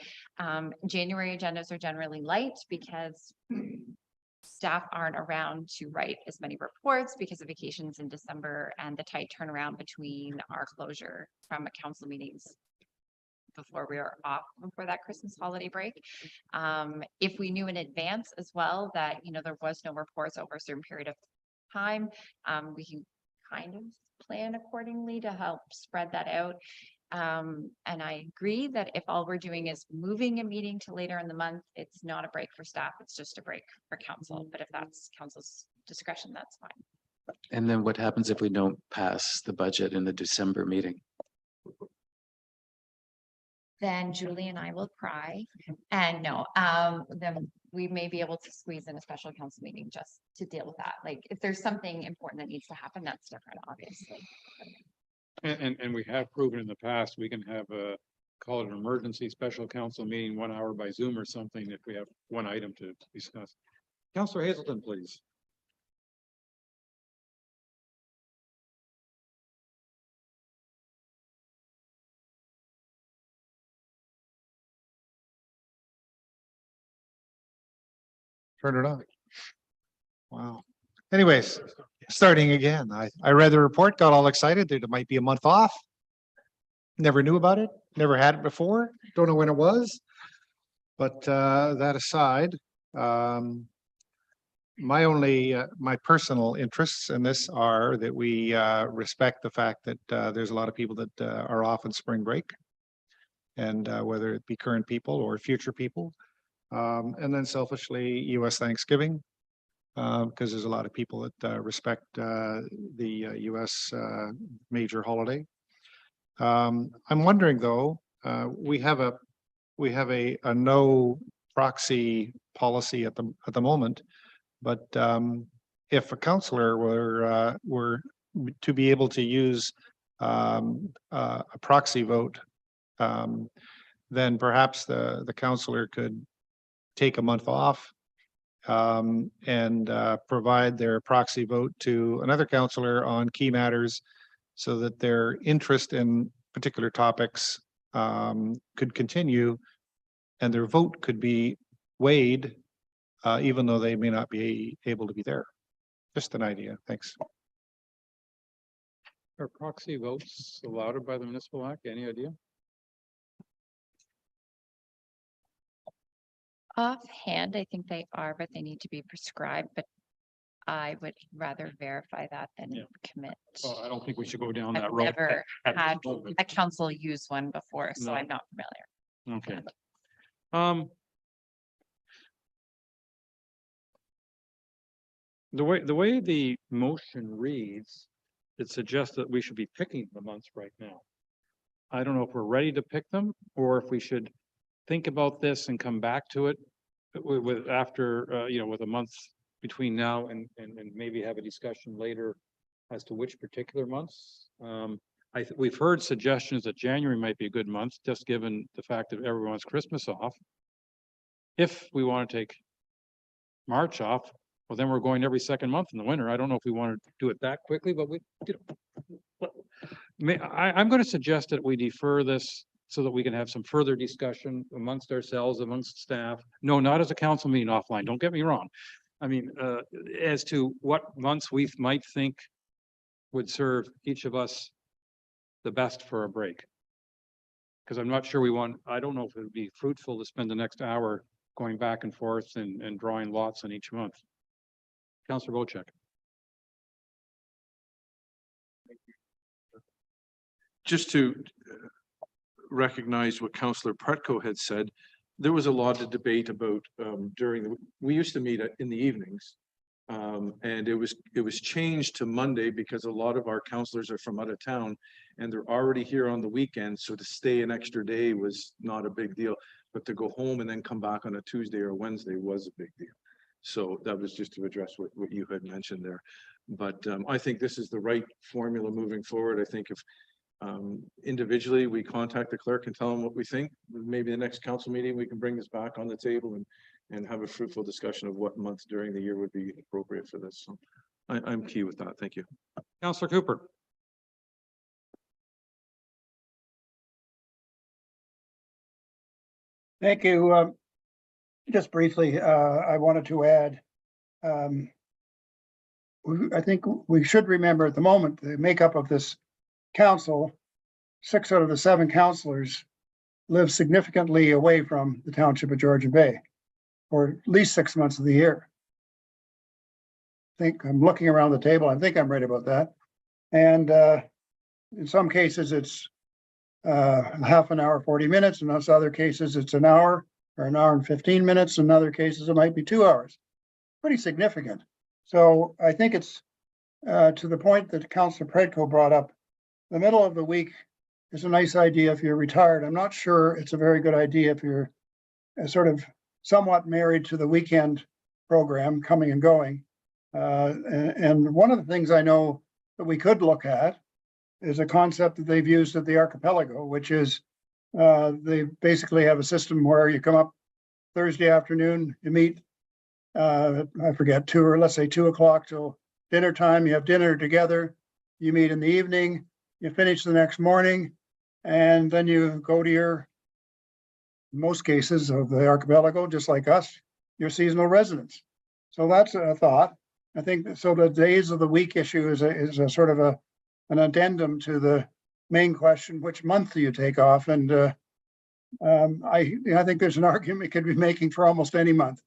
January agendas are generally light because staff aren't around to write as many reports because of vacations in December and the tight turnaround between our closure from council meetings before we are off before that Christmas holiday break. If we knew in advance as well that, you know, there was no reports over a certain period of time, we can kind of plan accordingly to help spread that out. And I agree that if all we're doing is moving a meeting to later in the month, it's not a break for staff, it's just a break for council. But if that's council's discretion, that's fine. And then what happens if we don't pass the budget in the December meeting? Then Julie and I will cry. And no, then we may be able to squeeze in a special council meeting just to deal with that. Like if there's something important that needs to happen, that's different, obviously. And we have proven in the past, we can have call it an emergency special council meeting 1 hour by Zoom or something if we have one item to discuss. Councillor Hazelton, please. Turn it on. Wow. Anyways, starting again, I read the report, got all excited that it might be a month off. Never knew about it, never had it before, don't know when it was. But that aside, my personal interests in this are that we respect the fact that there's a lot of people that are off on spring break, and whether it be current people or future people. And then selfishly, US Thanksgiving. because there's a lot of people that respect the US major holiday. I'm wondering though, we have a no proxy policy at the moment, but if a councillor were to be able to use a proxy vote, then perhaps the councillor could take a month off and provide their proxy vote to another councillor on key matters so that their interest in particular topics could continue and their vote could be weighed even though they may not be able to be there. Just an idea. Thanks. Are proxy votes allowed by the Municipal Act? Any idea? Offhand, I think they are, but they need to be prescribed, but I would rather verify that than commit. Well, I don't think we should go down I've that road. never at this had moment. a council use one before, so No. I'm not familiar. Okay. The way the motion reads, it suggests that we should be picking the months right now. I don't know if we're ready to pick them or if we should think about this and come back to it with after, you know, with a month between now and maybe have a discussion later as to which particular months. We've heard suggestions that January might be a good month, just given the fact that everyone's Christmas off. If we want to take March off, well, then we're going every second month in the winter. I don't know if we want to do it that quickly, but I'm going to suggest that we defer this so that we can have some further discussion amongst ourselves, amongst staff. No, not as a council meeting offline. Don't get me wrong. I mean, as to what months we might think would serve each of us the best for a break. Because I'm not sure I don't know if it would be fruitful to spend the next hour going back and forth and drawing lots on each month. Councillor Wojcik. Just to recognize what Councillor Pretko had said, there was a lot of debate about we used to meet in the evenings. And it was changed to Monday because a lot of our councillors are from out of town and they're already here on the weekend. So to stay an extra day was not a big deal, but to go home and then come back on a Tuesday or Wednesday was a big deal. So that was just to address what you had mentioned there. But I think this is the right formula moving forward. I think if individually we contact the clerk and tell them what we think, maybe the next council meeting, we can bring this back on the table and have a fruitful discussion of what months during the year would be appropriate for this. So I'm key with that. Thank you. Councillor Cooper. Thank you. Just briefly, I wanted to add, I think we should remember at the moment, the makeup of this council, 6 out of the 7 councillors live significantly away from the township of Georgian Bay, for at least 6 months of the year. I think I'm looking around the table. I think I'm right about that. And in some cases, it's half an hour, 40 minutes. In those other cases, it's an hour or an hour and 15 minutes. In other cases, it might be 2 hours. Pretty significant. So I think it's to the point that Councillor Predko brought up, the middle of the week is a nice idea if you're retired. I'm not sure it's a very good idea if you're sort of somewhat married to the weekend program coming and going. And one of the things I know that we could look at is a concept that they've used at the archipelago, which is they basically have a system where you come up Thursday afternoon, you meet, I forget, 2 or let's say 2 o'clock till dinner time. You have dinner together, you meet in the evening, you finish the next morning, and then you go to your, in most cases of the archipelago, just like us, your seasonal residence. So that's a thought. I think so. The days of the week issue is a sort of an addendum to the main question: which month do you take off? And I think there's an argument we could be making for almost any month.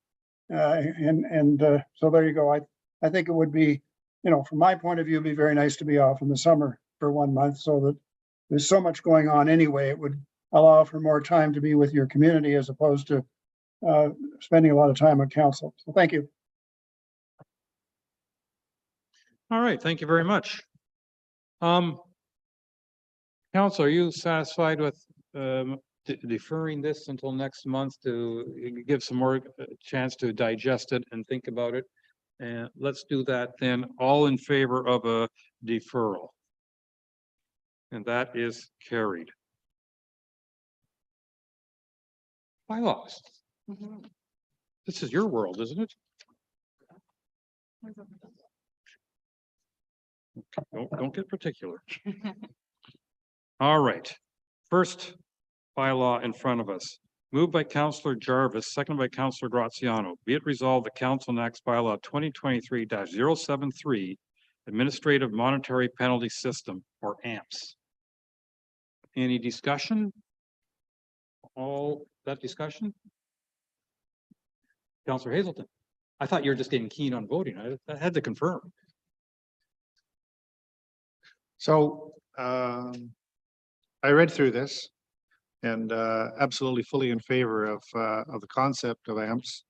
So there you go. I think it would be, from my point of view, it'd be very nice to be off in the summer for 1 month, so that there's so much going on anyway. It would allow for more time to be with your community as opposed to spending a lot of time on council. So thank you. All right, thank you very much. Council, are you satisfied with deferring this until next month to give some more chance to digest it and think about it? And let's do that then. All in favor of a deferral? And that is carried. Bylaws. This is your world, isn't it? Don't get particular. All right. First bylaw in front of us. Moved by Councillor Jarvis, seconded by Councillor Graziano. Be it resolved, the council enacts bylaw 2023-073, Administrative Monetary Penalty System, or AMPS. Any discussion? All that discussion? Councillor Hazelton, I thought you were just getting keen on voting. I had to confirm. So I read through this and absolutely fully in favor of the concept of AMPS.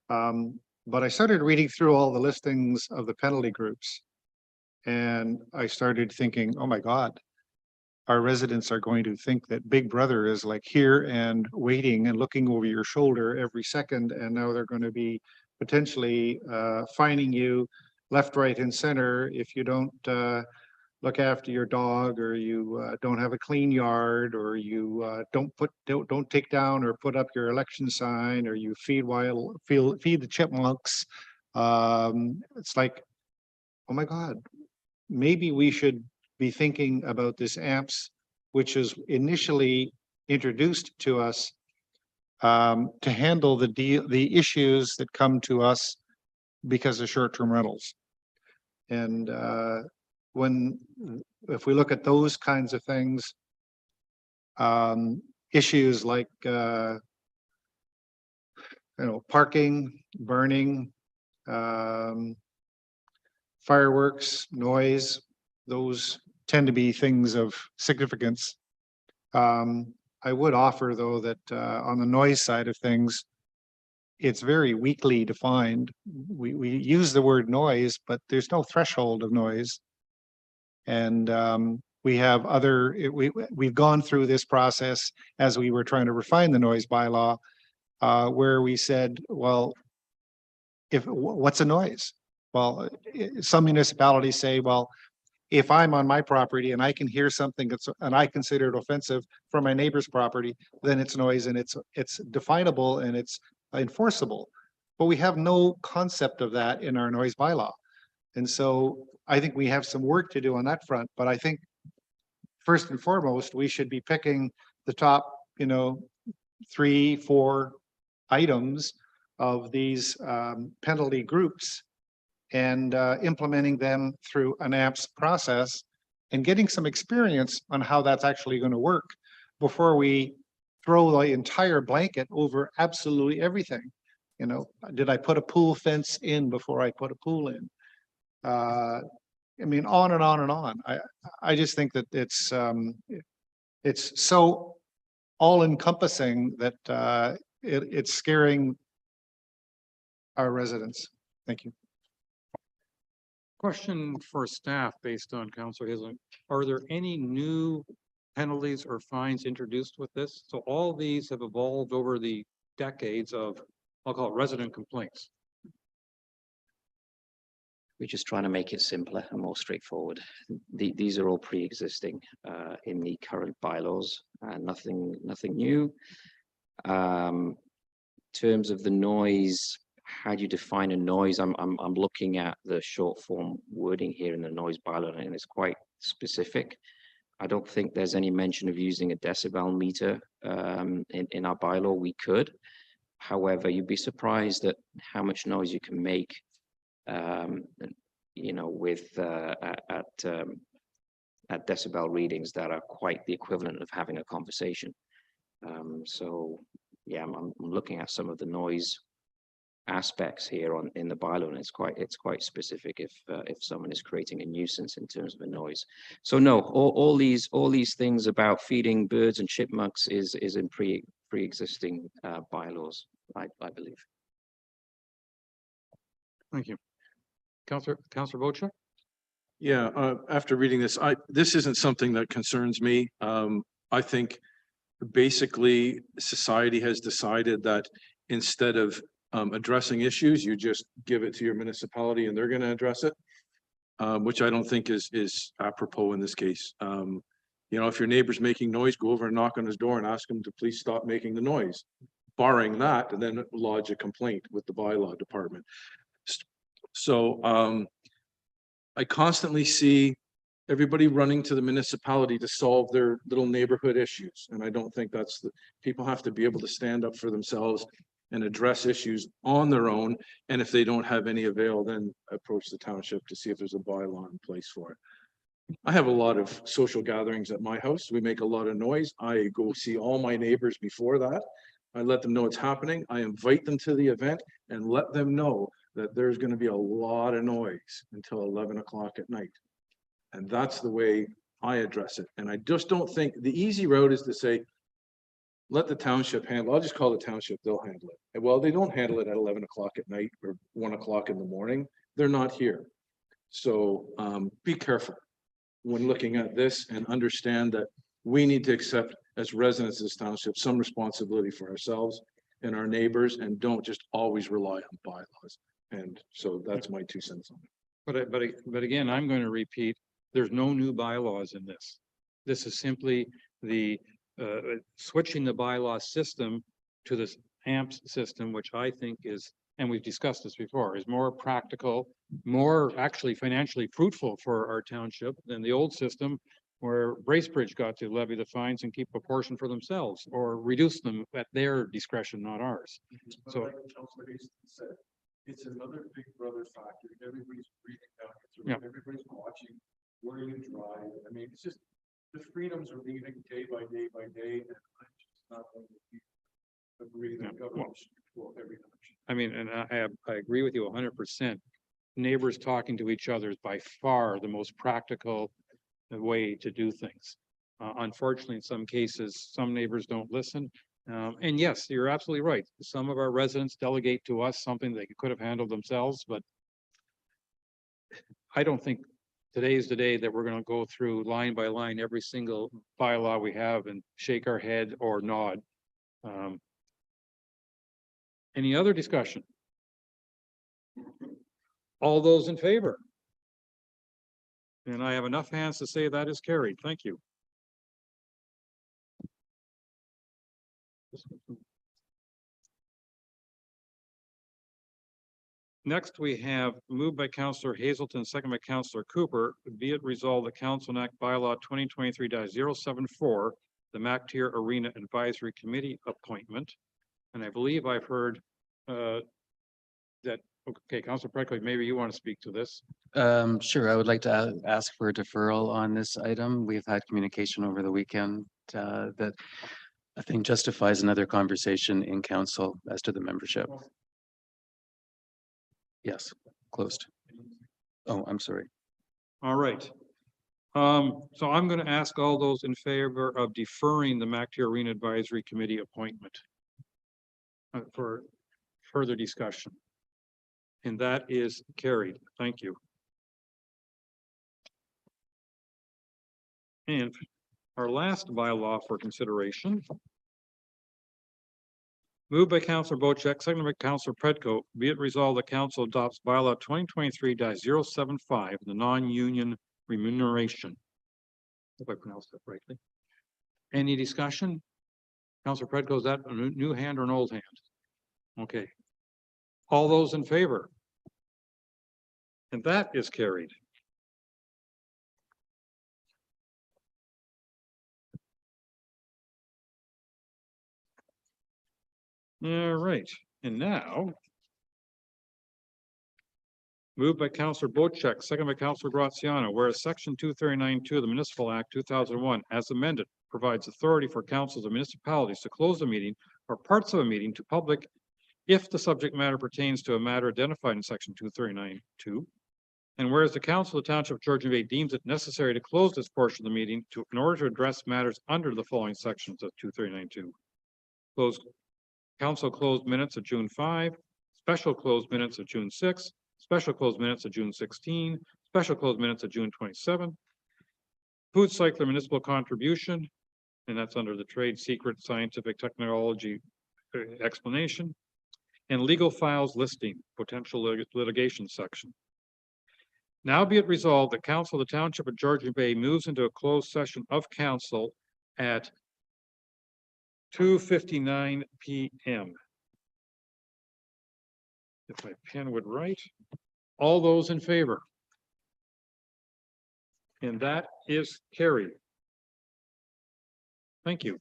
But I started reading through all the listings of the penalty groups. And I started thinking, oh my God, our residents are going to think that Big Brother is like here and waiting and looking over your shoulder every second. And now they're going to be potentially fining you left, right, and center if you don't look after your dog, or you don't have a clean yard, or you don't take down or put up your election sign, or you feed the chipmunks. It's like, oh my God, maybe we should be thinking about this AMPS, which is initially introduced to us to handle the issues that come to us because of short-term rentals. And if we look at those kinds of things, issues like parking, burning, fireworks, noise, those tend to be things of significance. I would offer, though, that on the noise side of things, it's very weakly defined. We use the word noise, but there's no threshold of noise. And we have we've gone through this process as we were trying to refine the noise bylaw, where we said, well, what's a noise? Well, some municipalities say, well, if I'm on my property and I can hear something and I consider it offensive from my neighbor's property, then it's noise, and it's definable and it's enforceable. But we have no concept of that in our noise bylaw. And so I think we have some work to do on that front. But I think first and foremost, we should be picking the top, 3-4 items of these penalty groups and implementing them through an AMPS process and getting some experience on how that's actually going to work before we throw the entire blanket over absolutely everything. Did I put a pool fence in before I put a pool in? I mean, on and on and on. I just think that it's so all-encompassing that it's scaring our residents. Thank you. Question for staff based on Councillor Hazelton. Are there any new penalties or fines introduced with this? So all these have evolved over the decades of, I'll call it, resident complaints. We're just trying to make it simpler and more straightforward. These are all pre-existing in the current bylaws, nothing new. In terms of the noise, how do you define a noise? I'm looking at the short form wording here in the noise bylaw, and it's quite specific. I don't think there's any mention of using a decibel meter in our bylaw. We could. However, you'd be surprised at how much noise you can make with at decibel readings that are quite the equivalent of having a conversation. So yeah, I'm looking at some of the noise aspects here in the bylaw, and it's quite specific if someone is creating a nuisance in terms of a noise. So no, all these things about feeding birds and chipmunks is in pre-existing bylaws, I believe. Thank you. Councillor Bocha? Yeah, after reading this, this isn't something that concerns me. I think basically society has decided that instead of addressing issues, you just give it to your municipality and they're going to address it, which I don't think is apropos in this case. You know, if your neighbor's making noise, go over and knock on his door and ask him to please stop making the noise. Barring that, and then lodge a complaint with the bylaw department. So I constantly see everybody running to the municipality to solve their little neighborhood issues. And I don't think that's the, people have to be able to stand up for themselves and address issues on their own. And if they don't have any avail, then approach the township to see if there's a bylaw in place for it. I have a lot of social gatherings at my house. We make a lot of noise. I go see all my neighbors before that. I let them know it's happening. I invite them to the event and let them know that there's going to be a lot of noise until 11 o'clock at night. And that's the way I address it. And I just don't think the easy route is to say, let the township handle. I'll just call the township, they'll handle it. And well, they don't handle it at 11 o'clock at night or 1 o'clock in the morning. They're not here. So be careful when looking at this and understand that we need to accept as residents of this township some responsibility for ourselves and our neighbors, and don't just always rely on bylaws. And so that's my 2 cents on it. But again, I'm going to repeat, there's no new bylaws in this. This is simply the switching the bylaw system to this AMPS system, which I think is, and we've discussed this before, is more practical, more actually financially fruitful for our township than the old system where Bracebridge got to levy the fines and keep a portion for themselves or reduce them at their discretion, not ours. So it's another big brother factor. Everybody's breathing down your yeah. throat. Everybody's watching where you drive. I mean, it's just the freedoms are leaving day by day by day, and I'm just not going to agree that government should control every election. I mean, and I agree with you 100%. Neighbors talking to each other is by far the most practical way to do things. Unfortunately, in some cases, some neighbors don't listen. And yes, you're absolutely right. Some of our residents delegate to us something they could have handled themselves, but I don't think today is the day that we're going to go through line by line every single bylaw we have and shake our head or nod. Any other discussion? All those in favor? And I have enough hands to say that is carried. Thank you. Next, we have moved by Councillor Hazelton, second by Councillor Cooper, be it resolved that Council enact bylaw 2023-074, the MacTier Arena Advisory Committee appointment. And I believe I've heard that, okay, Councillor Predko, maybe you want to speak to this. Sure, I would like to ask for a deferral on this item. We've had communication over the weekend that I think justifies another conversation in council as to the membership. Yes, closed. Oh, I'm sorry. All right. So I'm going to ask all those in favor of deferring the MacTier Arena Advisory Committee appointment for further discussion. And that is carried. Thank you. And our last bylaw for consideration. Moved by Councillor Bocheck, seconded by Councillor Predko, be it resolved the council adopts bylaw 2023-075, the non-union remuneration. If I pronounced that correctly. Any discussion? Councillor Predko, is that a new hand or an old hand? Okay. All those in favor? And that is carried. All right, and now moved by Councillor Bocheck, second by Councillor Graziano, whereas Section 239(2) of the Municipal Act 2001, as amended, provides authority for councils of municipalities to close a meeting or parts of a meeting to public if the subject matter pertains to a matter identified in Section 239(2). And whereas the Council of the Township of Georgian Bay deems it necessary to close this portion of the meeting in order to address matters under the following sections of 239(2). Council closed minutes of June 5, special closed minutes of June 6, special closed minutes of June 16, Special closed minutes of June 27. Food Cycler Municipal Contribution, and that's under the Trade Secret Scientific Technology explanation. And legal files listing, potential litigation section. Now be it resolved that Council of the Township of Georgian Bay moves into a closed session of council at 2:59 PM. If my pen would write, all those in favor? And that is carried. Thank you.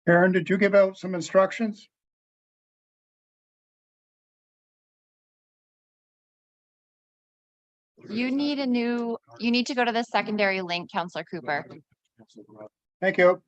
Aaron, did you give out some instructions? You need to go to the secondary link, Counselor Cooper. Thank you.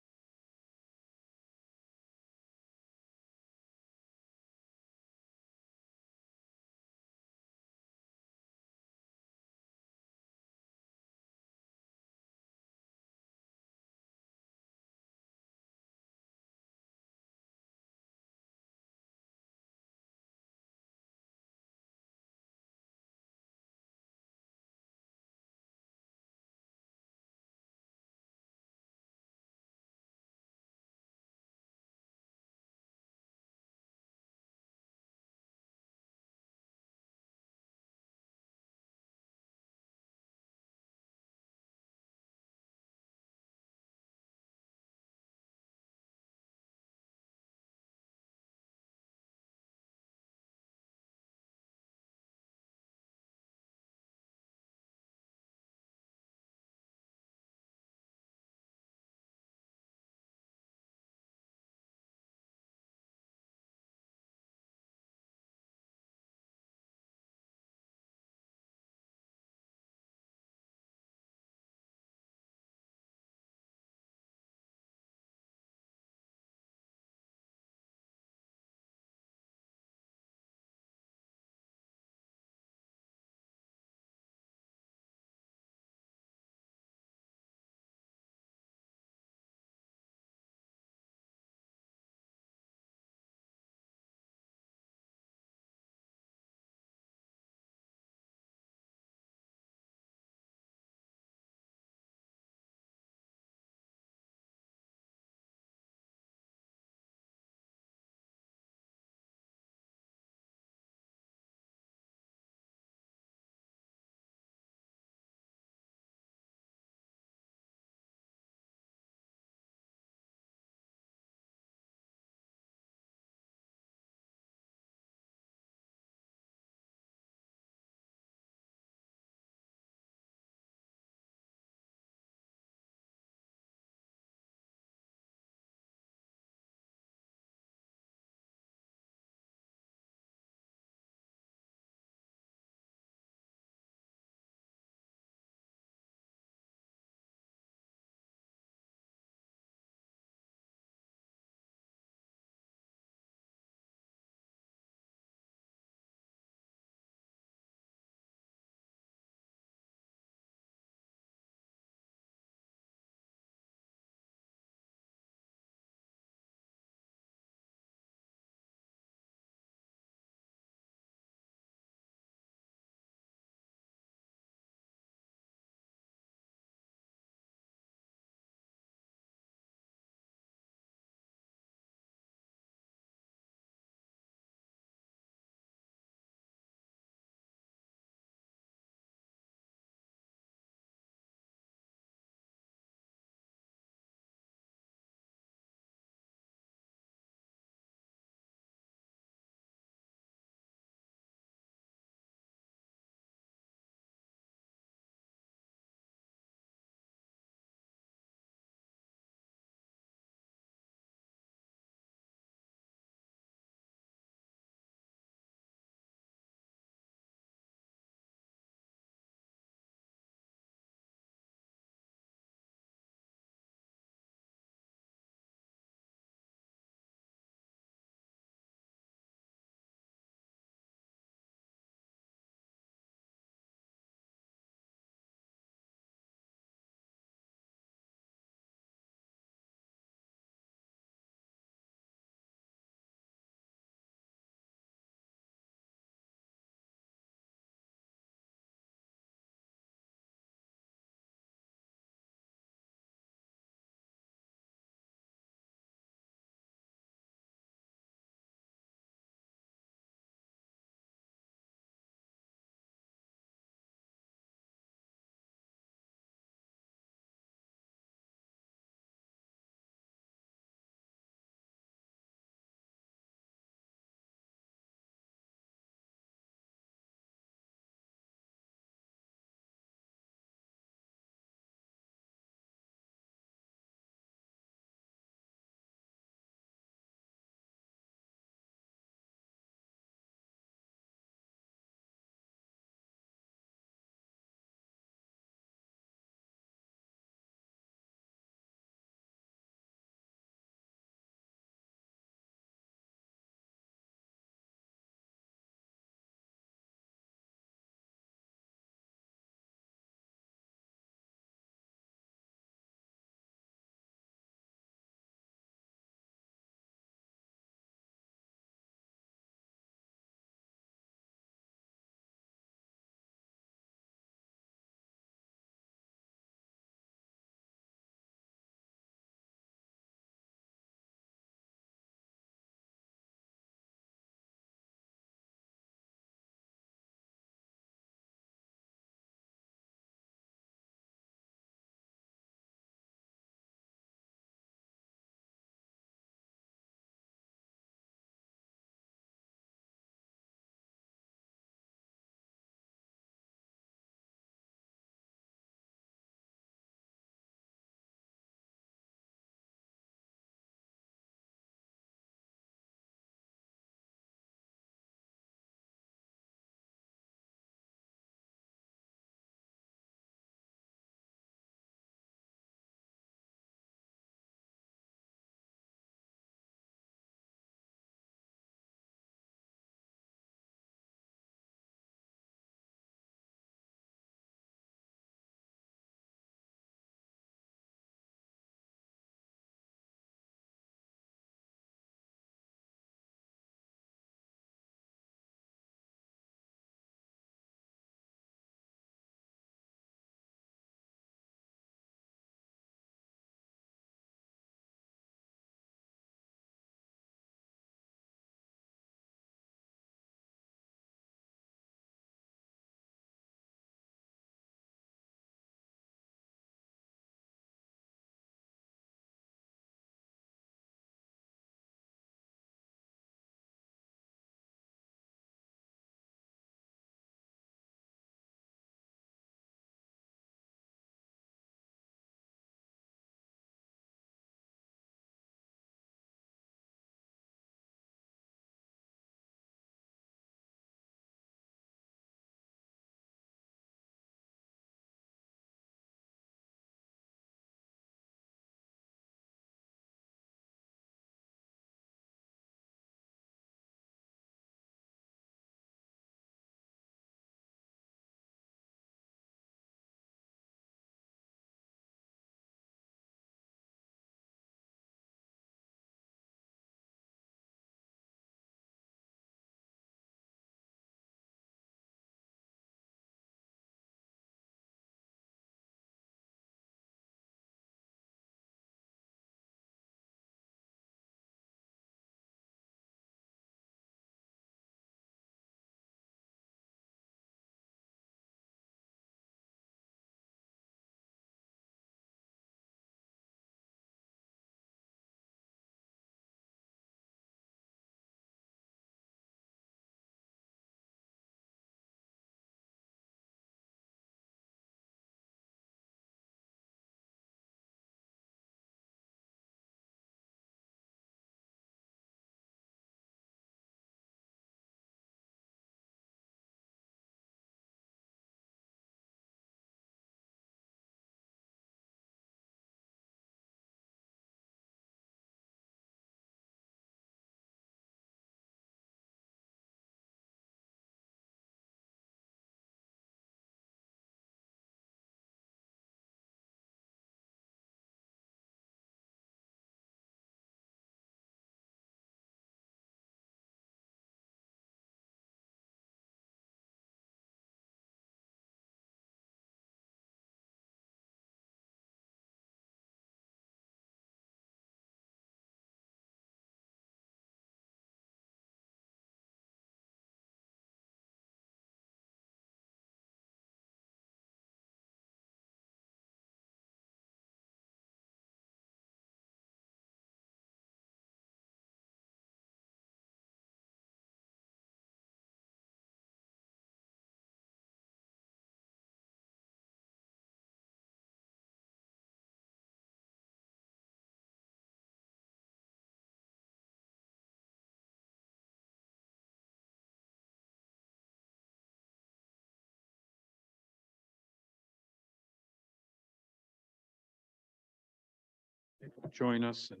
join us. And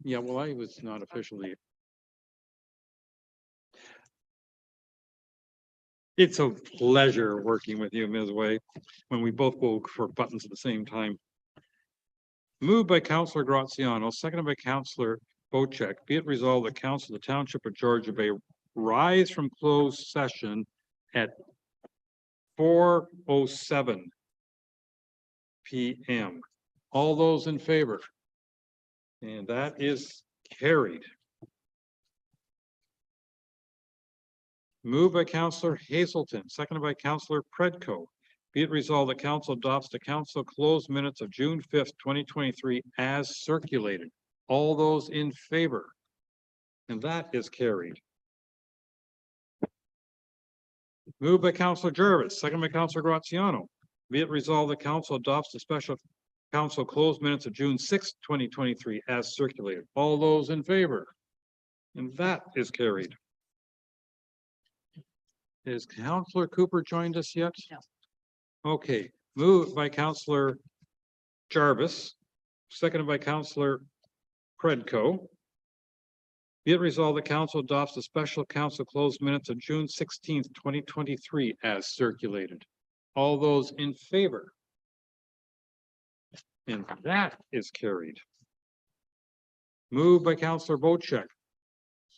yeah, well, I was not officially. It's a pleasure working with you, Ms. Way, when we both go for buttons at the same time. Moved by Councillor Graziano, seconded by Councillor Bocek. Be it resolved that Council of the Township of Georgian Bay rise from closed session at 4:07 p.m. All those in favor? And that is carried. Moved by Councillor Hazelton, seconded by Councillor Predko. Be it resolved that Council adopts the Council closed minutes of June 5th, 2023 as circulated. All those in favor? And that is carried. Moved by Councillor Jarvis, second by Councillor Graziano. Be it resolved that Council adopts the special Council closed minutes of June 6th, 2023 as circulated. All those in favor? And that is carried. Is Councillor Cooper joined us yet? No. Okay, moved by Councillor Jarvis, seconded by Councillor Predko. Be it resolved that Council adopts the special Council closed minutes of June 16th, 2023 as circulated. All those in favor? And that is carried. Moved by Councillor Bocek,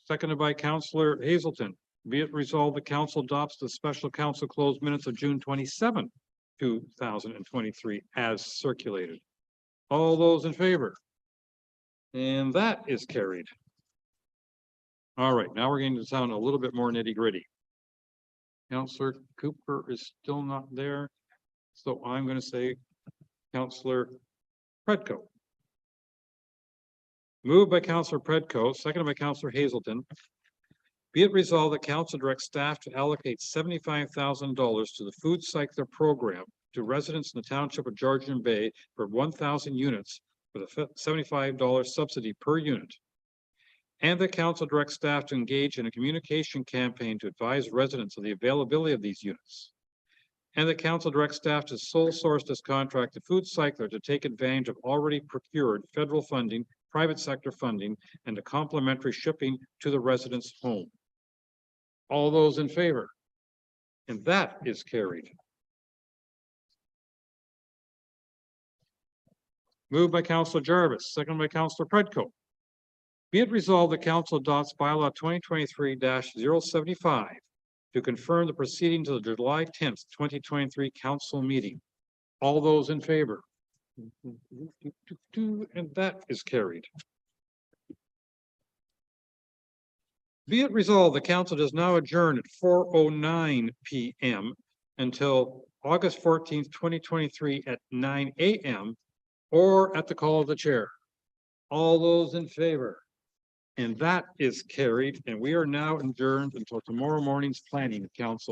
seconded by Councillor Hazelton. Be it resolved the Council adopts the special Council closed minutes of June 27, 2023 as circulated. All those in favor? And that is carried. All right, now we're going to sound a little bit more nitty gritty. Councillor Cooper is still not there. So I'm going to say Councillor Predko. Moved by Councillor Predko, seconded by Councillor Hazelton. Be it resolved that Council directs staff to allocate $75,000 to the food cycler program to residents in the Township of Georgian Bay for 1,000 units with a $75 subsidy per unit. And that Council directs staff to engage in a communication campaign to advise residents of the availability of these units. And that Council directs staff to sole source this contract to food cycler to take advantage of already procured federal funding, private sector funding, and the complimentary shipping to the resident's home. All those in favor? And that is carried. Moved by Councillor Jarvis, second by Councillor Predko. Be it resolved that Council adopts bylaw 2023-075 to confirm the proceedings of the July 10th, 2023 council meeting. All those in favor? And that is carried. Be it resolved, the Council does now adjourn at 4:09 p.m. until August 14th, 2023 at 9 a.m. or at the call of the chair. All those in favor? And that is carried, and we are now adjourned until tomorrow morning's planning council.